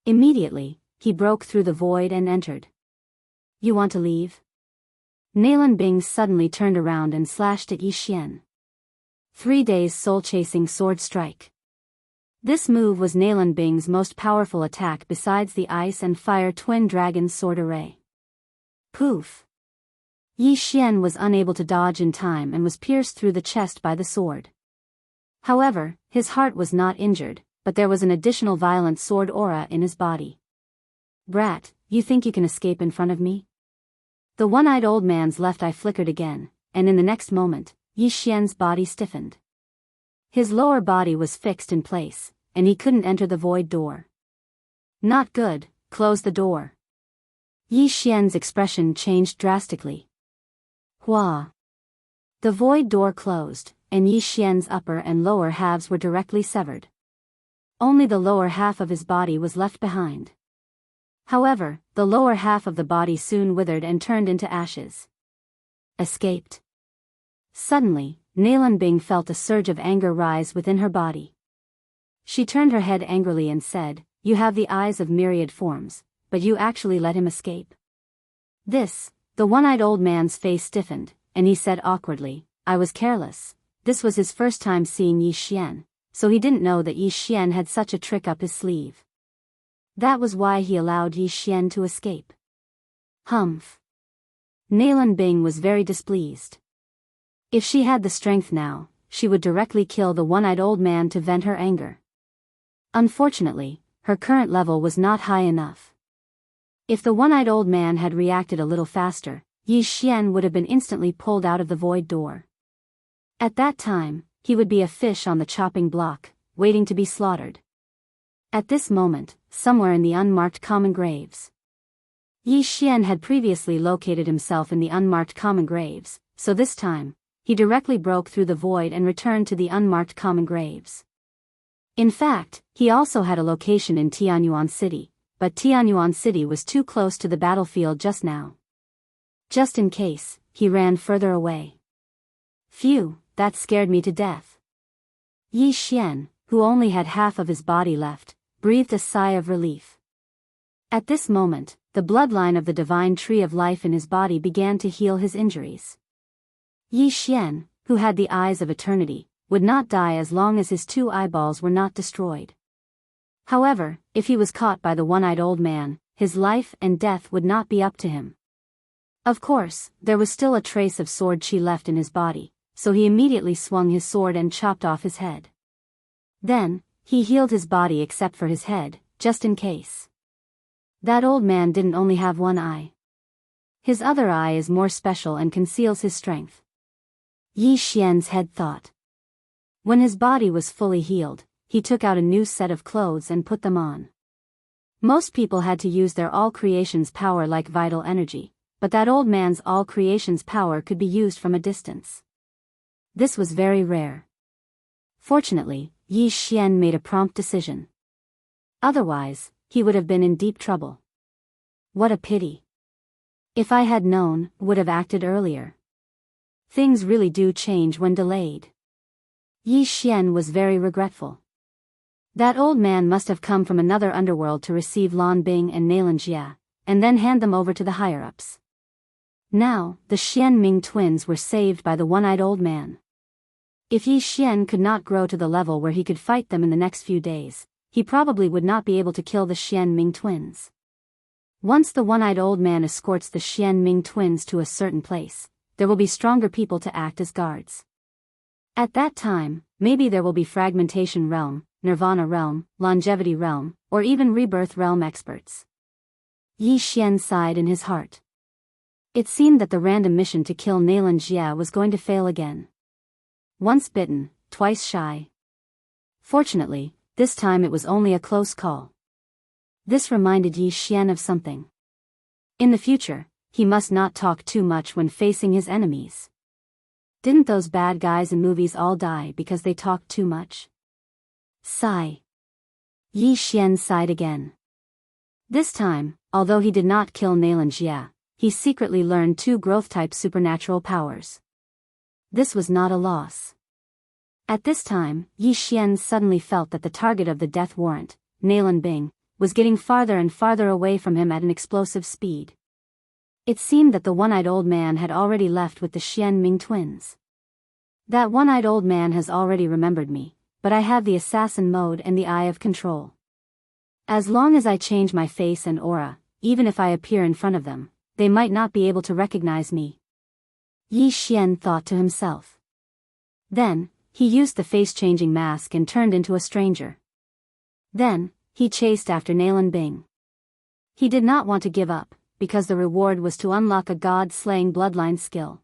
Immediately, he broke through the void and entered. You want to leave? Nalan Bing suddenly turned around and slashed at Yi Xian. 3 days soul-chasing sword strike. This move was Nalan Bing's most powerful attack besides the ice and fire twin dragon sword array. Poof! Yi Xian was unable to dodge in time and was pierced through the chest by the sword. However, his heart was not injured, but there was an additional violent sword aura in his body. Brat, you think you can escape in front of me? The one-eyed old man's left eye flickered again, and in the next moment, Yi Xian's body stiffened. His lower body was fixed in place, and he couldn't enter the void door. Not good, close the door. Yi Xian's expression changed drastically. Hua. The void door closed, and Yi Xian's upper and lower halves were directly severed. Only the lower half of his body was left behind. However, the lower half of the body soon withered and turned into ashes. Escaped. Suddenly, Nalan Bing felt a surge of anger rise within her body. She turned her head angrily and said, "You have the eyes of myriad forms, but you actually let him escape." The one-eyed old man's face stiffened, and he said awkwardly, "I was careless." This was his first time seeing Yi Xian, so he didn't know that Yi Xian had such a trick up his sleeve. That was why he allowed Yi Xian to escape. Humph. Nalan Bing was very displeased. If she had the strength now, she would directly kill the one-eyed old man to vent her anger. Unfortunately, her current level was not high enough. If the one-eyed old man had reacted a little faster, Yi Xian would have been instantly pulled out of the void door. At that time, he would be a fish on the chopping block, waiting to be slaughtered. At this moment, somewhere in the unmarked common graves. Yi Xian had previously located himself in the unmarked common graves, so this time, he directly broke through the void and returned to the unmarked common graves. In fact, he also had a location in Tianyuan City, but Tianyuan City was too close to the battlefield just now. Just in case, he ran further away. Phew, that scared me to death. Yi Xian, who only had half of his body left, breathed a sigh of relief. At this moment, the bloodline of the divine tree of life in his body began to heal his injuries. Yi Xian, who had the eyes of eternity, would not die as long as his 2 eyeballs were not destroyed. However, if he was caught by the one-eyed old man, his life and death would not be up to him. Of course, there was still a trace of sword chi left in his body, so he immediately swung his sword and chopped off his head. Then, he healed his body except for his head, just in case. That old man didn't only have 1 eye. His other eye is more special and conceals his strength. Yi Xian's head thought. When his body was fully healed, he took out a new set of clothes and put them on. Most people had to use their all creation's power like vital energy, but that old man's all creation's power could be used from a distance. This was very rare. Fortunately, Yi Xian made a prompt decision. Otherwise, he would have been in deep trouble. What a pity. If I had known, would have acted earlier. Things really do change when delayed. Yi Xian was very regretful. That old man must have come from another underworld to receive Lan Bing and Nalan Jia, and then hand them over to the higher-ups. Now, the Xian Ming twins were saved by the one-eyed old man. If Yi Xian could not grow to the level where he could fight them in the next few days, he probably would not be able to kill the Xian Ming twins. Once the one-eyed old man escorts the Xian Ming twins to a certain place, there will be stronger people to act as guards. At that time, maybe there will be Fragmentation Realm, Nirvana Realm, Longevity Realm, or even Rebirth Realm experts. Yi Xian sighed in his heart. It seemed that the random mission to kill Nalan Jia was going to fail again. Once bitten, twice shy. Fortunately, this time it was only a close call. This reminded Yi Xian of something. In the future, he must not talk too much when facing his enemies. Didn't those bad guys in movies all die because they talked too much? Sigh. Yi Xian sighed again. This time, although he did not kill Nalan Jia, he secretly learned 2 growth-type supernatural powers. This was not a loss. At this time, Yi Xian suddenly felt that the target of the death warrant, Nalan Bing, was getting farther and farther away from him at an explosive speed. It seemed that the one-eyed old man had already left with the Xian Ming twins. That one-eyed old man has already remembered me, but I have the assassin mode and the eye of control. As long as I change my face and aura, even if I appear in front of them, they might not be able to recognize me. Yi Xian thought to himself. Then, he used the face-changing mask and turned into a stranger. Then, he chased after Nalan Bing. He did not want to give up, because the reward was to unlock a god-slaying bloodline skill.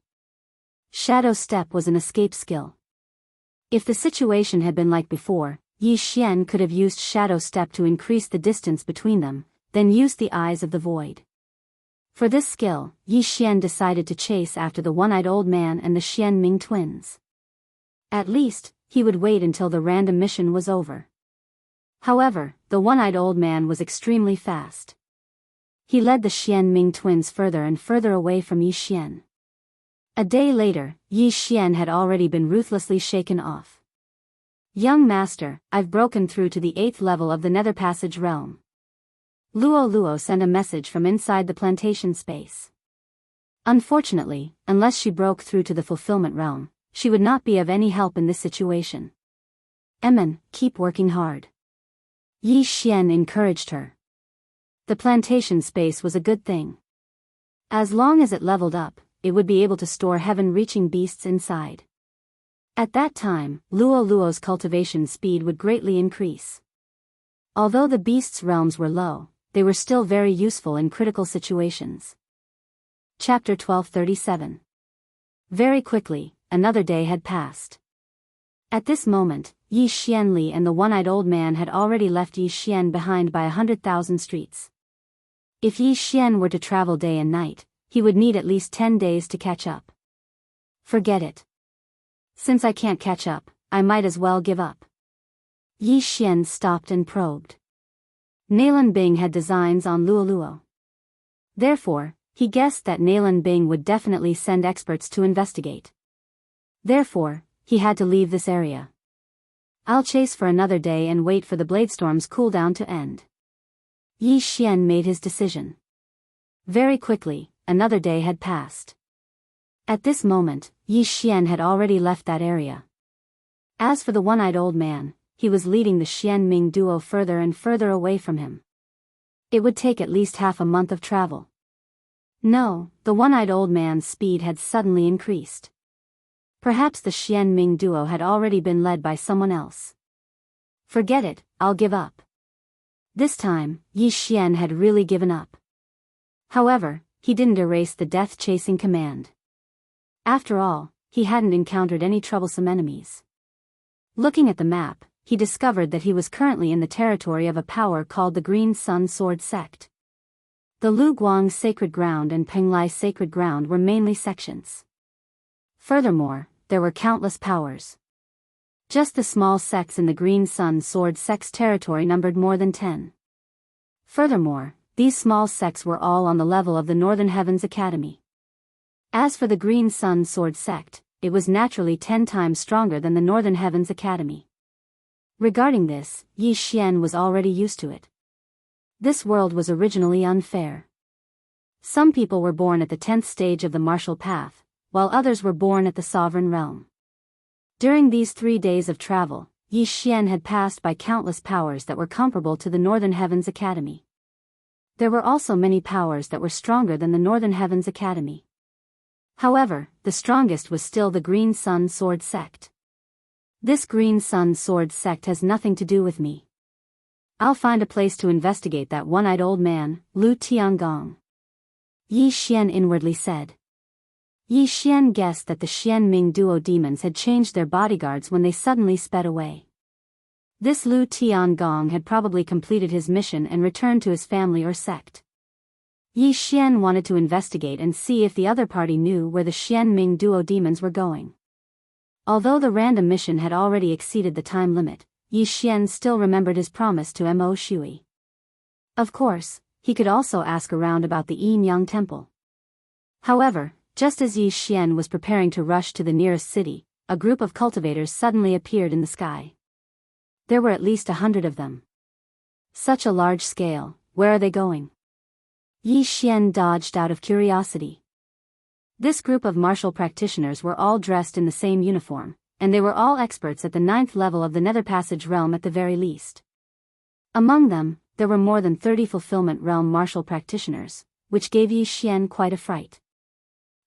Shadow Step was an escape skill. If the situation had been like before, Yi Xian could have used Shadow Step to increase the distance between them, then used the Eyes of the Void. For this skill, Yi Xian decided to chase after the one-eyed old man and the Xian Ming twins. At least, he would wait until the random mission was over. However, the one-eyed old man was extremely fast. He led the Xian Ming twins further and further away from Yi Xian. A day later, Yi Xian had already been ruthlessly shaken off. Young master, I've broken through to the 8th level of the Nether Passage realm. Luo Luo sent a message from inside the plantation space. Unfortunately, unless she broke through to the fulfillment realm, she would not be of any help in this situation. Emin, keep working hard. Yi Xian encouraged her. The plantation space was a good thing. As long as it leveled up, it would be able to store heaven-reaching beasts inside. At that time, Luo Luo's cultivation speed would greatly increase. Although the beasts' realms were low, they were still very useful in critical situations. Chapter 1237. Very quickly, another day had passed. At this moment, Yi Xianli and the one-eyed old man had already left Yi Xian behind by 100,000 streets. If Yi Xian were to travel day and night, he would need at least 10 days to catch up. Forget it. Since I can't catch up, I might as well give up. Yi Xian stopped and probed. Nalan Bing had designs on Luo Luo. Therefore, he guessed that Nalan Bing would definitely send experts to investigate. Therefore, he had to leave this area. I'll chase for another day and wait for the Bladestorm's cooldown to end. Yi Xian made his decision. Very quickly, another day had passed. At this moment, Yi Xian had already left that area. As for the one-eyed old man, he was leading the Xian-Ming duo further and further away from him. It would take at least half a month of travel. No, the one-eyed old man's speed had suddenly increased. Perhaps the Xian-Ming duo had already been led by someone else. Forget it, I'll give up. This time, Yi Xian had really given up. However, he didn't erase the death-chasing command. After all, he hadn't encountered any troublesome enemies. Looking at the map, he discovered that he was currently in the territory of a power called the Green Sun Sword Sect. The Lu Guang Sacred Ground and Penglai Sacred Ground were mainly sections. Furthermore, there were countless powers. Just the small sects in the Green Sun Sword Sect's territory numbered more than 10. Furthermore, these small sects were all on the level of the Northern Heavens Academy. As for the Green Sun Sword Sect, it was naturally 10 times stronger than the Northern Heavens Academy. Regarding this, Yi Xian was already used to it. This world was originally unfair. Some people were born at the 10th stage of the martial path, while others were born at the sovereign realm. During these 3 days of travel, Yi Xian had passed by countless powers that were comparable to the Northern Heavens Academy. There were also many powers that were stronger than the Northern Heavens Academy. However, the strongest was still the Green Sun Sword Sect. This Green Sun Sword Sect has nothing to do with me. I'll find a place to investigate that one-eyed old man, Lu Tiangong. Yi Xian inwardly said. Yi Xian guessed that the Xian-Ming duo demons had changed their bodyguards when they suddenly sped away. This Lu Tiangong had probably completed his mission and returned to his family or sect. Yi Xian wanted to investigate and see if the other party knew where the Xian-Ming duo demons were going. Although the random mission had already exceeded the time limit, Yi Xian still remembered his promise to Mo Shui. Of course, he could also ask around about the Yin-Yang Temple. However, just as Yi Xian was preparing to rush to the nearest city, a group of cultivators suddenly appeared in the sky. There were at least 100 of them. Such a large scale, where are they going? Yi Xian dodged out of curiosity. This group of martial practitioners were all dressed in the same uniform, and they were all experts at the 9th level of the Nether Passage realm at the very least. Among them, there were more than 30 Fulfillment Realm martial practitioners, which gave Yi Xian quite a fright.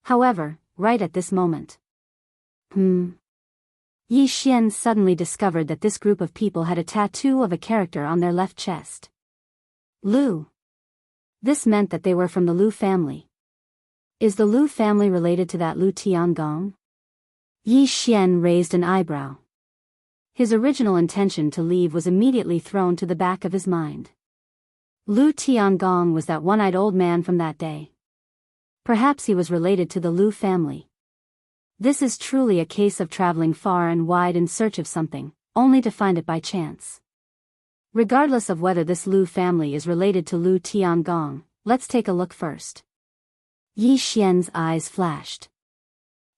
However, right at this moment. Yi Xian suddenly discovered that this group of people had a tattoo of a character on their left chest. Lu. This meant that they were from the Lu family. Is the Lu family related to that Lu Tiangong? Yi Xian raised an eyebrow. His original intention to leave was immediately thrown to the back of his mind. Lu Tiangong was that one-eyed old man from that day. Perhaps he was related to the Lu family. This is truly a case of traveling far and wide in search of something, only to find it by chance. Regardless of whether this Lu family is related to Lu Tiangong, let's take a look first. Yi Xian's eyes flashed.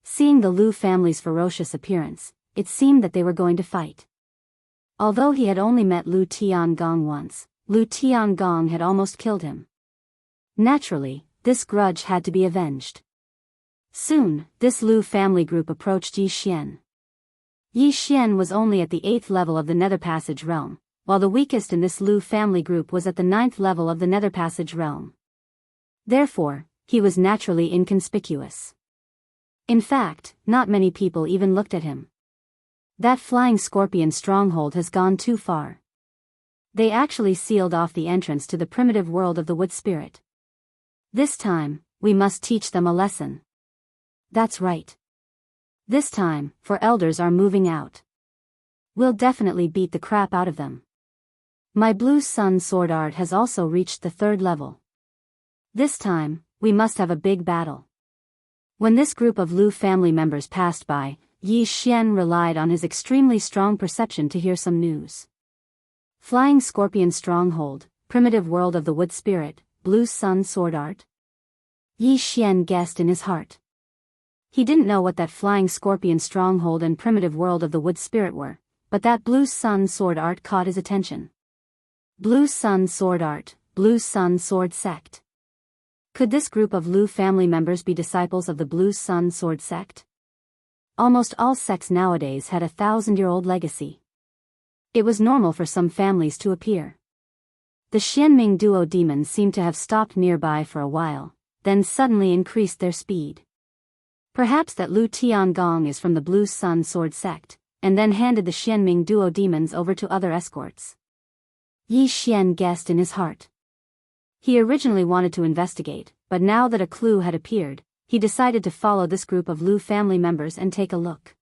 Seeing the Lu family's ferocious appearance, it seemed that they were going to fight. Although he had only met Lu Tiangong once, Lu Tiangong had almost killed him. Naturally, this grudge had to be avenged. Soon, this Lu family group approached Yi Xian. Yi Xian was only at the 8th level of the Nether Passage realm, while the weakest in this Lu family group was at the 9th level of the Nether Passage realm. Therefore, he was naturally inconspicuous. In fact, not many people even looked at him. That flying scorpion stronghold has gone too far. They actually sealed off the entrance to the primitive world of the wood spirit. This time, we must teach them a lesson. That's right. This time, for elders are moving out. We'll definitely beat the crap out of them. My blue sun sword art has also reached the 3rd level. This time, we must have a big battle. When this group of Lu family members passed by, Yi Xian relied on his extremely strong perception to hear some news. Flying Scorpion Stronghold, Primitive World of the Wood Spirit, Blue Sun Sword Art. Yi Xian guessed in his heart. He didn't know what that Flying Scorpion Stronghold and Primitive World of the Wood Spirit were, but that Blue Sun Sword Art caught his attention. Blue Sun Sword Art, Blue Sun Sword Sect. Could this group of Lu family members be disciples of the Blue Sun Sword Sect? almost all sects nowadays had a 1,000-year-old legacy. It was normal for some families to appear. The Xianming duo demons seemed to have stopped nearby for a while, then suddenly increased their speed. Perhaps that Lu Tiangong is from the Blue Sun Sword sect, and then handed the Xianming duo demons over to other escorts. Yi Xian guessed in his heart. He originally wanted to investigate, but now that a clue had appeared, he decided to follow this group of Lu family members and take a look.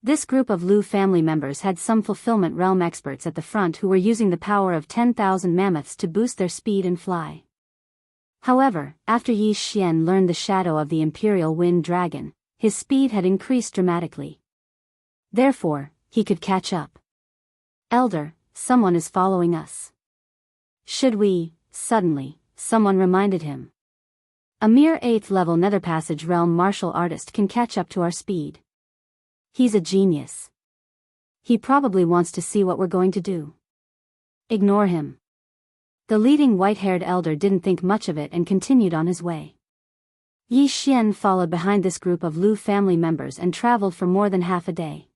This group of Lu family members had some fulfillment realm experts at the front who were using the power of 10,000 mammoths to boost their speed and fly. However, after Yi Xian learned the shadow of the Imperial Wind Dragon, his speed had increased dramatically. Therefore, he could catch up. Elder, someone is following us. Should we? Suddenly, someone reminded him. A mere 8th level Nether Passage realm martial artist can catch up to our speed. He's a genius. He probably wants to see what we're going to do. Ignore him. The leading white-haired elder didn't think much of it and continued on his way. Yi Xian followed behind this group of Lu family members and traveled for more than half a day.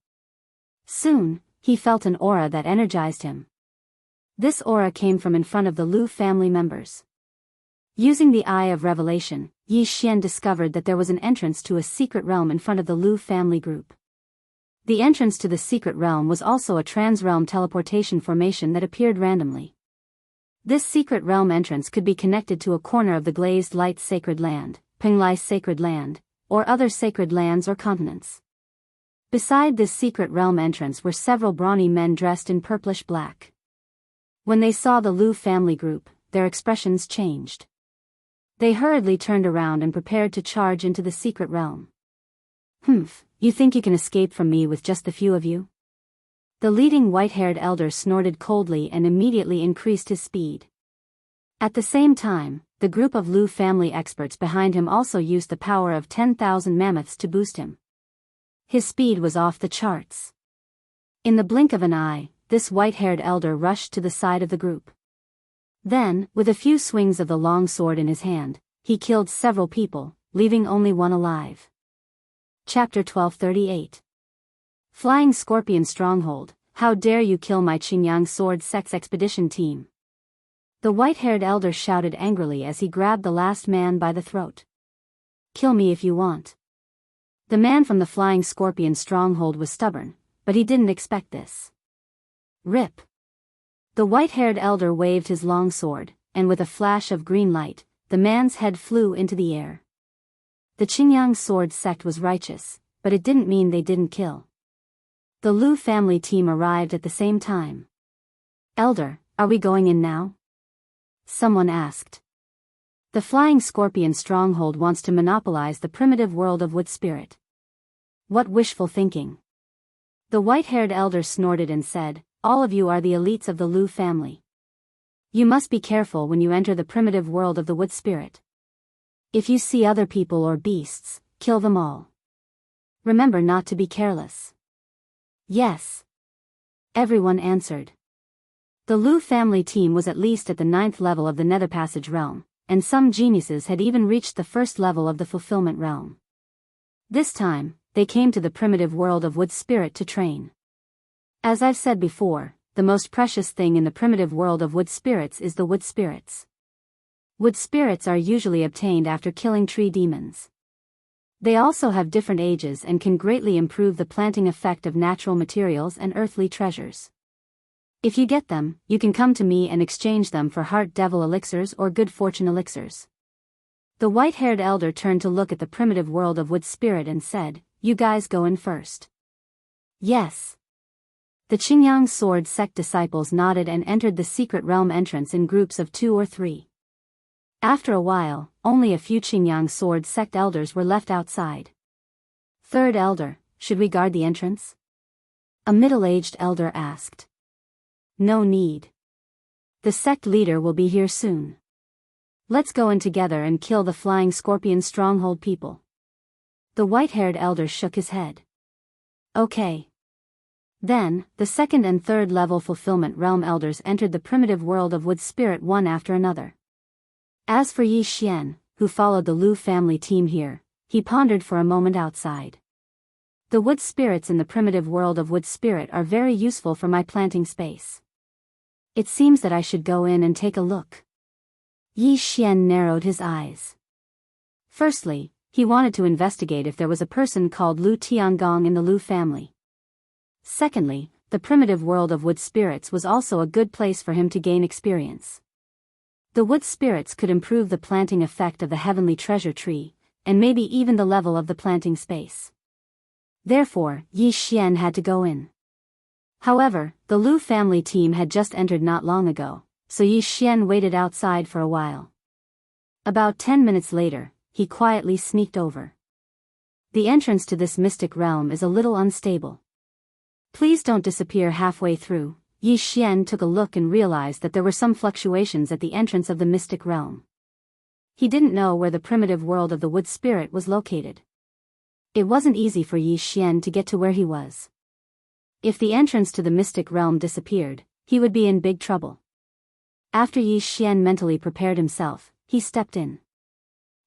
Soon, he felt an aura that energized him. This aura came from in front of the Lu family members. Using the Eye of Revelation, Yi Xian discovered that there was an entrance to a secret realm in front of the Lu family group. The entrance to the secret realm was also a trans-realm teleportation formation that appeared randomly. This secret realm entrance could be connected to a corner of the Glazed Light Sacred Land, Penglai Sacred Land, or other sacred lands or continents. Beside this secret realm entrance were several brawny men dressed in purplish black. When they saw the Lu family group, their expressions changed. They hurriedly turned around and prepared to charge into the secret realm. You think you can escape from me with just the few of you? The leading white-haired elder snorted coldly and immediately increased his speed. At the same time, the group of Lu family experts behind him also used the power of 10,000 mammoths to boost him. His speed was off the charts. In the blink of an eye, this white-haired elder rushed to the side of the group. Then, with a few swings of the long sword in his hand, he killed several people, leaving only one alive. Chapter 1238. Flying Scorpion Stronghold, how dare you kill my Qingyang Sword Sect's expedition team? The white-haired elder shouted angrily as he grabbed the last man by the throat. Kill me if you want. The man from the Flying Scorpion Stronghold was stubborn, but he didn't expect this. Rip. The white-haired elder waved his long sword, and with a flash of green light, the man's head flew into the air. The Qingyang Sword Sect was righteous, but it didn't mean they didn't kill. The Lu family team arrived at the same time. Elder, are we going in now? Someone asked. The Flying Scorpion Stronghold wants to monopolize the primitive world of Wood Spirit. What wishful thinking. The white-haired elder snorted and said, all of you are the elites of the Lu family. You must be careful when you enter the primitive world of the Wood Spirit. If you see other people or beasts, kill them all. Remember not to be careless. Yes. Everyone answered. The Lu family team was at least at the 9th level of the Nether Passage realm, and some geniuses had even reached the 1st level of the Fulfillment realm. This time, they came to the primitive world of Wood Spirit to train. As I've said before, the most precious thing in the primitive world of Wood Spirits is the Wood Spirits. Wood spirits are usually obtained after killing tree demons. They also have different ages and can greatly improve the planting effect of natural materials and earthly treasures. If you get them, you can come to me and exchange them for heart devil elixirs or good fortune elixirs. The white-haired elder turned to look at the primitive world of Wood Spirit and said, you guys go in first. Yes. The Qingyang Sword Sect disciples nodded and entered the secret realm entrance in groups of 2 or 3. After a while, only a few Qingyang Sword Sect elders were left outside. Third elder, should we guard the entrance? A middle-aged elder asked. No need. The sect leader will be here soon. Let's go in together and kill the Flying Scorpion Stronghold people. The white-haired elder shook his head. Okay. Then, the 2nd and 3rd level Fulfillment Realm elders entered the primitive world of Wood Spirit one after another. As for Yi Xian, who followed the Lu family team here, he pondered for a moment outside. The wood spirits in the primitive world of wood spirit are very useful for my planting space. It seems that I should go in and take a look. Yi Xian narrowed his eyes. Firstly, he wanted to investigate if there was a person called Lu Tiangong in the Lu family. Secondly, the primitive world of wood spirits was also a good place for him to gain experience. The wood spirits could improve the planting effect of the heavenly treasure tree, and maybe even the level of the planting space. Therefore, Yi Xian had to go in. However, the Lu family team had just entered not long ago, so Yi Xian waited outside for a while. About 10 minutes later, he quietly sneaked over. The entrance to this mystic realm is a little unstable. Please don't disappear halfway through. Yi Xian took a look and realized that there were some fluctuations at the entrance of the mystic realm. He didn't know where the primitive world of the wood spirit was located. It wasn't easy for Yi Xian to get to where he was. If the entrance to the mystic realm disappeared, he would be in big trouble. After Yi Xian mentally prepared himself, he stepped in.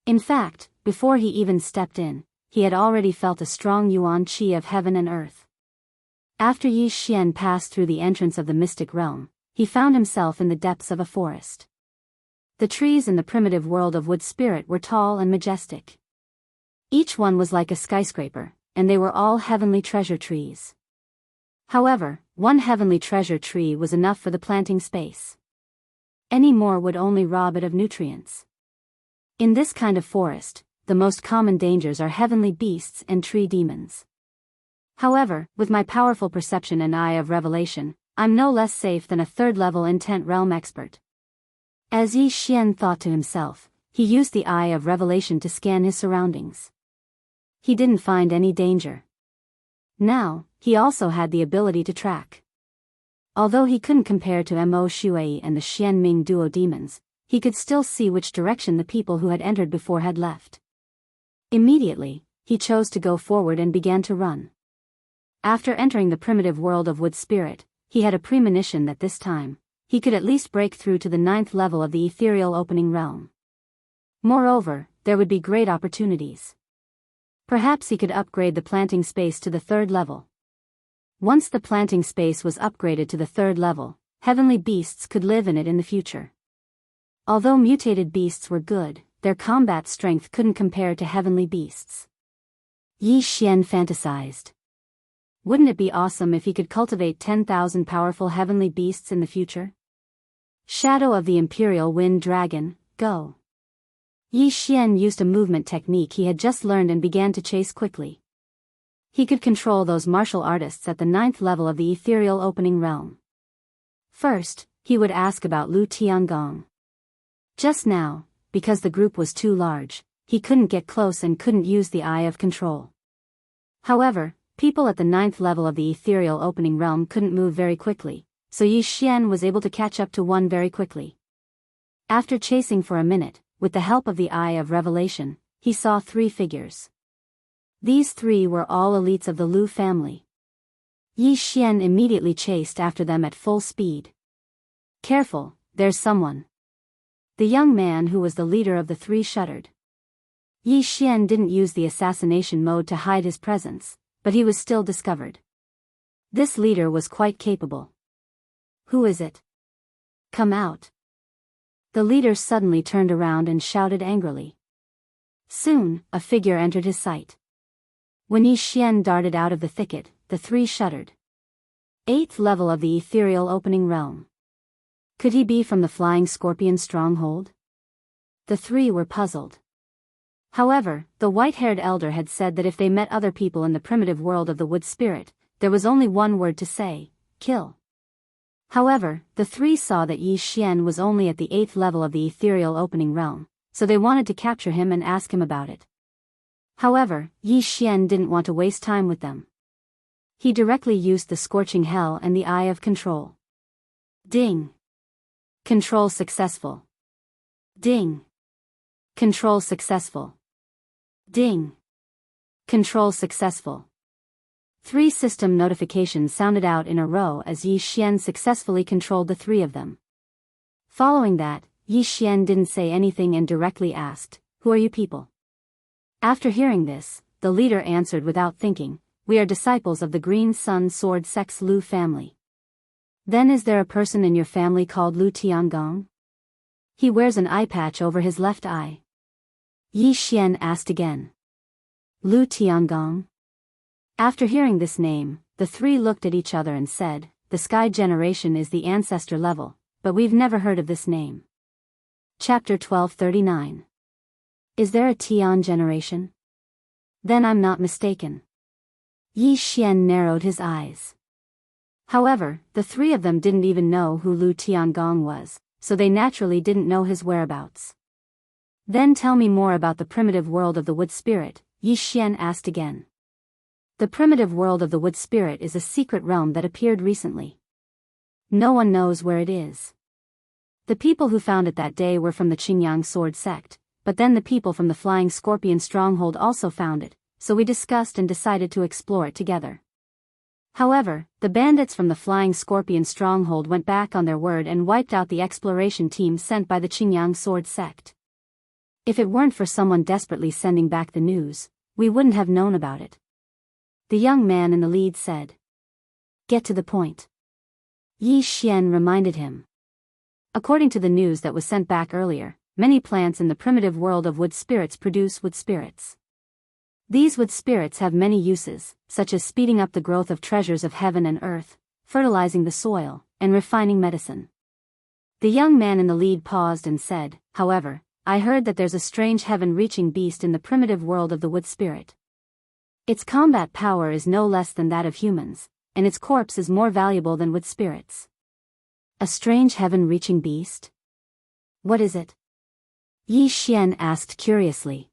In fact, before he even stepped in, he had already felt a strong yuan qi of heaven and earth. After Yi Xian passed through the entrance of the mystic realm, he found himself in the depths of a forest. The trees in the primitive world of wood spirit were tall and majestic. Each one was like a skyscraper, and they were all heavenly treasure trees. However, one heavenly treasure tree was enough for the planting space. Any more would only rob it of nutrients. In this kind of forest, the most common dangers are heavenly beasts and tree demons. However, with my powerful perception and eye of revelation, I'm no less safe than a third-level intent realm expert. As Yi Xian thought to himself, he used the eye of revelation to scan his surroundings. He didn't find any danger. Now, he also had the ability to track. Although he couldn't compare to Mo Shui and the Xianming duo demons, he could still see which direction the people who had entered before had left. Immediately, he chose to go forward and began to run. After entering the primitive world of wood spirit, he had a premonition that this time, he could at least break through to the 9th level of the ethereal opening realm. Moreover, there would be great opportunities. Perhaps he could upgrade the planting space to the 3rd level. Once the planting space was upgraded to the 3rd level, heavenly beasts could live in it in the future. Although mutated beasts were good, their combat strength couldn't compare to heavenly beasts. Yi Xian fantasized. Wouldn't it be awesome if he could cultivate 10,000 powerful heavenly beasts in the future? Shadow of the Imperial Wind Dragon, go! Yi Xian used a movement technique he had just learned and began to chase quickly. He could control those martial artists at the 9th level of the ethereal opening realm. First, he would ask about Lu Tiangong. Just now, because the group was too large, he couldn't get close and couldn't use the eye of control. However, people at the 9th level of the ethereal opening realm couldn't move very quickly, so Yi Xian was able to catch up to one very quickly. After chasing for a minute, with the help of the eye of revelation, he saw 3 figures. These 3 were all elites of the Lu family. Yi Xian immediately chased after them at full speed. Careful, there's someone. The young man who was the leader of the 3 shuddered. Yi Xian didn't use the assassination mode to hide his presence, but he was still discovered. This leader was quite capable. Who is it? Come out. The leader suddenly turned around and shouted angrily. Soon, a figure entered his sight. When Yi Xian darted out of the thicket, the 3 shuddered. 8th level of the ethereal opening realm. Could he be from the Flying Scorpion stronghold? The 3 were puzzled. However, the white-haired elder had said that if they met other people in the primitive world of the wood spirit, there was only one word to say: kill. However, the 3 saw that Yi Xian was only at the 8th level of the ethereal opening realm, so they wanted to capture him and ask him about it. However, Yi Xian didn't want to waste time with them. He directly used the scorching hell and the eye of control. Ding! Control successful. Ding! Control successful. Ding! Control successful. 3 system notifications sounded out in a row as Yi Xian successfully controlled the 3 of them. Following that, Yi Xian didn't say anything and directly asked, "Who are you people?" After hearing this, the leader answered without thinking, we are disciples of the Green Sun Sword Sect's Lu family. Then is there a person in your family called Lu Tiangong? He wears an eye patch over his left eye. Yi Xian asked again. Lu Tiangong? After hearing this name, the three looked at each other and said, the sky generation is the ancestor level, but we've never heard of this name. Chapter 1239. Is there a Tian generation? Then I'm not mistaken. Yi Xian narrowed his eyes. However, the three of them didn't even know who Lu Tiangong was, so they naturally didn't know his whereabouts. Then tell me more about the primitive world of the wood spirit, Yi Xian asked again. The primitive world of the wood spirit is a secret realm that appeared recently. No one knows where it is. The people who found it that day were from the Qingyang Sword Sect, but then the people from the Flying Scorpion Stronghold also found it, so we discussed and decided to explore it together. However, the bandits from the Flying Scorpion Stronghold went back on their word and wiped out the exploration team sent by the Qingyang Sword Sect. If it weren't for someone desperately sending back the news, we wouldn't have known about it. The young man in the lead said. Get to the point. Yi Xian reminded him. According to the news that was sent back earlier, many plants in the primitive world of wood spirits produce wood spirits. These wood spirits have many uses, such as speeding up the growth of treasures of heaven and earth, fertilizing the soil, and refining medicine. The young man in the lead paused and said, however, I heard that there's a strange heaven-reaching beast in the primitive world of the wood spirit. Its combat power is no less than that of humans, and its corpse is more valuable than wood spirits. A strange heaven-reaching beast? What is it? Yi Xian asked curiously.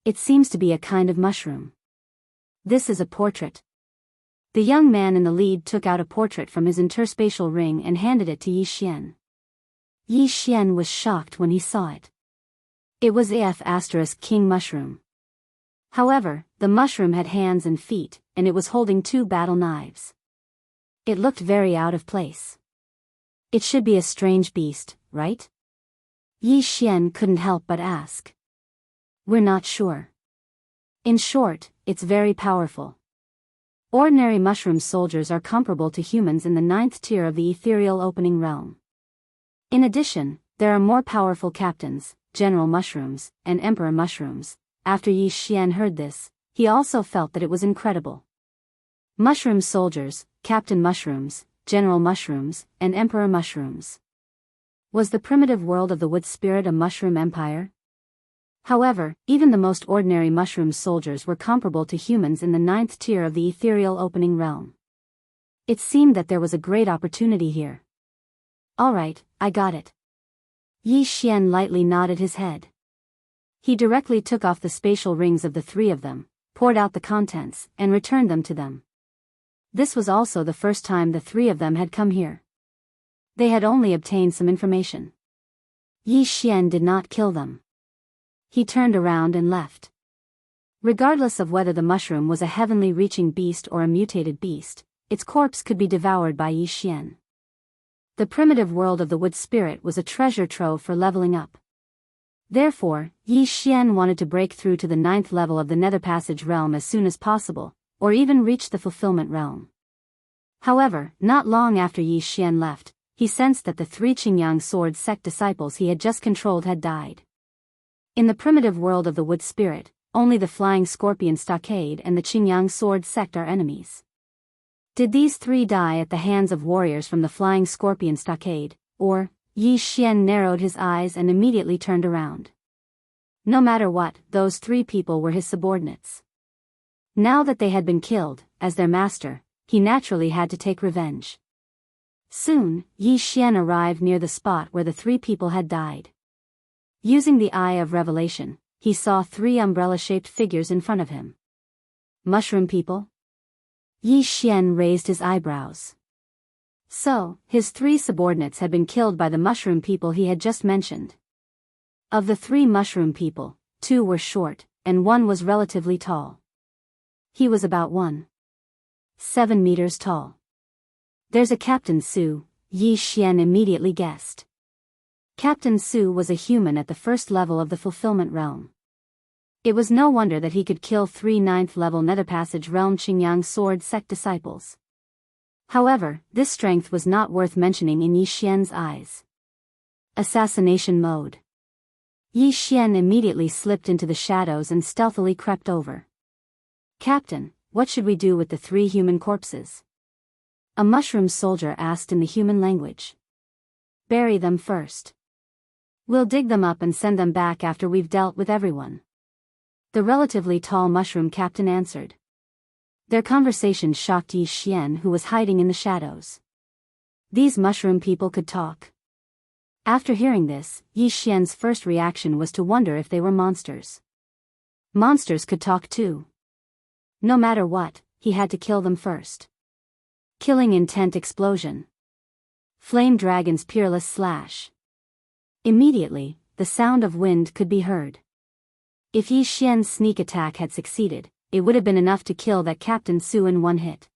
It seems to be a kind of mushroom. This is a portrait. The young man in the lead took out a portrait from his interspatial ring and handed it to Yi Xian. Yi Xian was shocked when he saw it. It was King mushroom. However, the mushroom had hands and feet, and it was holding two battle knives. It looked very out of place. It should be a strange beast, right? Yi Xian couldn't help but ask. We're not sure. In short, it's very powerful. Ordinary mushroom soldiers are comparable to humans in the 9th tier of the ethereal opening realm. In addition, there are more powerful captains, general mushrooms, and emperor mushrooms. After Yi Xian heard this, he also felt that it was incredible. Mushroom soldiers, captain mushrooms, general mushrooms, and emperor mushrooms. Was the primitive world of the wood spirit a mushroom empire? However, even the most ordinary mushroom soldiers were comparable to humans in the 9th tier of the ethereal opening realm. It seemed that there was a great opportunity here. Alright, I got it. Yi Xian lightly nodded his head. He directly took off the spatial rings of the three of them, poured out the contents, and returned them to them. This was also the first time the three of them had come here. They had only obtained some information. Yi Xian did not kill them. He turned around and left. Regardless of whether the mushroom was a heavenly reaching beast or a mutated beast, its corpse could be devoured by Yi Xian. The primitive world of the wood spirit was a treasure trove for leveling up. Therefore, Yi Xian wanted to break through to the 9th level of the Nether Passage realm as soon as possible, or even reach the Fulfillment realm. However, not long after Yi Xian left, he sensed that the three Qingyang Sword Sect disciples he had just controlled had died. In the primitive world of the wood spirit, only the Flying Scorpion Stockade and the Qingyang Sword Sect are enemies. Did these three die at the hands of warriors from the Flying Scorpion Stockade, or? Yi Xian narrowed his eyes and immediately turned around. No matter what, those three people were his subordinates. Now that they had been killed, as their master, he naturally had to take revenge. Soon, Yi Xian arrived near the spot where the three people had died. Using the Eye of Revelation, he saw three umbrella-shaped figures in front of him. Mushroom people? Yi Xian raised his eyebrows. So, his three subordinates had been killed by the mushroom people he had just mentioned. Of the three mushroom people, two were short, and one was relatively tall. He was about 1.7 meters tall. There's a Captain Su, Yi Xian immediately guessed. Captain Su was a human at the first level of the fulfillment realm. It was no wonder that he could kill 3 9th-level Netherpassage Realm Qingyang Sword Sect disciples. However, this strength was not worth mentioning in Yi Xian's eyes. Assassination mode. Yi Xian immediately slipped into the shadows and stealthily crept over. "Captain, what should we do with the 3 human corpses?" a mushroom soldier asked in the human language. "Bury them first. We'll dig them up and send them back after we've dealt with everyone," the relatively tall mushroom captain answered. Their conversation shocked Yi Xian, who was hiding in the shadows. These mushroom people could talk. After hearing this, Yi Xian's first reaction was to wonder if they were monsters. Monsters could talk too. No matter what, he had to kill them first. Killing intent explosion. Flame dragon's peerless slash. Immediately, the sound of wind could be heard. If Yi Xian's sneak attack had succeeded, it would have been enough to kill that Captain Su in one hit.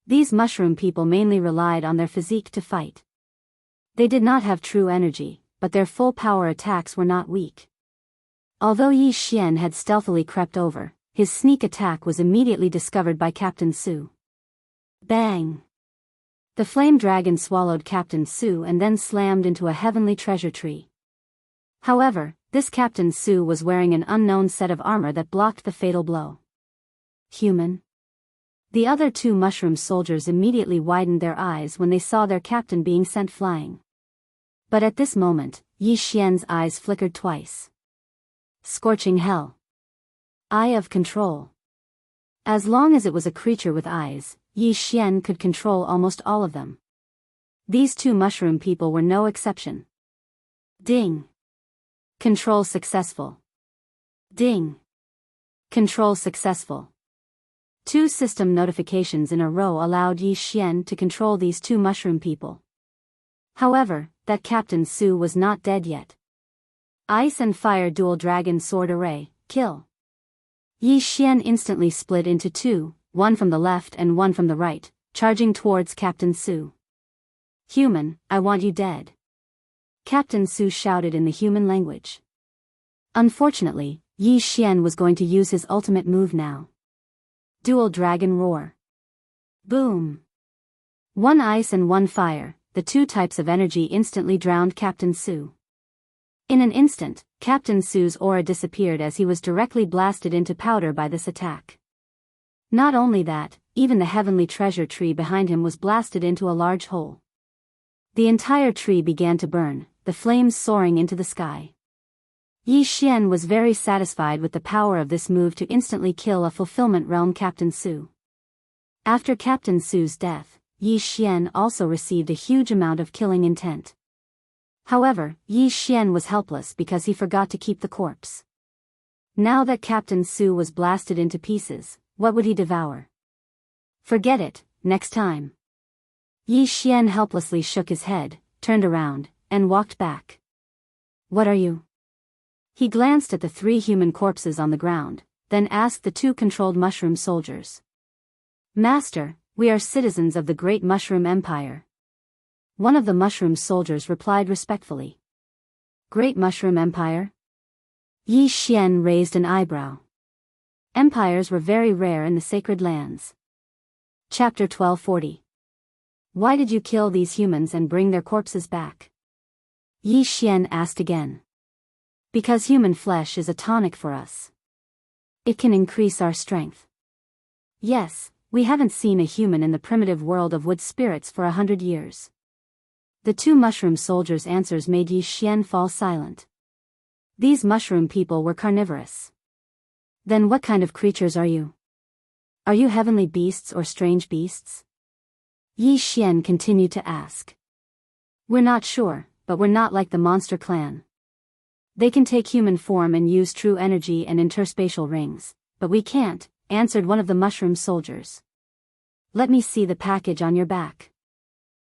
These mushroom people mainly relied on their physique to fight. They did not have true energy, but their full power attacks were not weak. Although Yi Xian had stealthily crept over, his sneak attack was immediately discovered by Captain Su. Bang! The flame dragon swallowed Captain Su and then slammed into a heavenly treasure tree. However, this Captain Su was wearing an unknown set of armor that blocked the fatal blow. Human? The other 2 mushroom soldiers immediately widened their eyes when they saw their captain being sent flying. But at this moment, Yi Xian's eyes flickered twice. Scorching hell. Eye of control. As long as it was a creature with eyes, Yi Xian could control almost all of them. These 2 mushroom people were no exception. Ding. Control successful. Ding. Control successful. 2 system notifications in a row allowed Yi Xian to control these 2 mushroom people. However, that Captain Su was not dead yet. Ice and Fire Dual Dragon Sword Array, kill. Yi Xian instantly split into 2, one from the left and one from the right, charging towards Captain Su. "Human, I want you dead," Captain Su shouted in the human language. Unfortunately, Yi Xian was going to use his ultimate move now. Dual Dragon Roar. Boom! 1 ice and 1 fire, the 2 types of energy instantly drowned Captain Su. In an instant, Captain Su's aura disappeared as he was directly blasted into powder by this attack. Not only that, even the heavenly treasure tree behind him was blasted into a large hole. The entire tree began to burn, the flames soaring into the sky. Yi Xian was very satisfied with the power of this move to instantly kill a fulfillment realm Captain Su. After Captain Su's death, Yi Xian also received a huge amount of killing intent. However, Yi Xian was helpless because he forgot to keep the corpse. Now that Captain Su was blasted into pieces, what would he devour? Forget it, next time. Yi Xian helplessly shook his head, turned around, and walked back. What are you? He glanced at the 3 human corpses on the ground, then asked the 2 controlled mushroom soldiers. Master, we are citizens of the Great Mushroom Empire. One of the mushroom soldiers replied respectfully. Great Mushroom Empire? Yi Xian raised an eyebrow. Empires were very rare in the sacred lands. Chapter 1240. Why did you kill these humans and bring their corpses back? Yi Xian asked again. Because human flesh is a tonic for us. It can increase our strength. Yes, we haven't seen a human in the primitive world of wood spirits for 100 years. The 2 mushroom soldiers' answers made Yi Xian fall silent. These mushroom people were carnivorous. Then what kind of creatures are you? Are you heavenly beasts or strange beasts? Yi Xian continued to ask. We're not sure, but we're not like the monster clan. They can take human form and use true energy and interspatial rings, but we can't, answered one of the mushroom soldiers. Let me see the package on your back.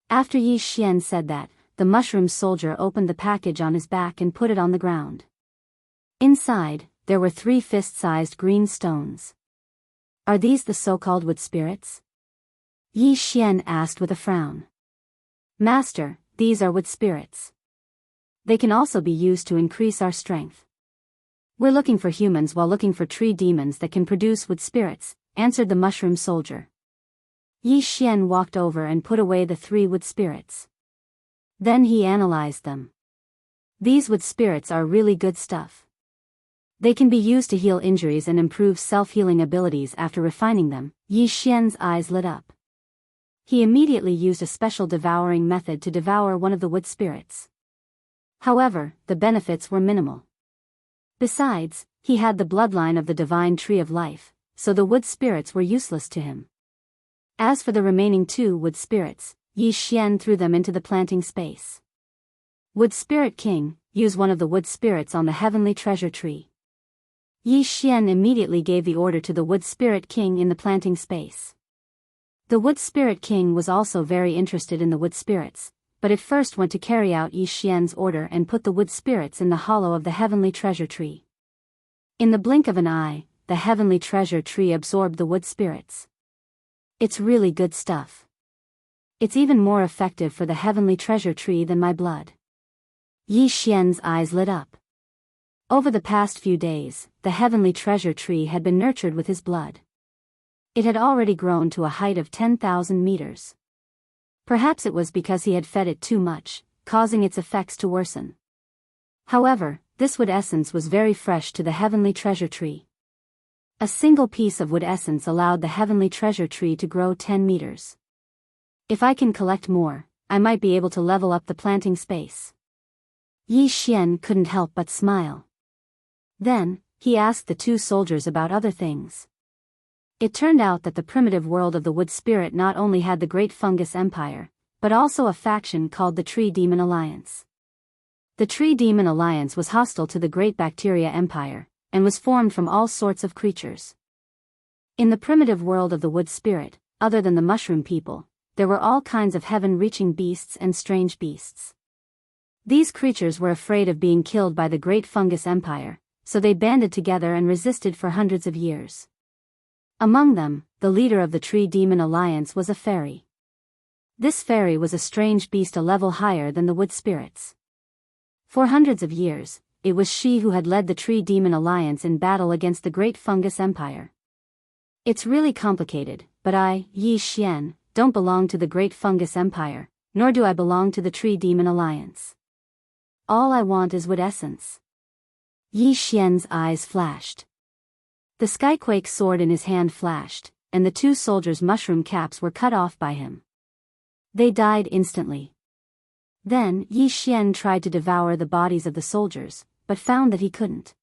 After Yi Xian said that, the mushroom soldier opened the package on his back and put it on the ground. Inside, there were 3 fist-sized green stones. Are these the so-called wood spirits? Yi Xian asked with a frown. Master, these are wood spirits. They can also be used to increase our strength. "We're looking for humans while looking for tree demons that can produce wood spirits," answered the mushroom soldier. Yi Xian walked over and put away the 3 wood spirits. Then he analyzed them. These wood spirits are really good stuff. They can be used to heal injuries and improve self-healing abilities. After refining them, Yi Xian's eyes lit up. He immediately used a special devouring method to devour one of the wood spirits. However, the benefits were minimal. Besides, he had the bloodline of the divine tree of life, so the wood spirits were useless to him. As for the remaining 2 wood spirits, Yi Xian threw them into the planting space. Wood Spirit King, use one of the wood spirits on the heavenly treasure tree. Yi Xian immediately gave the order to the Wood Spirit King in the planting space. The Wood Spirit King was also very interested in the wood spirits, but it first went to carry out Yi Xian's order and put the wood spirits in the hollow of the heavenly treasure tree. In the blink of an eye, the heavenly treasure tree absorbed the wood spirits. It's really good stuff. It's even more effective for the heavenly treasure tree than my blood. Yi Xian's eyes lit up. Over the past few days, the heavenly treasure tree had been nurtured with his blood. It had already grown to a height of 10,000 meters. Perhaps it was because he had fed it too much, causing its effects to worsen. However, this wood essence was very fresh to the heavenly treasure tree. A single piece of wood essence allowed the heavenly treasure tree to grow 10 meters. If I can collect more, I might be able to level up the planting space. Yi Xian couldn't help but smile. Then, he asked the 2 soldiers about other things. It turned out that the primitive world of the wood spirit not only had the Great Fungus Empire, but also a faction called the Tree Demon Alliance. The Tree Demon Alliance was hostile to the Great Bacteria Empire, and was formed from all sorts of creatures. In the primitive world of the wood spirit, other than the mushroom people, there were all kinds of heaven-reaching beasts and strange beasts. These creatures were afraid of being killed by the Great Fungus Empire, so they banded together and resisted for hundreds of years. Among them, the leader of the Tree Demon Alliance was a fairy. This fairy was a strange beast a level higher than the wood spirits. For hundreds of years, it was she who had led the Tree Demon Alliance in battle against the Great Fungus Empire. It's really complicated, but I, Yi Xian, don't belong to the Great Fungus Empire, nor do I belong to the Tree Demon Alliance. All I want is wood essence. Yi Xian's eyes flashed. The skyquake sword in his hand flashed, and the 2 soldiers' mushroom caps were cut off by him. They died instantly. Then Yi Xian tried to devour the bodies of the soldiers, but found that he couldn't.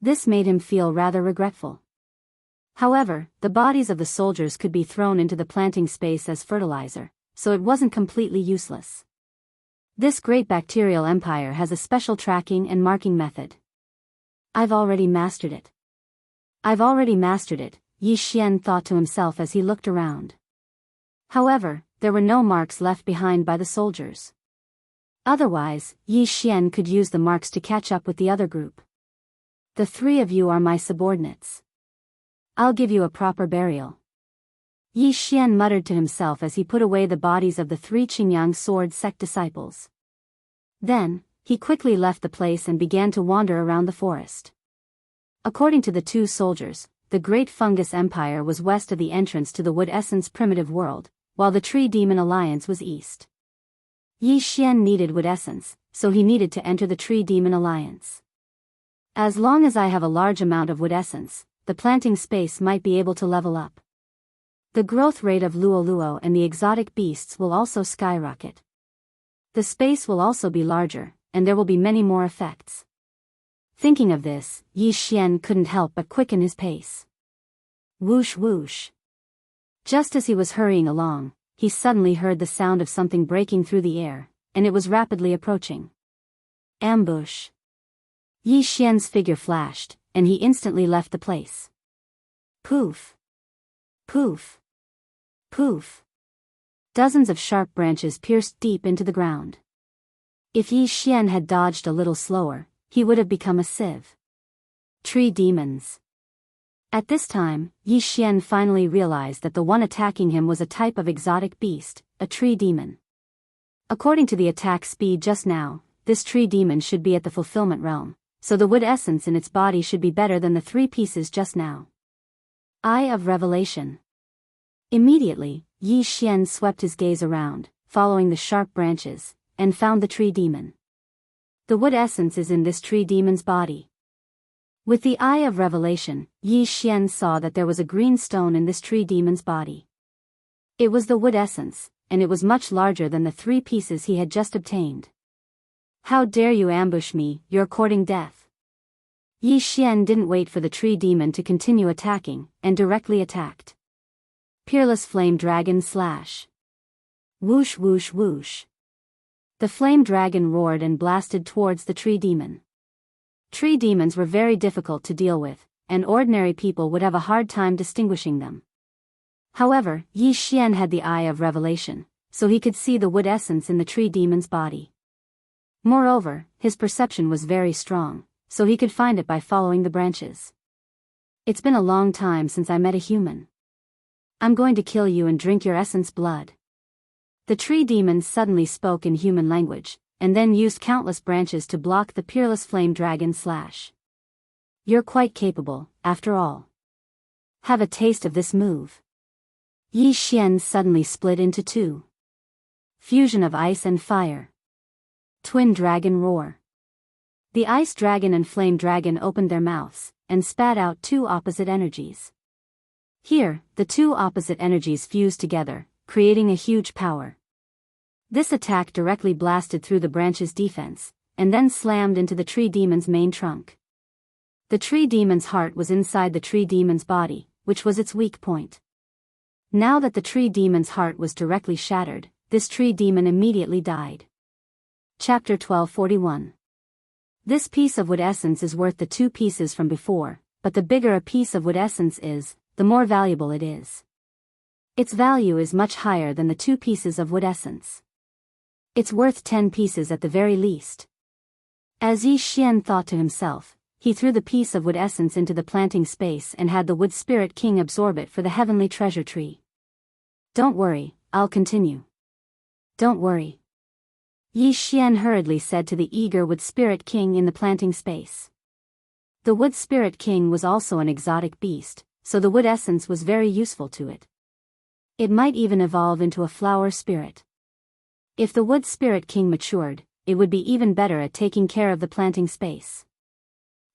This made him feel rather regretful. However, the bodies of the soldiers could be thrown into the planting space as fertilizer, so it wasn't completely useless. This great bacterial empire has a special tracking and marking method. I've already mastered it. Yi Xian thought to himself as he looked around. However, there were no marks left behind by the soldiers. Otherwise, Yi Xian could use the marks to catch up with the other group. The 3 of you are my subordinates. I'll give you a proper burial. Yi Xian muttered to himself as he put away the bodies of the 3 Qingyang sword sect disciples. Then, he quickly left the place and began to wander around the forest. According to the 2 soldiers, the Great Fungus Empire was west of the entrance to the Wood Essence primitive world, while the Tree Demon Alliance was east. Yi Xian needed wood essence, so he needed to enter the Tree Demon Alliance. As long as I have a large amount of wood essence, the planting space might be able to level up. The growth rate of Luoluo and the exotic beasts will also skyrocket. The space will also be larger, and there will be many more effects. Thinking of this, Yi Xian couldn't help but quicken his pace. Whoosh whoosh. Just as he was hurrying along, he suddenly heard the sound of something breaking through the air, and it was rapidly approaching. Ambush. Yi Xian's figure flashed, and he instantly left the place. Poof. Poof. Poof. Dozens of sharp branches pierced deep into the ground. If Yi Xian had dodged a little slower, he would have become a sieve. Tree demons. At this time, Yi Xian finally realized that the one attacking him was a type of exotic beast, a tree demon. According to the attack speed just now, this tree demon should be at the fulfillment realm, so the wood essence in its body should be better than the 3 pieces just now. Eye of Revelation. Immediately, Yi Xian swept his gaze around, following the sharp branches, and found the tree demon. The wood essence is in this tree demon's body. With the Eye of Revelation, Yi Xian saw that there was a green stone in this tree demon's body. It was the wood essence, and it was much larger than the 3 pieces he had just obtained. How dare you ambush me, you're courting death. Yi Xian didn't wait for the tree demon to continue attacking, and directly attacked. Peerless Flame Dragon Slash. Whoosh whoosh whoosh. The flame dragon roared and blasted towards the tree demon. Tree demons were very difficult to deal with, and ordinary people would have a hard time distinguishing them. However, Yi Xian had the Eye of Revelation, so he could see the wood essence in the tree demon's body. Moreover, his perception was very strong, so he could find it by following the branches. It's been a long time since I met a human. I'm going to kill you and drink your essence blood. The tree demon suddenly spoke in human language, and then used countless branches to block the Peerless Flame Dragon Slash. You're quite capable, after all. Have a taste of this move. Yi Xian suddenly split into 2. Fusion of ice and fire. Twin Dragon Roar. The Ice Dragon and Flame Dragon opened their mouths, and spat out 2 opposite energies. Here, the 2 opposite energies fused together, creating a huge power. This attack directly blasted through the branch's defense, and then slammed into the tree demon's main trunk. The tree demon's heart was inside the tree demon's body, which was its weak point. Now that the tree demon's heart was directly shattered, this tree demon immediately died. Chapter 1241. This piece of wood essence is worth the 2 pieces from before, but the bigger a piece of wood essence is, the more valuable it is. Its value is much higher than the 2 pieces of wood essence. It's worth 10 pieces at the very least. As Yi Xian thought to himself, he threw the piece of wood essence into the planting space and had the Wood Spirit King absorb it for the heavenly treasure tree. Don't worry, I'll continue. Don't worry. Yi Xian hurriedly said to the eager Wood Spirit King in the planting space. The Wood Spirit King was also an exotic beast, so the wood essence was very useful to it. It might even evolve into a flower spirit. If the Wood Spirit King matured, it would be even better at taking care of the planting space.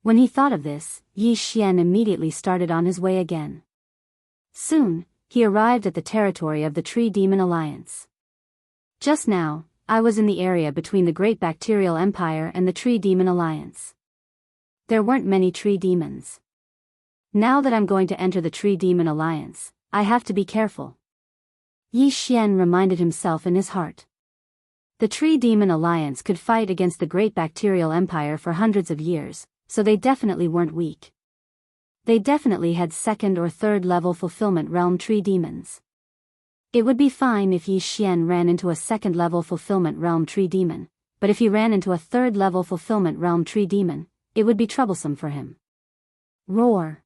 When he thought of this, Yi Xian immediately started on his way again. Soon, he arrived at the territory of the Tree Demon Alliance. Just now, I was in the area between the Great Bacterial Empire and the Tree Demon Alliance. There weren't many tree demons. Now that I'm going to enter the Tree Demon Alliance, I have to be careful. Yi Xian reminded himself in his heart. The Tree Demon Alliance could fight against the Great Bacterial Empire for hundreds of years, so they definitely weren't weak. They definitely had 2nd or 3rd level Fulfillment Realm tree demons. It would be fine if Yi Xian ran into a 2nd level Fulfillment Realm tree demon, but if he ran into a 3rd level Fulfillment Realm tree demon, it would be troublesome for him. Roar.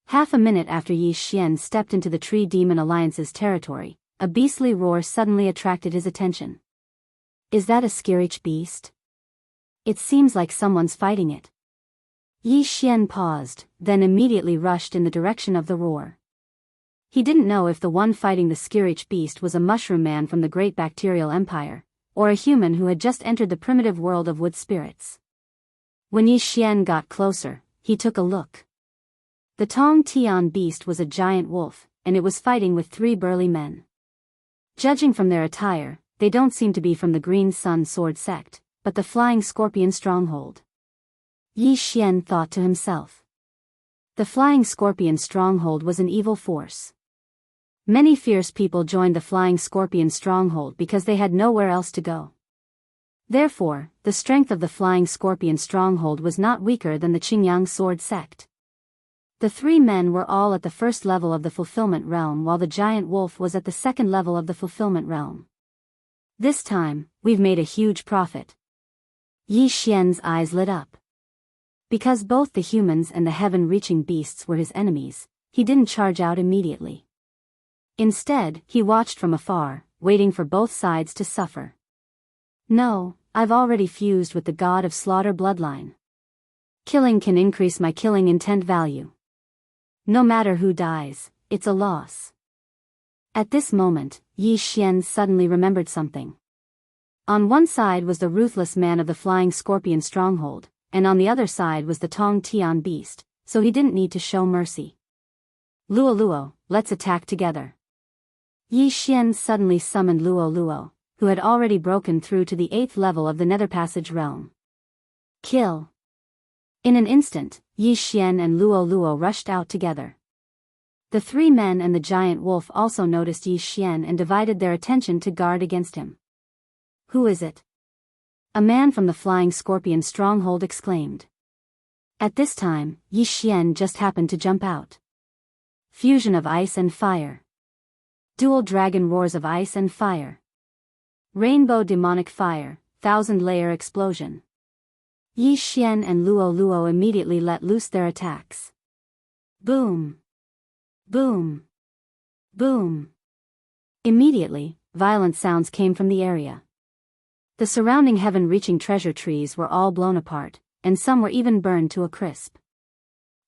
Half a minute after Yi Xian stepped into the Tree Demon Alliance's territory, a beastly roar suddenly attracted his attention. Is that a Skirich beast? It seems like someone's fighting it. Yi Xian paused, then immediately rushed in the direction of the roar. He didn't know if the one fighting the Skirich beast was a mushroom man from the Great Bacterial Empire, or a human who had just entered the primitive world of wood spirits. When Yi Xian got closer, he took a look. The Tong Tian beast was a giant wolf, and it was fighting with 3 burly men. Judging from their attire, they don't seem to be from the Green Sun Sword sect, but the Flying Scorpion Stronghold. Yi Xian thought to himself. The Flying Scorpion Stronghold was an evil force. Many fierce people joined the Flying Scorpion Stronghold because they had nowhere else to go. Therefore, the strength of the Flying Scorpion Stronghold was not weaker than the Qingyang Sword sect. The 3 men were all at the 1st level of the Fulfillment Realm while the giant wolf was at the 2nd level of the Fulfillment Realm. This time, we've made a huge profit. Yi Xian's eyes lit up. Because both the humans and the heaven-reaching beasts were his enemies, he didn't charge out immediately. Instead, he watched from afar, waiting for both sides to suffer. No, I've already fused with the god of slaughter bloodline. Killing can increase my killing intent value. No matter who dies, it's a loss. At this moment, Yi Xian suddenly remembered something. On one side was the ruthless man of the flying scorpion stronghold, and on the other side was the Tong Tian beast, so he didn't need to show mercy. Luo Luo, let's attack together. Yi Xian suddenly summoned Luo Luo, who had already broken through to the 8th level of the Nether Passage realm. Kill! In an instant, Yi Xian and Luo Luo rushed out together. The 3 men and the giant wolf also noticed Yi Xian and divided their attention to guard against him. Who is it? A man from the flying scorpion stronghold exclaimed. At this time, Yi Xian just happened to jump out. Fusion of ice and fire. Dual dragon roars of ice and fire. Rainbow demonic fire, 1000-layer explosion. Yi Xian and Luo Luo immediately let loose their attacks. Boom! Boom! Boom! Immediately, violent sounds came from the area. The surrounding heaven-reaching treasure trees were all blown apart, and some were even burned to a crisp.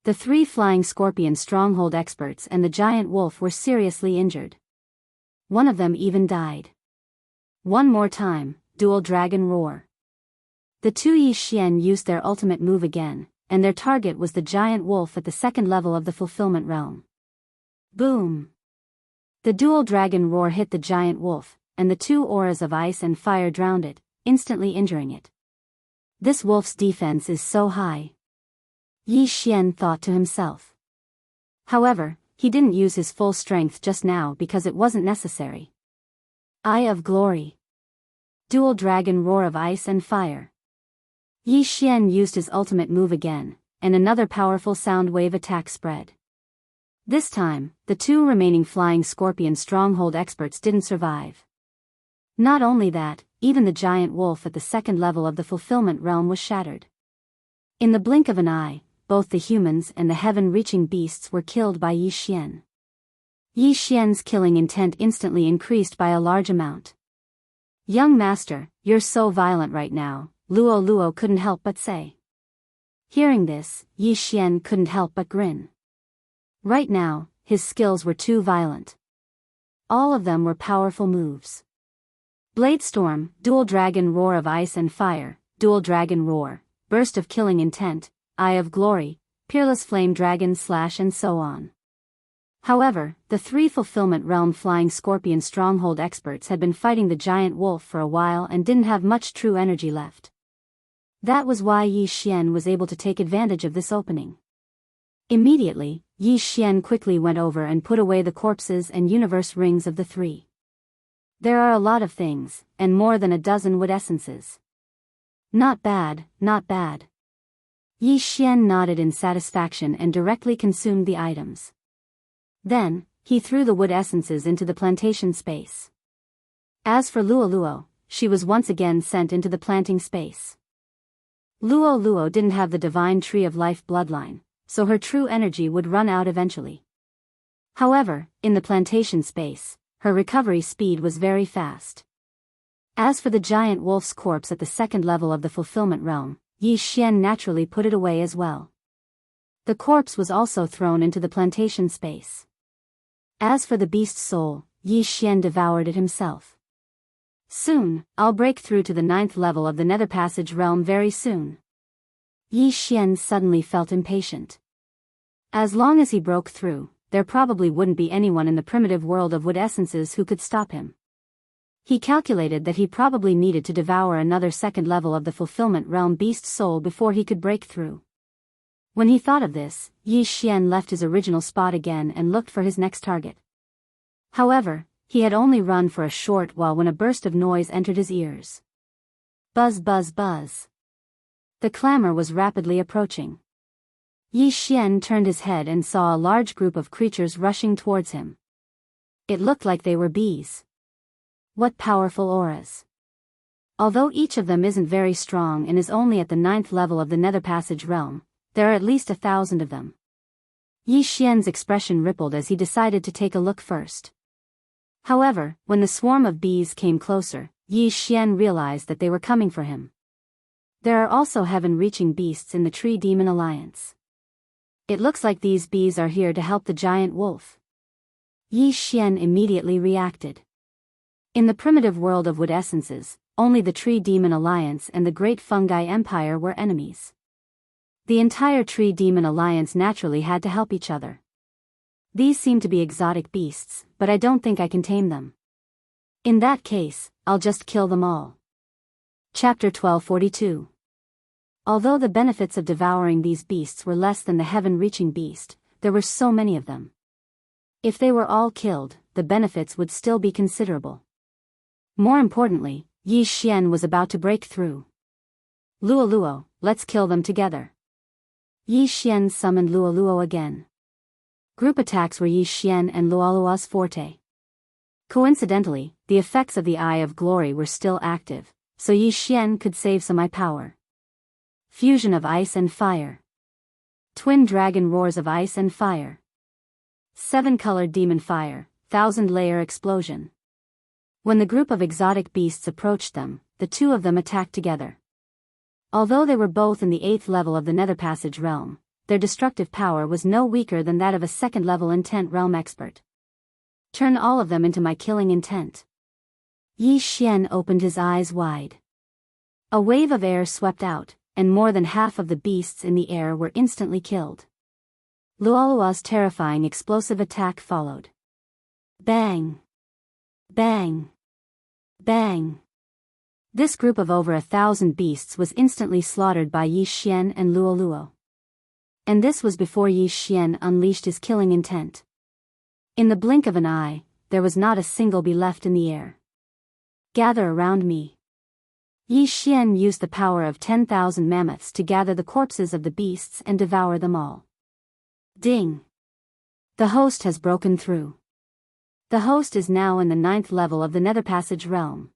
The 3 flying scorpion stronghold experts and the giant wolf were seriously injured. One of them even died. One more time, dual dragon roar. The 2 Yi Xian used their ultimate move again, and their target was the giant wolf at the 2nd level of the fulfillment realm. Boom! The dual dragon roar hit the giant wolf, and the 2 auras of ice and fire drowned it, instantly injuring it. This wolf's defense is so high. Yi Xian thought to himself. However, he didn't use his full strength just now because it wasn't necessary. Eye of Glory. Dual dragon roar of ice and fire. Yi Xian used his ultimate move again, and another powerful sound wave attack spread. This time, the 2 remaining flying scorpion stronghold experts didn't survive. Not only that, even the giant wolf at the 2nd level of the fulfillment realm was shattered. In the blink of an eye, both the humans and the heaven-reaching beasts were killed by Yi Xian. Yi Xian's killing intent instantly increased by a large amount. Young master, you're so violent right now, Luo Luo couldn't help but say. Hearing this, Yi Xian couldn't help but grin. Right now, his skills were too violent. All of them were powerful moves. Blade Storm, Dual Dragon Roar of Ice and Fire, Dual Dragon Roar, Burst of Killing Intent, Eye of Glory, Peerless Flame Dragon Slash and so on. However, the 3 Fulfillment Realm Flying Scorpion Stronghold experts had been fighting the giant wolf for a while and didn't have much true energy left. That was why Yi Xian was able to take advantage of this opening. Immediately, Yi Xian quickly went over and put away the corpses and universe rings of the 3. There are a lot of things, and more than a dozen wood essences. Not bad, not bad. Yi Xian nodded in satisfaction and directly consumed the items. Then, he threw the wood essences into the plantation space. As for Luo Luo, she was once again sent into the planting space. Luo Luo didn't have the divine tree of life bloodline, so her true energy would run out eventually. However, in the plantation space, her recovery speed was very fast. As for the giant wolf's corpse at the 2nd level of the fulfillment realm, Yi Xian naturally put it away as well. The corpse was also thrown into the plantation space. As for the beast's soul, Yi Xian devoured it himself. Soon, I'll break through to the 9th level of the Nether Passage realm very soon. Yi Xian suddenly felt impatient. As long as he broke through, there probably wouldn't be anyone in the primitive world of wood essences who could stop him. He calculated that he probably needed to devour another 2nd level of the fulfillment realm beast soul before he could break through. When he thought of this, Yi Xian left his original spot again and looked for his next target. However, he had only run for a short while when a burst of noise entered his ears. Buzz buzz buzz. The clamor was rapidly approaching. Yi Xian turned his head and saw a large group of creatures rushing towards him. It looked like they were bees. What powerful auras. Although each of them isn't very strong and is only at the 9th level of the Nether Passage realm, there are at least 1,000 of them. Yi Xian's expression rippled as he decided to take a look first. However, when the swarm of bees came closer, Yi Xian realized that they were coming for him. There are also heaven-reaching beasts in the Tree Demon Alliance. It looks like these bees are here to help the giant wolf. Yi Xian immediately reacted. In the primitive world of wood essences, only the Tree Demon Alliance and the Great Fungi Empire were enemies. The entire Tree Demon Alliance naturally had to help each other. These seem to be exotic beasts, but I don't think I can tame them. In that case, I'll just kill them all. Chapter 1242. Although the benefits of devouring these beasts were less than the heaven-reaching beast, there were so many of them. If they were all killed, the benefits would still be considerable. More importantly, Yi Xian was about to break through. Luo, let's kill them together. Yi Xian summoned Luo again. Group attacks were Yi Xian and Luo's forte. Coincidentally, the effects of the Eye of Glory were still active, so Yi Xian could save some eye power. Fusion of ice and fire. Twin dragon roars of ice and fire. 7-colored demon fire, 1,000-layer explosion. When the group of exotic beasts approached them, the two of them attacked together. Although they were both in the 8th level of the Nether Passage realm, their destructive power was no weaker than that of a 2nd-level intent realm expert. Turn all of them into my killing intent. Yi Xian opened his eyes wide. A wave of air swept out, and more than half of the beasts in the air were instantly killed. Luo's terrifying explosive attack followed. Bang! Bang! Bang! This group of over 1,000 beasts was instantly slaughtered by Yi Xian and Luo. And this was before Yi Xian unleashed his killing intent. In the blink of an eye, there was not a single bee left in the air. Gather around me. Yi Xian used the power of 10,000 mammoths to gather the corpses of the beasts and devour them all. Ding! The host has broken through. The host is now in the 9th level of the Nether Passage realm.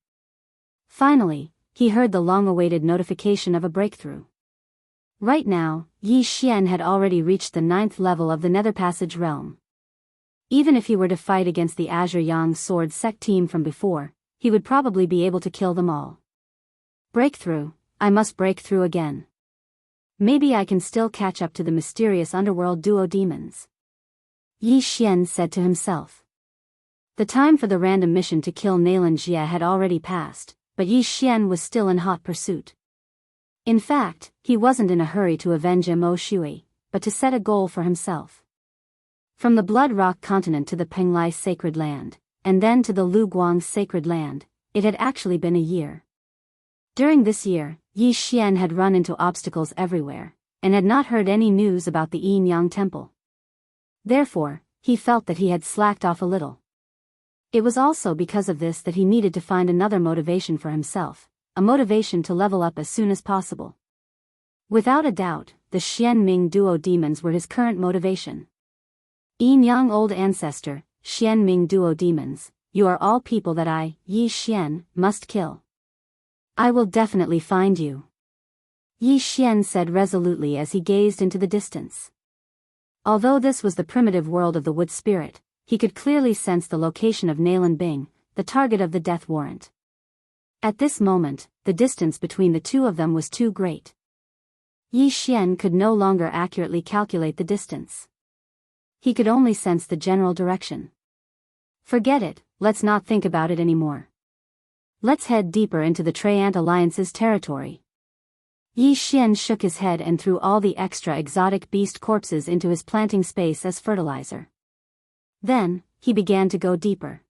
Finally, he heard the long-awaited notification of a breakthrough. Right now, Yi Xian had already reached the 9th level of the Nether Passage realm. Even if he were to fight against the Azure Yang Sword Sect team from before, he would probably be able to kill them all. Breakthrough, I must break through again. Maybe I can still catch up to the mysterious underworld duo demons. Yi Xian said to himself. The time for the random mission to kill Nalan Jie had already passed, but Yi Xian was still in hot pursuit. In fact, he wasn't in a hurry to avenge Mo Shui, but to set a goal for himself. From the Blood Rock continent to the Penglai sacred land, and then to the Lu Guang sacred land, it had actually been a year. During this year, Yi Xian had run into obstacles everywhere, and had not heard any news about the Yin Yang Temple. Therefore, he felt that he had slacked off a little. It was also because of this that he needed to find another motivation for himself, a motivation to level up as soon as possible. Without a doubt, the Xianming duo demons were his current motivation. Yin Yang Old Ancestor, Xianming duo demons, you are all people that I, Yi Xian, must kill. I will definitely find you. Yi Xian said resolutely as he gazed into the distance. Although this was the primitive world of the wood spirit, he could clearly sense the location of Nalan Bing, the target of the death warrant. At this moment, the distance between the two of them was too great. Yi Xian could no longer accurately calculate the distance. He could only sense the general direction. Forget it, let's not think about it anymore. Let's head deeper into the Treant Alliance's territory. Yi Xian shook his head and threw all the extra exotic beast corpses into his planting space as fertilizer. Then, he began to go deeper.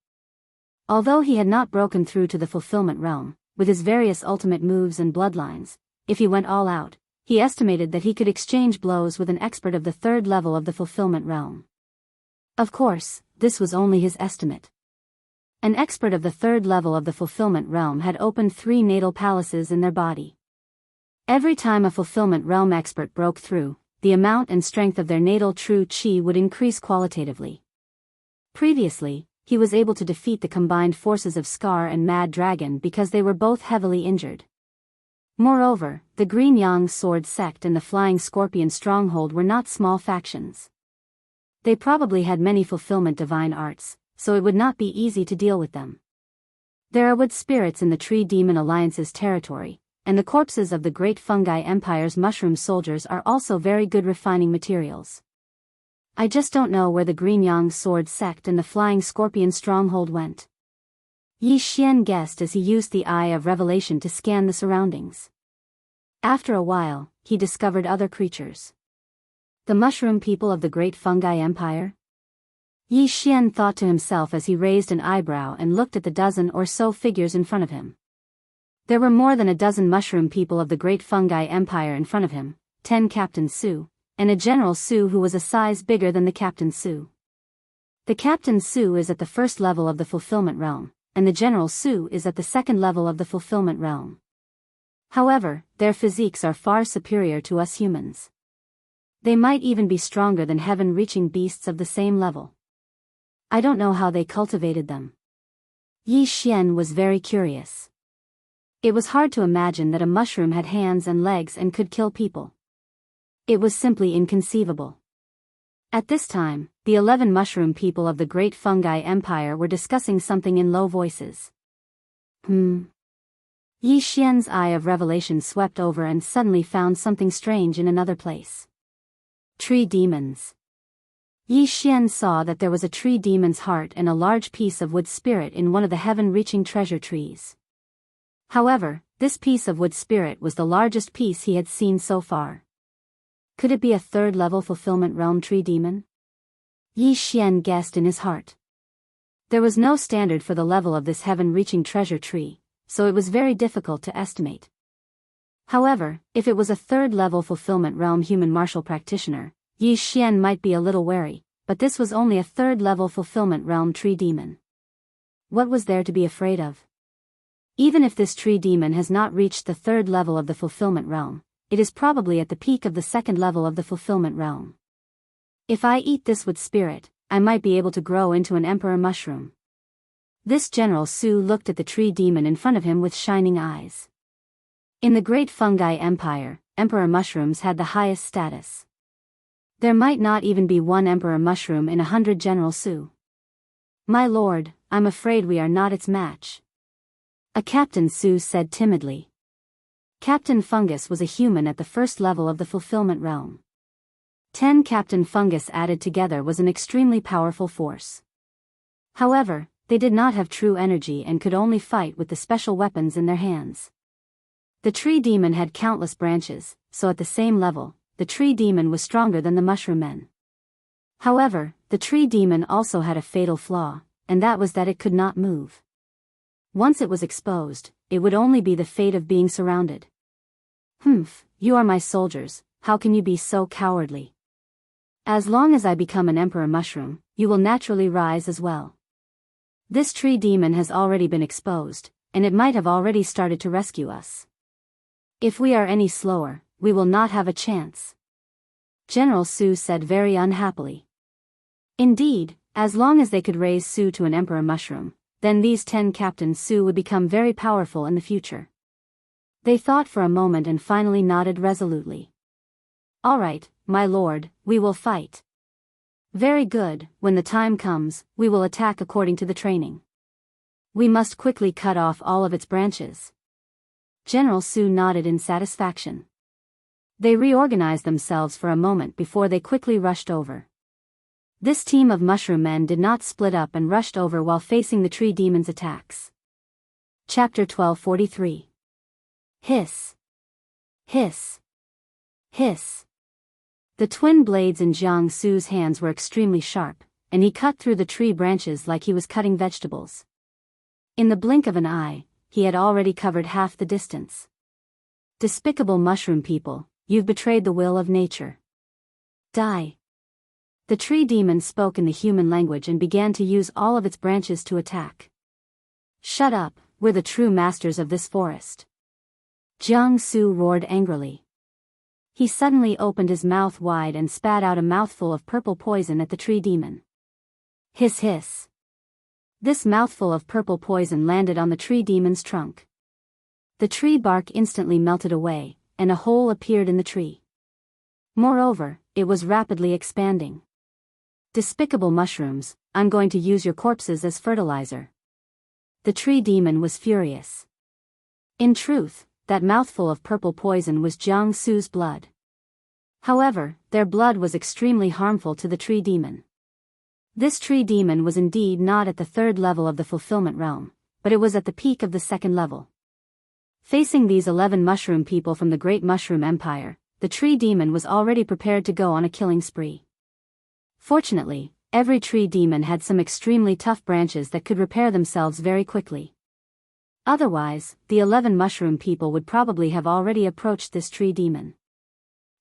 Although he had not broken through to the fulfillment realm, with his various ultimate moves and bloodlines, if he went all out, he estimated that he could exchange blows with an expert of the 3rd level of the fulfillment realm. Of course, this was only his estimate. An expert of the 3rd level of the fulfillment realm had opened 3 natal palaces in their body. Every time a fulfillment realm expert broke through, the amount and strength of their natal true qi would increase qualitatively. Previously, he was able to defeat the combined forces of Scar and Mad Dragon because they were both heavily injured. Moreover, the Green Yang Sword Sect and the Flying Scorpion Stronghold were not small factions. They probably had many fulfillment divine arts, so it would not be easy to deal with them. There are wood spirits in the Tree Demon Alliance's territory, and the corpses of the great fungi empire's mushroom soldiers are also very good refining materials. I just don't know where the Green Yang sword sect and the flying scorpion stronghold went. Yi Xian guessed as he used the eye of revelation to scan the surroundings. After a while, he discovered other creatures. The mushroom people of the great fungi empire? Yi Xian thought to himself as he raised an eyebrow and looked at the dozen or so figures in front of him. There were more than a dozen mushroom people of the great fungi empire in front of him, 10 Captain Su, and a General Su who was a size bigger than the Captain Su. The Captain Su is at the first level of the fulfillment realm, and the General Su is at the second level of the fulfillment realm. However, their physiques are far superior to us humans. They might even be stronger than heaven-reaching beasts of the same level. I don't know how they cultivated them. Yi Xian was very curious. It was hard to imagine that a mushroom had hands and legs and could kill people. It was simply inconceivable. At this time, the 11 mushroom people of the great fungi empire were discussing something in low voices. Yi Xian's eye of revelation swept over and suddenly found something strange in another place. Tree demons. Yi Xian saw that there was a tree demon's heart and a large piece of wood spirit in one of the heaven-reaching treasure trees. However, this piece of wood spirit was the largest piece he had seen so far. Could it be a third-level fulfillment realm tree demon? Yi Xian guessed in his heart. There was no standard for the level of this heaven-reaching treasure tree, so it was very difficult to estimate. However, if it was a third-level fulfillment realm human martial practitioner, Yi Xian might be a little wary, but this was only a third-level fulfillment realm tree demon. What was there to be afraid of? Even if this tree demon has not reached the third level of the fulfillment realm, it is probably at the peak of the second level of the fulfillment realm. If I eat this wood spirit, I might be able to grow into an emperor mushroom. This General Su looked at the tree demon in front of him with shining eyes. In the great fungi empire, emperor mushrooms had the highest status. There might not even be one emperor mushroom in 100 General Su. My lord, I'm afraid we are not its match. A Captain Su said timidly. Captain Fungus was a human at the first level of the fulfillment realm. 10 Captain Fungus added together was an extremely powerful force. However, they did not have true energy and could only fight with the special weapons in their hands. The tree demon had countless branches, so at the same level, the tree demon was stronger than the mushroom men. However, the tree demon also had a fatal flaw, and that was that it could not move. Once it was exposed, it would only be the fate of being surrounded. You are my soldiers, how can you be so cowardly? As long as I become an emperor mushroom, you will naturally rise as well. This tree demon has already been exposed, and it might have already started to rescue us. If we are any slower, we will not have a chance. General Su said very unhappily. Indeed, as long as they could raise Su to an emperor mushroom, then these 10 Captain Su would become very powerful in the future. They thought for a moment and finally nodded resolutely. All right, my lord, we will fight. Very good, when the time comes, we will attack according to the training. We must quickly cut off all of its branches. General Su nodded in satisfaction. They reorganized themselves for a moment before they quickly rushed over. This team of mushroom men did not split up and rushed over while facing the tree demon's attacks. Chapter 1243. Hiss. Hiss. Hiss. The twin blades in Jiang Su's hands were extremely sharp, and he cut through the tree branches like he was cutting vegetables. In the blink of an eye, he had already covered half the distance. Despicable mushroom people, you've betrayed the will of nature. Die. The tree demon spoke in the human language and began to use all of its branches to attack. Shut up, we're the true masters of this forest. Jiang Su roared angrily. He suddenly opened his mouth wide and spat out a mouthful of purple poison at the tree demon. Hiss hiss. This mouthful of purple poison landed on the tree demon's trunk. The tree bark instantly melted away, and a hole appeared in the tree. Moreover, it was rapidly expanding. Despicable mushrooms, I'm going to use your corpses as fertilizer. The tree demon was furious. In truth, that mouthful of purple poison was Jiangsu's blood. However, their blood was extremely harmful to the tree demon. This tree demon was indeed not at the third level of the fulfillment realm, but it was at the peak of the second level. Facing these 11 mushroom people from the Great Mushroom Empire, the tree demon was already prepared to go on a killing spree. Fortunately, every tree demon had some extremely tough branches that could repair themselves very quickly. Otherwise, the 11 mushroom people would probably have already approached this tree demon.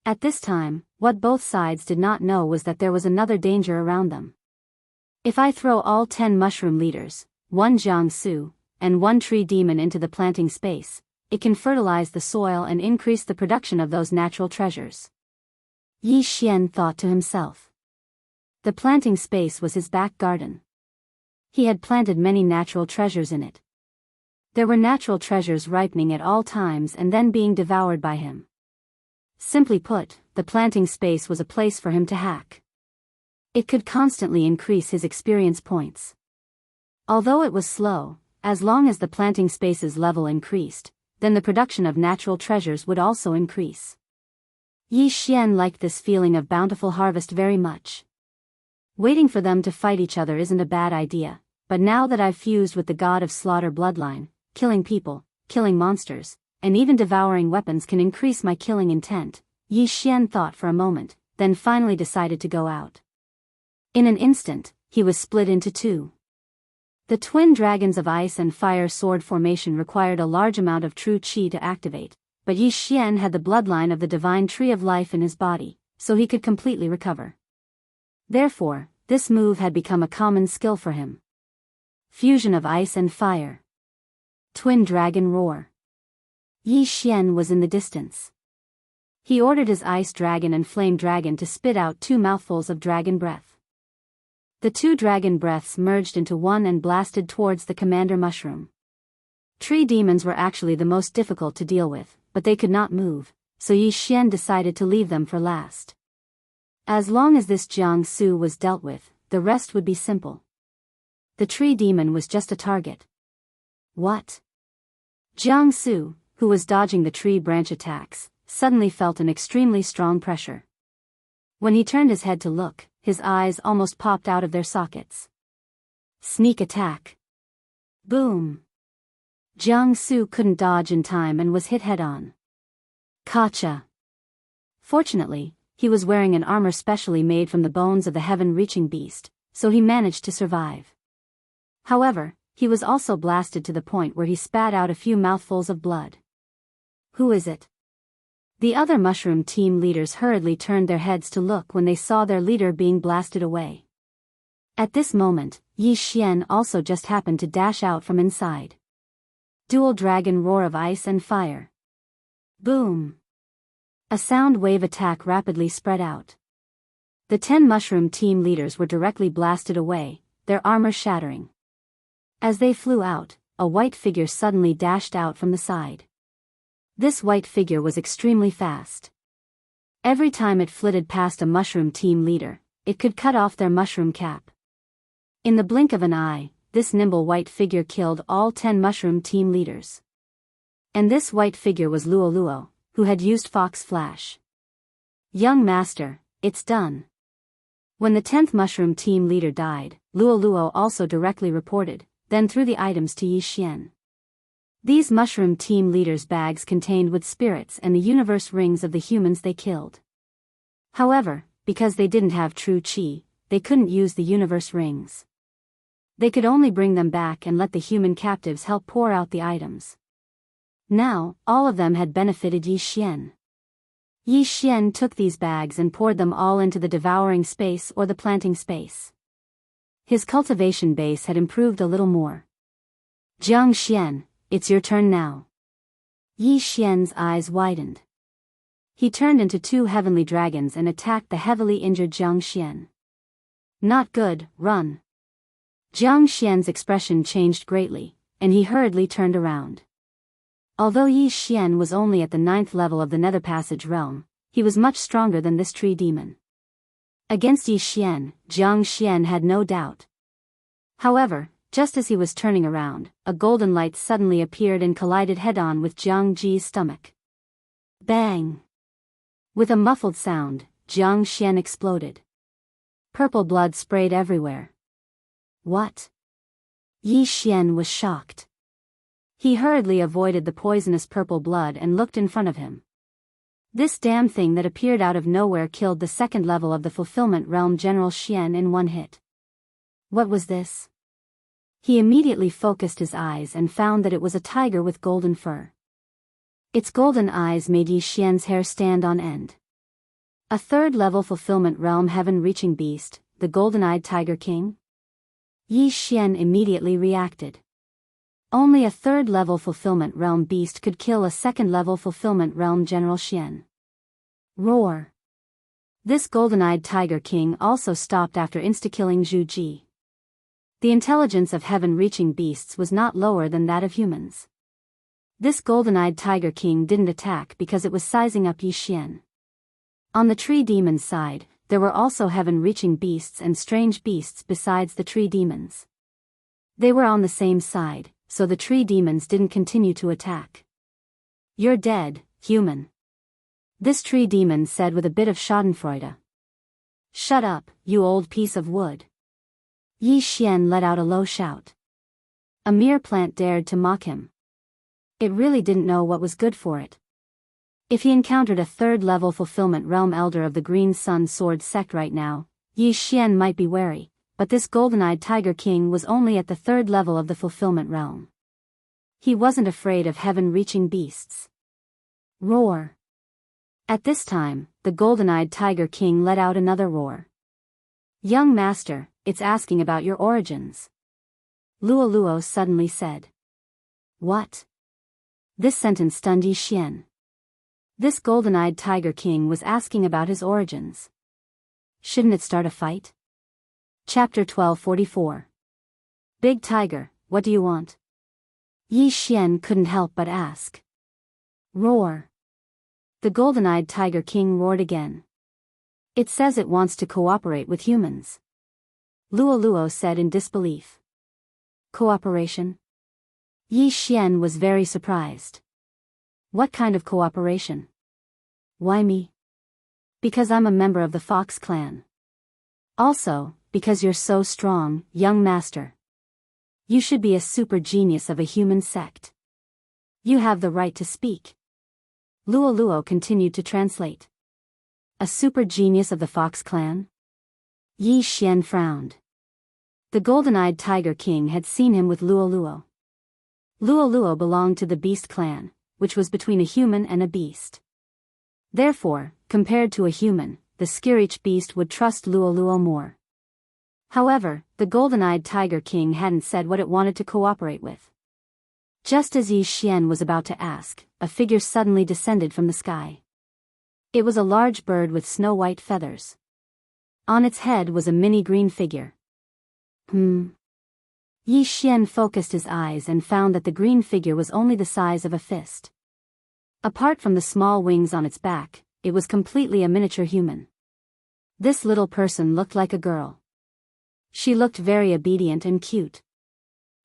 At this time, what both sides did not know was that there was another danger around them. If I throw all 10 mushroom leaders, 1 Jiangsu, and 1 tree demon into the planting space, it can fertilize the soil and increase the production of those natural treasures. Yi Xian thought to himself. The planting space was his back garden. He had planted many natural treasures in it. There were natural treasures ripening at all times and then being devoured by him. Simply put, the planting space was a place for him to hack. It could constantly increase his experience points. Although it was slow, as long as the planting space's level increased, then the production of natural treasures would also increase. Yi Xian liked this feeling of bountiful harvest very much. Waiting for them to fight each other isn't a bad idea, but now that I've fused with the god of slaughter bloodline, killing people, killing monsters, and even devouring weapons can increase my killing intent, Yi Xian thought for a moment, then finally decided to go out. In an instant, he was split into 2. The twin dragons of ice and fire sword formation required a large amount of true qi to activate, but Yi Xian had the bloodline of the divine tree of life in his body, so he could completely recover. Therefore, this move had become a common skill for him. Fusion of ice and fire. Twin dragon roar. Yi Xian was in the distance. He ordered his ice dragon and flame dragon to spit out 2 mouthfuls of dragon breath. The 2 dragon breaths merged into one and blasted towards the commander mushroom. Tree demons were actually the most difficult to deal with, but they could not move, so Yi Xian decided to leave them for last. As long as this Jiangsu was dealt with, the rest would be simple. The tree demon was just a target. What? Jiangsu, who was dodging the tree branch attacks, suddenly felt an extremely strong pressure. When he turned his head to look, his eyes almost popped out of their sockets. Sneak attack. Boom. Jiangsu couldn't dodge in time and was hit head-on. Gotcha. Fortunately, he was wearing an armor specially made from the bones of the heaven-reaching beast, so he managed to survive. However, he was also blasted to the point where he spat out a few mouthfuls of blood. Who is it? The other mushroom team leaders hurriedly turned their heads to look when they saw their leader being blasted away. At this moment, Yi Xian also just happened to dash out from inside. Dual dragon roar of ice and fire. Boom. A sound wave attack rapidly spread out. The 10 mushroom team leaders were directly blasted away, their armor shattering. As they flew out, a white figure suddenly dashed out from the side. This white figure was extremely fast. Every time it flitted past a mushroom team leader, it could cut off their mushroom cap. In the blink of an eye, this nimble white figure killed all 10 mushroom team leaders. And this white figure was Luo, who had used Fox Flash. Young master, it's done. When the 10th mushroom team leader died, Luo also directly reported, then threw the items to Yi Xian. These mushroom team leaders' bags contained wood spirits and the universe rings of the humans they killed. However, because they didn't have true qi, they couldn't use the universe rings. They could only bring them back and let the human captives help pour out the items. Now, all of them had benefited Yi Xian. Yi Xian took these bags and poured them all into the devouring space or the planting space. His cultivation base had improved a little more. Jiang Xian, it's your turn now. Yi Xian's eyes widened. He turned into 2 heavenly dragons and attacked the heavily injured Jiang Xian. Not good, run. Jiang Xian's expression changed greatly, and he hurriedly turned around. Although Yi Xian was only at the 9th level of the Nether Passage realm, he was much stronger than this tree demon. Against Yi Xian, Jiang Xian had no doubt. However, Just as he was turning around, a golden light suddenly appeared and collided head-on with Jiang Ji's stomach. Bang! With a muffled sound, Jiang Xian exploded. Purple blood sprayed everywhere. What? Yi Xian was shocked. He hurriedly avoided the poisonous purple blood and looked in front of him. This damn thing that appeared out of nowhere killed the second level of the fulfillment realm General Xian in one hit. What was this? He immediately focused his eyes and found that it was a tiger with golden fur. Its golden eyes made Yi Xian's hair stand on end. A third-level fulfillment realm heaven-reaching beast, the golden-eyed Tiger King? Yi Xian immediately reacted. Only a third-level fulfillment realm beast could kill a second-level fulfillment realm General Xian. Roar! This golden-eyed Tiger King also stopped after insta-killing Zhu Ji. The intelligence of heaven-reaching beasts was not lower than that of humans. This golden-eyed Tiger King didn't attack because it was sizing up Yi Xian. On the tree demon's side, there were also heaven-reaching beasts and strange beasts besides the tree demons. They were on the same side, so the tree demons didn't continue to attack. You're dead, human. This tree demon said with a bit of schadenfreude. Shut up, you old piece of wood. Yi Xian let out a low shout. A mere plant dared to mock him. It really didn't know what was good for it. If he encountered a third-level fulfillment realm elder of the Green Sun Sword sect right now, Yi Xian might be wary, but this golden-eyed Tiger King was only at the third level of the fulfillment realm. He wasn't afraid of heaven-reaching beasts. Roar! At this time, the golden-eyed Tiger King let out another roar. Young master, it's asking about your origins. Luo Luo suddenly said. What? This sentence stunned Yi Xian. This golden-eyed Tiger King was asking about his origins. Shouldn't it start a fight? Chapter 1244. Big Tiger, what do you want? Yi Xian couldn't help but ask. Roar! The golden-eyed Tiger King roared again. It says it wants to cooperate with humans. Luo Luo said in disbelief. Cooperation? Yi Xian was very surprised. What kind of cooperation? Why me? Because I'm a member of the Fox clan. Also, because you're so strong, young master. You should be a super genius of a human sect. You have the right to speak. Luo Luo continued to translate. A super genius of the Fox clan? Yi Xian frowned. The golden-eyed Tiger King had seen him with Luo Luo. Luo Luo belonged to the Beast clan, which was between a human and a beast. Therefore, compared to a human, the Skirich beast would trust Luo Luo more. However, the golden-eyed Tiger King hadn't said what it wanted to cooperate with. Just as Yi Xian was about to ask, a figure suddenly descended from the sky. It was a large bird with snow-white feathers. On its head was a mini green figure. Yi Xian focused his eyes and found that the green figure was only the size of a fist. Apart from the small wings on its back, it was completely a miniature human. This little person looked like a girl. She looked very obedient and cute.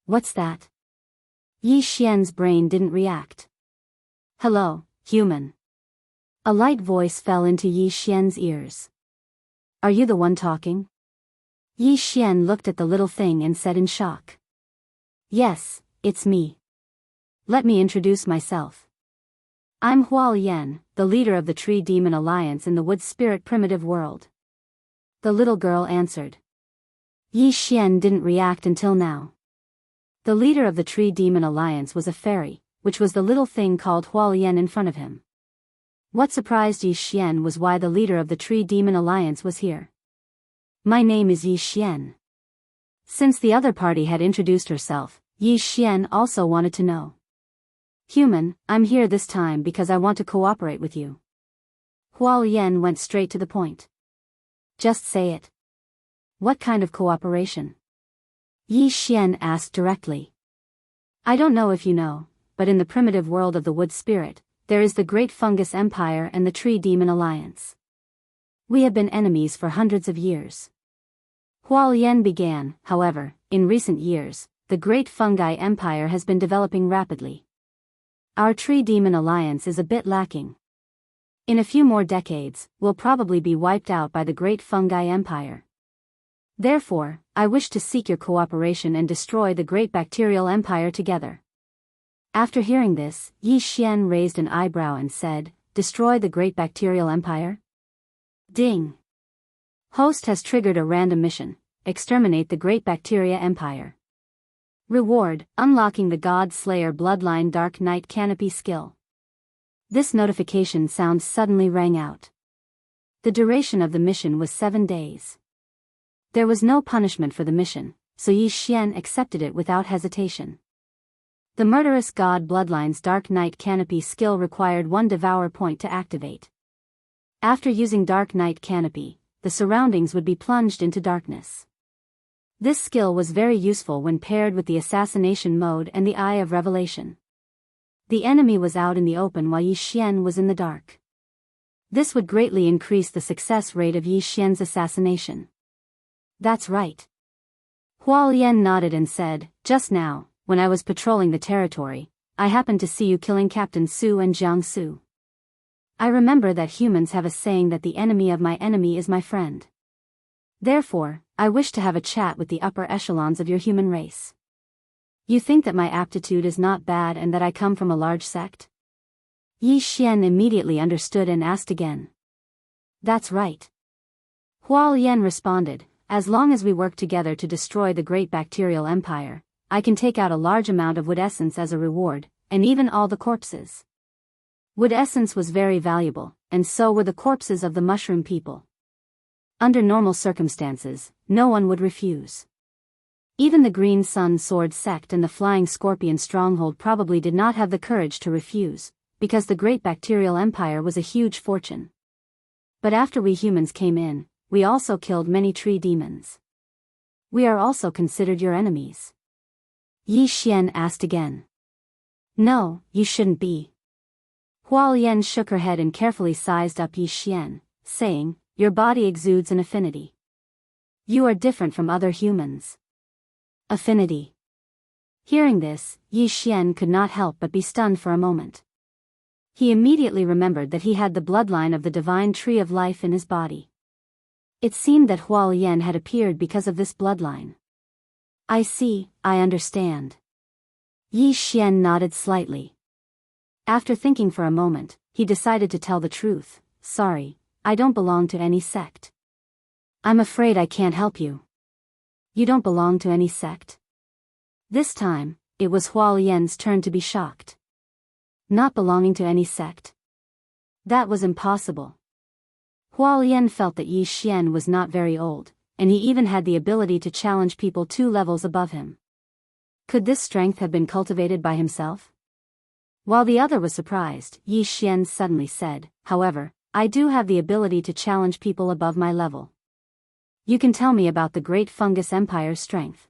What's that? Yi Xian's brain didn't react. Hello, human. A light voice fell into Yi Xian's ears. Are you the one talking? Yi Xian looked at the little thing and said in shock. Yes, it's me. Let me introduce myself. I'm Hualian, the leader of the Tree Demon Alliance in the Wood Spirit primitive world. The little girl answered. Yi Xian didn't react until now. The leader of the Tree Demon Alliance was a fairy, which was the little thing called Hualian in front of him. What surprised Yi Xian was why the leader of the Tree Demon Alliance was here. My name is Yi Xian. Since the other party had introduced herself, Yi Xian also wanted to know. Human, I'm here this time because I want to cooperate with you. Hualian went straight to the point. Just say it. What kind of cooperation? Yi Xian asked directly. I don't know if you know, but in the primitive world of the Wood Spirit, there is the Great Fungus Empire and the Tree Demon Alliance. We have been enemies for hundreds of years. Hualian began, however, in recent years, the Great Fungi Empire has been developing rapidly. Our Tree Demon Alliance is a bit lacking. In a few more decades, we'll probably be wiped out by the Great Fungi Empire. Therefore, I wish to seek your cooperation and destroy the Great Bacterial Empire together. After hearing this, Yi Xian raised an eyebrow and said, "Destroy the Great Bacterial Empire?" Ding! Host has triggered a random mission. Exterminate the Great Bacteria Empire. Reward, unlocking the God Slayer Bloodline Dark Knight Canopy skill. This notification sound suddenly rang out. The duration of the mission was 7 days. There was no punishment for the mission, so Yi Xian accepted it without hesitation. The Murderous God Bloodline's Dark Knight Canopy skill required 1 Devourer point to activate. After using Dark Knight Canopy, the surroundings would be plunged into darkness. This skill was very useful when paired with the Assassination mode and the Eye of Revelation. The enemy was out in the open while Yi Xian was in the dark. This would greatly increase the success rate of Yi Xian's assassination. That's right. Hualian nodded and said, "Just now, when I was patrolling the territory, I happened to see you killing Captain Su and Jianghu. I remember that humans have a saying that the enemy of my enemy is my friend. Therefore, I wish to have a chat with the upper echelons of your human race. You think that my aptitude is not bad and that I come from a large sect?" Yi Xian immediately understood and asked again. "That's right." Hualian responded, "As long as we work together to destroy the Great Bacterial Empire, I can take out a large amount of wood essence as a reward, and even all the corpses." Wood essence was very valuable, and so were the corpses of the mushroom people. Under normal circumstances, no one would refuse. Even the Green Sun Sword sect and the Flying Scorpion stronghold probably did not have the courage to refuse, because the Great Bacterial Empire was a huge fortune. But after we humans came in, we also killed many tree demons. We are also considered your enemies. Yi Xian asked again. "No, you shouldn't be." Hualian shook her head and carefully sized up Yi Xian, saying, "Your body exudes an affinity. You are different from other humans." Affinity. Hearing this, Yi Xian could not help but be stunned for a moment. He immediately remembered that he had the bloodline of the divine tree of life in his body. It seemed that Hualian had appeared because of this bloodline. "I see, I understand." Yi Xian nodded slightly. After thinking for a moment, he decided to tell the truth. "Sorry, I don't belong to any sect. I'm afraid I can't help you." "You don't belong to any sect?" This time, it was Hualian's turn to be shocked. Not belonging to any sect? That was impossible. Hualian felt that Yi Xian was not very old, and he even had the ability to challenge people 2 levels above him. Could this strength have been cultivated by himself? While the other was surprised, Yi Xian suddenly said, "However, I do have the ability to challenge people above my level. You can tell me about the Great Fungus Empire's strength."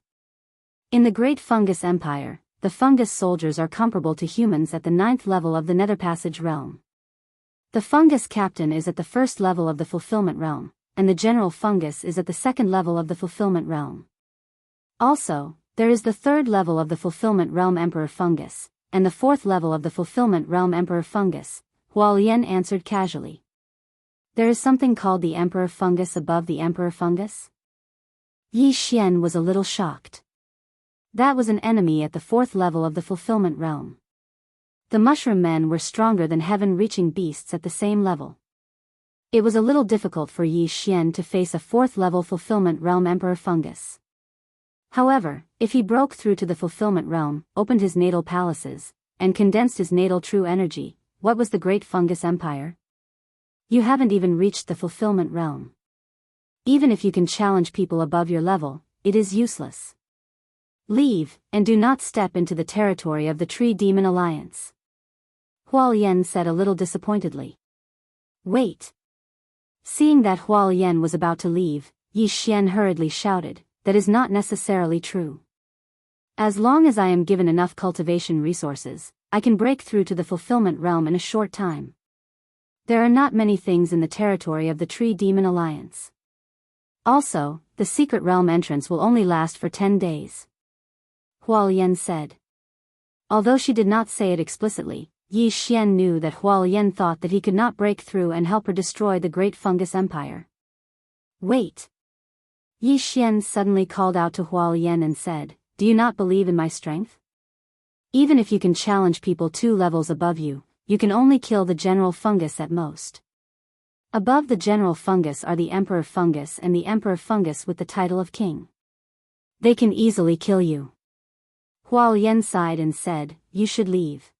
In the Great Fungus Empire, the fungus soldiers are comparable to humans at the 9th level of the Nether Passage realm. The fungus captain is at the 1st level of the Fulfillment realm, and the general fungus is at the 2nd level of the Fulfillment realm. Also, there is the 3rd level of the Fulfillment realm Emperor Fungus, and the 4th level of the Fulfillment realm Emperor Fungus, Hualian answered casually. There is something called the Emperor Fungus above the Emperor Fungus? Yi Xian was a little shocked. That was an enemy at the 4th level of the Fulfillment realm. The mushroom men were stronger than heaven-reaching beasts at the same level. It was a little difficult for Yi Xian to face a 4th level Fulfillment realm Emperor Fungus. However, if he broke through to the Fulfillment realm, opened his natal palaces, and condensed his natal true energy, what was the Great Fungus Empire? You haven't even reached the Fulfillment realm. Even if you can challenge people above your level, it is useless. Leave, and do not step into the territory of the Tree Demon Alliance. Hualian said a little disappointedly. Wait. Seeing that Hualian was about to leave, Yi Xian hurriedly shouted, "That is not necessarily true. As long as I am given enough cultivation resources, I can break through to the Fulfillment realm in a short time. There are not many things in the territory of the Tree Demon Alliance. Also, the secret realm entrance will only last for 10 days. Hualian said. Although she did not say it explicitly, Yi Xian knew that Hualian thought that he could not break through and help her destroy the great fungus empire. Wait! Yi Xian suddenly called out to Hualian and said, "Do you not believe in my strength? Even if you can challenge people 2 levels above you, you can only kill the general fungus at most. Above the general fungus are the emperor fungus and the emperor fungus with the title of king. They can easily kill you." Hualian sighed and said, "You should leave."